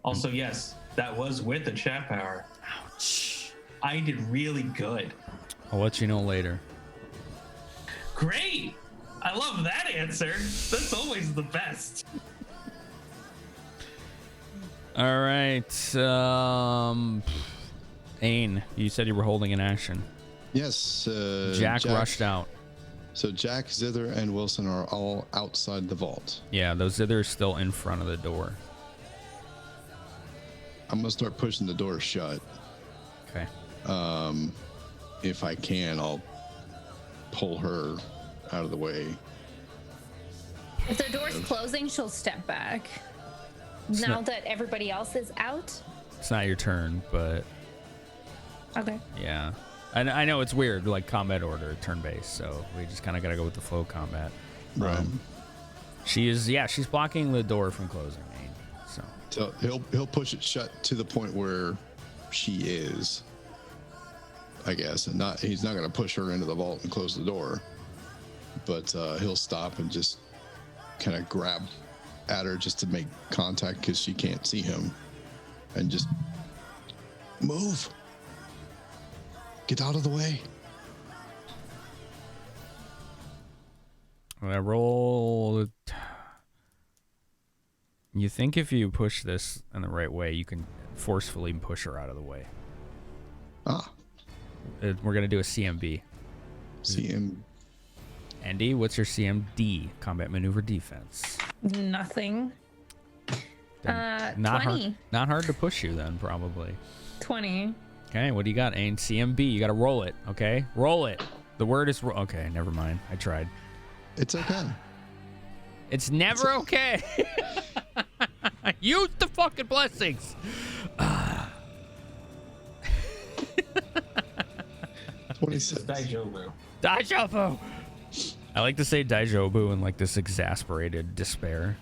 E: Also, yes, that was with the chat power.
A: Ouch.
E: I did really good.
A: I'll let you know later.
E: Great! I love that answer. That's always the best.
A: All right. Ain, you said you were holding an action.
B: Yes.
A: Jack rushed out.
B: So Jack, Zither, and Wilson are all outside the vault.
A: Yeah, those Zither's still in front of the door.
B: I'm gonna start pushing the door shut.
A: Okay.
B: If I can, I'll pull her out of the way.
C: If the door's closing, she'll step back. Now
A: not-
C: that everybody else is out.
A: It's not your turn, but
C: Okay.
A: yeah. I know it's weird, like combat order, turn-based, so we just kind of got to go with the flow combat.
B: Right.
A: She's blocking the door from closing, Ain. So
B: So he'll push it shut to the point where she is, I guess, and he's not gonna push her into the vault and close the door, but he'll stop and just kind of grab at her just to make contact because she can't see him, and just move. Get out of the way.
A: I roll You think if you push this in the right way, you can forcefully push her out of the way.
B: Ah,
A: We're going to do a CMB.
B: CM.
A: Andy, what's your CMD? Combat Maneuver Defense.
C: Nothing.
A: Then
C: 20.
A: Not hard to push you then, probably.
C: 20.
A: Okay, what do you got, Ain? CMB, you got to roll it, okay? Roll it. The word is... Okay, never mind. I tried.
B: It's okay.
A: It's never okay. Use the fucking blessings.
B: 26.
E: Daijobu.
A: Daijobu. I like to say Daijobu in like this exasperated despair.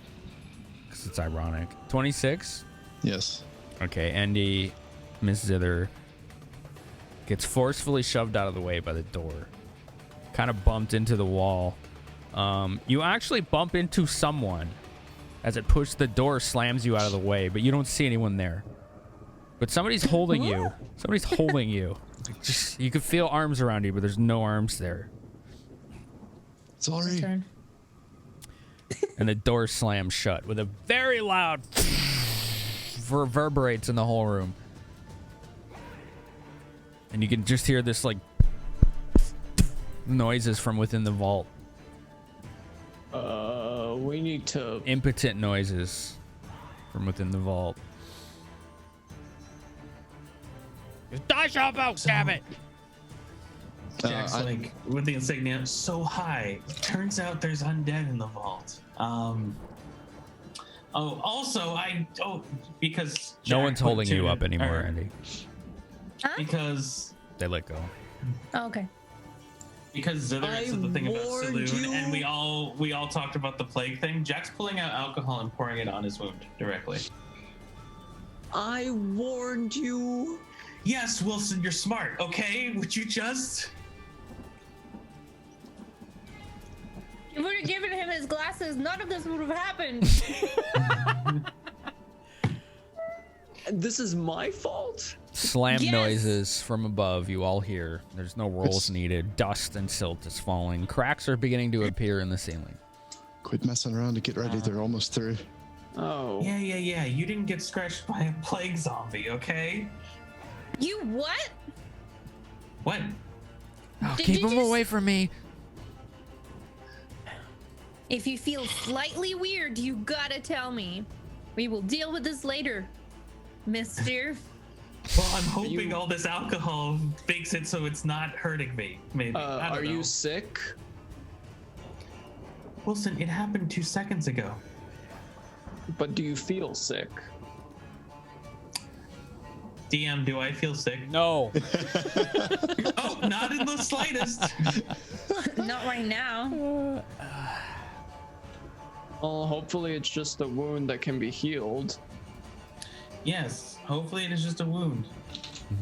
A: Because it's ironic. 26?
B: Yes.
A: Okay, Andy, Miss Zither gets forcefully shoved out of the way by the door. Kind of bumped into the wall. You actually bump into someone as it pushes the door, slams you out of the way, but you don't see anyone there. But somebody's holding you. Somebody's holding you. Just, you can feel arms around you, but there's no arms there.
B: Sorry.
C: Turn.
A: And the door slams shut with a very loud reverberates in the whole room. And you can just hear this like noises from within the vault.
D: We need to.
A: Impotent noises from within the vault. Damn it!
E: Jack's
B: I-
E: like with the insignia so high. Turns out there's undead in the vault. Because
A: No
E: Jack
A: one's holding
E: went
A: you
E: to-
A: up anymore,
E: or-
A: Andy.
E: Because
A: They let go.
C: Oh, okay.
E: Zither
D: I
E: said the thing about
D: warned
E: Saloon,
D: you.
E: and we all talked about the plague thing. Jack's pulling out alcohol and pouring it on his wound directly.
D: I warned you.
E: Yes, Wilson, you're smart. Okay, would you just?
C: If we would have given him his glasses, none of this would have happened.
D: This is my fault?
A: Slam
C: Yes!
A: noises from above you all hear. There's no rolls
B: It's-
A: needed. Dust and silt is falling. Cracks are beginning to appear in the ceiling.
B: Quit messing around to get ready. They're almost through.
D: Oh.
E: Yeah. You didn't get scratched by a plague zombie, okay?
C: You what?
E: What?
A: Oh,
C: Did
A: keep
C: you
A: him
C: just-
A: away from me.
C: If you feel slightly weird, you gotta tell me. We will deal with this later, mister.
E: Well, I'm hoping all this alcohol makes it so it's not hurting me. Maybe. I don't
D: Are
E: know.
D: you sick?
E: Wilson? It happened 2 seconds ago.
D: But do you feel sick?
E: DM, do I feel sick?
A: No.
E: Oh, not in the slightest.
C: Not right now.
D: Well, hopefully it's just a wound that can be healed.
E: Yes, hopefully it is just a wound.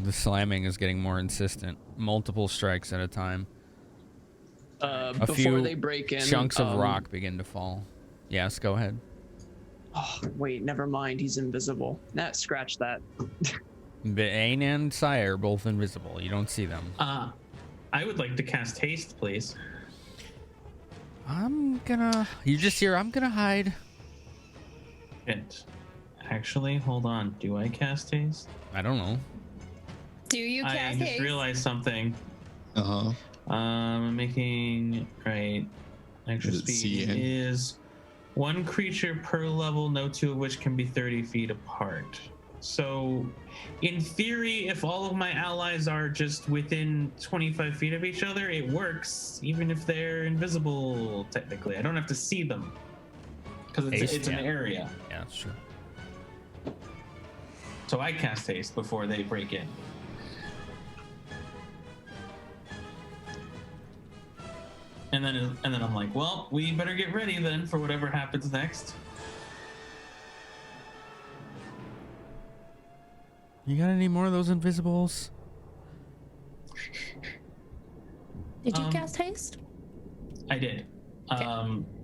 A: The slamming is getting more insistent. Multiple strikes at a time.
D: Before
A: few
D: they break in,
A: Chunks of rock begin to fall. Yes, go ahead.
D: Oh, wait, never mind. He's invisible. Nah, scratch that.
A: Ain and Sire are both invisible. You don't see them.
E: I would like to cast haste, please.
A: You just hear, I'm gonna hide.
E: And actually, hold on. Do I cast haste?
A: I don't know.
C: Do you
E: I
C: cast
E: just
C: haste?
E: realized something.
B: Uh huh.
E: I'm making extra
B: Is it
E: speed
B: CN?
E: is one creature per level, no two of which can be 30 feet apart. So, in theory, if all of my allies are just within 25 feet of each other, it works, even if they're invisible, technically. I don't have to see them. Because
A: Haste,
E: it's an
A: yeah.
E: area.
A: Yeah, that's true.
E: So I cast haste before they break in. And then I'm like, well, we better get ready then for whatever happens next.
A: You got any more of those invisibles?
C: Did you
E: Um,
C: cast haste?
E: I did.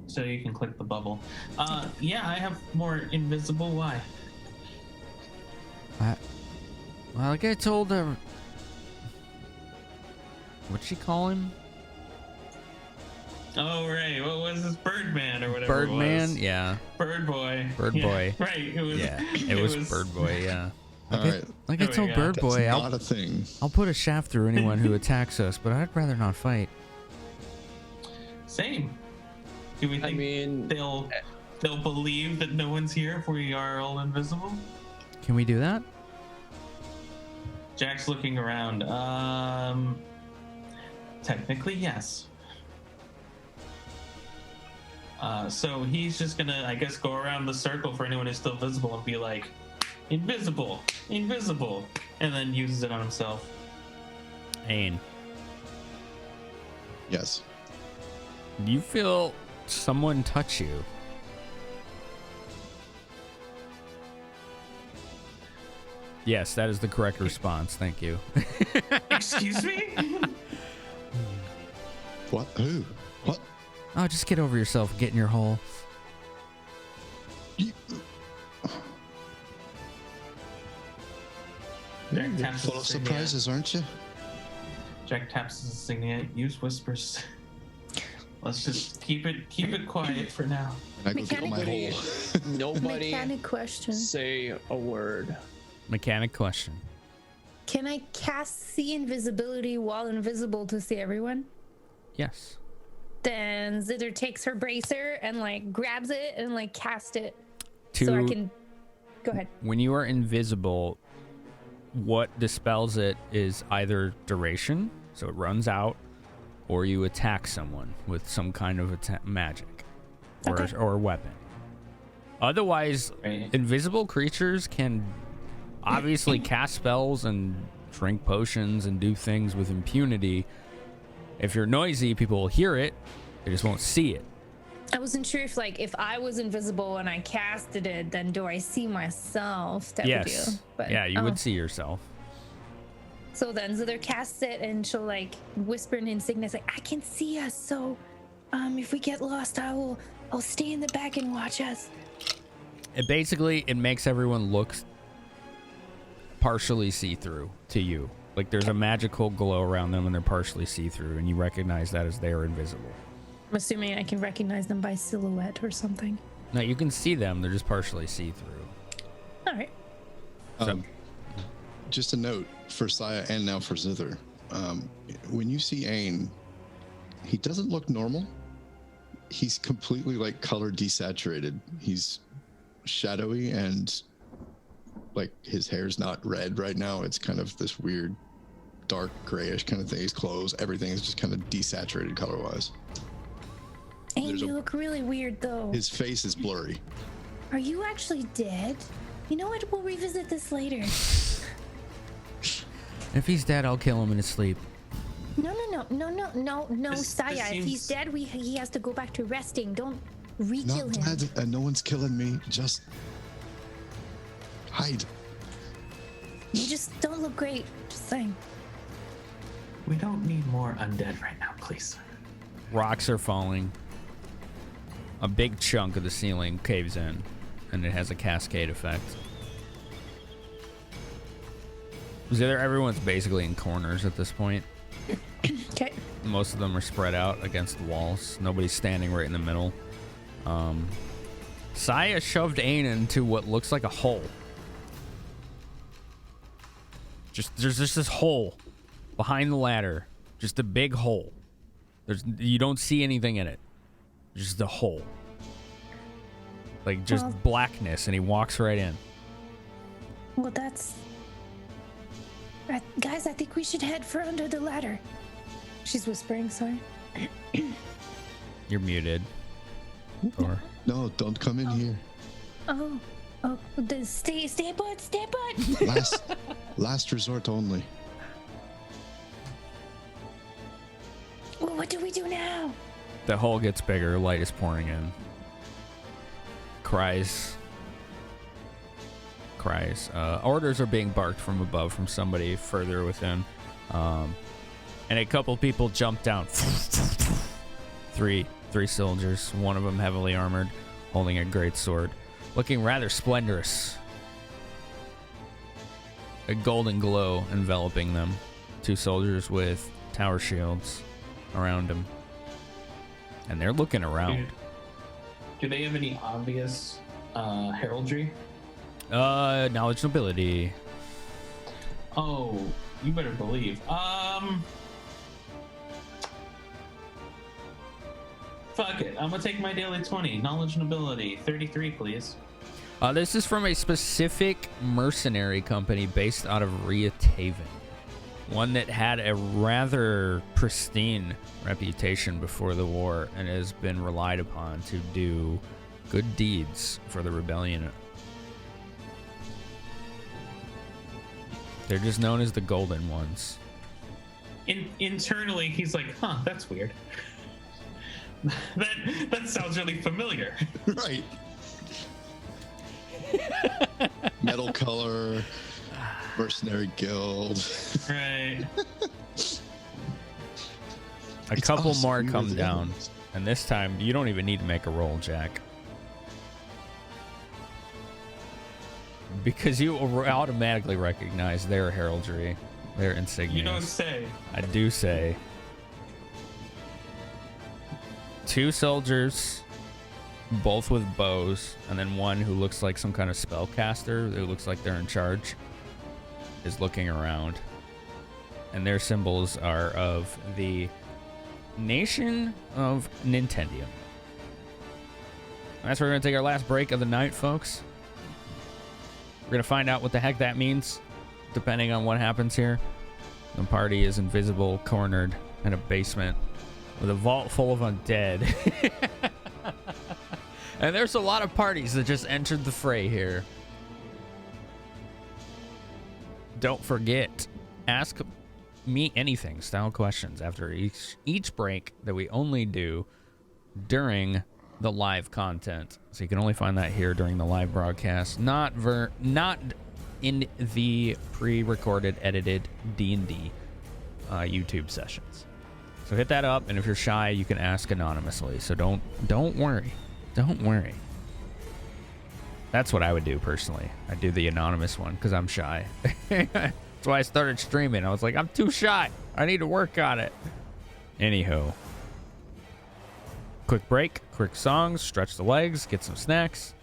E: So you can click the bubble. Yeah, I have more invisible. Why?
A: Well, like I told her. What'd she call him?
E: Oh right, what was this? Birdman or whatever.
A: Birdman,
E: it was.
A: yeah.
E: Bird Boy.
A: Bird
E: Yeah,
A: Boy.
E: Right. It was.
A: Yeah, it was Bird Boy, yeah.
B: All right.
A: Like I
E: There we
A: told
E: go.
A: Bird
B: That's
A: Boy,
B: not a thing.
A: I'll put a shaft through anyone who attacks us, but I'd rather not fight.
E: Same. Do we think they'll believe that no one's here if we are all invisible?
A: Can we do that?
E: Jack's looking around. Technically, yes. So he's just gonna, I guess, go around the circle for anyone who's still visible and be like, invisible, invisible, and then uses it on himself.
A: Ain,
B: Yes.
A: you feel someone touch you. Yes, that is the correct response. Thank you.
E: Excuse me?
B: What? Who? What?
A: Oh, just get over yourself and get in your hole.
E: Jack
B: You're
E: taps
B: full
E: his
B: of
E: insignia.
B: surprises, aren't you?
E: Jack taps his insignia. Use whispers. Let's just keep it quiet for now.
B: And I go get my
D: Nobody,
B: hole.
D: nobody
C: Mechanic question.
D: say a word.
A: Mechanic question.
C: Can I cast see invisibility while invisible to see everyone?
A: Yes.
C: Then Zither takes her bracer and like grabs it and like cast it
A: To
C: so I can. Go ahead.
A: when you are invisible, what dispels it is either duration, so it runs out, or you attack someone with some kind of magic
C: Okay.
A: or weapon. Otherwise,
E: Right.
A: invisible creatures can obviously cast spells and drink potions and do things with impunity. If you're noisy, people will hear it. They just won't see it.
C: I wasn't sure if I was invisible and I casted it, then do I see myself? Type of
A: Yes.
C: deal. But,
A: Yeah, you
C: oh.
A: would see yourself.
C: So then Zither casts it and she'll like whisper in insignia like, I can see us, so if we get lost, I'll stay in the back and watch us.
A: It makes everyone look partially see-through to you. Like there's a magical glow around them and they're partially see-through, and you recognize that as they're invisible.
C: I'm assuming I can recognize them by silhouette or something.
A: No, you can see them, they're just partially see-through.
C: All right.
B: Just a note for Saya and now for Zither. When you see Ain, he doesn't look normal. He's completely like color desaturated. He's shadowy and like his hair's not red right now. It's kind of this weird dark grayish kind of thing. His clothes, everything is just kind of desaturated color-wise.
C: And
B: There's
C: you
B: a-
C: look really weird though.
B: His face is blurry.
C: Are you actually dead? You know what? We'll revisit this later.
A: If he's dead, I'll kill him in his sleep.
C: No,
E: This
C: Saya. If
E: seems-
C: he's dead, he has to go back to resting. Don't
B: Not
C: re-kill him.
B: dead, and no one's killing me. Just hide.
C: You just don't look great. Just saying.
E: We don't need more undead right now, please.
A: Rocks are falling. A big chunk of the ceiling caves in, and it has a cascade effect. Everyone's basically in corners at this point.
C: Okay.
A: Most of them are spread out against the walls. Nobody's standing right in the middle. Saya shoved Ain into what looks like a hole. There's just this hole behind the ladder. Just a big hole. You don't see anything in it. Just a hole. Like just
C: Well-
A: blackness, and he walks right in.
C: Well, that's. Guys, I think we should head for under the ladder. She's whispering. Sorry.
A: You're muted. Or
B: No, don't come in here.
C: Oh. Stay put.
B: Last resort only.
C: Well, what do we do now?
A: the hole gets bigger. Light is pouring in. Cries. Orders are being barked from above from somebody further within. And a couple people jump down. Three soldiers, one of them heavily armored, holding a great sword, looking rather splendorous. A golden glow enveloping them. Two soldiers with tower shields around them. and they're looking around.
E: Do they have any obvious heraldry?
A: Knowledge, nobility.
E: Oh, you better believe. Fuck it. I'm gonna take my daily 20. Knowledge and ability. 33, please.
A: This is from a specific mercenary company based out of Riataven. One that had a rather pristine reputation before the war and has been relied upon to do good deeds for the rebellion. They're just known as the Golden Ones.
E: Internally, he's like, huh, that's weird. that sounds really familiar.
B: Right. Metal color, mercenary guild.
E: Right.
A: A
B: It's
A: couple
B: us,
A: more
B: we were
A: come
B: the
A: down,
B: enemies.
A: and this time you don't even need to make a roll, Jack. Because you automatically recognize their heraldry, their insignias.
E: You don't say.
A: I do say. 2 soldiers, both with bows, and then one who looks like some kind of spellcaster, who looks like they're in charge, is looking around. And their symbols are of the Nation of Nintendium. That's where we're going to take our last break of the night, folks. We're going to find out what the heck that means, depending on what happens here. The party is invisible, cornered in a basement with a vault full of undead. And there's a lot of parties that just entered the fray here. Don't forget, ask me anything style questions after each break that we only do during the live content. So you can only find that here during the live broadcast, not in the pre-recorded, edited D&D YouTube sessions. So hit that up, and if you're shy, you can ask anonymously. So don't worry. Don't worry. That's what I would do personally. I'd do the anonymous one because I'm shy. That's why I started streaming. I was like, I'm too shy. I need to work on it. Anyhow. Quick break, quick songs, stretch the legs, get some snacks.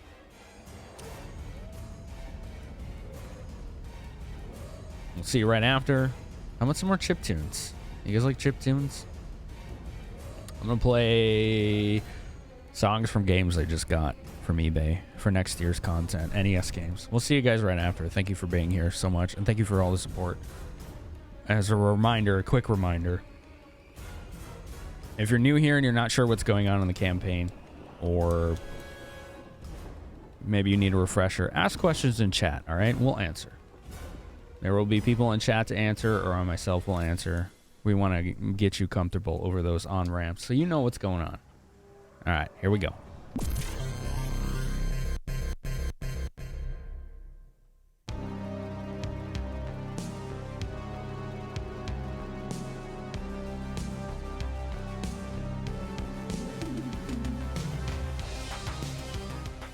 A: We'll see you right after. How about some more chip tunes? You guys like chip tunes? I'm going to play songs from games I just got from eBay for next year's content, NES games. We'll see you guys right after. Thank you for being here so much, and thank you for all the support. As a reminder, a quick reminder, if you're new here and you're not sure what's going on in the campaign, or maybe you need a refresher, ask questions in chat, all right? We'll answer. There will be people in chat to answer, or I myself will answer. We want to get you comfortable over those on-ramps so you know what's going on. All right, here we go.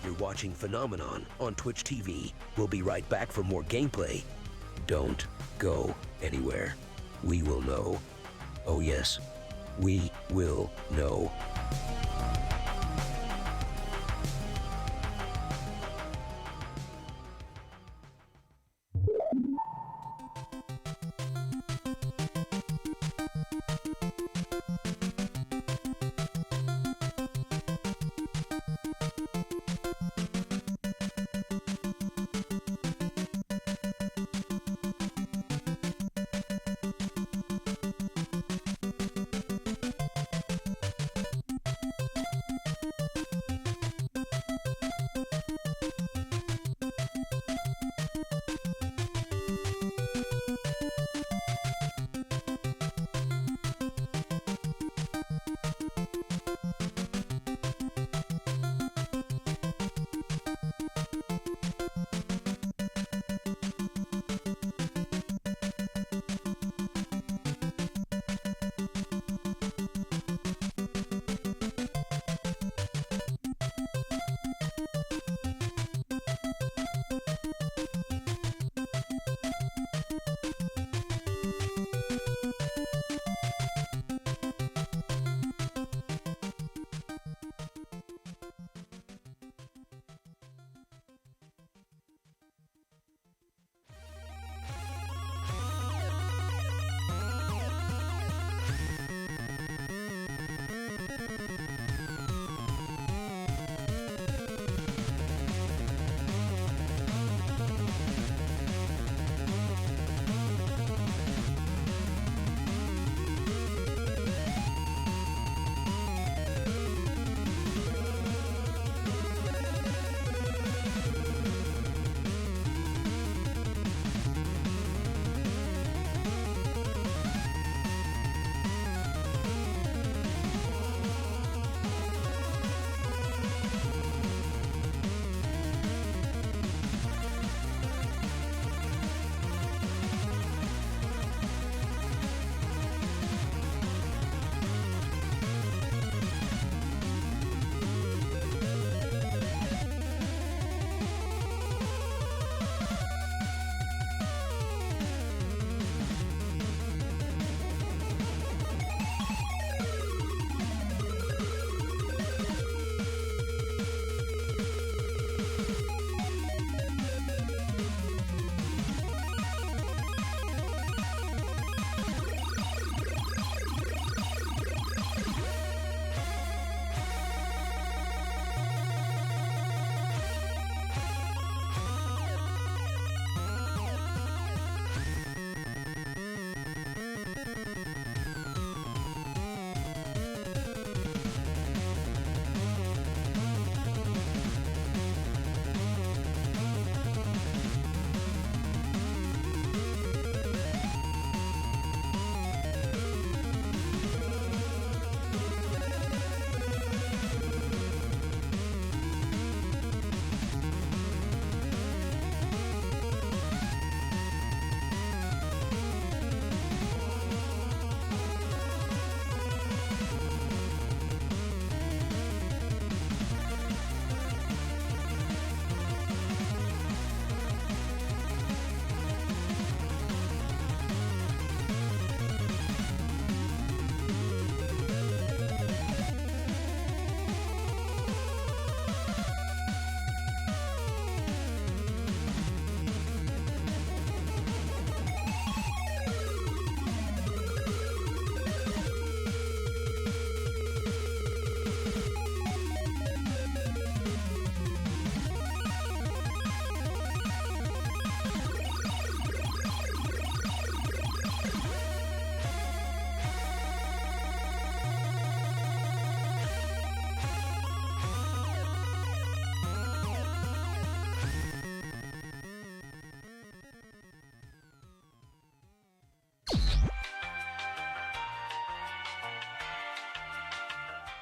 I: You're watching Phenomenon on Twitch TV. We'll be right back for more gameplay. Don't go anywhere. We will know. Oh yes, we will know.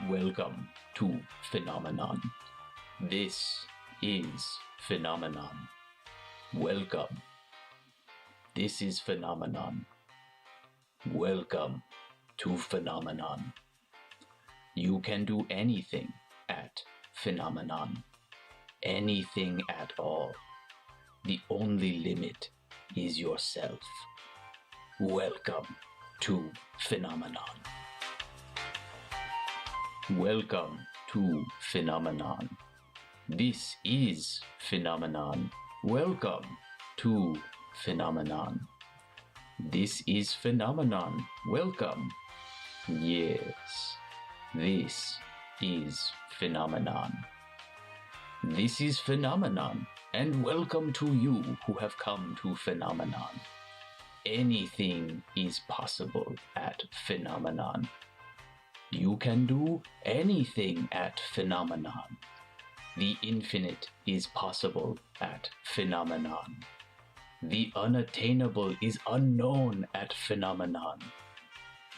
J: Welcome to Phenomenon. This is Phenomenon. Welcome. This is Phenomenon. Welcome to Phenomenon. You can do anything at Phenomenon. Anything at all. The only limit is yourself. Welcome to Phenomenon. Welcome to Phenomenon. This is Phenomenon. Welcome to Phenomenon. This is Phenomenon. Welcome. Yes, this is Phenomenon. This is Phenomenon, and welcome to you who have come to Phenomenon. Anything is possible at Phenomenon. You can do anything at Phenomenon. The infinite is possible at Phenomenon. The unattainable is unknown at Phenomenon.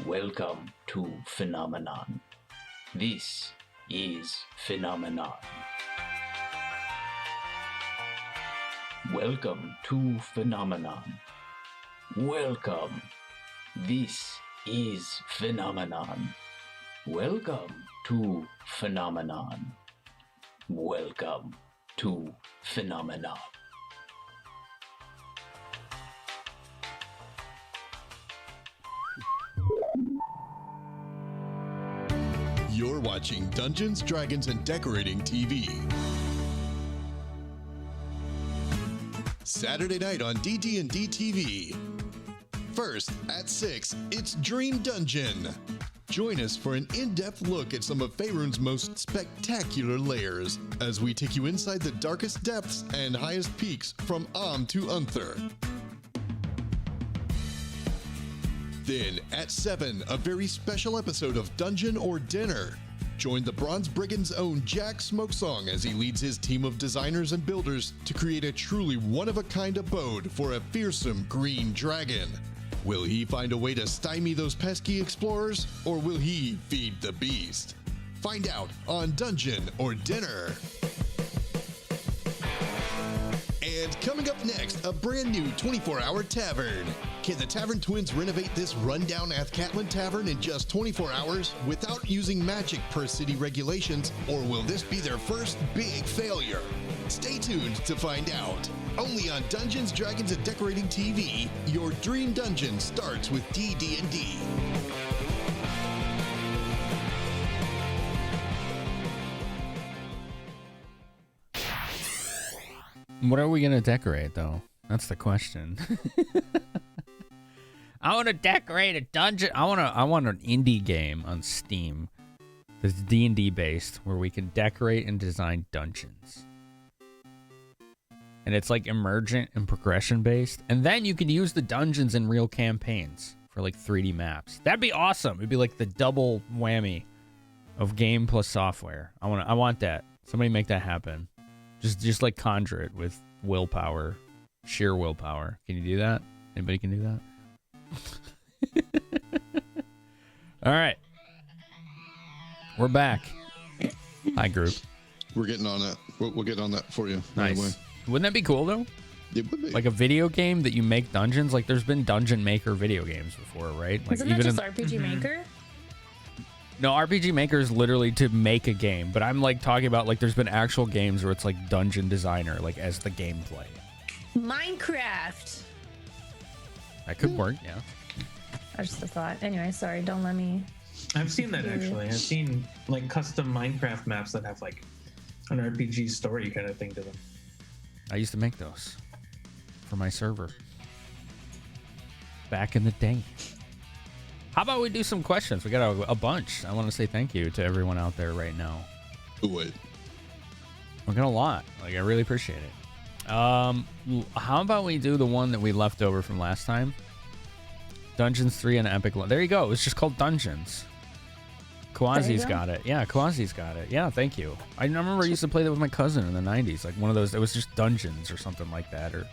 J: Welcome to Phenomenon. This is Phenomenon. Welcome to Phenomenon. Welcome. This is Phenomenon. Welcome to Phenomenon. Welcome to Phenomenon.
B: You're watching Dungeons, Dragons, and Decorating TV. Saturday night on DD&D TV. First, at 6, it's Dream Dungeon. Join us for an in-depth look at some of Faerun's most spectacular layers as we take you inside the darkest depths and highest peaks from Am to Unther. Then, at 7, a very special episode of Dungeon or Dinner. Join the Bronze Brigands' own Jack Smokesong as he leads his team of designers and builders to create a truly one-of-a-kind abode for a fearsome green dragon. Will he find a way to stymie those pesky explorers, or will he feed the beast? Find out on Dungeon or Dinner. And coming up next, a brand new 24-hour tavern. Can the Tavern Twins renovate this rundown Athcatlin tavern in just 24 hours without using magic per city regulations, or will this be their first big failure? Stay tuned to find out. Only on Dungeons, Dragons, and Decorating TV, your dream dungeon starts with DD&D.
A: What are we gonna decorate, though? That's the question. I want to decorate a dungeon. I want an indie game on Steam that's D&D based, where we can decorate and design dungeons. And it's like emergent and progression based. And then you can use the dungeons in real campaigns for like 3D maps. That'd be awesome. It'd be like the double whammy of game plus software. I want that. Somebody make that happen. Just like conjure it with willpower, sheer willpower. Can you do that? Anybody can do that? All right. We're back. Hi, group.
B: We're getting on that. We'll get on that for you. Right
A: Nice.
B: away.
A: Wouldn't that be cool, though?
B: It would be.
A: Like a video game that you make dungeons? Like, there's been Dungeon Maker video games before, right? Like,
C: Isn't that just RPG Maker?
A: No, RPG Maker is literally to make a game. But I'm, like, talking about, like, there's been actual games where it's, like, Dungeon Designer, like, as the gameplay.
C: Minecraft.
A: That could work, yeah.
C: I just a thought. Anyway, sorry. Don't let me.
E: I've seen that, actually. I've seen, like, custom Minecraft maps that have, like, an RPG story kind of thing to them.
A: I used to make those for my server back in the day. How about we do some questions? We got a bunch. I want to say thank you to everyone out there right now.
B: Wait.
A: We got a lot. Like, I really appreciate it. How about we do the one that we left over from last time? Dungeons 3 and Epic. There you go. It's just called Dungeons. Kwazi's got it. Yeah, Kwazi's got it. Yeah, thank you. I remember I used to play that with my cousin in the 90s. Like one of those, it was just Dungeons or something like that. Or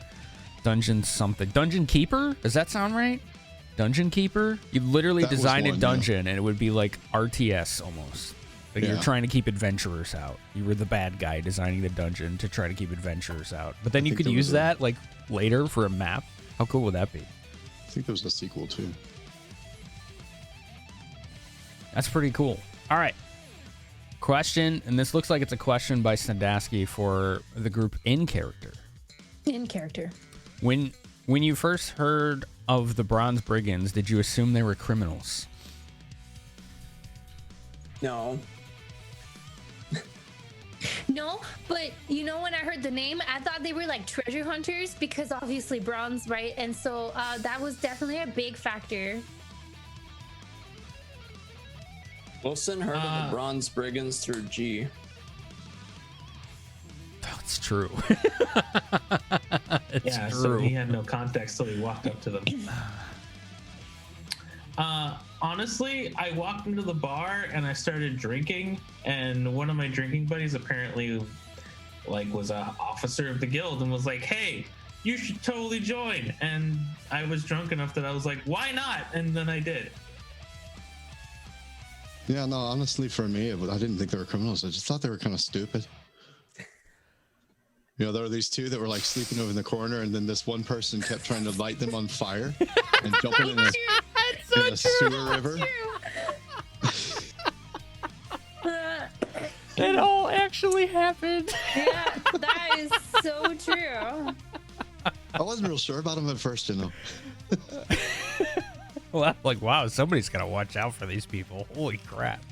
A: Dungeon something. Dungeon Keeper? Does that sound right? Dungeon Keeper? You literally design a dungeon and it would be like RTS almost. Like you're
B: Yeah.
A: trying to keep adventurers out. You were the bad guy designing the dungeon to try to keep adventurers out. But then you
B: think
A: could
B: there
A: use
B: was a-
A: that like later for a map. How cool would that be?
B: I think there was a sequel too.
A: That's pretty cool. All right. Question, and this looks like it's a question by Sandaski for the group In Character.
C: In character.
A: When you first heard of the Bronze Brigands, did you assume they were criminals?
D: No.
C: No, but you know, when I heard the name, I thought they were like treasure hunters because obviously bronze, right? And so that was definitely a big factor.
D: Wilson heard of the Bronze Brigands through G.
A: That's true. It's
E: Yeah,
A: true.
E: so he had no context till he walked up to them. Honestly, I walked into the bar and I started drinking, and one of my drinking buddies apparently was a officer of the guild and was like, "Hey, you should totally join." And I was drunk enough that I was like, "Why not?" And then I did.
B: Yeah, no, honestly, for me, I didn't think they were criminals. I just thought they were kind of stupid. You know, there were these two that were like sleeping over in the corner, and then this one person kept trying to light them on fire and jumping in a sewer river.
A: It all actually happened.
C: Yeah, that is so true.
B: I wasn't real sure about them at first, you know.
A: Well, I'm like, wow, somebody's got to watch out for these people. Holy crap.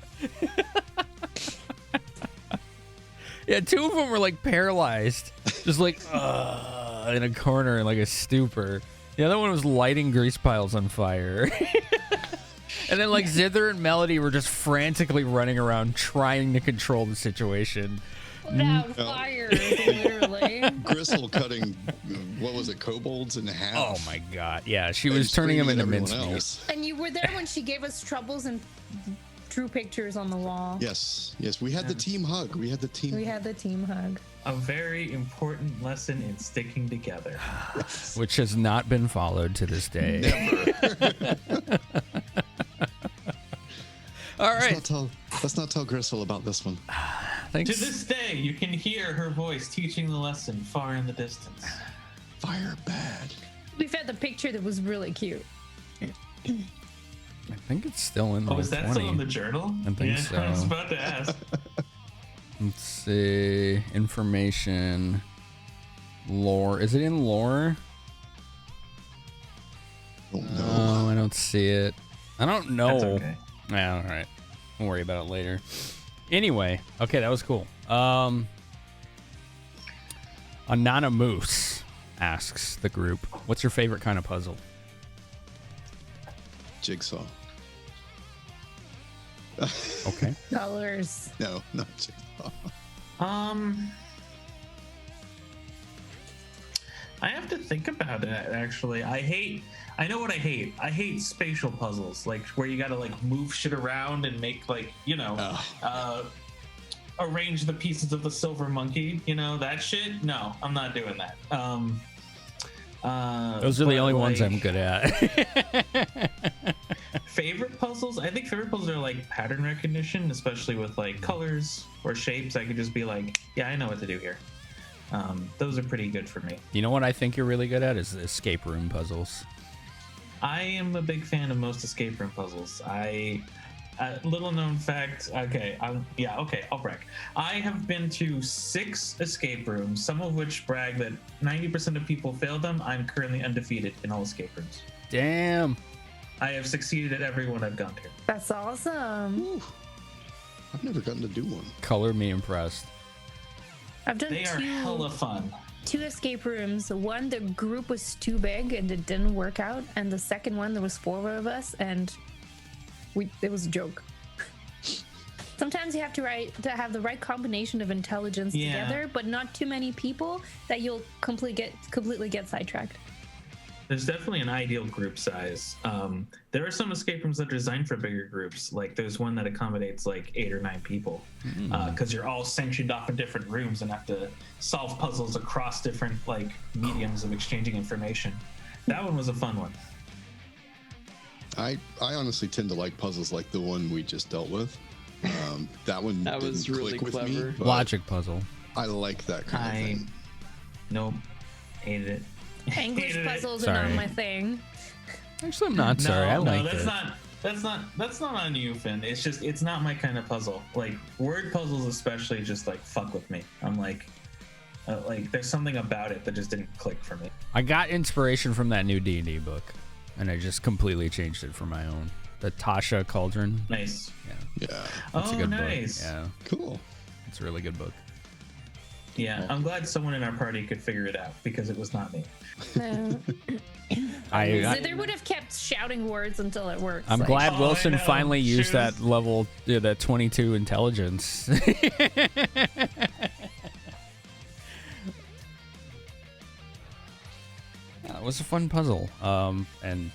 A: Yeah, two of them were like paralyzed, just like in a corner in like a stupor. The other one was lighting grease piles on fire. And then like Zither and Melody were just frantically running around trying to control the situation.
C: Put out fires, literally.
B: Gristle cutting, what was it, kobolds in half.
A: Oh my god, yeah, she was
B: And
A: turning them
B: screaming
A: into
B: at everyone
A: mincemeat.
B: else.
C: And you were there when she gave us troubles and drew pictures on the wall.
B: Yes, we had the team hug. We had the team.
C: We had the team hug.
E: A very important lesson in sticking together.
A: Which has not been followed to this day.
B: Never.
A: All right.
B: Let's not tell Gristle about this one.
A: Thanks.
E: To this day, you can hear her voice teaching the lesson far in the distance.
B: Fire bad.
C: We've had the picture that was really cute.
A: I think it's still in
E: Oh,
A: the
E: is that
A: 20.
E: still in the journal?
A: I think
E: yeah,
A: so.
E: I was about to ask.
A: Let's see. Information. Lore. Is it in lore?
B: Oh, no.
A: Oh, I don't see it. I don't know.
E: That's okay.
A: Yeah, all right. We'll worry about it later. Anyway, okay, that was cool. Anana Moose asks the group, what's your favorite kind of puzzle?
B: Jigsaw.
A: Okay.
C: Colors.
B: No, not jigsaw.
E: I have to think about it, actually. I know what I hate. I hate spatial puzzles, like where you gotta like move shit around and make like, arrange the pieces of the silver monkey, that shit. No, I'm not doing that.
A: Those are the
E: but,
A: only ones
E: like,
A: I'm good at.
E: Favorite puzzles? I think favorite puzzles are like pattern recognition, especially with like colors or shapes. I could just be like, yeah, I know what to do here. Those are pretty good for me.
A: You know what I think you're really good at is escape room puzzles.
E: I am a big fan of most escape room puzzles. Little known fact. Okay, I'll brag. I have been to 6 escape rooms, some of which brag that 90% of people fail them. I'm currently undefeated in all escape rooms.
A: Damn.
E: I have succeeded at every one I've gone to.
C: That's awesome.
B: Ooh. I've never gotten to do one.
A: Color me impressed.
C: I've done
E: They are hella fun.
C: 2 escape rooms. One, the group was too big and it didn't work out. And the second one, there was 4 of us and it was a joke. Sometimes you have to have the right combination of intelligence together, but not too many people that you'll completely get sidetracked.
E: There's definitely an ideal group size. There are some escape rooms that are designed for bigger groups. Like there's one that accommodates like 8 or 9 people because you're all sanctioned off in different rooms and have to solve puzzles across different like mediums of exchanging information. That one was a fun one.
B: I honestly tend to like puzzles like the one we just dealt with. That one
D: That
B: didn't
D: was really
B: click with me,
D: clever.
B: but
A: Logic puzzle.
B: I like that kind of thing.
E: Nope. Hated it.
C: English
E: Hated it.
C: puzzles are
A: Sorry.
C: not my thing.
A: Actually, I'm not sorry. I like
E: that's
A: it.
E: that's not on you, Finn. It's just it's not my kind of puzzle. Like word puzzles, especially, just like fuck with me. I'm like there's something about it that just didn't click for me.
A: I got inspiration from that new D&D book, and I just completely changed it for my own. The Tasha Cauldron.
E: Nice.
B: Yeah.
A: That's a good
E: nice.
A: book. Yeah,
B: Cool.
A: it's a really good book.
E: Yeah, I'm glad someone in our party could figure it out because it was not me.
C: No.
A: I
C: Zither would have kept shouting words until it works.
A: I'm
C: like-
A: glad
E: Oh,
A: Wilson
E: I know.
A: finally used
E: She
A: that
E: was-
A: level, that 22 intelligence. Yeah, it was a fun puzzle. And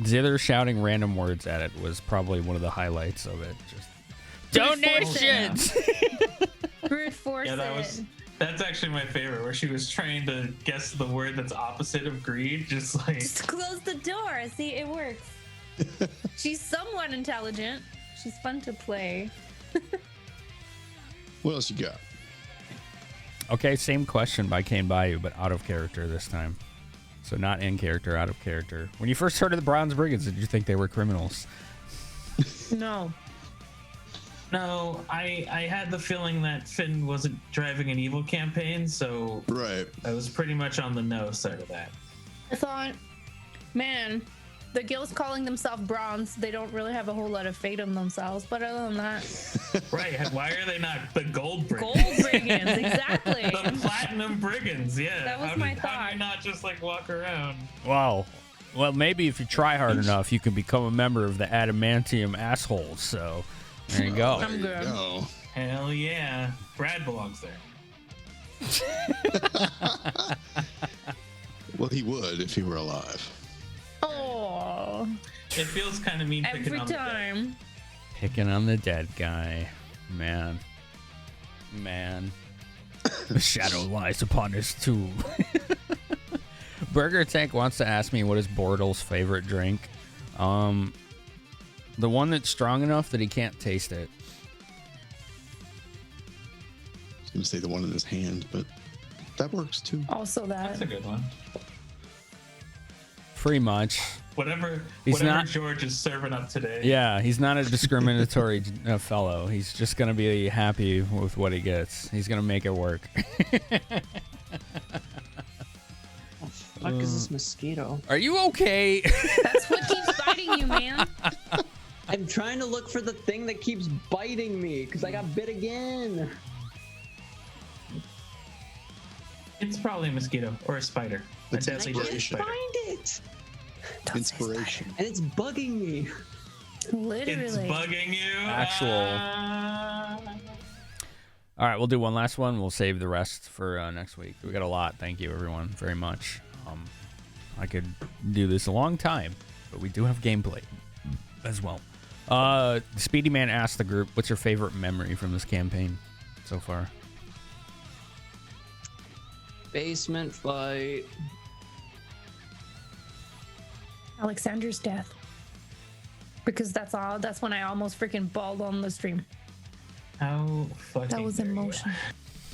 A: Zither shouting random words at it was probably one of the highlights of it. Just donations.
C: Brute force
E: Yeah,
C: it.
E: that's actually my favorite, where she was trying to guess the word that's opposite of greed, just like
C: Just close the door. See, it works. She's somewhat intelligent. She's fun to play.
B: What else you got?
A: Okay, same question by Kane Bayou, but out of character this time. So not in character, out of character. When you first heard of the Bronze Brigands, did you think they were criminals?
C: No.
E: No, I had the feeling that Finn wasn't driving an evil campaign, so
B: Right.
E: I was pretty much on the no side of that.
C: I thought, man, the guild's calling themselves bronze. They don't really have a whole lot of fate in themselves. But other than that,
E: Right? Why are they not the gold brigands?
C: gold brigands, exactly.
E: The platinum brigands, yeah.
C: That was
E: how
C: my
E: How do
C: thought.
E: you not just like walk around?
A: Wow. Well, maybe if you try hard enough, you can become a member of the Adamantium Assholes. So there you go.
C: I'm good.
B: No.
E: Hell yeah. Brad belongs there.
B: Well, he would if he were alive.
C: Oh,
E: It feels kind of mean picking
C: every
E: on the dead.
C: time.
A: Picking on the dead guy. Man. The shadow lies upon his tomb. Burger Tank wants to ask me what is Bortle's favorite drink. The one that's strong enough that he can't taste it.
B: I was gonna say the one in his hand, but that works too.
C: Also
E: That's
C: that.
E: a good one.
A: Pretty much.
E: Whatever
A: He's not-
E: George is serving up today.
A: Yeah, he's not a discriminatory fellow. He's just going to be happy with what he gets. He's going to make it work.
D: Fuck is this mosquito?
A: Are you okay?
C: That's what keeps biting you, man.
D: I'm trying to look for the thing that keeps biting me because I got bit again.
E: It's probably a mosquito or a spider.
B: It's
E: I'd say just a
B: inspiration.
E: spider.
D: Find it,
B: Inspiration.
D: and it's bugging me.
C: Literally.
E: It's bugging you.
A: Actual. All right, we'll do one last one. We'll save the rest for next week. We got a lot. Thank you, everyone, very much. I could do this a long time, but we do have gameplay as well. Speedy Man asked the group, what's your favorite memory from this campaign so far?
D: Basement fight.
C: Alexander's death. Because that's when I almost freaking bawled on the stream.
E: How fucking
C: That was
E: dare you.
C: emotional.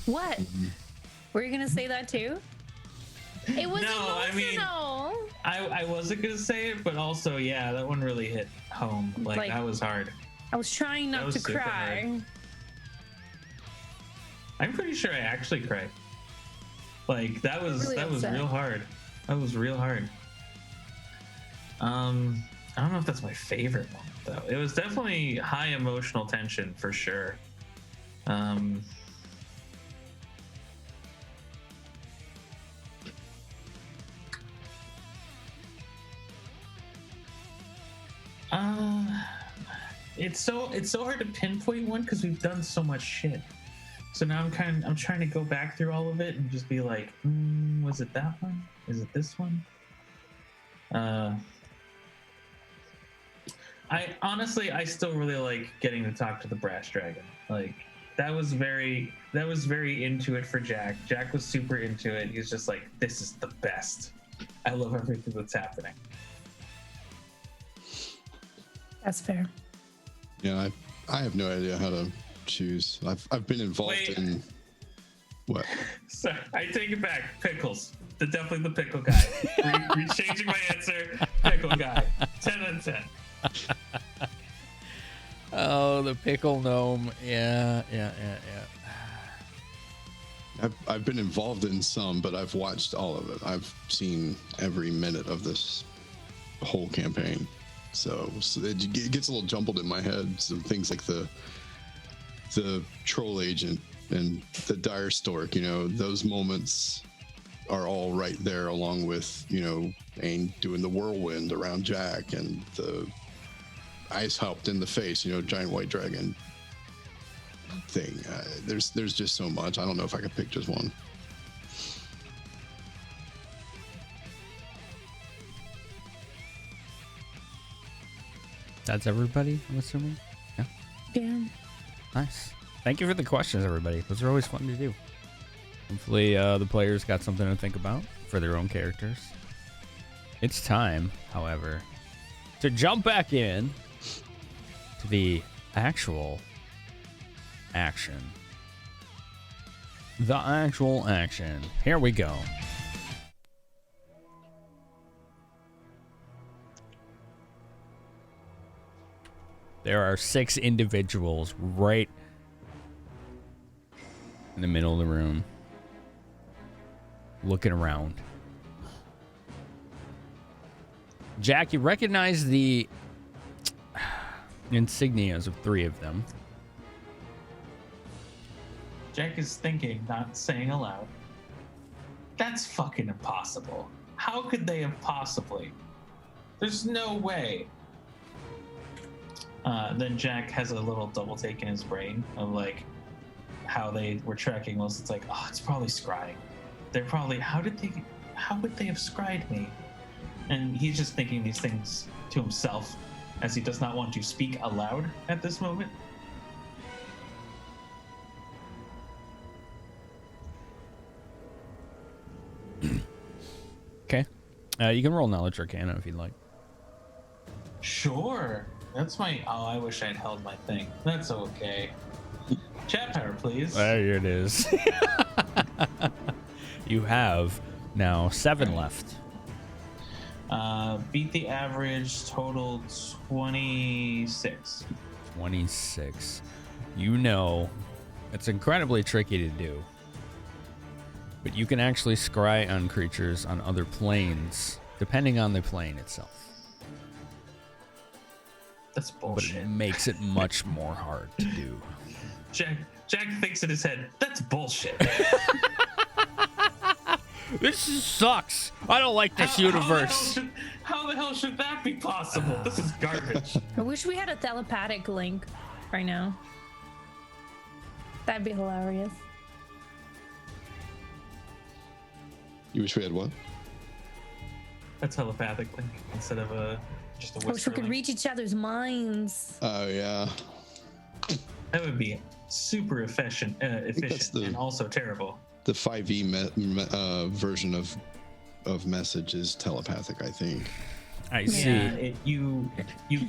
C: What? Were you gonna say that too? It was
E: No, I mean-
C: emotional.
E: I wasn't gonna say it, but also yeah, that one really hit home. Like that was hard.
C: I was trying
E: That
C: not
E: was
C: to
E: super
C: cry.
E: hard. I'm pretty sure I actually cried. Like that was
C: Really
E: that was
C: upset.
E: real hard. That was real hard. I don't know if that's my favorite one though. It was definitely high emotional tension for sure. It's so hard to pinpoint one because we've done so much shit. So now I'm trying to go back through all of it and just be like, was it that one? Is it this one? I still really like getting to talk to the Brass Dragon. Like that was very into it for Jack. Jack was super into it. He's just like, this is the best. I love everything that's happening.
C: That's fair.
B: Yeah, I have no idea how to choose. I've been involved in what?
E: Sorry, I take it back. Pickles. Definitely the pickle guy. Changing my answer. Pickle guy. 10 out of 10.
A: Oh, the pickle gnome. Yeah.
B: I've been involved in some, but I've watched all of it. I've seen every minute of this whole campaign. So it gets a little jumbled in my head. So things like the troll agent and the dire stork, those moments are all right there, along with, Aang doing the whirlwind around Jack and the ice helped in the face, giant white dragon thing. There's just so much. I don't know if I could pick just one.
A: That's everybody, I'm assuming? Yeah.
C: Yeah.
A: Nice. Thank you for the questions, everybody. Those are always fun to do. Hopefully the players got something to think about for their own characters. It's time, however, to jump back in to the actual action. The actual action. Here we go. There are 6 individuals right in the middle of the room, looking around. Jack, you recognize the insignias of 3 of them.
E: Jack is thinking, not saying aloud. That's fucking impossible. How could they have possibly? There's no way. Then Jack has a little double take in his brain of like how they were tracking Wilson. It's like, oh, it's probably scrying. They're probably, how would they have scryed me? And he's just thinking these things to himself as he does not want to speak aloud at this moment.
A: Okay. You can roll Knowledge Arcana if you'd like.
E: Sure. That's my, oh, I wish I'd held my thing. That's okay. Chat power, please.
A: There it is. You have now 7 left.
E: Beat the average, total 26.
A: 26. You know, it's incredibly tricky to do. But you can actually scry on creatures on other planes, depending on the plane itself.
E: That's bullshit.
A: But it makes it much more hard to do.
E: Jack thinks in his head, that's bullshit.
A: This sucks. I don't like this universe.
E: How the hell should that be possible? This is garbage.
C: I wish we had a telepathic link right now. That'd be hilarious.
B: You wish we had what?
E: A telepathic link instead of just a
C: I wish we could
E: link.
C: reach each other's minds.
B: Oh, yeah.
E: That would be super efficient and also terrible.
B: The 5e version of message is telepathic, I think.
A: I see.
E: Yeah, you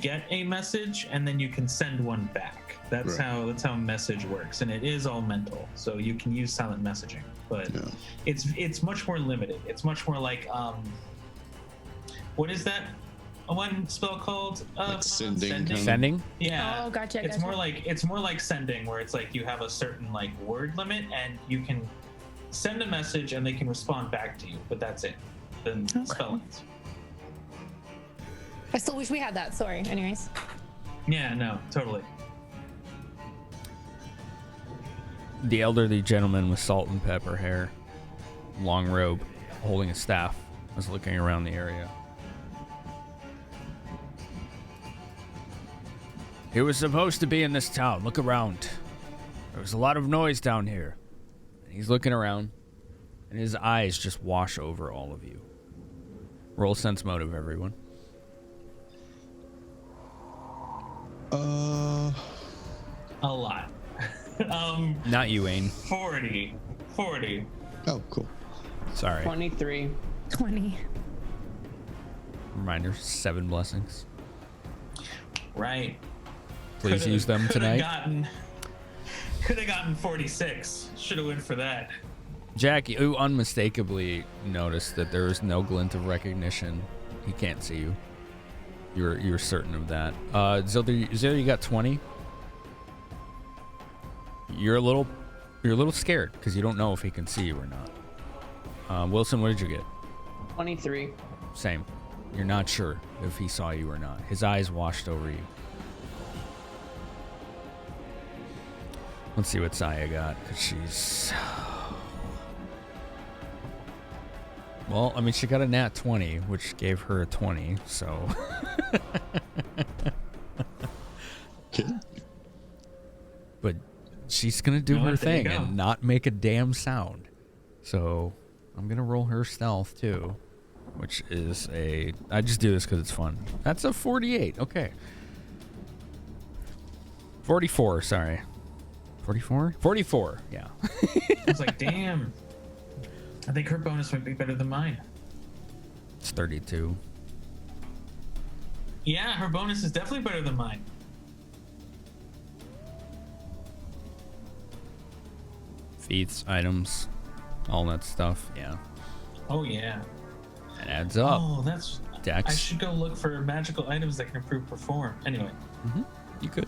E: get a message and then you can send one back. That's
B: Right.
E: how message works, and it is all mental. So you can use silent messaging, but
B: Yeah.
E: it's much more limited. It's much more like what is that one spell called?
B: Like sending. kind of-
A: Sending?
E: Yeah.
C: Oh, gotcha,
E: It's
C: gotcha.
E: more like sending, where it's like you have a certain like word limit, and you can send a message and they can respond back to you, but that's it. Then spellings.
C: I still wish we had that. Sorry. Anyways.
E: Yeah, no, totally.
A: The elderly gentleman with salt and pepper hair, long robe, holding a staff, was looking around the area. He was supposed to be in this town. Look around. There was a lot of noise down here. And he's looking around, and his eyes just wash over all of you. Roll sense motive, everyone.
E: A lot.
A: Not you, Ain.
E: 40.
B: Oh, cool.
A: Sorry.
D: 23.
C: 20.
A: Reminder, 7 blessings.
E: Right.
A: Please use them tonight.
E: Could have gotten 46. Should have went for that.
A: Jack, you unmistakably noticed that there is no glint of recognition. He can't see you. You're certain of that. Zilder, you got 20. You're a little scared because you don't know if he can see you or not. Wilson, what did you get?
D: 23.
A: Same. You're not sure if he saw you or not. His eyes washed over you. Let's see what Saya got, because she's... Well, I mean, she got a nat 20, which gave her a 20, so...
B: Okay.
A: But she's going to do her thing and not make a damn sound. So I'm going to roll her stealth, too, which is a... I just do this because it's fun. That's a 48. Okay. 44, sorry. 44? 44, yeah.
E: I was like, damn. I think her bonus might be better than mine.
A: It's 32.
E: Yeah, her bonus is definitely better than mine.
A: Feats, items, all that stuff, yeah.
E: Oh, yeah.
A: It adds up.
E: Oh, that's...
A: Dex.
E: I should go look for magical items that can improve perform. Anyway.
A: Mm-hmm. You could.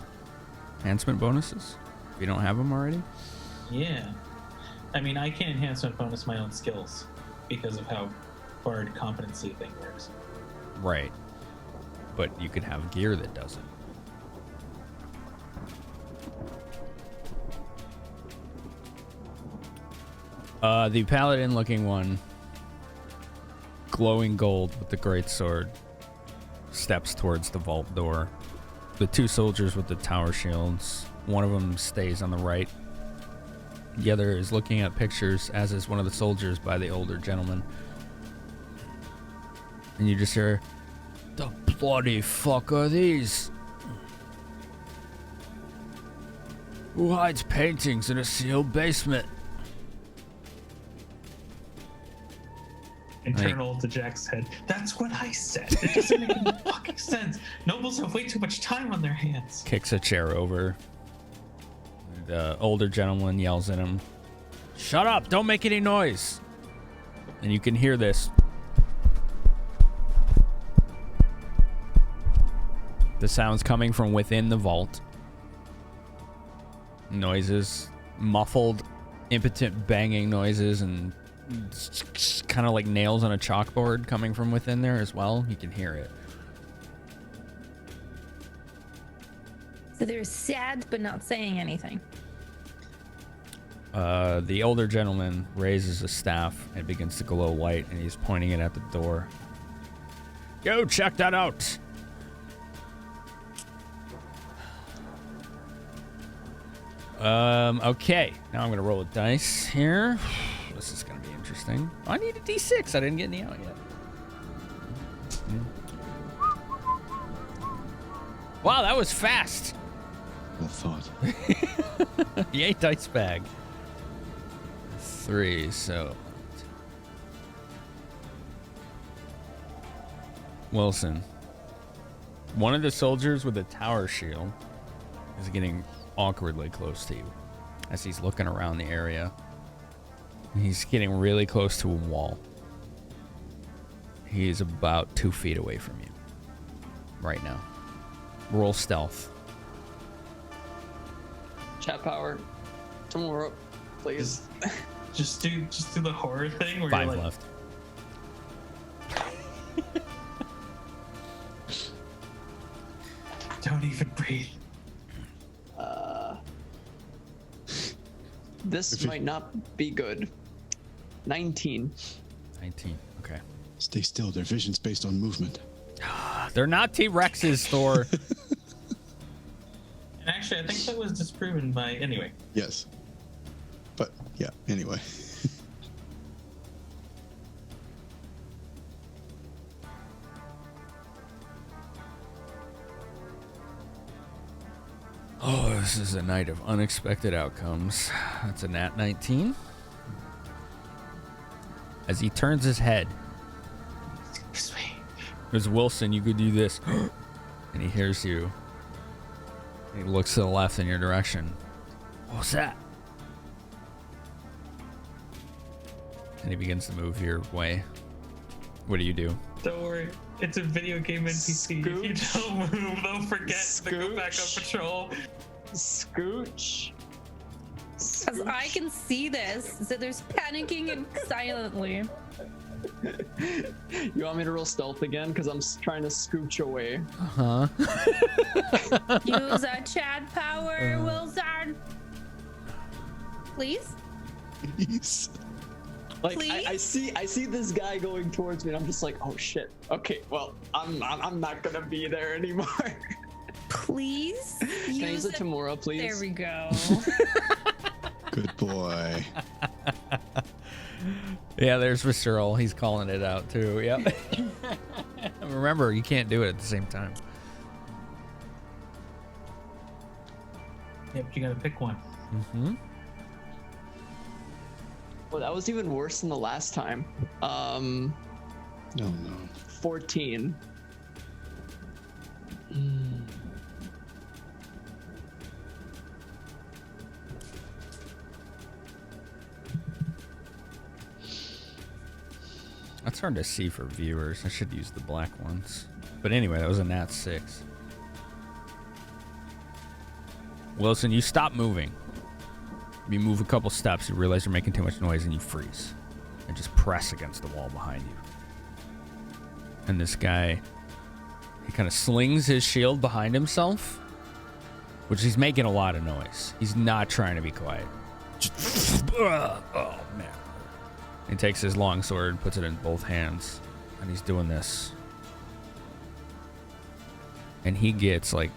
A: Enhancement bonuses, if you don't have them already.
E: Yeah. I mean, I can't enhancement bonus my own skills because of how Bard competency thing works.
A: Right. But you could have gear that does it. The paladin looking one, glowing gold with the great sword, steps towards the vault door. The two soldiers with the tower shields, one of them stays on the right. The other is looking at pictures, as is one of the soldiers by the older gentleman. And you just hear, "The bloody fuck are these? Who hides paintings in a sealed basement?"
E: Internal to Jack's head. That's what I said. It doesn't make any fucking sense. Nobles have way too much time on their hands.
A: Kicks a chair over. The older gentleman yells at him, "Shut up! Don't make any noise!" And you can hear this. The sound's coming from within the vault. Noises, muffled, impotent banging noises, and kind of like nails on a chalkboard coming from within there as well. You can hear it.
C: So they're sad but not saying anything.
A: The older gentleman raises a staff and begins to glow white, and he's pointing it at the door. "Go check that out!" Okay. Now I'm gonna roll a dice here. This is gonna be interesting. I need a D6. I didn't get any out yet. Wow, that was fast.
B: I thought.
A: Yay, dice bag. 3, so... Wilson. One of the soldiers with a tower shield is getting awkwardly close to you as he's looking around the area. He's getting really close to a wall. He is about 2 feet away from you right now. Roll stealth.
D: Chat power. Tomorrow, please.
E: Just do the horror thing where
A: 5
E: you're like,
A: left.
E: don't even breathe.
D: This might not be good. 19.
A: 19. Okay.
B: Stay still. Their vision's based on movement.
A: They're not T-Rexes, Thor.
E: And actually, I think that was disproven by... Anyway.
B: Yes. But, yeah, anyway.
A: Oh, this is a night of unexpected outcomes. That's a nat 19. As he turns his head, there's Wilson. You could do this. And he hears you. He looks to the left in your direction. What's that? And he begins to move your way. What do you do?
E: Don't worry. It's a video game NPC. If you don't move, they'll forget to go back on patrol.
D: Scooch.
C: Because I can see this. So there's panicking silently.
D: You want me to roll stealth again? Because I'm trying to scooch away.
A: Uh-huh.
C: Use a Chad power, Wilson. Please?
B: Please.
D: Like
C: Please?
D: I see this guy going towards me, and I'm just like, oh shit. Okay, well, I'm not gonna be there anymore.
C: Please?
D: Can I use it tomorrow, please?
C: There we go.
B: Good boy.
A: Yeah, there's Visceral. He's calling it out too. Yep. Remember, you can't do it at the same time.
E: Yep, you gotta pick one.
A: Mm-hmm.
D: Well, that was even worse than the last time.
B: Oh no.
D: 14.
A: That's hard to see for viewers. I should use the black ones. But anyway, that was a nat 6. Wilson, you stop moving. You move a couple steps, you realize you're making too much noise, and you freeze. And just press against the wall behind you. And this guy, he kind of slings his shield behind himself, which he's making a lot of noise. He's not trying to be quiet. Just, oh, man. He takes his long sword, puts it in both hands, and he's doing this. And he gets like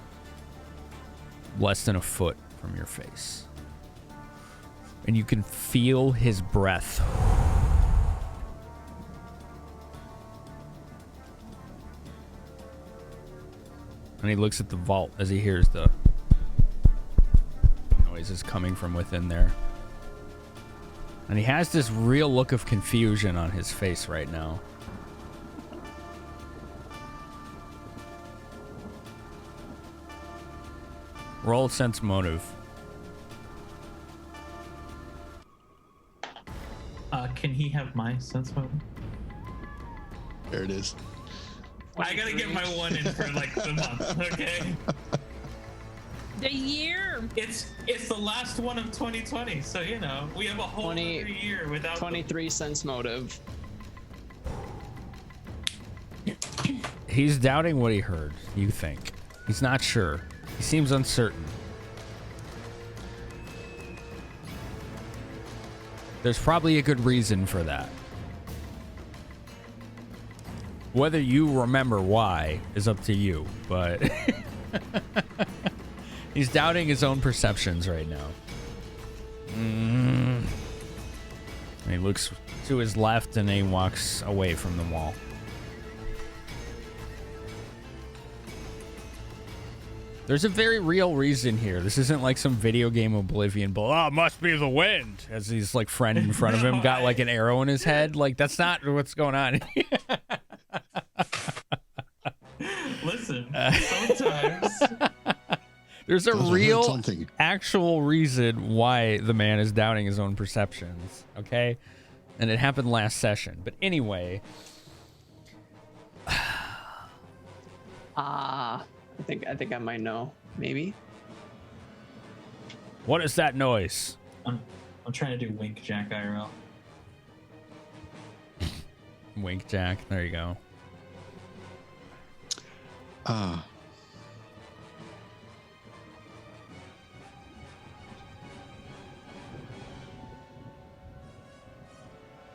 A: less than a foot from your face. And you can feel his breath. And he looks at the vault as he hears the noises coming from within there. And he has this real look of confusion on his face right now. Roll sense motive.
E: Can he have my sense motive?
B: There it is.
E: I gotta get my one in for like the month, okay?
C: The year.
E: It's the last one of 2020, so you know we have a whole other year without
D: 23 sense motive.
A: He's doubting what he heard, you think. He's not sure. He seems uncertain. There's probably a good reason for that. Whether you remember why is up to you, but he's doubting his own perceptions right now. And he looks to his left and he walks away from the wall. There's a very real reason here. This isn't like some video game oblivion, but oh, it must be the wind. As his like friend in front of him got like an arrow in his head. Like that's not what's going on.
E: Listen, sometimes
A: there's a real, actual reason why the man is doubting his own perceptions. Okay, and it happened last session. But anyway,
D: I think I might know. Maybe.
A: What is that noise?
E: I'm trying to do wink Jack IRL.
A: Wink Jack. There you go.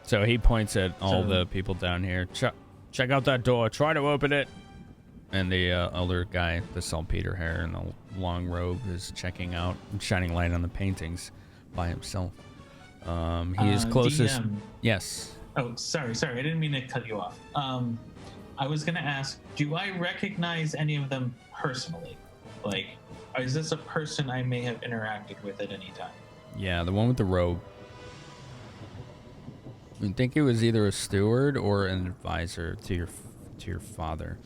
A: So he points at all the people down here. Check out that door. Try to open it. And the other guy, the saltpeter hair and the long robe, is checking out and shining light on the paintings by himself. He is closest.
E: DM.
A: Yes.
E: Oh, sorry. I didn't mean to cut you off. I was gonna ask, do I recognize any of them personally? Like, is this a person I may have interacted with at any time?
A: Yeah, the one with the robe. I think it was either a steward or an advisor to your father.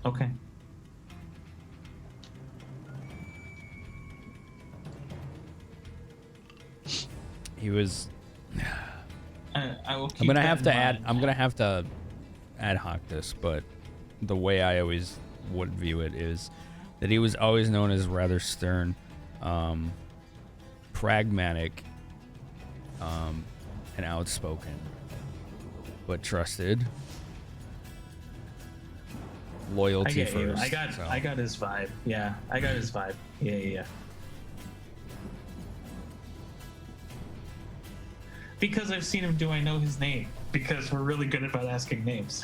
E: Okay.
A: He was.
E: I will keep
A: I'm gonna
E: that
A: have
E: in
A: to
E: mind.
A: add. I'm gonna have to ad hoc this, but the way I always would view it is that he was always known as rather stern, pragmatic, and outspoken, but trusted.
E: I
A: Loyalty
E: get you.
A: first.
E: I got his vibe. Yeah, I got his vibe. Yeah. Because I've seen him do I know his name. Because we're really good about asking names.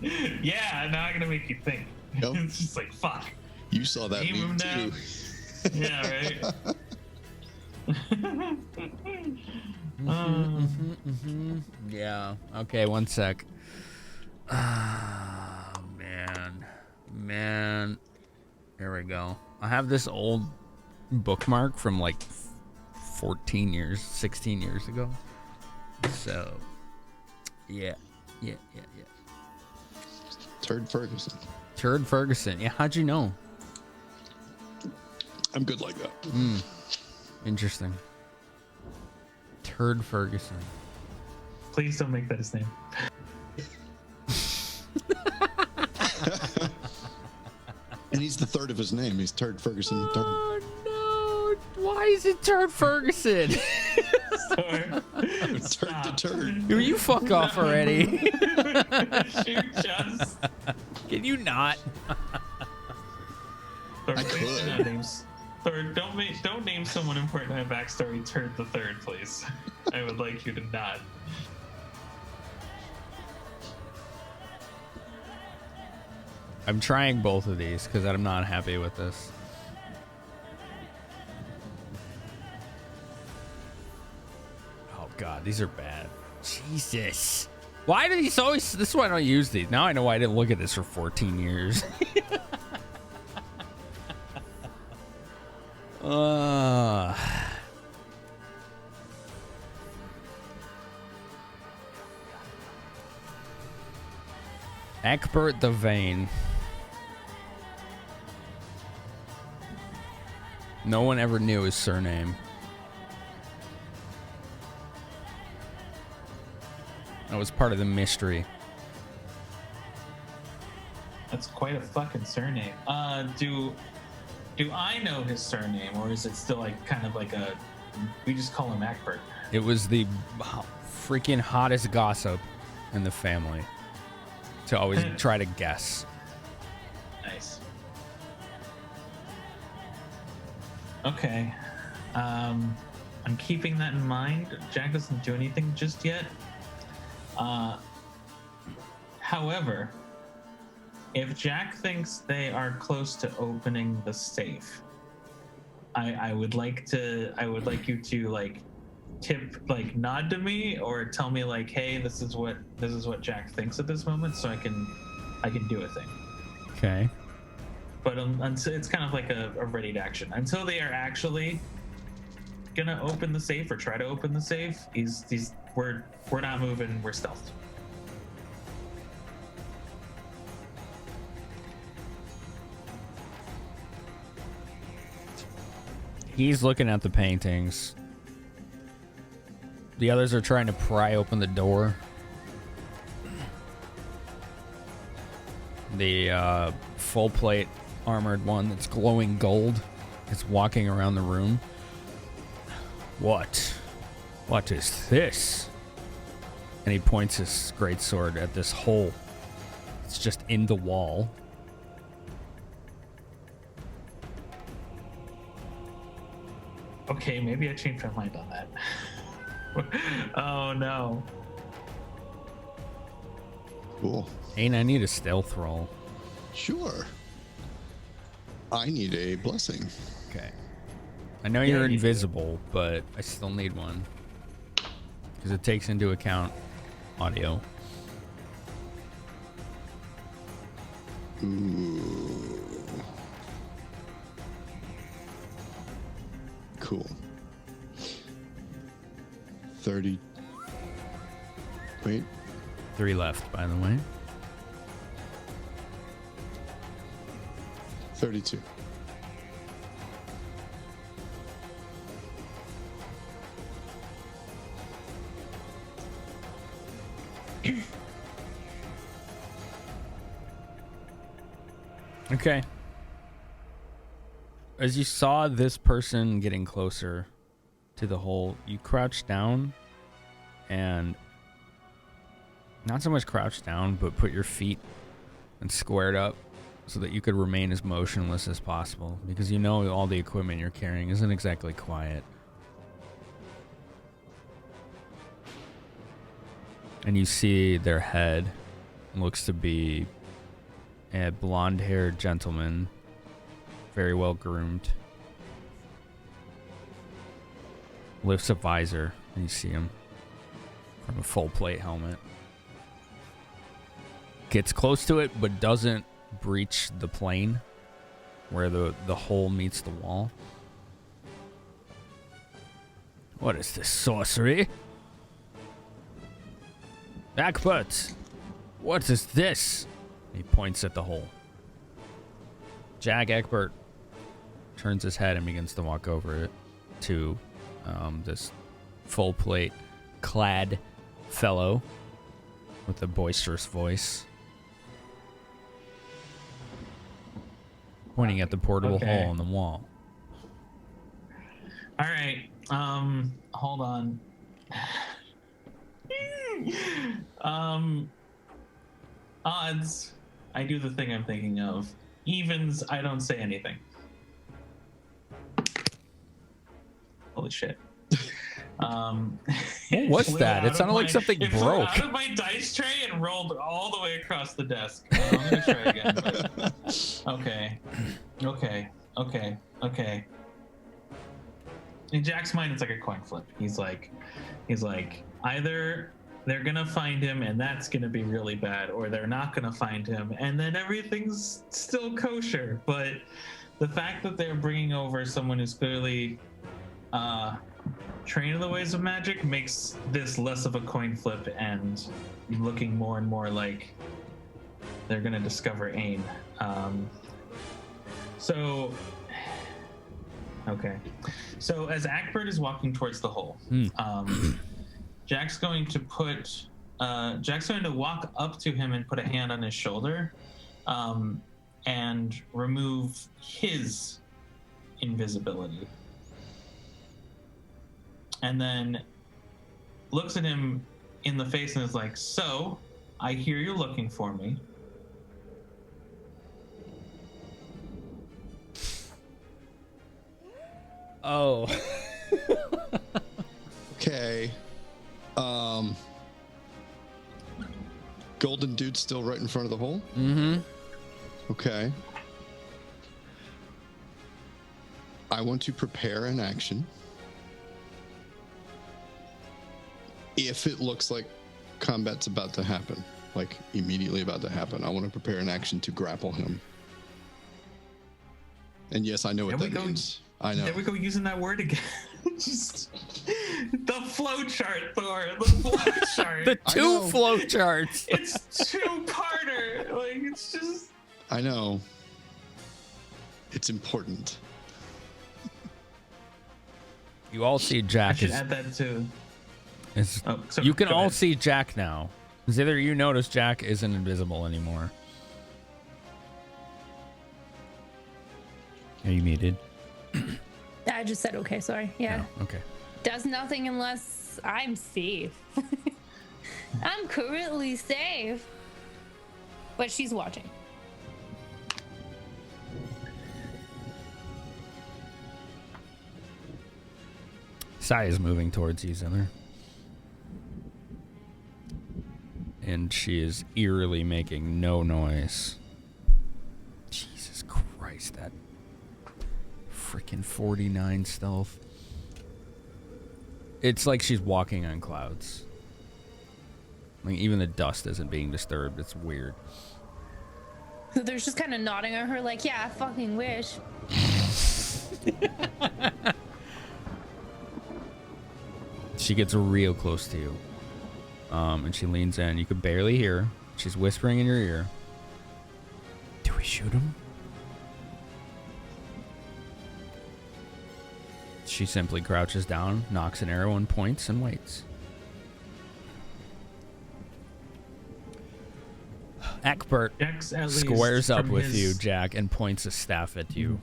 E: Yeah, now I'm gonna make you think.
B: Yep.
E: It's just like, fuck.
B: You saw that
E: Name
B: meme
E: him
B: too.
E: now. Yeah, right?
A: Yeah. Okay, one sec. Ah, man. There we go. I have this old bookmark from like 16 years ago. So, yeah.
B: Turd Ferguson.
A: Turd Ferguson. Yeah, how'd you know?
B: I'm good like that.
A: Interesting. Turd Ferguson.
E: Please don't make that his name.
B: And he's the third of his name. He's Turd Ferguson.
A: Oh no! Why is it Turd Ferguson?
B: Turd to turd.
A: Will you fuck off already?
E: Shoot, just.
A: Can you not?
E: Third,
B: I
E: please do
B: could.
E: not names. Third, don't name someone important in my backstory Turd the Third, please. I would like you to not.
A: I'm trying both of these because I'm not happy with this. Oh god, these are bad. Jesus. Why do these always... This is why I don't use these. Now I know why I didn't look at this for 14 years. Egbert the Vain. No one ever knew his surname. That was part of the mystery.
E: That's quite a fucking surname. Do I know his surname, or is it still like kind of like a? We just call him Egbert.
A: It was the freaking hottest gossip in the family to always try to guess.
E: Nice. Okay. I'm keeping that in mind. Jack doesn't do anything just yet. However, if Jack thinks they are close to opening the safe, I would like you to like like nod to me or tell me like, hey, this is what Jack thinks at this moment, so I can do a thing.
A: Okay.
E: But it's kind of like a ready to action until they are actually gonna open the safe or try to open the safe. We're not moving. We're stealth.
A: He's looking at the paintings. The others are trying to pry open the door. The full plate armored one that's glowing gold is walking around the room. What is this? And he points his greatsword at this hole. It's just in the wall.
E: Okay, maybe I changed my mind on that. Oh no.
B: Cool.
A: Ain't I need a stealth roll.
B: Sure. I need a blessing.
A: Okay. I know
E: Yeah,
A: you're
E: you do.
A: invisible, but I still need one. Because it takes into account audio.
B: Ooh. Cool. 30. Wait.
A: 3 left, by the way.
B: 32.
A: Okay. As you saw this person getting closer to the hole, you crouched down and not so much crouched down, but put your feet and squared up so that you could remain as motionless as possible, because you know all the equipment you're carrying isn't exactly quiet. And you see their head looks to be a blonde-haired gentleman, very well groomed. Lifts a visor, and you see him from a full plate helmet. Gets close to it, but doesn't breach the plane where the hole meets the wall. What is this sorcery? Egbert, what is this? He points at the hole. Jack Egbert turns his head and begins to walk over it to this full plate clad fellow with a boisterous voice, pointing at the portable hole in the wall.
E: All right. Hold on. Odds, I do the thing I'm thinking of. Evens, I don't say anything. Holy shit.
A: What was that? It sounded like something broke.
E: Flew out of my dice tray and rolled all the way across the desk. I'm gonna try again. Okay. In Jack's mind, it's like a coin flip. He's like, either they're gonna find him and that's gonna be really bad, or they're not gonna find him and then everything's still kosher. But the fact that they're bringing over someone who's clearly trained in the ways of magic makes this less of a coin flip and looking more and more like they're gonna discover Ain. So as Akbert is walking towards the hole, Jack's going to walk up to him and put a hand on his shoulder, and remove his invisibility. And then looks at him in the face and is like, "So, I hear you're looking for me."
A: Oh.
B: Okay. Golden dude still right in front of the hole?
A: Mm-hmm.
B: Okay. I want to prepare an action. If it looks like combat's about to happen, like immediately about to happen, I want to prepare an action to grapple him. And yes, I know what that means. I know.
E: There we go, using that word again. Just the flow chart, Thor. The flow chart.
A: The two flow charts.
E: It's two-parter. Like, it's just.
B: I know. It's important.
A: You all see Jack.
E: I should add that too.
A: You can all
E: ahead.
A: see Jack now. Because either you notice Jack isn't invisible anymore. Are you muted?
C: I just said okay, sorry. Yeah.
A: Oh, okay.
C: Does nothing unless I'm safe. I'm currently safe. But she's watching.
A: Sai is moving towards you, Zither. And she is eerily making no noise. Jesus Christ, that freaking 49 stealth. It's like she's walking on clouds. Like, even the dust isn't being disturbed. It's weird.
C: So there's just kind of nodding at her like, yeah, I fucking wish.
A: She gets real close to you. And she leans in. You could barely hear her. She's whispering in your ear. Do we shoot him? She simply crouches down, knocks an arrow and points and waits. Eckbert
E: Jax, at least
A: squares up
E: from
A: with
E: his-
A: you, Jack, and points a staff at you.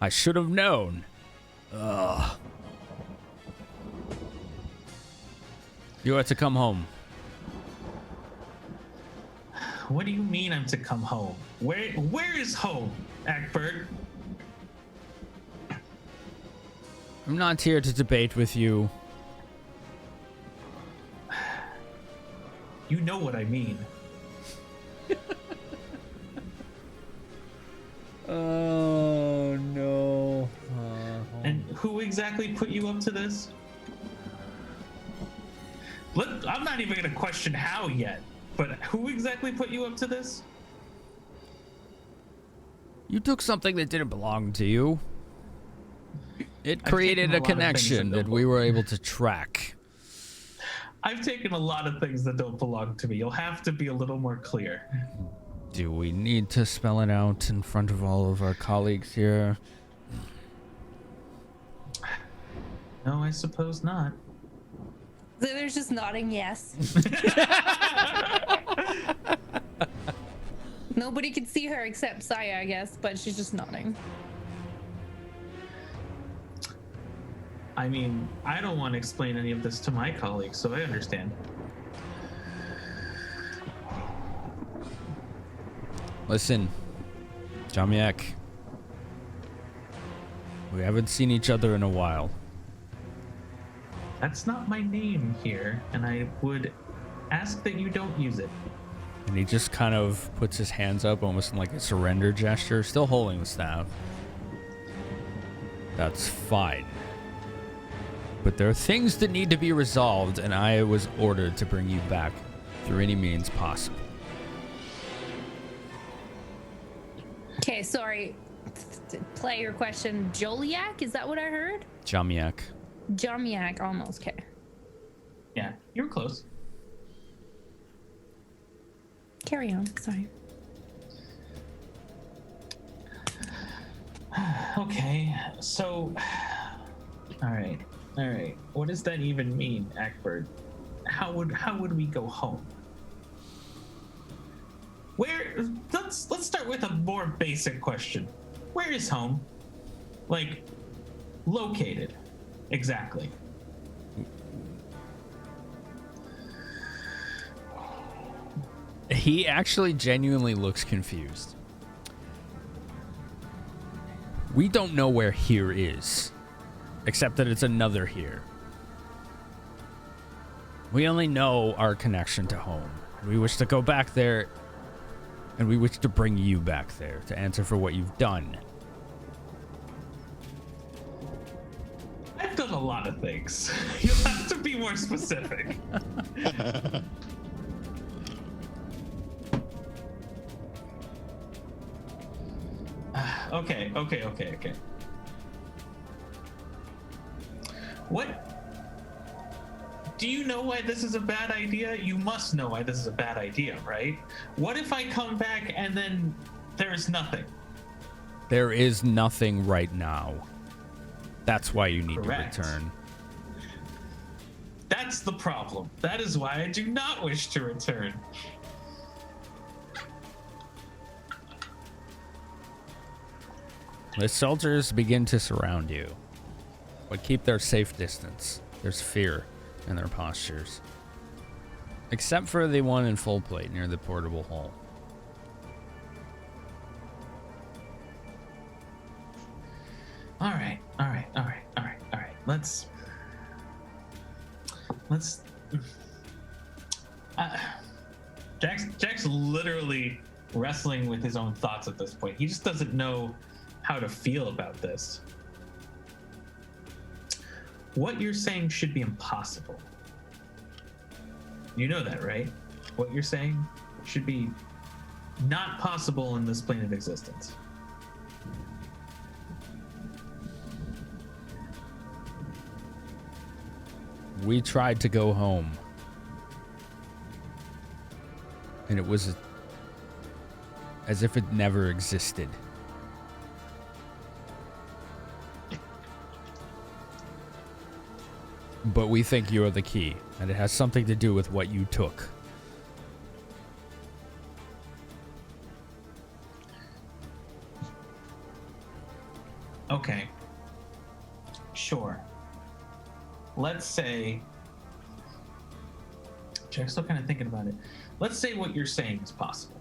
A: I should have known. Ugh. You are to come home.
E: What do you mean I'm to come home? Where is home, Eckbert?
A: I'm not here to debate with you.
E: You know what I mean.
A: Oh, no.
E: And who exactly put you up to this? Look, I'm not even going to question how yet, but who exactly put you up to this?
A: You took something that didn't belong to you. It
E: I've
A: created
E: taken a
A: a
E: lot of things
A: connection
E: that
A: that
E: don't
A: we were able to track.
E: I've taken a lot of things that don't belong to me. You'll have to be a little more clear.
A: Do we need to spell it out in front of all of our colleagues here?
E: No, I suppose not.
C: Zither's just nodding yes. Nobody can see her except Saya, I guess, but she's just nodding.
E: I mean, I don't want to explain any of this to my colleagues, so I understand.
A: Listen, Jamiek. We haven't seen each other in a while.
E: That's not my name here, and I would ask that you don't use it.
A: And he just kind of puts his hands up almost in like a surrender gesture, still holding the staff. That's fine. But there are things that need to be resolved, and I was ordered to bring you back through any means possible.
C: Okay, sorry. Play your question. Joliak? Is that what I heard?
A: Jamiek.
C: Jamiak, almost. Okay.
E: Yeah, you were close.
C: Carry on. Sorry.
E: Okay, so... Alright. What does that even mean, Eckbert? How would we go home? Let's start with a more basic question. Where is home? Like, located. Exactly.
A: He actually genuinely looks confused. We don't know where here is, except that it's another here. We only know our connection to home. We wish to go back there, and we wish to bring you back there to answer for what you've done.
E: I've done a lot of things. You'll have to be more specific. Okay. What? Do you know why this is a bad idea? You must know why this is a bad idea, right? What if I come back and then there's nothing?
A: There is nothing right now. That's why you need
E: Correct.
A: to return.
E: That's the problem. That is why I do not wish to return.
A: The soldiers begin to surround you, but keep their safe distance. There's fear in their postures. Except for the one in full plate near the portable hull.
E: All right. Let's Jack's literally wrestling with his own thoughts at this point. He just doesn't know how to feel about this. What you're saying should be impossible. You know that, right? What you're saying should be not possible in this plane of existence.
A: We tried to go home. And it was as if it never existed. but we think you're the key, and it has something to do with what you took.
E: Okay. Sure. Let's say... I'm still kind of thinking about it. Let's say what you're saying is possible.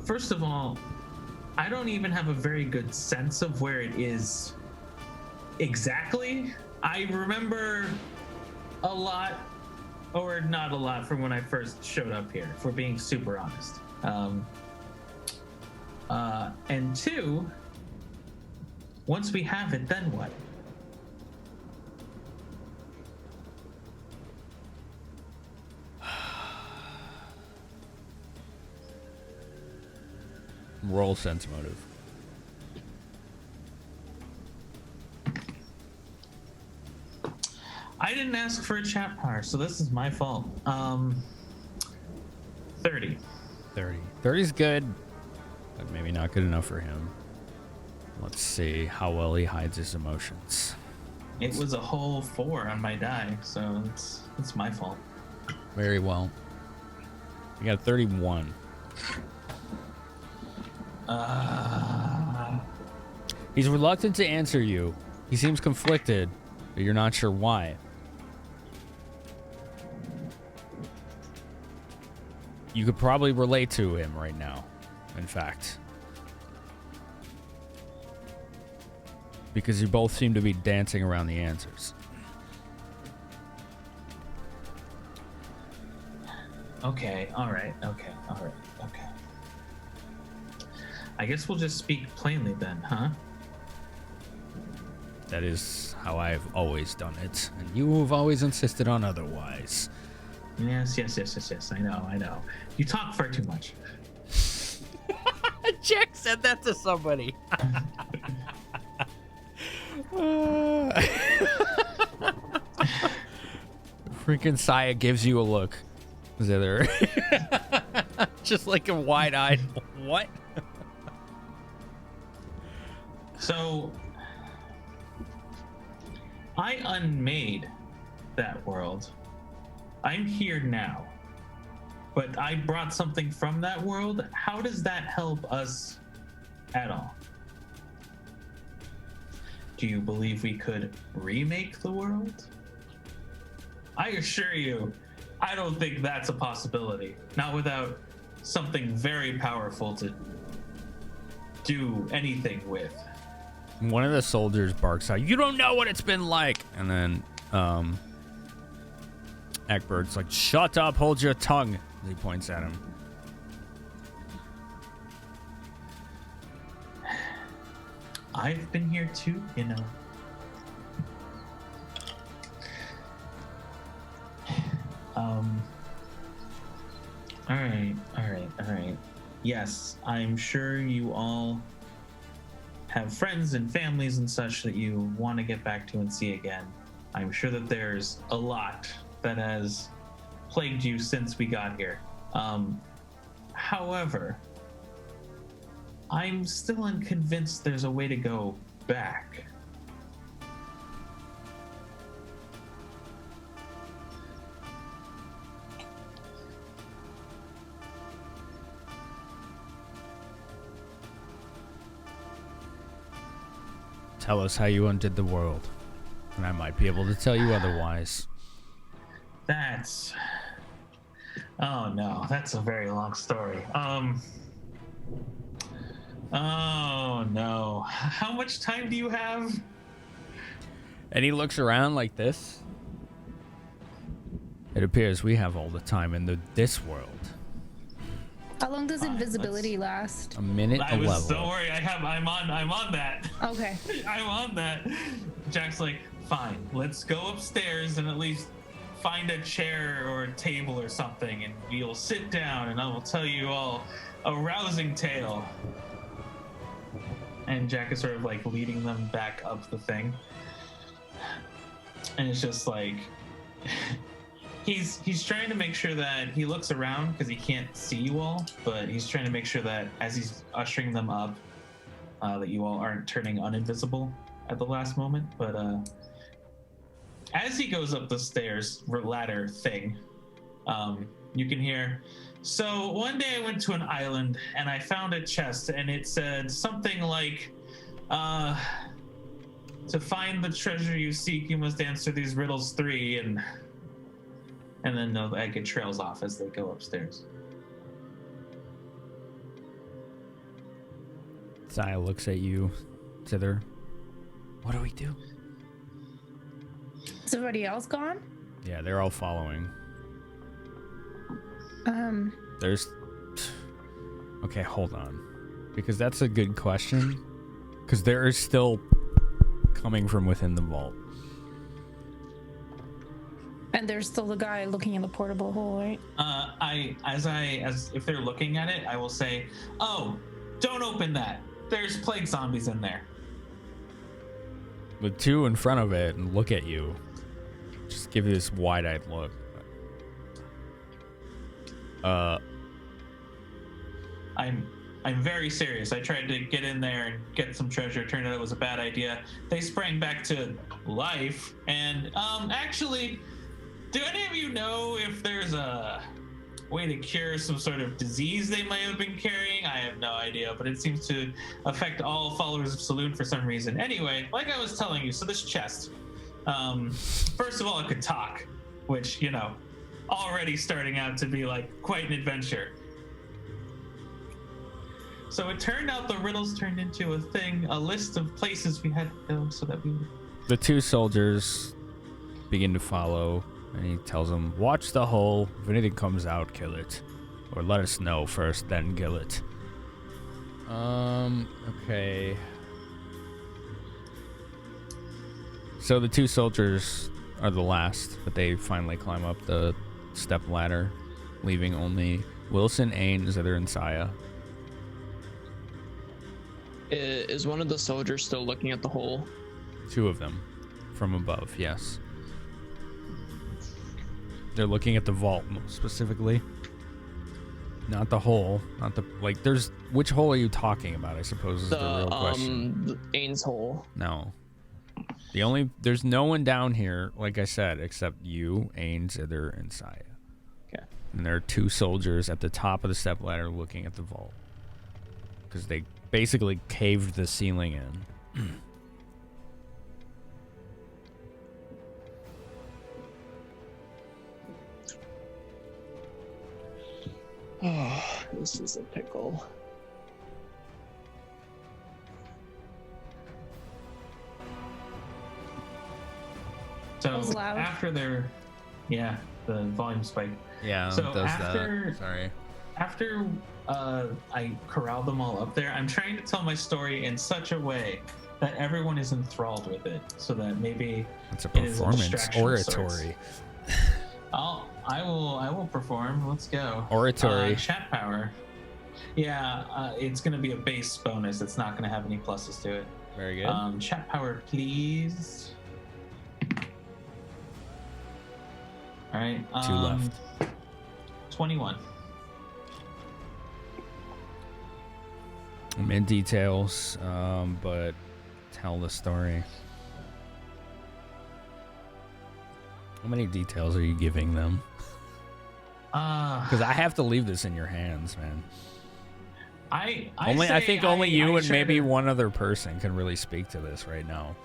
E: First of all, I don't even have a very good sense of where it is exactly. I remember a lot, or not a lot, from when I first showed up here, if we're being super honest. And two, once we have it, then what?
A: Roll sense motive.
E: I didn't ask for a chat power, so this is my fault. 30.
A: 30. 30's good, but maybe not good enough for him. Let's see how well he hides his emotions.
E: It was a whole 4 on my die, so it's my fault.
A: Very well. You got 31. He's reluctant to answer you. He seems conflicted, but you're not sure why. You could probably relate to him right now, in fact. Because you both seem to be dancing around the answers.
E: Okay, alright. I guess we'll just speak plainly then, huh?
A: That is how I've always done it, and you have always insisted on otherwise.
E: Yes. I know. You talk far too much.
A: Jack said that to somebody. Freaking Saya gives you a look. Zither. Just like a wide-eyed, what?
E: So, I unmade that world. I'm here now. But I brought something from that world. How does that help us at all? Do you believe we could remake the world? I assure you, I don't think that's a possibility. Not without something very powerful to do anything with.
A: One of the soldiers barks out, "You don't know what it's been like!" And then, Eckbert's like, "Shut up, hold your tongue," as he points at him.
E: I've been here too, you know. All right. Yes, I'm sure you all have friends and families and such that you want to get back to and see again. I'm sure that there's a lot that has plagued you since we got here. However, I'm still unconvinced there's a way to go back.
A: Tell us how you undid the world, and I might be able to tell you otherwise.
E: Oh no, that's a very long story. Oh no. How much time do you have?
A: And he looks around like this. It appears we have all the time in this world.
C: How long does invisibility last?
A: A minute a level.
E: Don't worry, I'm on that.
C: Okay.
E: I'm on that. Jack's like, fine, let's go upstairs and at least find a chair or a table or something, and we'll sit down and I will tell you all a rousing tale. And Jack is sort of like leading them back up the thing. And it's just like he's trying to make sure that he looks around because he can't see you all, but he's trying to make sure that as he's ushering them up, that you all aren't turning uninvisible at the last moment. But as he goes up the stairs ladder thing, you can hear, so one day I went to an island and I found a chest and it said something like, to find the treasure you seek, you must answer these riddles 3, and then it trails off as they go upstairs.
A: Saya looks at you, Zither. What do we do?
C: Is everybody else gone?
A: Yeah, they're all following. There's... Okay, hold on. Because that's a good question. Because there is still coming from within the vault.
C: And there's still the guy looking in the portable hole, right?
E: As if they're looking at it, I will say, oh, don't open that. There's plague zombies in there.
A: The two in front of it and look at you. Just give you this wide-eyed look.
E: I'm very serious. I tried to get in there and get some treasure. Turned out it was a bad idea. They sprang back to life. And actually, do any of you know if there's a way to cure some sort of disease they might have been carrying? I have no idea, but it seems to affect all followers of Saloon for some reason. Anyway, like I was telling you, so this chest, first of all, it could talk, which, you know, already starting out to be like quite an adventure. So it turned out the riddles turned into a list of places we had to go so that we...
A: The two soldiers begin to follow, and he tells them, watch the hole. If anything comes out, kill it. Or let us know first, then kill it. Okay. So the two soldiers are the last, but they finally climb up the step ladder, leaving only Wilson, Ain, Zither, and Saya.
D: Is one of the soldiers still looking at the hole?
A: Two of them from above, yes. They're looking at the vault specifically. Not the hole. Not the, like, there's, which hole are you talking about, I suppose, is the real question.
D: Ain's hole.
A: No. There's no one down here, like I said, except you, Ain, Zither, and Saya.
D: Okay.
A: And there are two soldiers at the top of the step ladder looking at the vault. Because they basically caved the ceiling in.
D: Oh, this is a pickle.
E: So
C: That was loud.
E: after the volume spike.
A: Yeah,
E: So
A: it does
E: after-
A: that. Sorry.
E: After I corral them all up there, I'm trying to tell my story in such a way that everyone is enthralled with it, so that maybe
A: It's a
E: it is a
A: performance.
E: distraction of sorts.
A: Oratory.
E: I will perform. Let's go.
A: Oratory.
E: Chat power. Yeah, it's going to be a base bonus. It's not going to have any pluses to it.
A: Very good.
E: Chat power, please. All right.
A: Two left.
E: 21.
A: I'm in details, but tell the story. How many details are you giving them? Because I have to leave this in your hands, man. I think only you and maybe one other person can really speak to this right now.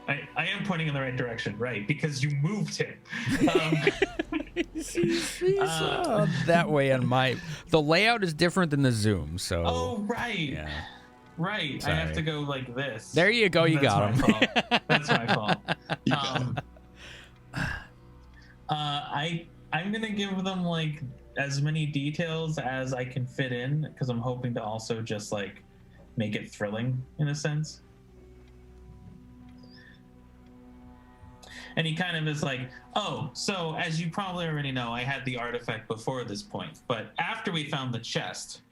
E: I am pointing in the right direction, right? Because you moved him.
A: That way on the layout is different than the zoom, so.
E: Oh, right.
A: Yeah.
E: Right.
A: Sorry.
E: I have to go like this.
A: There you go. You got him.
E: That's my fault. I'm gonna give them like as many details as I can fit in, because I'm hoping to also just like make it thrilling in a sense. And he kind of is like, oh, so as you probably already know, I had the artifact before this point, but after we found the chest,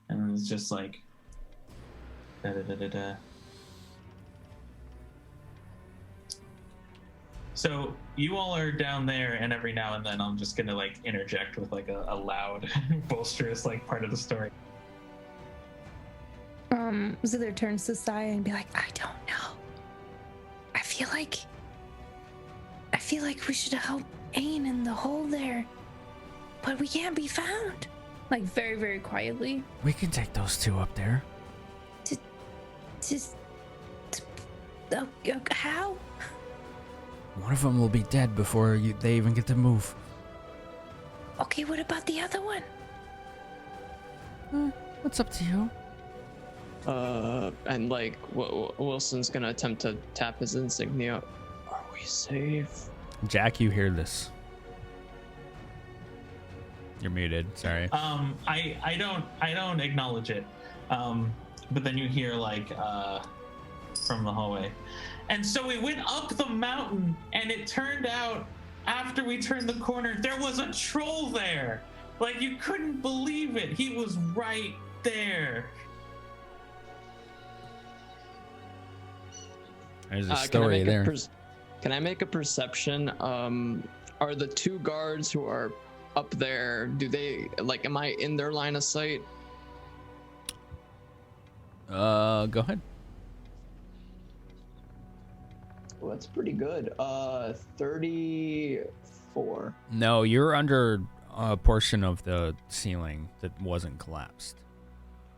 E: and it's just like, da-da-da-da-da. So you all are down there, and every now and then I'm just gonna like interject with like a loud, boisterous like part of the story.
C: Zither turns to Saya and be like, I don't know. I feel like we should help Ain in the hole there, but we can't be found. Like very, very quietly.
A: We can take those two up there.
C: How?
A: One of them will be dead before they even get to move.
C: Okay, what about the other one?
A: What's up to you?
D: And like Wilson's gonna attempt to tap his insignia. Are we safe?
A: Jack, you hear this? You're muted. Sorry.
E: I don't acknowledge it. But then you hear like from the hallway. And so we went up the mountain, and it turned out after we turned the corner, there was a troll there. Like, you couldn't believe it. He was right there.
A: There's a story there.
D: Can I make a perception? Are the two guards who are up there, do they, like, am I in their line of sight?
A: Go ahead.
D: Well, that's pretty good. 34.
A: No, you're under a portion of the ceiling that wasn't collapsed.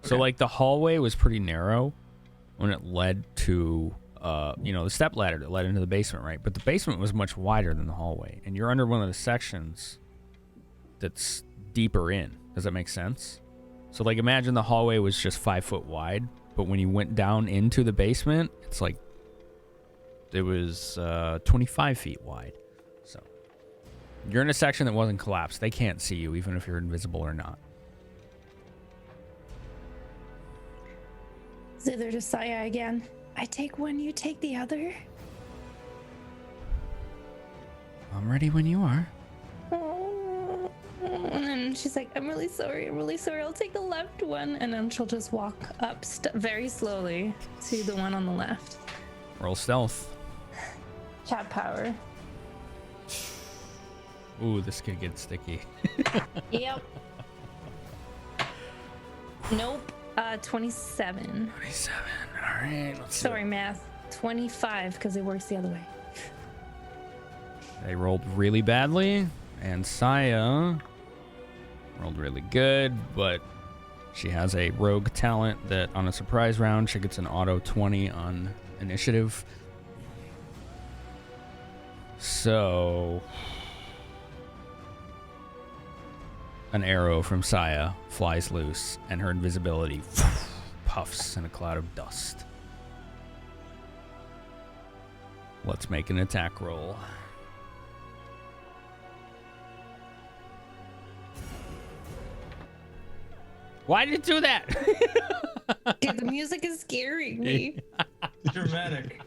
A: So, like, the hallway was pretty narrow when it led to, the step ladder that led into the basement, right? But the basement was much wider than the hallway. And you're under one of the sections that's deeper in. Does that make sense? So, like, imagine the hallway was just 5 foot wide. But when you went down into the basement, it's like it was 25 feet wide. So you're in a section that wasn't collapsed. They can't see you, even if you're invisible or not.
C: Zither to Saya again. I take one, you take the other.
A: I'm ready when you are.
C: Oh. And then she's like, I'm really sorry. I'll take the left one. And then she'll just walk up very slowly to the one on the left.
A: Roll stealth.
C: Chat power.
A: Ooh, this could get sticky.
C: Yep. Nope. 27.
A: 27. All right.
C: Sorry, math. 25, because it works the other way.
A: They rolled really badly, and Saya rolled really good, but she has a rogue talent that on a surprise round, she gets an auto 20 on initiative. So an arrow from Saya flies loose, and her invisibility puffs in a cloud of dust. Let's make an attack roll. Why did it do that?
C: Dude, the music is scaring me.
E: Dramatic.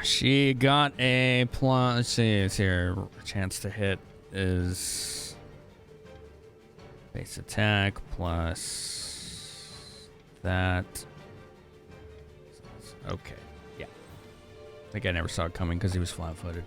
A: She got a plus. Let's see, it's here. Chance to hit is base attack plus that. Okay, yeah. I think I never saw it coming because he was flat-footed.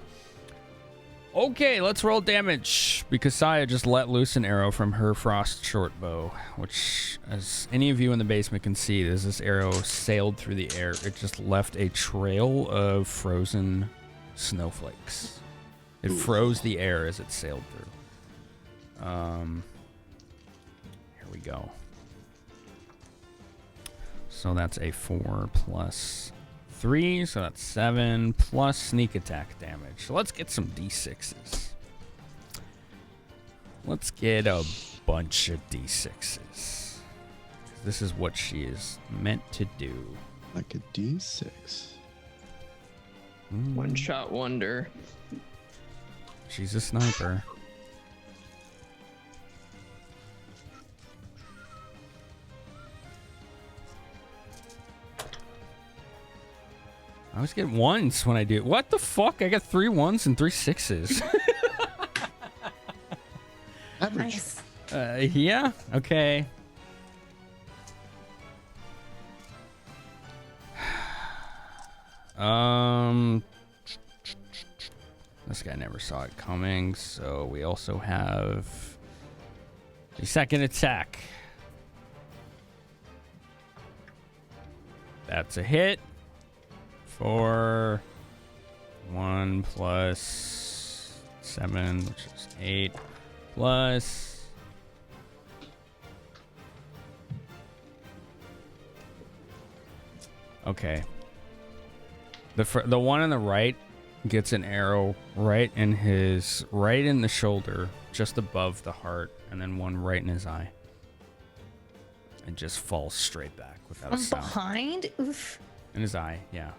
A: Okay, let's roll damage, because Saya just let loose an arrow from her frost short bow, which, as any of you in the basement can see, as this arrow sailed through the air, it just left a trail of frozen snowflakes. It froze the air as it sailed through. Here we go. So that's a 4 plus 3, so that's 7 plus sneak attack damage. So let's get some d6s. Let's get a bunch of d6s. This is what she is meant to do.
B: Like a d6.
D: One shot wonder.
A: She's a sniper. I always get ones when I do. What the fuck? I got 3 1s and 3 6s.
B: Average.
C: Nice.
A: Yeah. Okay. This guy never saw it coming, so we also have the second attack. That's a hit. 4. 1 plus 7, which is 8, plus... Okay. The one on the right gets an arrow right in the shoulder, just above the heart, and then one right in his eye. And just falls straight back without a sound.
C: Behind? Oof.
A: In his eye, yeah.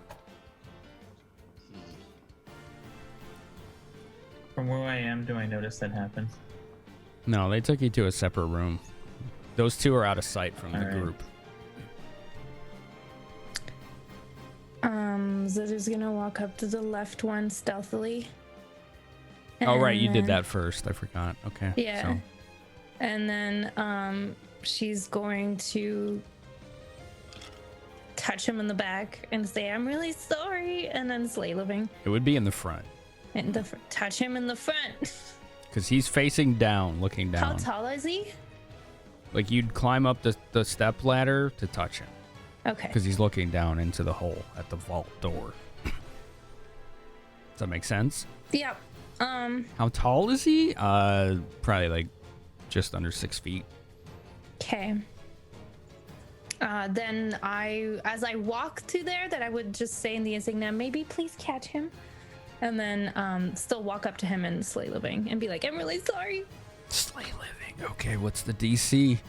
E: From where I am, do I notice that happen?
A: No, they took you to a separate room. Those two are out of sight from the group.
C: Zither's gonna walk up to the left one stealthily.
A: Oh, right, you did that first. I forgot. Okay.
C: Yeah.
A: So.
C: And then she's going to touch him in the back and say, "I'm really sorry," and then slay living.
A: It would be in the front.
C: Touch him in the front.
A: Because he's facing down, looking down.
C: How tall is he?
A: Like you'd climb up the step ladder to touch him.
C: Okay.
A: Because he's looking down into the hole at the vault door. Does that make sense?
C: Yep.
A: How tall is he? Probably like just under 6 feet.
C: Okay. Then as I walk to there, that I would just say in the insignia, maybe please catch him. And then still walk up to him and slay living and be like, "I'm really sorry."
A: Slay living. Okay, what's the DC?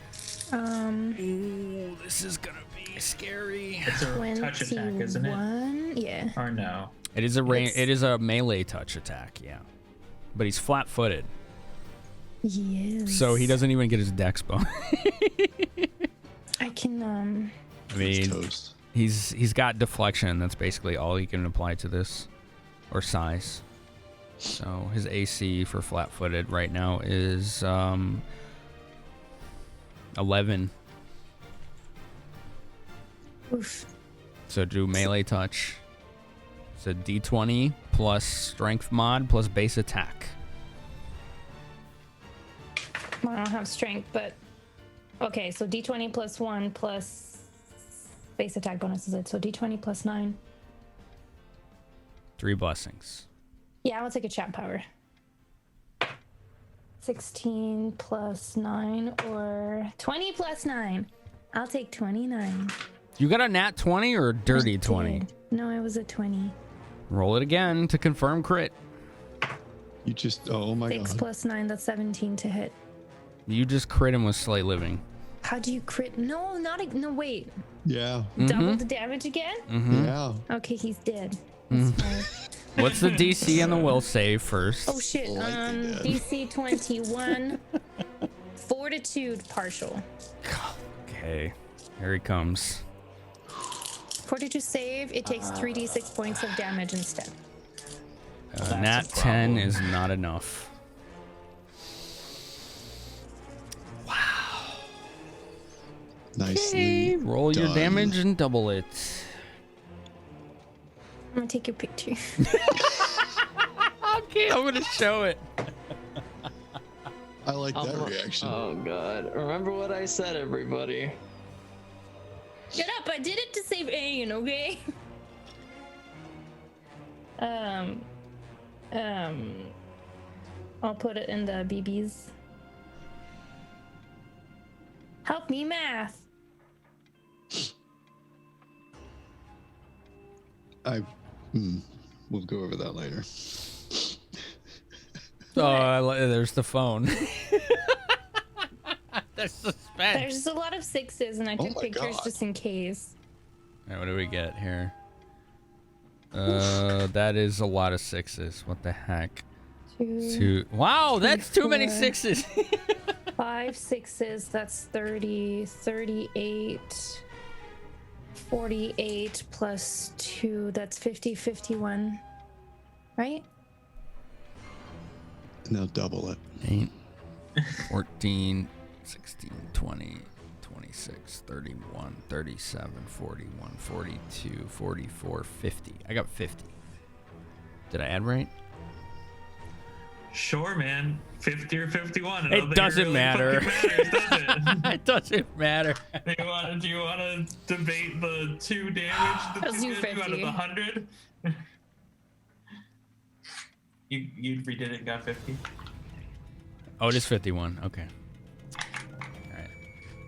C: Ooh,
A: this is gonna be scary.
E: It's a touch attack, isn't it?
C: Yeah.
E: Or no?
A: It is it is a melee touch attack, yeah. But he's flat-footed.
C: Yes.
A: So he doesn't even get his dex bonus.
C: I can
A: I mean, he's got deflection. That's basically all he can apply to this, or size. So his AC for flat-footed right now is 11.
C: Oof.
A: So do melee touch. So D20 plus strength mod plus base attack.
C: Well, I don't have strength, but okay. So D20 plus 1 plus base attack bonus is it? So D20 plus 9.
A: 3 blessings.
C: Yeah, I'll take a chat power. 16 plus 9 or 20 plus 9. I'll take 29.
A: You got a nat 20 or a dirty 20?
C: No, it was a 20.
A: Roll it again to confirm crit.
B: You just, oh my
C: 6
B: god.
C: plus 9, that's 17 to hit.
A: You just crit him with Slay Living.
C: How do you crit? No, no, wait.
B: Yeah.
C: Double the damage again?
B: Yeah.
C: Okay, he's dead. That's fine.
A: What's the DC and the will save first?
C: Oh shit. DC 21. Fortitude partial.
A: Okay, here he comes.
C: Fortitude save, it takes 3d6 points of damage instead.
A: Nat 10 is not enough. Wow.
B: Nicely.
A: Okay, roll your
B: done.
A: damage and double it.
C: I'm gonna take your picture.
A: Okay, I'm gonna show it.
B: I like that reaction.
D: Oh god. Remember what I said, everybody.
C: Shut up, I did it to save Ayn, okay? I'll put it in the BBs. Help me math.
B: We'll go over that later.
A: Oh, there's the phone. There's suspense.
C: There's a lot of 6s, and I took
B: my
C: pictures
B: God.
C: just in case.
A: All right, what do we get here? That is a lot of 6s. What the heck?
C: 2.
A: Wow, that's too many
C: 4.
A: 6s.
C: 5 6s, that's 30, 38, 48 plus 2, that's 50, 51. Right?
B: Now double it.
A: 8, 14, 16, 20, 26, 31, 37, 41, 42, 44, 50. I got 50. Did I add right?
E: Sure, man. 50 or 51.
A: It doesn't matter.
E: Matters, does it?
A: It doesn't matter.
E: Do you want to debate the 2 damage?
C: Let's do
E: 50 out of
C: 50.
E: the 100? you redid it and got 50?
A: Oh, it is 51. Okay. All right.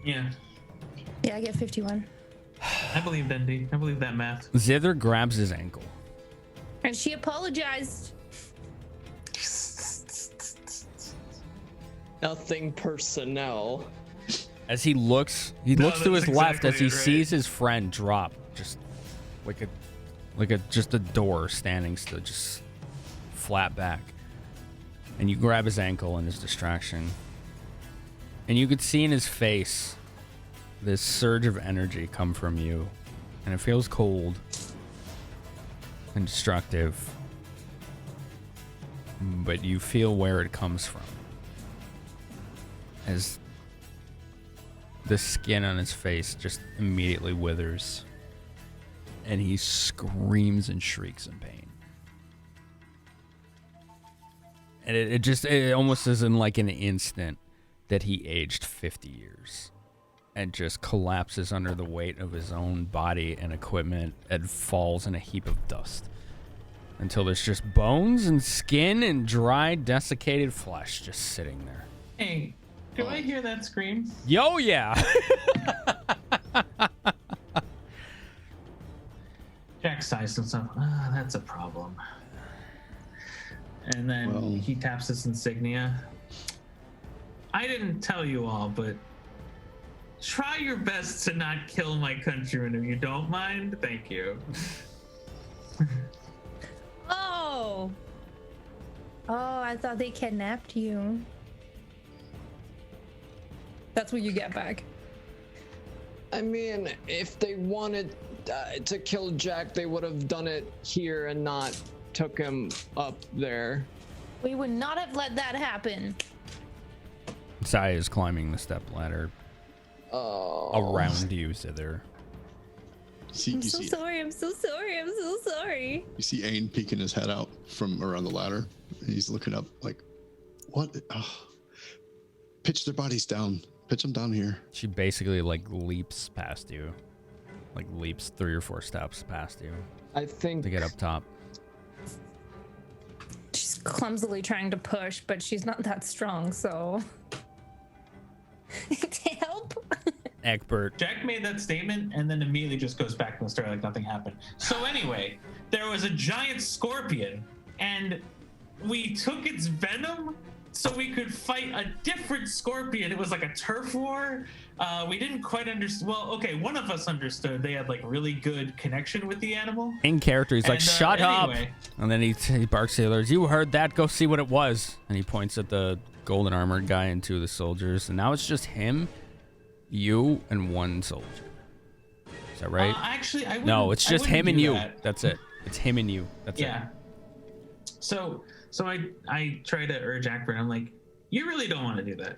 E: Yeah.
C: Yeah, I get 51.
E: I believe Dendy. I believe that math.
A: Zither grabs his ankle.
C: And she apologized.
D: Nothing personnel.
A: As he looks to
E: that's
A: his left
E: exactly
A: as he
E: it, right?
A: sees his friend drop, just like a door standing still, just flat back. And you grab his ankle in his distraction, and you could see in his face this surge of energy come from you, and it feels cold and destructive, but you feel where it comes from. As the skin on his face just immediately withers, and he screams and shrieks in pain. And it almost is in like an instant that he aged 50 years and just collapses under the weight of his own body and equipment and falls in a heap of dust until there's just bones and skin and dry, desiccated flesh just sitting there.
E: Hey, do I hear that scream?
A: Yo, yeah.
E: Jack sighs himself. Ah, that's a problem. And then he taps his insignia. I didn't tell you all, but try your best to not kill my countrymen if you don't mind. Thank you.
C: Oh. Oh, I thought they kidnapped you. That's what you get back.
D: I mean, if they wanted to kill Jack, they would have done it here and not took him up there.
C: We would not have let that happen.
A: Sai is climbing the step ladder around you, Zither.
C: I'm so sorry. I'm so sorry. I'm so sorry.
B: You see Ain peeking his head out from around the ladder, and he's looking up like, "What? Pitch their bodies down. Pitch them down here."
A: She basically like leaps past you, like leaps 3 or 4 steps past you
D: I think
A: to get up top.
C: She's clumsily trying to push, but she's not that strong, so. To help?
A: Egbert.
E: Jack made that statement and then immediately just goes back to the story like nothing happened. So anyway, there was a giant scorpion and we took its venom so we could fight a different scorpion. It was like a turf war. We didn't quite understand. Well, okay, one of us understood. They had like really good connection with the animal.
A: In character, he's like, "Shut
E: anyway.
A: up!" And then he barks at the others. "You heard that? Go see what it was." And he points at the golden armored guy and 2 of the soldiers. And now it's just him, you, and 1 soldier. Is that right?
E: Actually, I wouldn't.
A: No, it's just him and you.
E: That.
A: That's it. It's him and you. That's it.
E: Yeah. So I try to urge Akbar. I'm like, you really don't want to do that.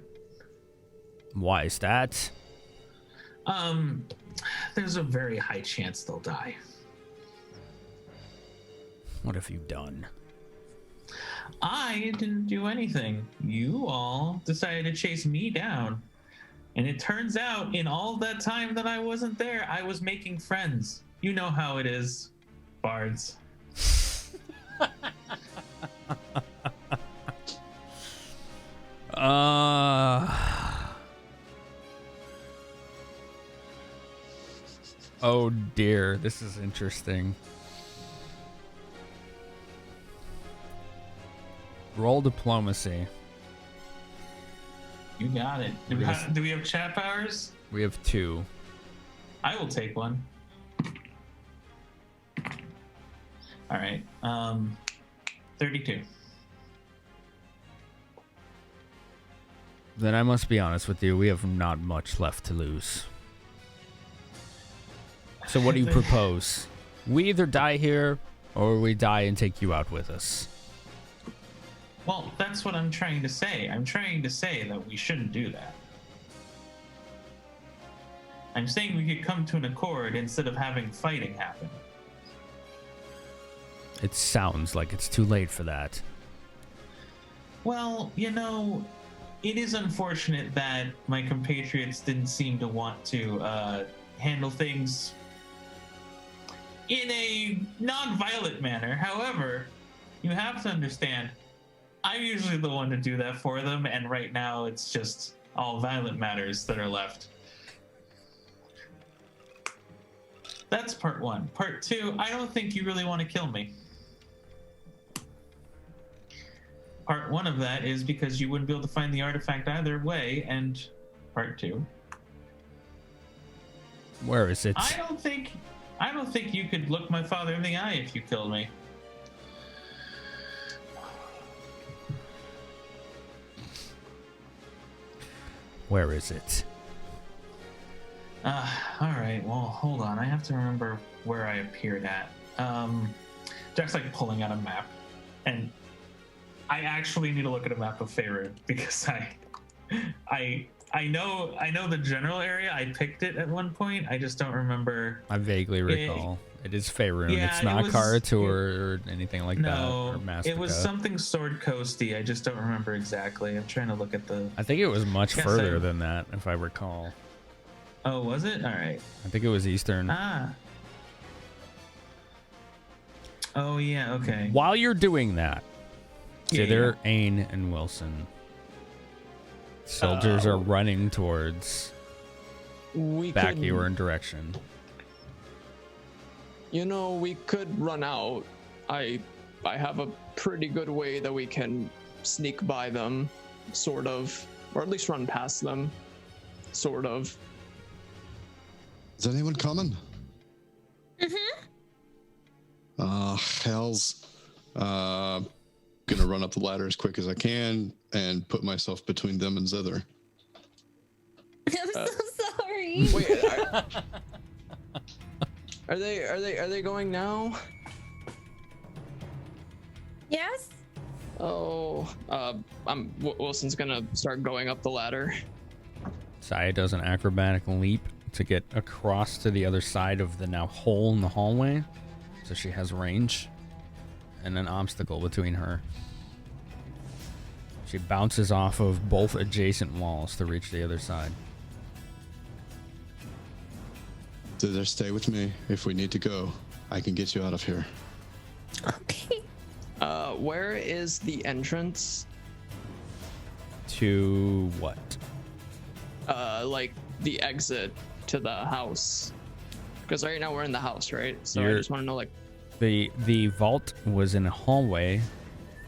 A: Why is that?
E: There's a very high chance they'll die.
A: What have you done?
E: I didn't do anything. You all decided to chase me down. And it turns out in all that time that I wasn't there, I was making friends. You know how it is, bards.
A: Oh dear, this is interesting. Roll diplomacy.
E: You got it. Do we have chat powers?
A: We have 2.
E: I will take one. All right. 32.
A: Then I must be honest with you, we have not much left to lose. So what do you propose? We either die here, or we die and take you out with us.
E: Well, that's what I'm trying to say. I'm trying to say that we shouldn't do that. I'm saying we could come to an accord instead of having fighting happen.
A: It sounds like it's too late for that.
E: Well, it is unfortunate that my compatriots didn't seem to want to handle things in a non-violent manner. However, you have to understand, I'm usually the one to do that for them, and right now it's just all violent matters that are left. That's part one. Part two, I don't think you really want to kill me. Part one of that is because you wouldn't be able to find the artifact either way, and part two.
A: Where is it?
E: I don't think you could look my father in the eye if you killed me.
A: Where is it?
E: All right. Well, hold on. I have to remember where I appeared at. Jack's like pulling out a map, and I actually need to look at a map of Faerun because I know the general area. I picked it at one point. I just don't remember.
A: I vaguely recall. It is Faerun.
E: Yeah,
A: it's not Karatur or anything like that.
E: No,
A: Or Mastica.
E: it was something Sword Coasty. I just don't remember exactly. I'm trying to look at the.
A: I think it was much further than that, if I recall.
E: Oh, was it? All right.
A: I think it was Eastern.
E: Ah. Oh yeah. Okay.
A: While you're doing that,
E: Yeah,
A: Zither, Ain, and Wilson. Soldiers are running towards back your direction.
D: We could run out. I have a pretty good way that we can sneak by them, sort of, or at least run past them, sort of.
B: Is anyone coming?
C: Mm-hmm.
B: Hell's. Gonna run up the ladder as quick as I can and put myself between them and Zither.
C: I'm so sorry.
D: Wait, are they going now?
C: Yes?
D: Oh, Wilson's gonna start going up the ladder.
A: Saya does an acrobatic leap to get across to the other side of the now hole in the hallway, so she has range and an obstacle between her. She bounces off of both adjacent walls to reach the other side.
B: Zither, stay with me. If we need to go, I can get you out of here.
C: Okay.
D: Where is the entrance?
A: To what?
D: Like the exit to the house. Because right now we're in the house, right? So I just want to know, like,
A: the vault was in a hallway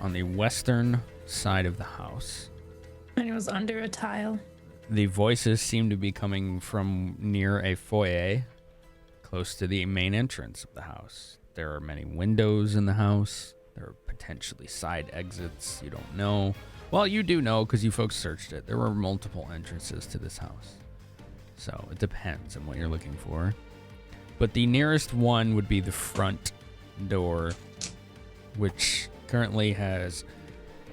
A: on the western side of the house.
C: And it was under a tile.
A: The voices seem to be coming from near a foyer close to the main entrance of the house. There are many windows in the house. There are potentially side exits. You don't know. Well, you do know because you folks searched it. There were multiple entrances to this house. So it depends on what you're looking for. But the nearest one would be the front door, which currently has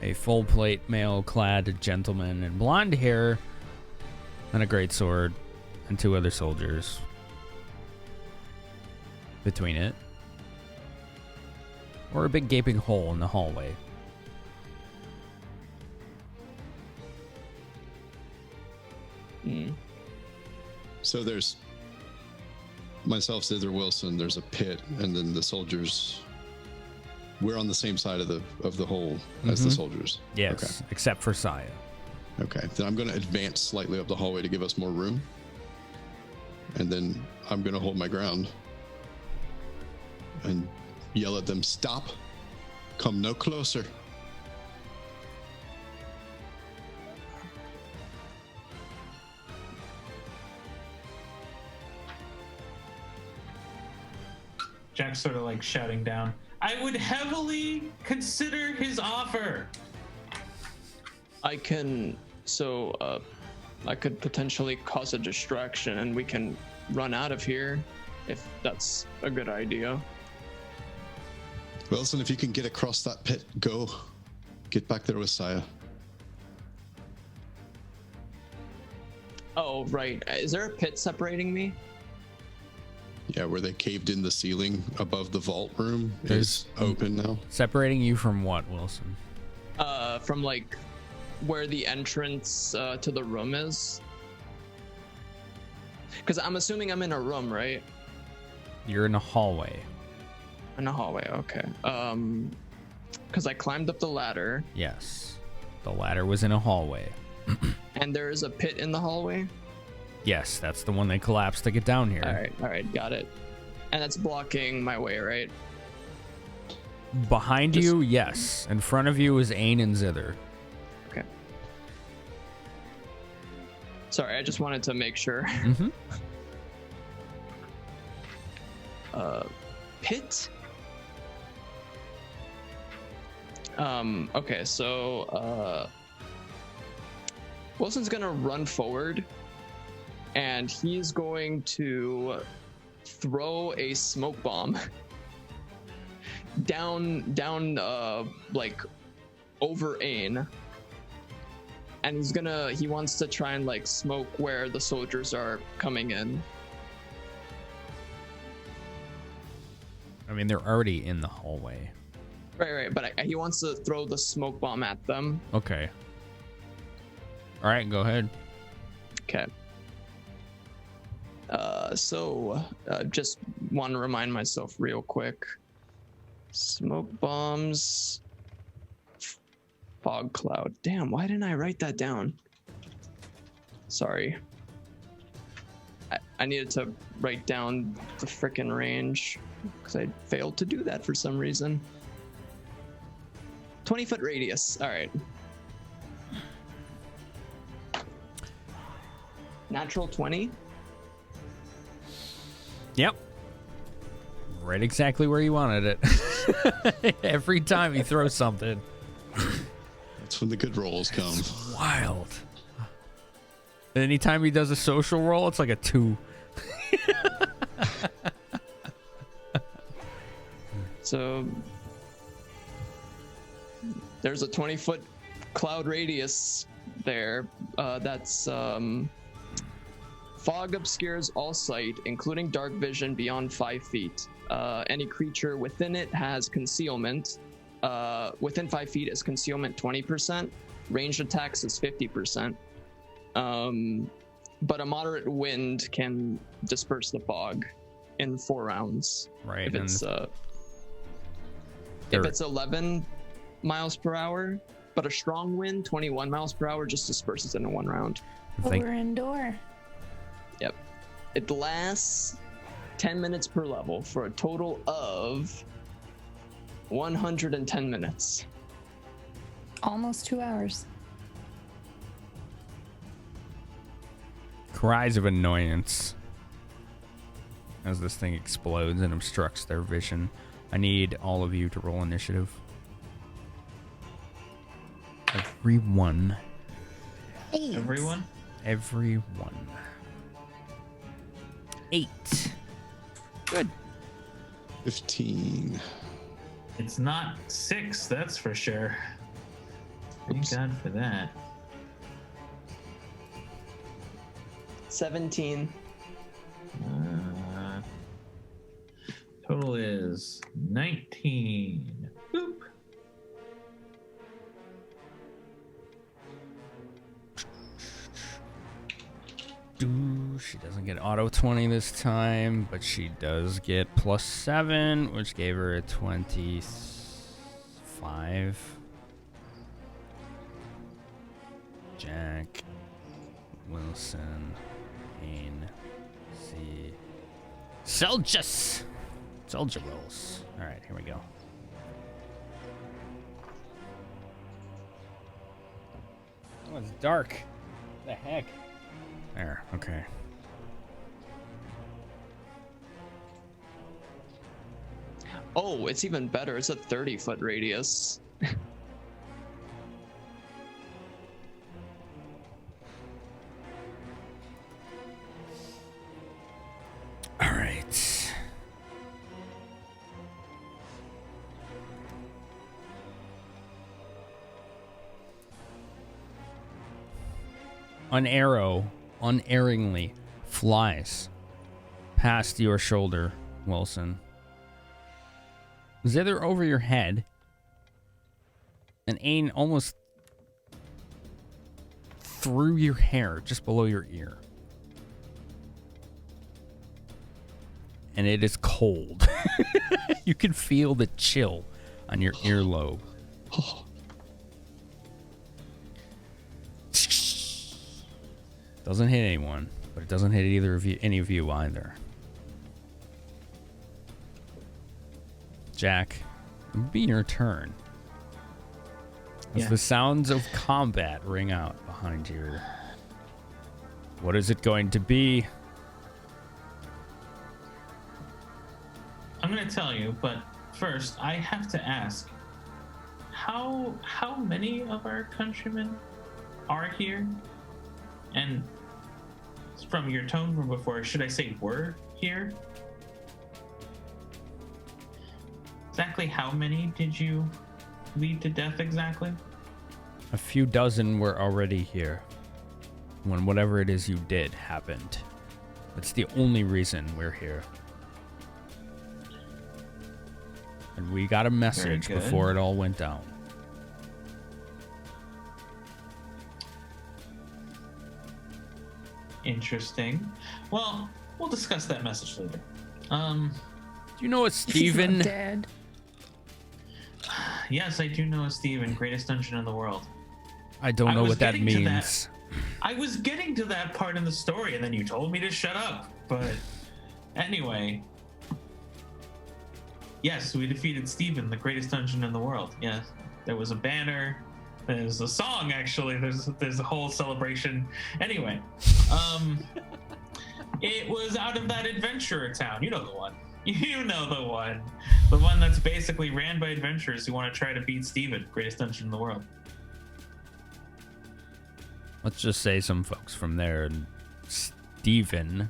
A: a full plate male-clad gentleman in blonde hair and a greatsword and two other soldiers between it. Or a big gaping hole in the hallway.
B: So there's myself, Zither, Wilson, there's a pit, and then the soldiers. We're on the same side of the hole as the soldiers.
A: Yes,
B: okay.
A: Except for Saya.
B: Okay, then I'm going to advance slightly up the hallway to give us more room. And then I'm going to hold my ground and yell at them, stop, come no closer.
E: Jack's sort of like shouting down, I would heavily consider his offer.
D: I could potentially cause a distraction and we can run out of here if that's a good idea.
B: Wilson, if you can get across that pit, go. Get back there with Saya.
D: Oh, right. Is there a pit separating me?
B: Yeah, where they caved in the ceiling above the vault room is open now.
A: Separating you from what, Wilson?
D: from like where the entrance to the room is? Because I'm assuming I'm in a room, right?
A: You're in a hallway.
D: In a hallway, okay. Because I climbed up the ladder.
A: Yes. The ladder was in a hallway.
D: And there is a pit in the hallway?
A: Yes, that's the one they collapsed to get down here.
D: All right, got it. And that's blocking my way, right?
A: Behind you, yes. In front of you is Ain and Zither.
D: Okay. Sorry, I just wanted to make sure.
A: Mm-hmm.
D: Pit? Okay, so Wilson's gonna run forward and he's going to throw a smoke bomb down like over Ain, and he wants to try and like smoke where the soldiers are coming in.
A: I mean, they're already in the hallway.
D: Right, but he wants to throw the smoke bomb at them.
A: Okay. All right, go ahead.
D: Okay. So just want to remind myself real quick. Smoke bombs. Fog cloud. Damn, why didn't I write that down? Sorry. I needed to write down the frickin' range because I failed to do that for some reason. 20-foot radius. All right. Natural 20.
A: Yep. Right exactly where you wanted it. Every time he throws something.
B: That's when the good rolls come.
A: It's wild. Anytime he does a social roll, it's like a 2.
D: So there's a 20-foot cloud radius there. That's fog obscures all sight, including dark vision beyond 5 feet. Any creature within it has concealment. Within 5 feet is concealment 20%. Ranged attacks is 50%. But a moderate wind can disperse the fog in 4 rounds.
A: Right.
D: If it's 11 miles per hour, but a strong wind, 21 miles per hour, just disperses in 1 round.
C: Over and door.
D: Yep. It lasts 10 minutes per level for a total of 110 minutes.
C: Almost 2 hours.
A: Cries of annoyance as this thing explodes and obstructs their vision. I need all of you to roll initiative. Everyone.
C: 8.
E: Everyone?
A: Everyone. 8. Good.
B: 15.
E: It's not 6, that's for sure. Thank God for that.
D: 17.
E: Total is 19. Boop.
A: She doesn't get auto 20 this time, but she does get +7, which gave her a 25. Jack, Wilson, Ain, C. Soldier rolls. All right, here we go. Oh, it's dark. What the heck? There, okay.
D: Oh, it's even better. It's a 30-foot radius.
A: All right. An arrow unerringly flies past your shoulder, Wilson. Zither over your head. And Ain almost through your hair, just below your ear. And it is cold. You can feel the chill on your earlobe. Doesn't hit anyone, but it doesn't hit either of you, any of you either. Jack, it would be your turn. As the sounds of combat ring out behind you. What is it going to be?
E: I'm going to tell you, but first I have to ask, how many of our countrymen are here? And from your tone from before, should I say were here? Exactly how many did you lead to death exactly?
A: A few dozen were already here when whatever it is you did happened. That's the only reason we're here. And we got a message before it all went down.
E: Interesting. Well, we'll discuss that message later.
A: Do you know a Steven?
C: He's not dead.
E: Yes, I do know a Steven, greatest dungeon in the world.
A: I don't know what that means.
E: I was getting to that part in the story, and then you told me to shut up. But anyway, yes, we defeated Steven, the greatest dungeon in the world. Yes, there was a banner. There's a song, actually. There's a whole celebration. Anyway, it was out of that adventurer town. You know the one. You know the one. The one that's basically ran by adventurers who want to try to beat Steven, greatest dungeon in the world.
A: Let's just say some folks from there. Steven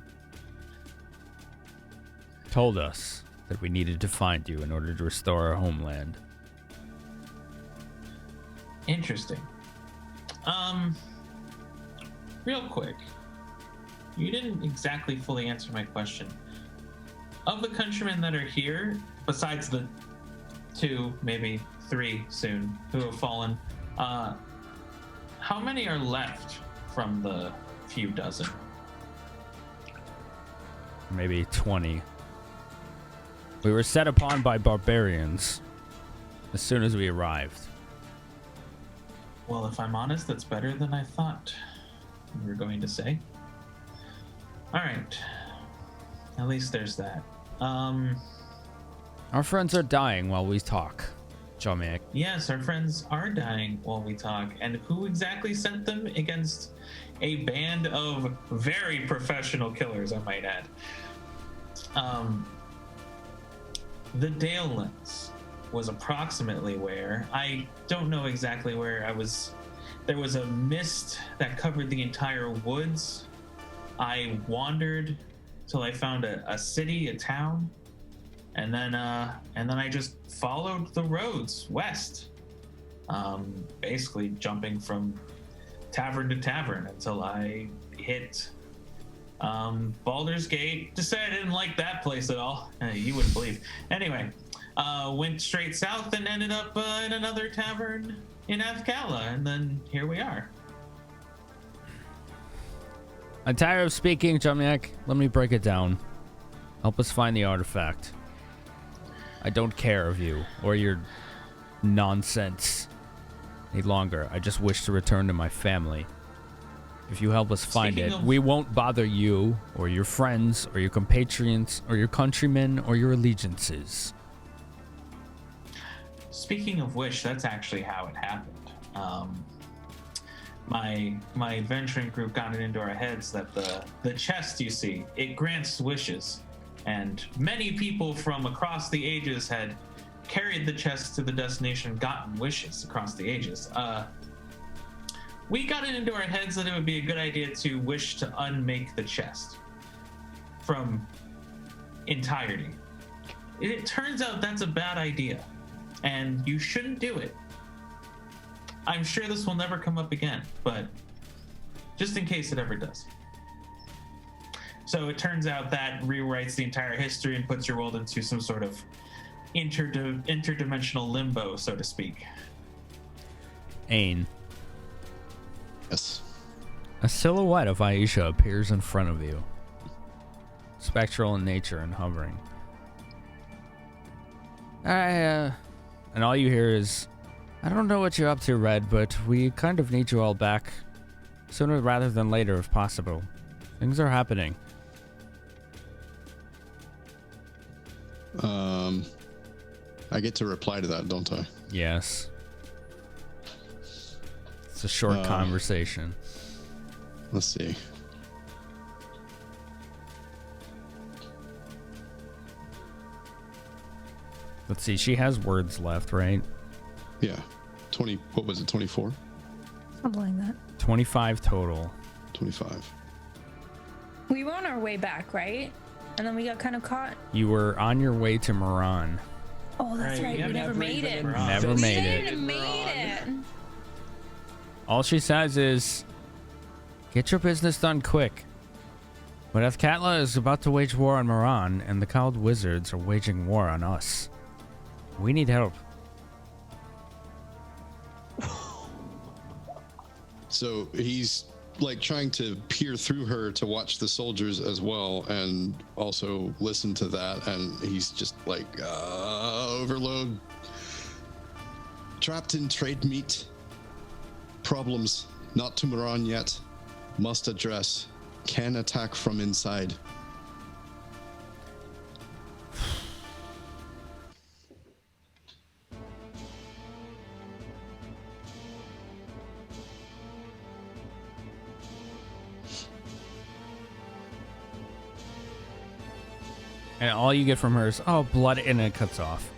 A: told us that we needed to find you in order to restore our homeland.
E: Interesting. Real quick, you didn't exactly fully answer my question. Of the countrymen that are here, besides the 2, maybe 3 soon, who have fallen, how many are left from the few dozen?
A: Maybe 20. We were set upon by barbarians as soon as we arrived.
E: Well, if I'm honest, that's better than I thought you were going to say. All right. At least there's that.
A: Our friends are dying while we talk, Jomek.
E: Yes, our friends are dying while we talk. And who exactly sent them against a band of very professional killers, I might add? The Dalelands was approximately where. I don't know exactly where I was. There was a mist that covered the entire woods. I wandered till I found a city, a town, and then I just followed the roads west, basically jumping from tavern to tavern until I hit Baldur's Gate. Decided I didn't like that place at all. You wouldn't believe. Anyway, went straight south and ended up in another tavern in Athkala, and then here we are.
A: I'm tired of speaking, Jomek. Let me break it down. Help us find the artifact. I don't care of you or your nonsense any longer. I just wish to return to my family. If you help us find it, we won't bother you or your friends or your compatriots or your countrymen or your allegiances.
E: Speaking of which, that's actually how it happened. My adventuring group got it into our heads that the chest, you see, it grants wishes, and many people from across the ages had carried the chest to the destination, gotten wishes across the ages. We got it into our heads that it would be a good idea to wish to unmake the chest from entirety. It turns out that's a bad idea, and you shouldn't do it. I'm sure this will never come up again, but just in case it ever does. So it turns out that rewrites the entire history and puts your world into some sort of interdimensional limbo, so to speak.
A: Ain.
B: Yes.
A: A silhouette of Aisha appears in front of you. Spectral in nature and hovering. And all you hear is, I don't know what you're up to, Red, but we kind of need you all back sooner rather than later if possible. Things are happening.
B: I get to reply to that, don't I?
A: Yes. It's a short conversation.
B: Let's see.
A: Let's see, she has words left, right?
B: Yeah. 20, what was it, 24?
C: Something like that.
A: 25 total.
B: 25.
C: We were on our way back, right? And then we got kind of caught.
A: You were on your way to Moran.
C: Oh, that's right. We never made it.
A: Never made it.
C: We didn't made it.
A: All she says is, get your business done quick. But Athkatla is about to wage war on Moran, and the cowled wizards are waging war on us. We need help.
B: So he's like trying to peer through her to watch the soldiers as well and also listen to that, and he's just like overload, trapped in trade meat, problems not to Moran yet, must address, can attack from inside.
A: And all you get from her is, oh, blood, and it cuts off.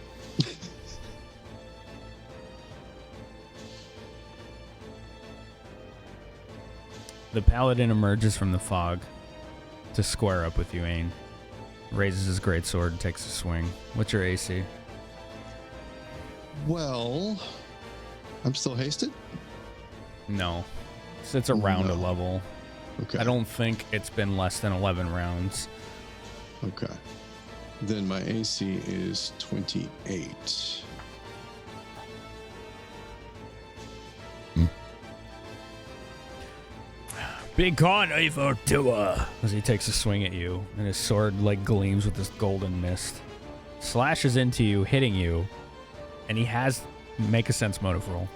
A: The paladin emerges from the fog to square up with you, Ain. Raises his greatsword and takes a swing. What's your AC?
B: Well, I'm still hasted?
A: No. It's around a
B: No.
A: level.
B: Okay.
A: I don't think it's been less than 11 rounds.
B: Okay. Then my AC is 28.
A: Be gone, evil doer! As he takes a swing at you, and his sword like gleams with this golden mist. Slashes into you, hitting you, and he has make a sense motive roll.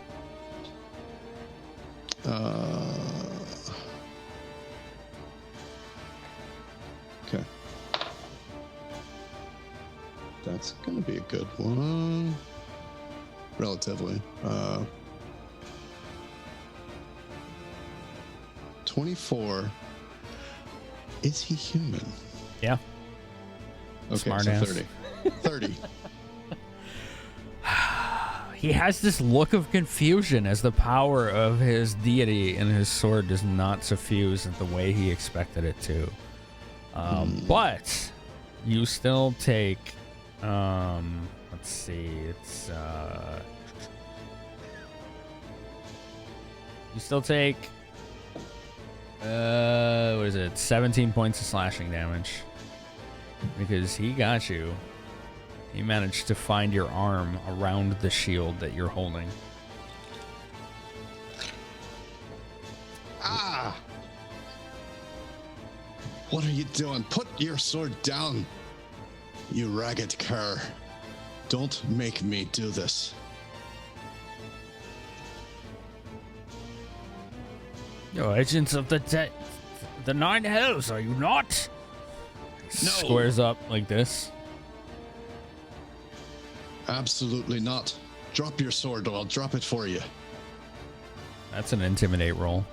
B: Okay. That's gonna be a good one. Relatively. 24. Is he human?
A: Yeah.
B: Okay,
A: Smart
B: so
A: ass.
B: 30. 30.
A: He has this look of confusion as the power of his deity and his sword does not suffuse the way he expected it to. But you still take, let's see, it's, you still take, what is it, 17 points of slashing damage. Because he got you. He managed to find your arm around the shield that you're holding.
B: Ah! What are you doing? Put your sword down, you ragged cur. Don't make me do this.
A: You're agents of the Nine Hells, are you not?
B: No.
A: Squares up like this.
B: Absolutely not. Drop your sword or I'll drop it for you.
A: That's an intimidate roll.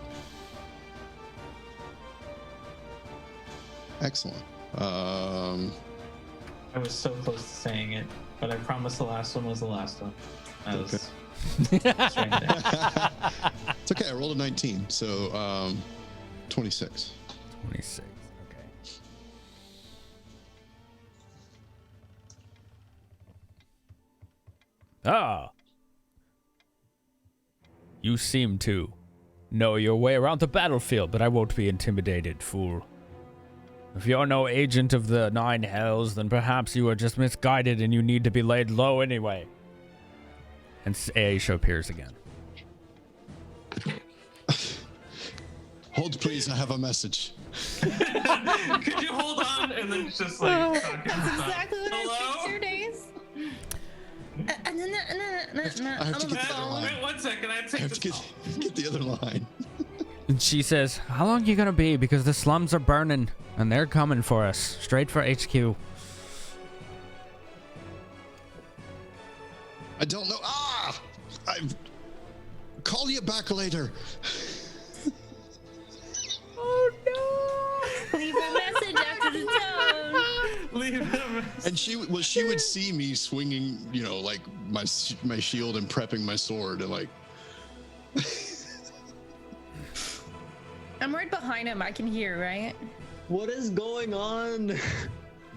B: Excellent.
E: I was so close to saying it, but I promised the last one was the last one. I was it's right there.
B: It's okay. I rolled a 19, so 26.
A: 26. Okay. Ah. You seem to know your way around the battlefield, but I won't be intimidated, fool. If you're no agent of the Nine Hells, then perhaps you are just misguided and you need to be laid low anyway. And Aisha appears again.
B: Hold, please. I have a message.
E: Could you hold on? And then just like talking
C: That's
E: about,
C: exactly what I pictured, Ace. I'm on the phone.
E: Wait 1 second. I have to
B: I
E: take
B: have to
E: this.
B: get the other line.
A: And she says, how long you gonna be? Because the slums are burning and they're coming for us. Straight for HQ.
B: I don't know. Call you back later.
A: Oh no!
C: Leave a message after the tone.
E: Leave him.
B: And she would see me swinging, like my shield and prepping my sword and like.
C: I'm right behind him. I can hear, right?
D: What is going on?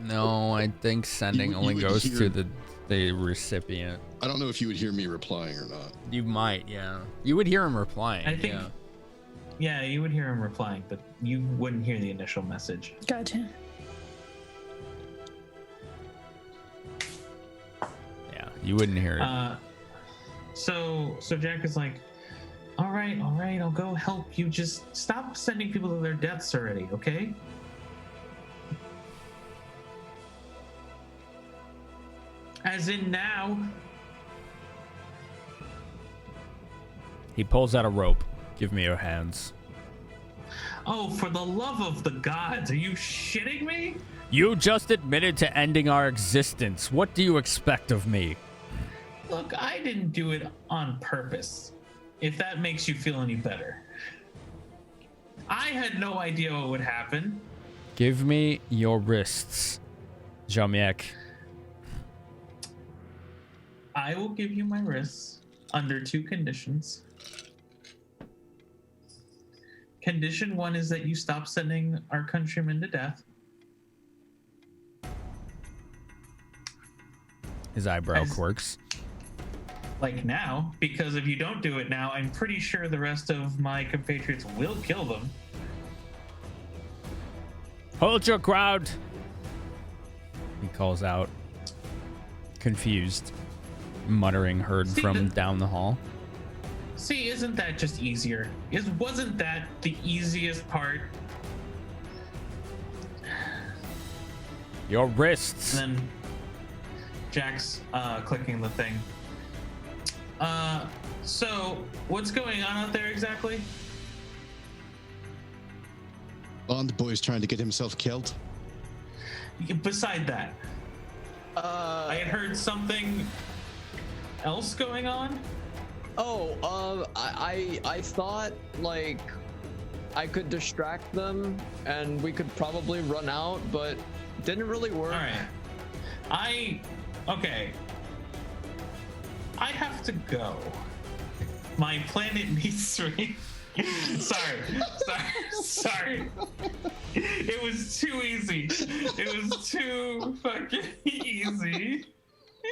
A: No, I think sending
B: You
A: only
B: would
A: goes
B: hear-
A: to the recipient.
B: I don't know if you would hear me replying or not.
A: You might, yeah. You would hear him replying.
E: I think.
A: Yeah.
E: Yeah, you would hear him replying, but you wouldn't hear the initial message.
C: Gotcha.
A: Yeah, you wouldn't hear it.
E: So Jack is like, all right, I'll go help you. Just stop sending people to their deaths already, okay? As in now.
A: He pulls out a rope. Give me your hands.
E: Oh, for the love of the gods, are you shitting me?
A: You just admitted to ending our existence. What do you expect of me?
E: Look, I didn't do it on purpose, if that makes you feel any better. I had no idea what would happen.
A: Give me your wrists, Jamiek.
E: I will give you my wrists under 2 conditions. Condition 1 is that you stop sending our countrymen to death.
A: His eyebrow quirks.
E: Like now, because if you don't do it now, I'm pretty sure the rest of my compatriots will kill them.
A: Hold your ground. He calls out, confused, muttering heard from down the hall.
E: See, isn't that just easier? Wasn't that the easiest part?
A: Your wrists.
E: And then Jack's clicking the thing. So what's going on out there exactly?
B: Bond boy's trying to get himself killed.
E: Beside that, I had heard something else going on.
D: I thought like I could distract them and we could probably run out, but didn't really work.
E: All right. Okay. I have to go. My planet needs me. Sorry. It was too easy. It was too fucking easy.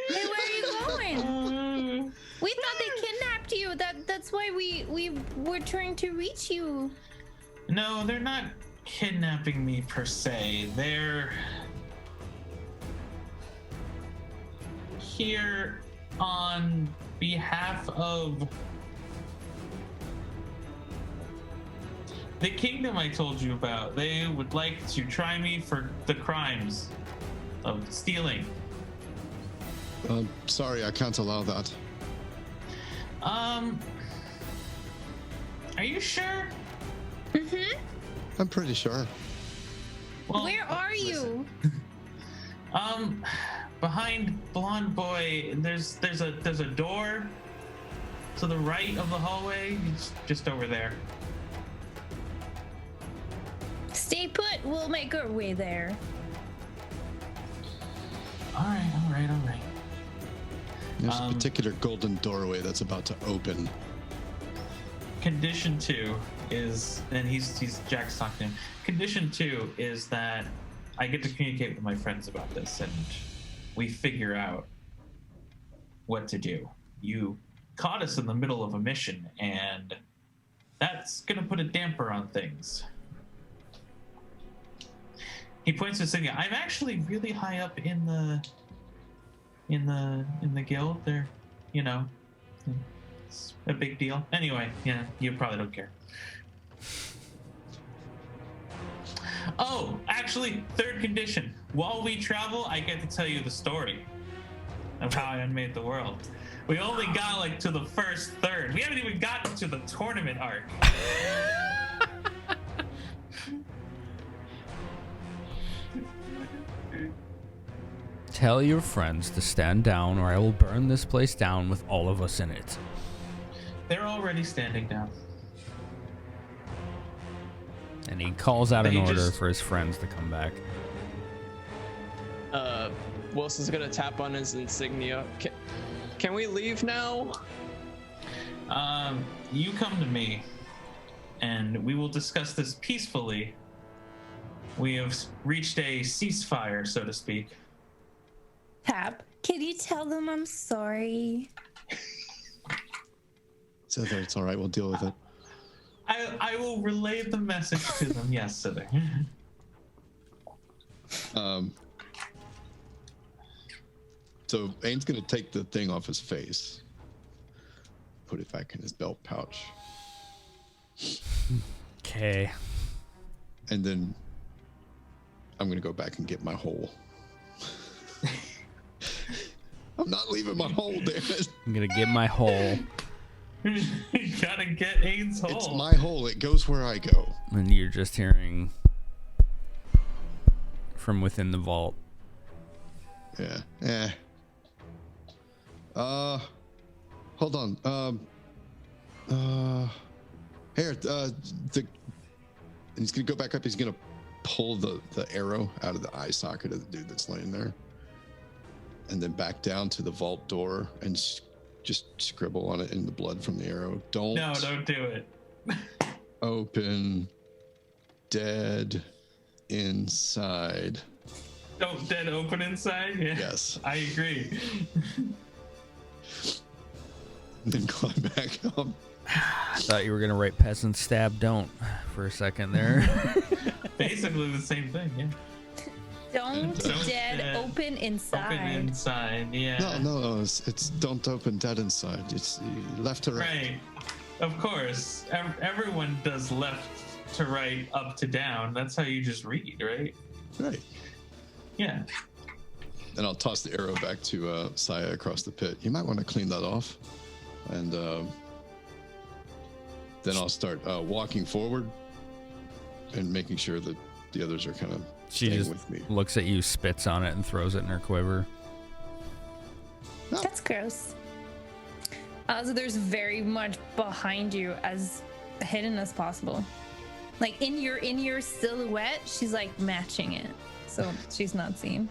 C: Hey, where are you going? We thought they kidnapped you. That's why we were trying to reach you.
E: No, they're not kidnapping me per se. They're here on behalf of the kingdom I told you about. They would like to try me for the crimes of stealing.
B: Sorry, I can't allow that.
E: Are you sure?
C: Mm-hmm.
B: I'm pretty sure.
E: Well,
C: Where are you?
E: Behind Blonde Boy, there's a door to the right of the hallway. It's just over there.
C: Stay put. We'll make our way there.
E: All right.
B: There's a particular golden doorway that's about to open.
E: Condition 2 is, and he's Jack's talking to him. Condition 2 is that I get to communicate with my friends about this, and we figure out what to do. You caught us in the middle of a mission, and that's gonna put a damper on things. He points to Cynthia. I'm actually really high up in the guild. There, it's a big deal. Anyway, yeah, you probably don't care. Oh, actually, third condition. While we travel, I get to tell you the story of how I unmade the world. We only got like to the first third. We haven't even gotten to the tournament arc.
A: Tell your friends to stand down or I will burn this place down with all of us in it.
E: They're already standing down.
A: And he calls out an
E: They
A: order
E: just-
A: for his friends to come back.
D: Wilson's gonna tap on his insignia. Can we leave now?
E: You come to me, and we will discuss this peacefully. We have reached a ceasefire, so to speak.
C: Tap, can you tell them I'm sorry?
B: So that it's all right. We'll deal with it.
E: I will relay the message to them. Yes, sir.
B: So Ain's gonna take the thing off his face, put it back in his belt pouch,
A: Okay.
B: and then I'm gonna go back and get my hole. I'm not leaving my hole, damn it.
A: I'm gonna get my hole.
E: You gotta get Aiden's hole.
B: It's my hole. It goes where I go.
A: And you're just hearing from within the vault.
B: Yeah. Hold on. Here, and he's gonna go back up. He's gonna pull the arrow out of the eye socket of the dude that's laying there, and then back down to the vault door and just scribble on it in the blood from the arrow. Don't
E: do it.
B: open. Dead inside.
E: Don't dead open inside? Yeah.
B: Yes.
E: I agree.
B: Then climb back up.
A: I thought you were gonna write peasant stab don't for a second there.
E: Basically the same thing, yeah.
C: Don't
B: Don't
C: dead open inside.
E: Open inside, yeah.
B: No. It's don't open dead inside. It's left to right.
E: Right. Of course. Everyone does left to right, up to down. That's how you just read, right?
B: Right.
E: Yeah.
B: And I'll toss the arrow back to Saya across the pit. You might want to clean that off. And then I'll start walking forward and making sure that the others are kind of
A: She
B: staying
A: just
B: with me.
A: looks at you, spits on it, and throws it in her quiver.
C: That's gross. So there's very much behind you, as hidden as possible. Like in your silhouette, she's like matching it, so she's not seen.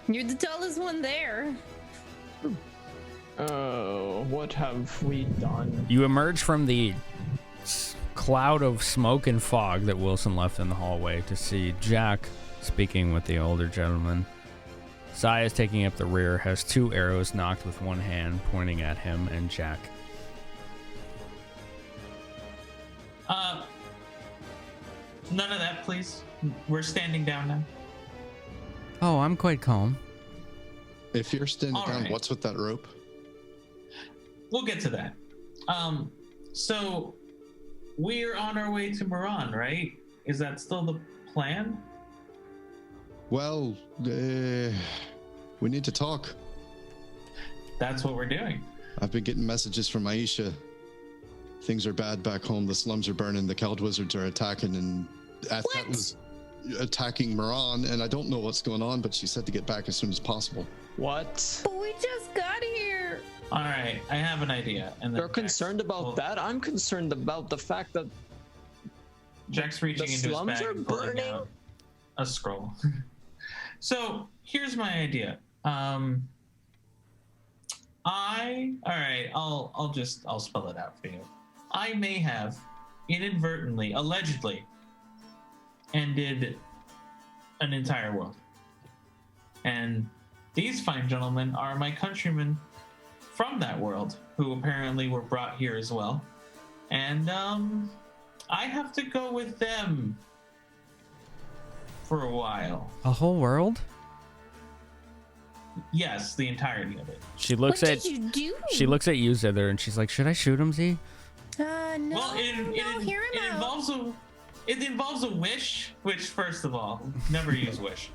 C: You're the tallest one there.
D: Oh, what have we done?
A: You emerge from the cloud of smoke and fog that Wilson left in the hallway to see Jack speaking with the older gentleman. Saya is taking up the rear, has two arrows knocked with one hand, pointing at him and Jack.
E: None of that, please. We're standing down now.
A: Oh, I'm quite calm.
B: If you're standing
E: All
B: down,
E: right.
B: what's with that rope?
E: We'll get to that. So we're on our way to Moran, right? Is that still the plan?
B: Well, we need to talk.
E: That's what we're doing.
B: I've been getting messages from Aisha. Things are bad back home. The slums are burning. The Cald Wizards are attacking, and Athat was attacking Moran, and I don't know what's going on, but she said to get back as soon as possible.
D: What?
C: But we just got here.
E: All right, I have an idea. And then
D: They're concerned about that? I'm concerned about the fact that
E: Jack's reaching
D: the
E: into his
D: slums
E: bag
D: are
E: and pulling
D: burning?
E: out a scroll. So here's my idea. I'll spell it out for you. I may have inadvertently, allegedly, ended an entire world. And these fine gentlemen are my countrymen from that world, who apparently were brought here as well. And I have to go with them for a while.
A: A whole world?
E: Yes, the entirety of it.
A: She looks
C: What
A: at
C: did you do?
A: she looks at you, Zither, and she's like, "Should I shoot him, Z?"
C: No,
E: Well,
C: no, hear him
E: it
C: out.
E: involves it involves a wish, which, first of all, never use wish.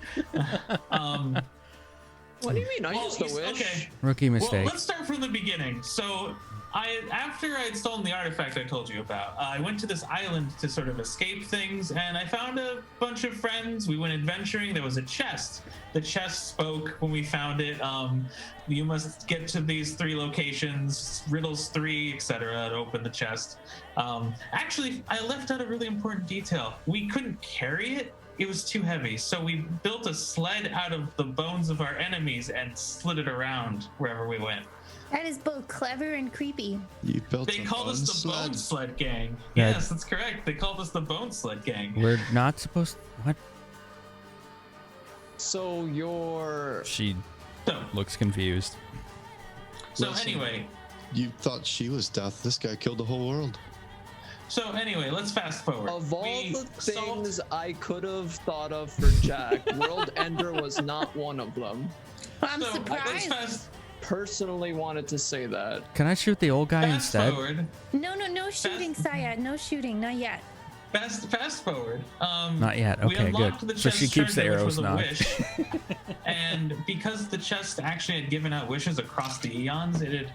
D: What do you mean? I used the wish.
E: Okay.
A: Rookie mistake.
E: Well, let's start from the beginning. So, after I had stolen the artifact I told you about, I went to this island to sort of escape things, and I found a bunch of friends. We went adventuring. There was a chest. The chest spoke when we found it. You must get to these 3 locations, riddles 3, etc., to open the chest. Actually, I left out a really important detail. We couldn't carry it. It was too heavy, so we built a sled out of the bones of our enemies and slid it around wherever we went.
C: That is both clever and creepy.
B: You built
E: They
B: a
E: called us the
B: bone
E: Bone Sled Gang.
A: Yeah.
E: Yes, that's correct. They called us the Bone Sled Gang.
A: We're not supposed. What?
D: So you're.
A: She
E: So,
A: looks confused.
B: Wilson.
E: anyway,
B: You thought she was death. This guy killed the whole world.
E: let's fast forward.
D: Of all
E: We
D: the
E: solved-
D: things I could have thought of for Jack, World Ender was not one of them.
C: I'm
E: let's
C: surprised.
D: Personally wanted to say that.
A: Can I shoot the old guy
E: fast
A: instead?
E: forward.
C: No shooting, Syed. No shooting, not yet.
E: Fast forward.
A: Not yet.
E: We
A: Okay,
E: unlocked
A: good.
E: the
A: So
E: chest
A: she keeps the
E: treasure, which
A: arrows
E: was a
A: knocked.
E: wish. And because the chest actually had given out wishes across the eons, it had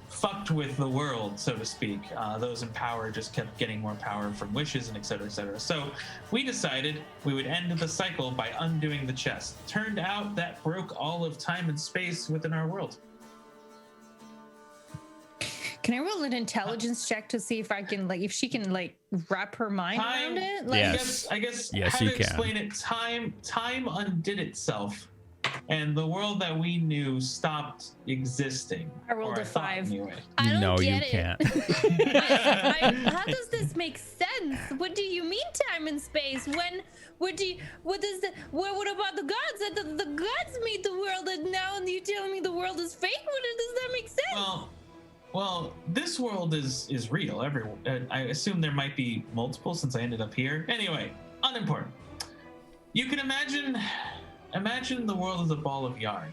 E: fucked with the world, so to speak. Those in power just kept getting more power from wishes and et cetera, et cetera. So we decided we would end the cycle by undoing the chest. Turned out that broke all of time and space within our world.
C: Can I roll an intelligence check to see if I can, if she can, wrap her mind around it?
A: Yes.
E: I guess
A: Yes,
E: how
A: you
E: to
A: can.
E: explain it, time undid itself. And the world that we knew stopped existing.
C: I rolled
E: Or
C: a
E: thought
C: 5.
E: Anyway.
C: I don't
A: No, you
C: get it.
A: can't.
C: How does this make sense? What do you mean time and space? What about the gods? The gods made the world, and now you telling me the world is fake? Does that make sense?
E: Well, this world is real. I assume there might be multiple since I ended up here. Anyway, unimportant. You can imagine the world as a ball of yarn.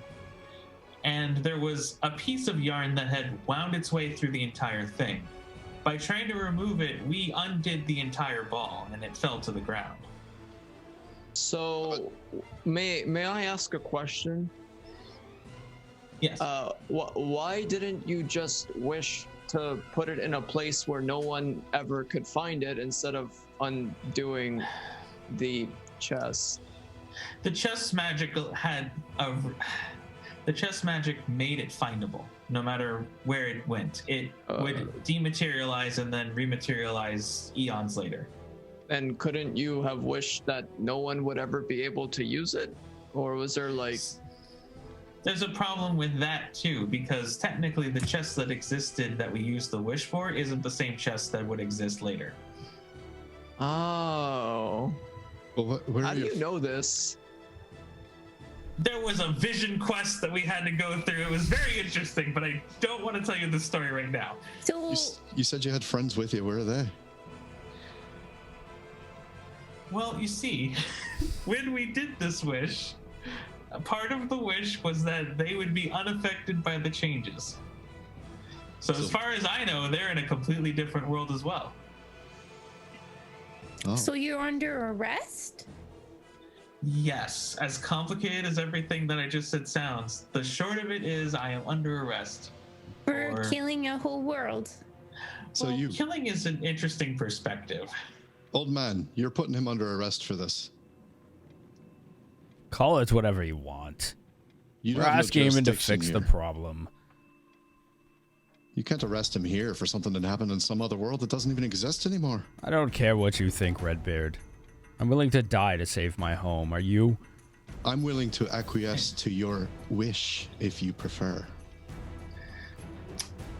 E: And there was a piece of yarn that had wound its way through the entire thing. By trying to remove it, we undid the entire ball and it fell to the ground.
D: So, may I ask a question?
E: Yes.
D: Why didn't you just wish to put it in a place where no one ever could find it instead of undoing the chest?
E: The chest magic made it findable. No matter where it went, it would dematerialize and then rematerialize eons later.
D: And couldn't you have wished that no one would ever be able to use it? Or was there
E: There's a problem with that too, because technically the chest that existed that we used the wish for isn't the same chest that would exist later.
D: Oh.
B: Well,
D: How do you know this?
E: There was a vision quest that we had to go through. It was very interesting, but I don't want to tell you the story right now.
C: So
B: You said you had friends with you. Where are they?
E: Well, you see, when we did this wish, a part of the wish was that they would be unaffected by the changes. So as far as I know, they're in a completely different world as well.
B: Oh.
C: So you're under arrest?
E: Yes, as complicated as everything that I just said sounds, the short of it is I am under arrest.
C: For killing a whole world.
B: So
E: killing is an interesting perspective.
B: Old man, you're putting him under arrest for this.
A: Call it whatever you want.
B: You
A: We're
B: don't have no
A: asking him to
B: jurisdiction
A: fix the
B: here.
A: problem.
B: You can't arrest him here for something that happened in some other world that doesn't even exist anymore.
A: I don't care what you think, Redbeard. I'm willing to die to save my home. Are you?
B: I'm willing to acquiesce to your wish if you prefer.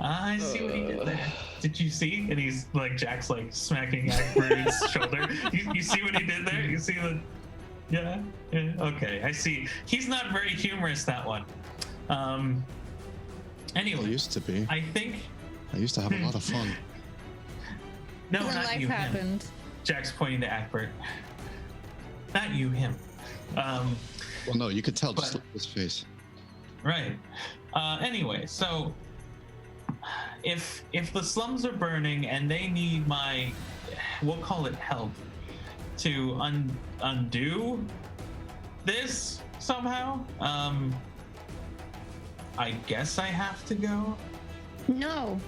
E: I see what he did there. Did you see? And he's like, Jack's like smacking Akbar's shoulder. You see what he did there? You see the... Yeah? Okay, I see. He's not very humorous, that one. Anyway.
B: I used to be.
E: I think...
B: I used to have a lot of fun.
E: No,
C: When
E: not
C: life
E: you,
C: happened.
E: him. Jack's pointing to Akbar. Not you, him.
B: Well, no, you could tell just
E: but-
B: look at his face.
E: Right. Anyway, so if the slums are burning and they need my, we'll call it help, to undo this somehow. I guess I have to go.
C: No.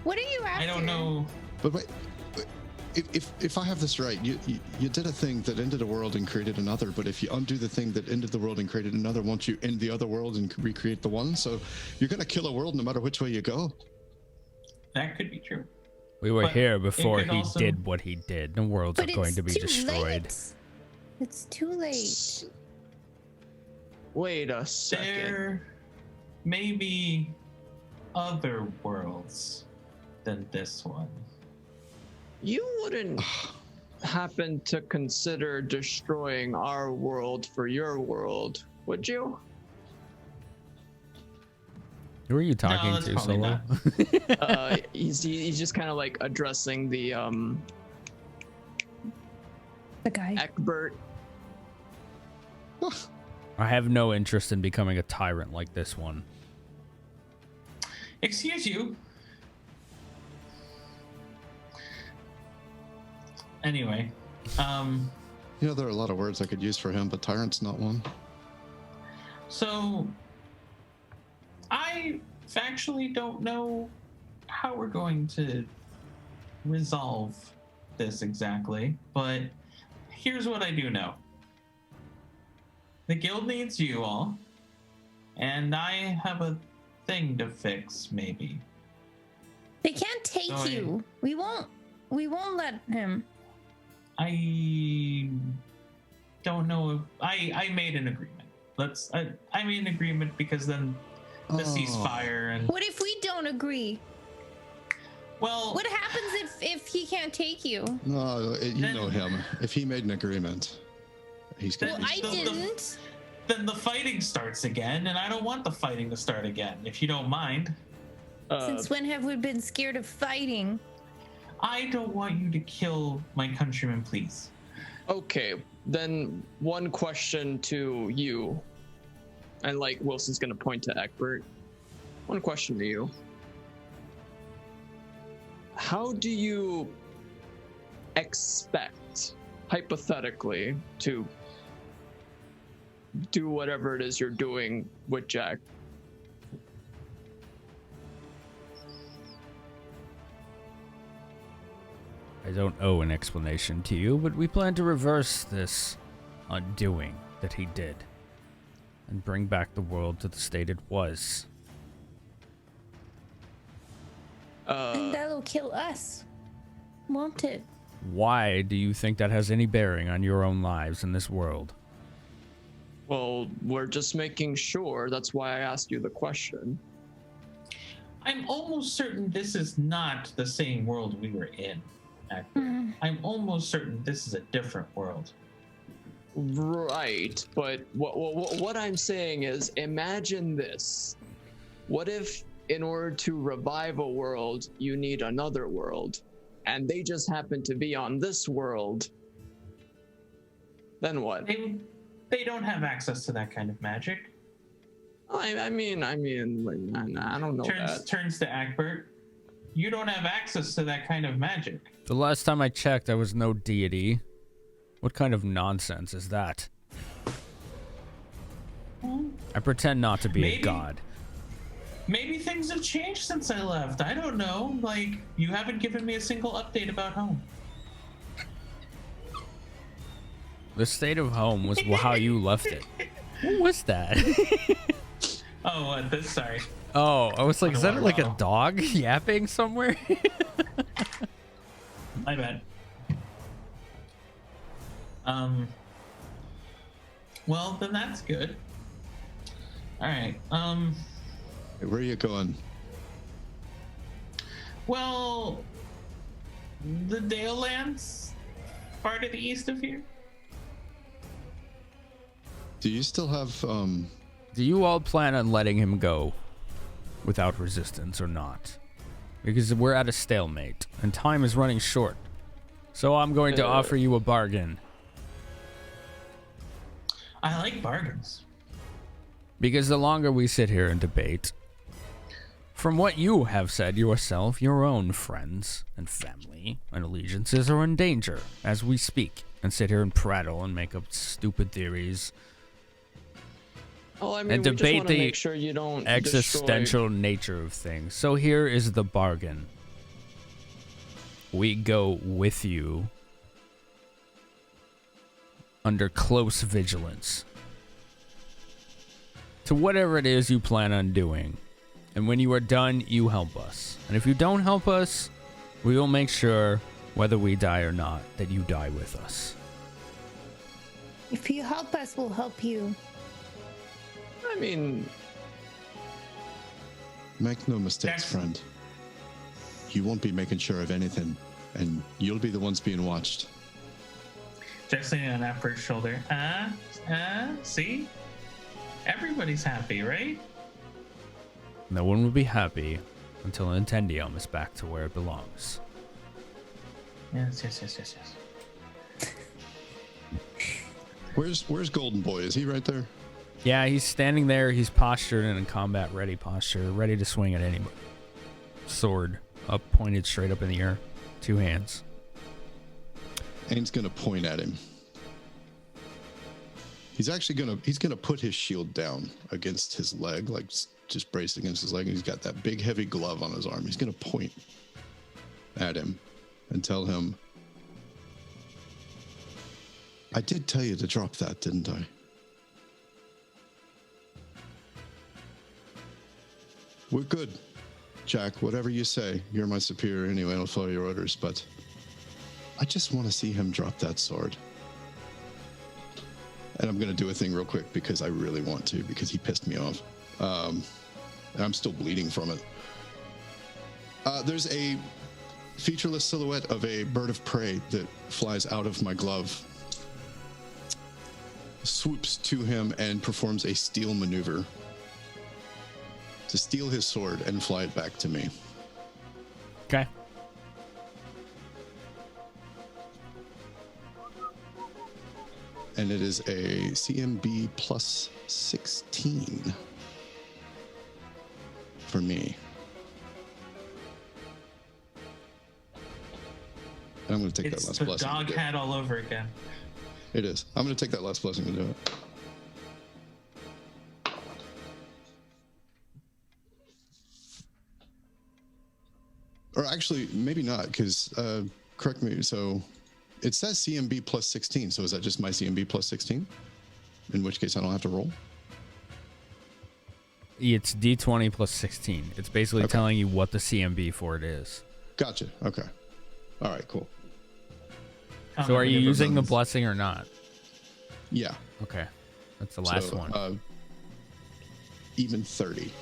C: What are you after?
E: I don't know.
B: But wait, if I have this right, you did a thing that ended a world and created another. But if you undo the thing that ended the world and created another, won't you end the other world and recreate the one? So you're gonna kill a world no matter which way you go.
E: That could be true.
A: We were
E: But
A: here
E: it
A: before
E: could
A: he
E: also-
A: did what he did. The worlds
C: But
A: are going to be
C: too
A: destroyed.
C: late. It's too late.
D: Wait a second.
E: There may be other worlds than this one.
D: You wouldn't happen to consider destroying our world for your world, would you?
A: Who are you talking
E: that's
A: to,
E: probably
A: Solo?
D: He's just kind of like addressing the
C: The guy.
D: Eckbert.
A: I have no interest in becoming a tyrant like this one.
E: Excuse you. Anyway,
B: You know, there are a lot of words I could use for him, but tyrant's not one.
E: so I factually don't know how we're going to resolve this exactly, but here's what I do know. The guild needs you all, and I have a thing to fix, maybe.
C: They can't take
E: So
C: you. We won't let him.
E: I don't know if I made an agreement. I made an agreement because then the ceasefire and
C: What if we don't agree?
E: well,
C: What happens if he can't take you?
B: No, you
E: Then-
B: know him. If he made an agreement, he's gonna.
C: Well, I
E: the-
C: didn't.
E: then the fighting starts again, and I don't want the fighting to start again. If you don't mind,
C: Since when have we been scared of fighting?
E: I don't want you to kill my countrymen, please.
D: Okay, then one question to you, and like Wilson's gonna point to Eckbert. One question to you. How do you expect, hypothetically, to do whatever it is you're doing with Jack?
A: I don't owe an explanation to you, but we plan to reverse this undoing that he did and bring back the world to the state it was.
C: And that'll kill us. Won't it?
A: Why do you think that has any bearing on your own lives in this world?
D: Well, we're just making sure. That's why I asked you the question.
E: I'm almost certain this is not the same world we were in. Eckbert. I'm almost certain this is a different world.
D: Right, but what I'm saying is, imagine this. What if, in order to revive a world, you need another world, and they just happen to be on this world? Then what?
E: They don't have access to that kind of magic.
D: I mean, like, I don't know that.
E: Turns to Eckbert. You don't have access to that kind of magic.
A: The last time I checked, I was no deity. What kind of nonsense is that? I pretend not to be a
E: Maybe.
A: god.
E: Maybe things have changed since I left. I don't know. Like, you haven't given me a single update about home.
A: The state of home was how you left it. What was that?
E: Oh, what? This? Sorry.
A: Oh, I was like, is that
E: Underwater
A: like a
E: bottle.
A: dog yapping somewhere?
E: My bad. Well, then that's good. All right.
B: Where are you going?
E: Well, the Dale Lands, part of the east of here.
B: Do you still have
A: Do you all plan on letting him go without resistance or not? Because we're at a stalemate and time is running short. So I'm going to offer you a bargain.
E: I like bargains.
A: Because the longer we sit here and debate, from what you have said yourself, your own friends and family and allegiances are in danger as we speak. and sit here and prattle and make up stupid theories
D: Well, I mean,
A: and
D: we just
A: debate
D: want to
A: the
D: make sure you don't
A: existential nature of things. So here is the bargain. We go with you under close vigilance to whatever it is you plan on doing. And when you are done, you help us. And if you don't help us, we will make sure, whether we die or not, that you die with us.
C: If you help us, we'll help you.
D: I mean,
B: Make no mistakes, friend. You won't be making sure of anything, and you'll be the ones being watched.
E: Jack's leaning on Apper's shoulder. See? Everybody's happy, right?
A: No one will be happy until Nintendium is back to where it belongs.
E: Yes.
B: Where's Golden Boy? Is he right there?
A: Yeah, he's standing there. He's postured in a combat ready posture, ready to swing at anybody. Sword up, pointed straight up in the air. 2 hands.
B: Aim's gonna point at him. He's actually gonna put his shield down against his leg, like just braced against his leg, and he's got that big heavy glove on his arm. He's gonna point at him and tell him, I did tell you to drop that, didn't I? We're good, Jack. Whatever you say. You're my superior anyway. I'll follow your orders, but I just want to see him drop that sword. And I'm going to do a thing real quick because I really want to, because he pissed me off. And I'm still bleeding from it. There's a featureless silhouette of a bird of prey that flies out of my glove, swoops to him, and performs a steal maneuver to steal his sword and fly it back to me.
A: Okay.
B: And it is a CMB plus 16 for me. And I'm going to take that last blessing.
E: It's the dog hat all over again.
B: It is. I'm going to take that last blessing to do it. Or actually, maybe not, because, correct me, so it says CMB plus 16, so is that just my CMB plus 16? In which case I don't have to roll?
A: It's D20 plus 16. It's basically telling you what the CMB for it is.
B: Gotcha. Okay. All right, cool.
A: So are you using the blessing or not?
B: Yeah.
A: Okay. That's the last one.
B: Even 30.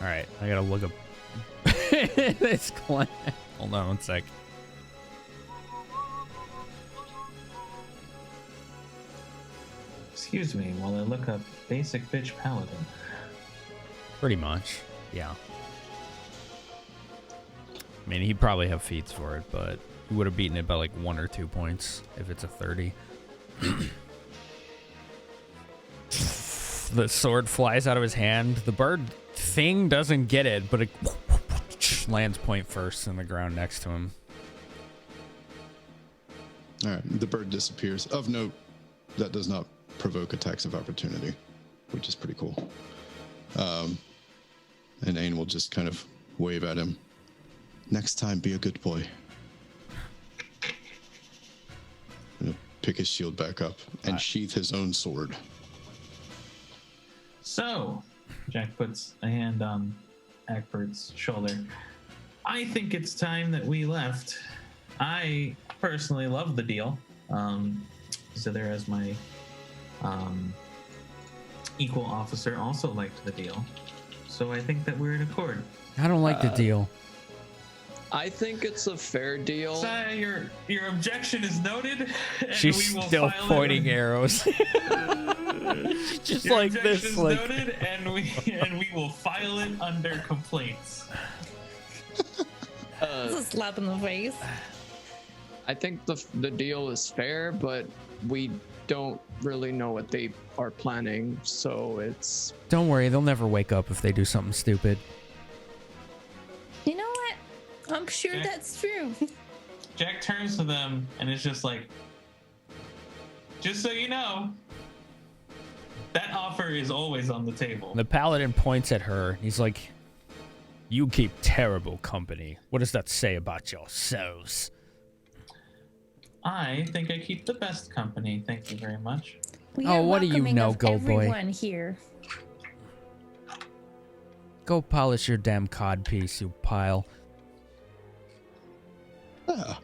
A: All right, I gotta look up this clan. Hold on 1 sec.
E: Excuse me while I look up basic bitch paladin.
A: Pretty much, yeah. I mean, he'd probably have feats for it, but he would have beaten it by like 1 or 2 points if it's a 30. The sword flies out of his hand. The bird thing doesn't get it, but it lands point first in the ground next to him.
B: All right, the bird disappears. Of note, that does not provoke attacks of opportunity, which is pretty cool. And Ain will just kind of wave at him. Next time, be a good boy. And he'll pick his shield back up and sheath his own sword.
E: So, Jack puts a hand on Ackbert's shoulder. I think it's time that we left. I personally love the deal. Zither, as my equal officer, also liked the deal. So I think that we're in accord.
A: I don't like the deal.
D: I think it's a fair deal.
E: Saya, your objection is noted. And
A: She's
E: we will
A: still
E: file
A: pointing arrows. Just
E: your
A: like
E: objection
A: this.
E: is
A: Like...
E: noted, and we will file it under complaints.
C: It's a slap in the face.
D: I think the deal is fair, but we don't really know what they are planning, so it's...
A: Don't worry, they'll never wake up if they do something stupid.
C: You know what? I'm sure
E: Jack-
C: that's true.
E: Jack turns to them and is just like, just so you know, that offer is always on the table.
A: The paladin points at her. He's like, you keep terrible company. What does that say about yourselves?
E: I think I keep the best company. Thank you very much.
C: We
A: Oh,
C: are
A: what do you
C: welcoming
A: know,
C: of
A: go boy?
C: everyone here.
A: Go polish your damn cod piece, you pile.
B: Yeah.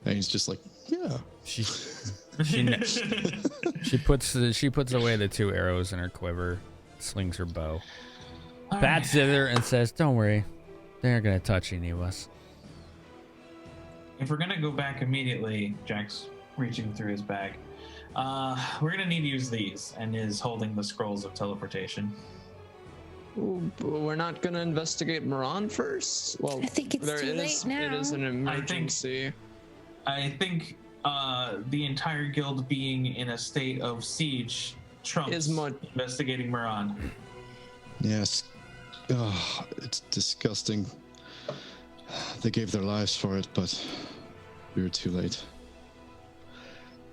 B: And he's just like, yeah.
A: She puts away the 2 arrows in her quiver, slings her bow, pats Zither, and says, "Don't worry, they aren't gonna touch any of us."
E: If we're gonna go back immediately, Jack's reaching through his bag. We're gonna need to use these, and is holding the scrolls of teleportation.
D: Ooh, but we're not gonna investigate Moran first? Well,
C: I think it's too late now.
D: It is an emergency.
E: I think the entire guild being in a state of siege trumps investigating Moran.
B: Yes. Oh, it's disgusting. They gave their lives for it, but we were too late.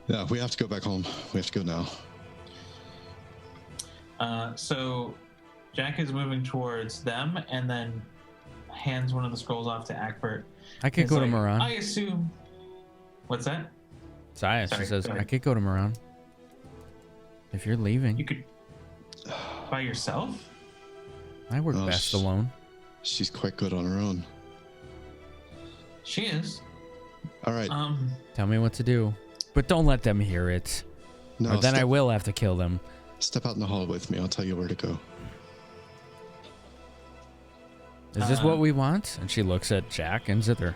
B: Yeah, we have to go back home. We have to go now.
E: So Jack is moving towards them and then hands one of the scrolls off to Akbert.
A: I could go to Moran.
E: I assume. What's that?
A: Saya, she
E: Sorry,
A: says,
E: go
A: I
E: ahead.
A: could go to Moran. If you're leaving.
E: You could by yourself?
A: I work best alone.
B: She's quite good on her own.
E: She is.
B: All right.
A: Tell me what to do. But don't let them hear it.
B: No,
A: or then I
B: step-
A: will have to kill them.
B: Step out in the hall with me. I'll tell you where to go.
A: Is this what we want? And she looks at Jack and Zither.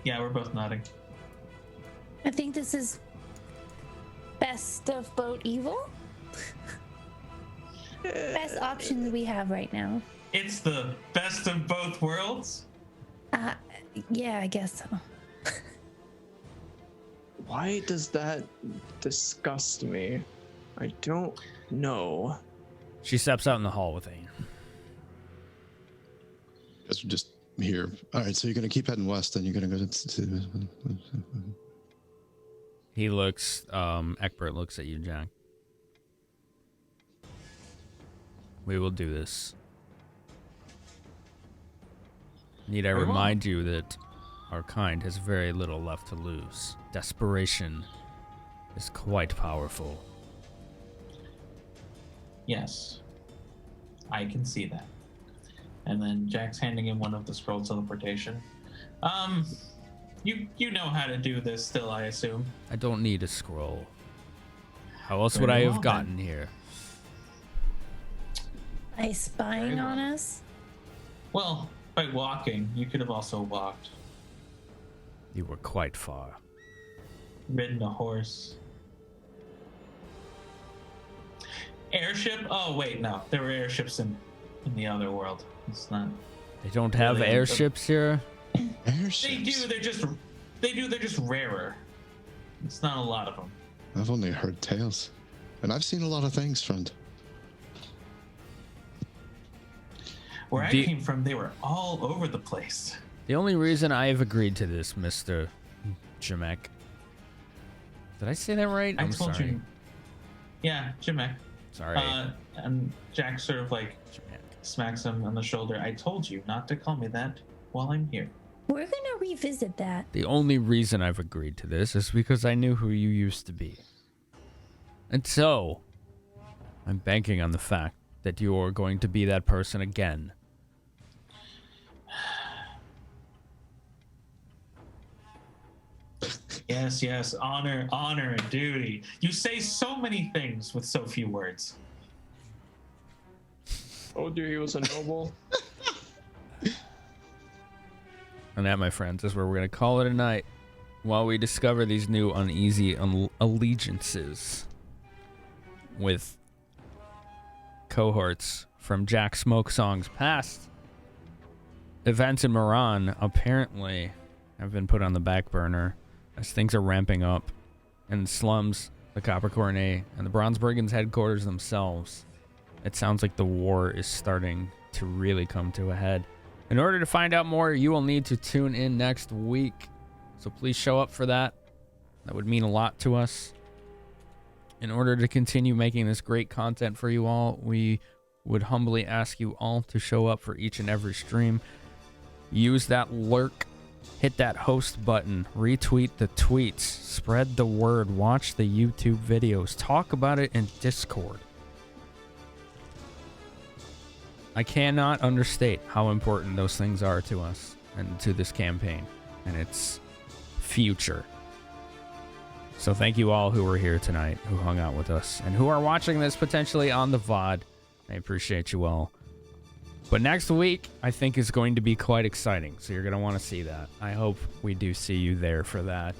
E: Yeah, we're both nodding.
C: I think this is best of both evil. Best options we have right now.
E: It's the best of both worlds.
C: Yeah, I guess so.
D: Why does that disgust me? I don't know.
A: She steps out in the hall with Ain.
B: Guess we're just here. All right, so you're gonna keep heading west, and you're gonna go to
A: He looks, Ekbert looks at you, Jack. We will do this. Need I
E: Very well.
A: remind you that our kind has very little left to lose. Desperation is quite powerful.
E: Yes. I can see that. And then Jack's handing him one of the scroll teleportation. You know how to do this still, I assume.
A: I don't need a scroll. How else would
E: Very
A: I
E: well,
A: have gotten here?
C: Are you spying
E: Very
C: on
E: well.
C: us?
E: Well, by walking, you could have also walked.
A: You were quite far.
E: Ridden a horse. Airship? Oh, wait, no. There were airships in the other world. It's not.
A: They don't have
E: Really,
A: airships here?
B: airships.
E: They do. They're just rarer. It's not a lot of them.
B: I've only heard tales, and I've seen a lot of things, friend.
E: Where I
A: Do-
E: came from, they were all over the place.
A: The only reason I have agreed to this, Mr. Jamek. Did I say that right?
E: I
A: I'm
E: told
A: sorry.
E: you. Yeah, Jamek.
A: Sorry.
E: And Jack sort of like
A: Jamek.
E: smacks him on the shoulder. I told you not to call me that while I'm here.
C: We're gonna revisit that.
A: The only reason I've agreed to this is because I knew who you used to be. And so, I'm banking on the fact that you are going to be that person again.
E: Yes, honor and duty. You say so many things with so few words.
D: Told you he was a noble.
A: And that, my friends, is where we're going to call it a night while we discover these new uneasy allegiances with cohorts from Jack Smoke Song's past. Events in Moran apparently have been put on the back burner as things are ramping up in the slums, the Copper Coronet, and the Bronze Brigands headquarters themselves. It sounds like the war is starting to really come to a head. In order to find out more, you will need to tune in next week. So please show up for that. That would mean a lot to us. In order to continue making this great content for you all, we would humbly ask you all to show up for each and every stream. Use that lurk, hit that host button, retweet the tweets, spread the word, watch the YouTube videos, talk about it in Discord. I cannot understate how important those things are to us and to this campaign and its future. So thank you all who were here tonight, who hung out with us, and who are watching this potentially on the VOD. I appreciate you all. But next week, I think, is going to be quite exciting, so you're going to want to see that. I hope we do see you there for that.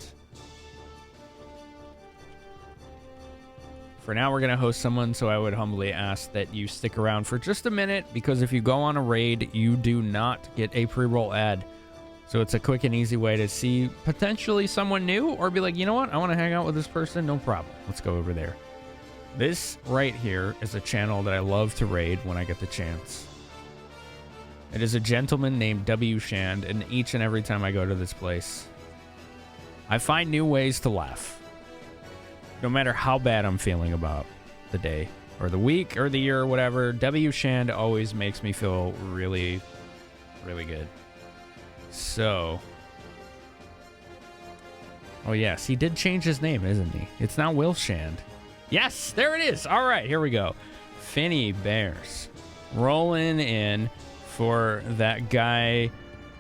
A: For now, we're going to host someone, so I would humbly ask that you stick around for just a minute, because if you go on a raid, you do not get a pre-roll ad. So it's a quick and easy way to see potentially someone new, or be like, you know what, I want to hang out with this person, no problem. Let's go over there. This right here is a channel that I love to raid when I get the chance. It is a gentleman named W. Shand, and each and every time I go to this place, I find new ways to laugh. No matter how bad I'm feeling about the day, or the week, or the year, or whatever, W. Shand always makes me feel really, really good. So, oh yes, he did change his name, isn't he? It's now Will Shand. Yes, there it is. All right, here we go. Finny Bears rolling in for that guy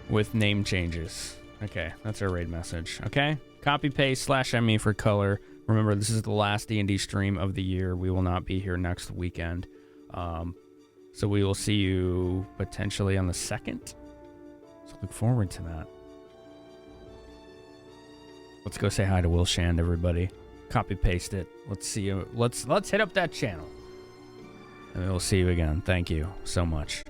A: with name changes. Okay, that's our raid message. Okay, copy paste /ME for color. Remember, this is the last D&D stream of the year. We will not be here next weekend. So we will see you potentially on the 2nd. So look forward to that. Let's go say hi to Will Shand, everybody. Copy paste it. Let's see you. Let's hit up that channel. And we'll see you again. Thank you so much.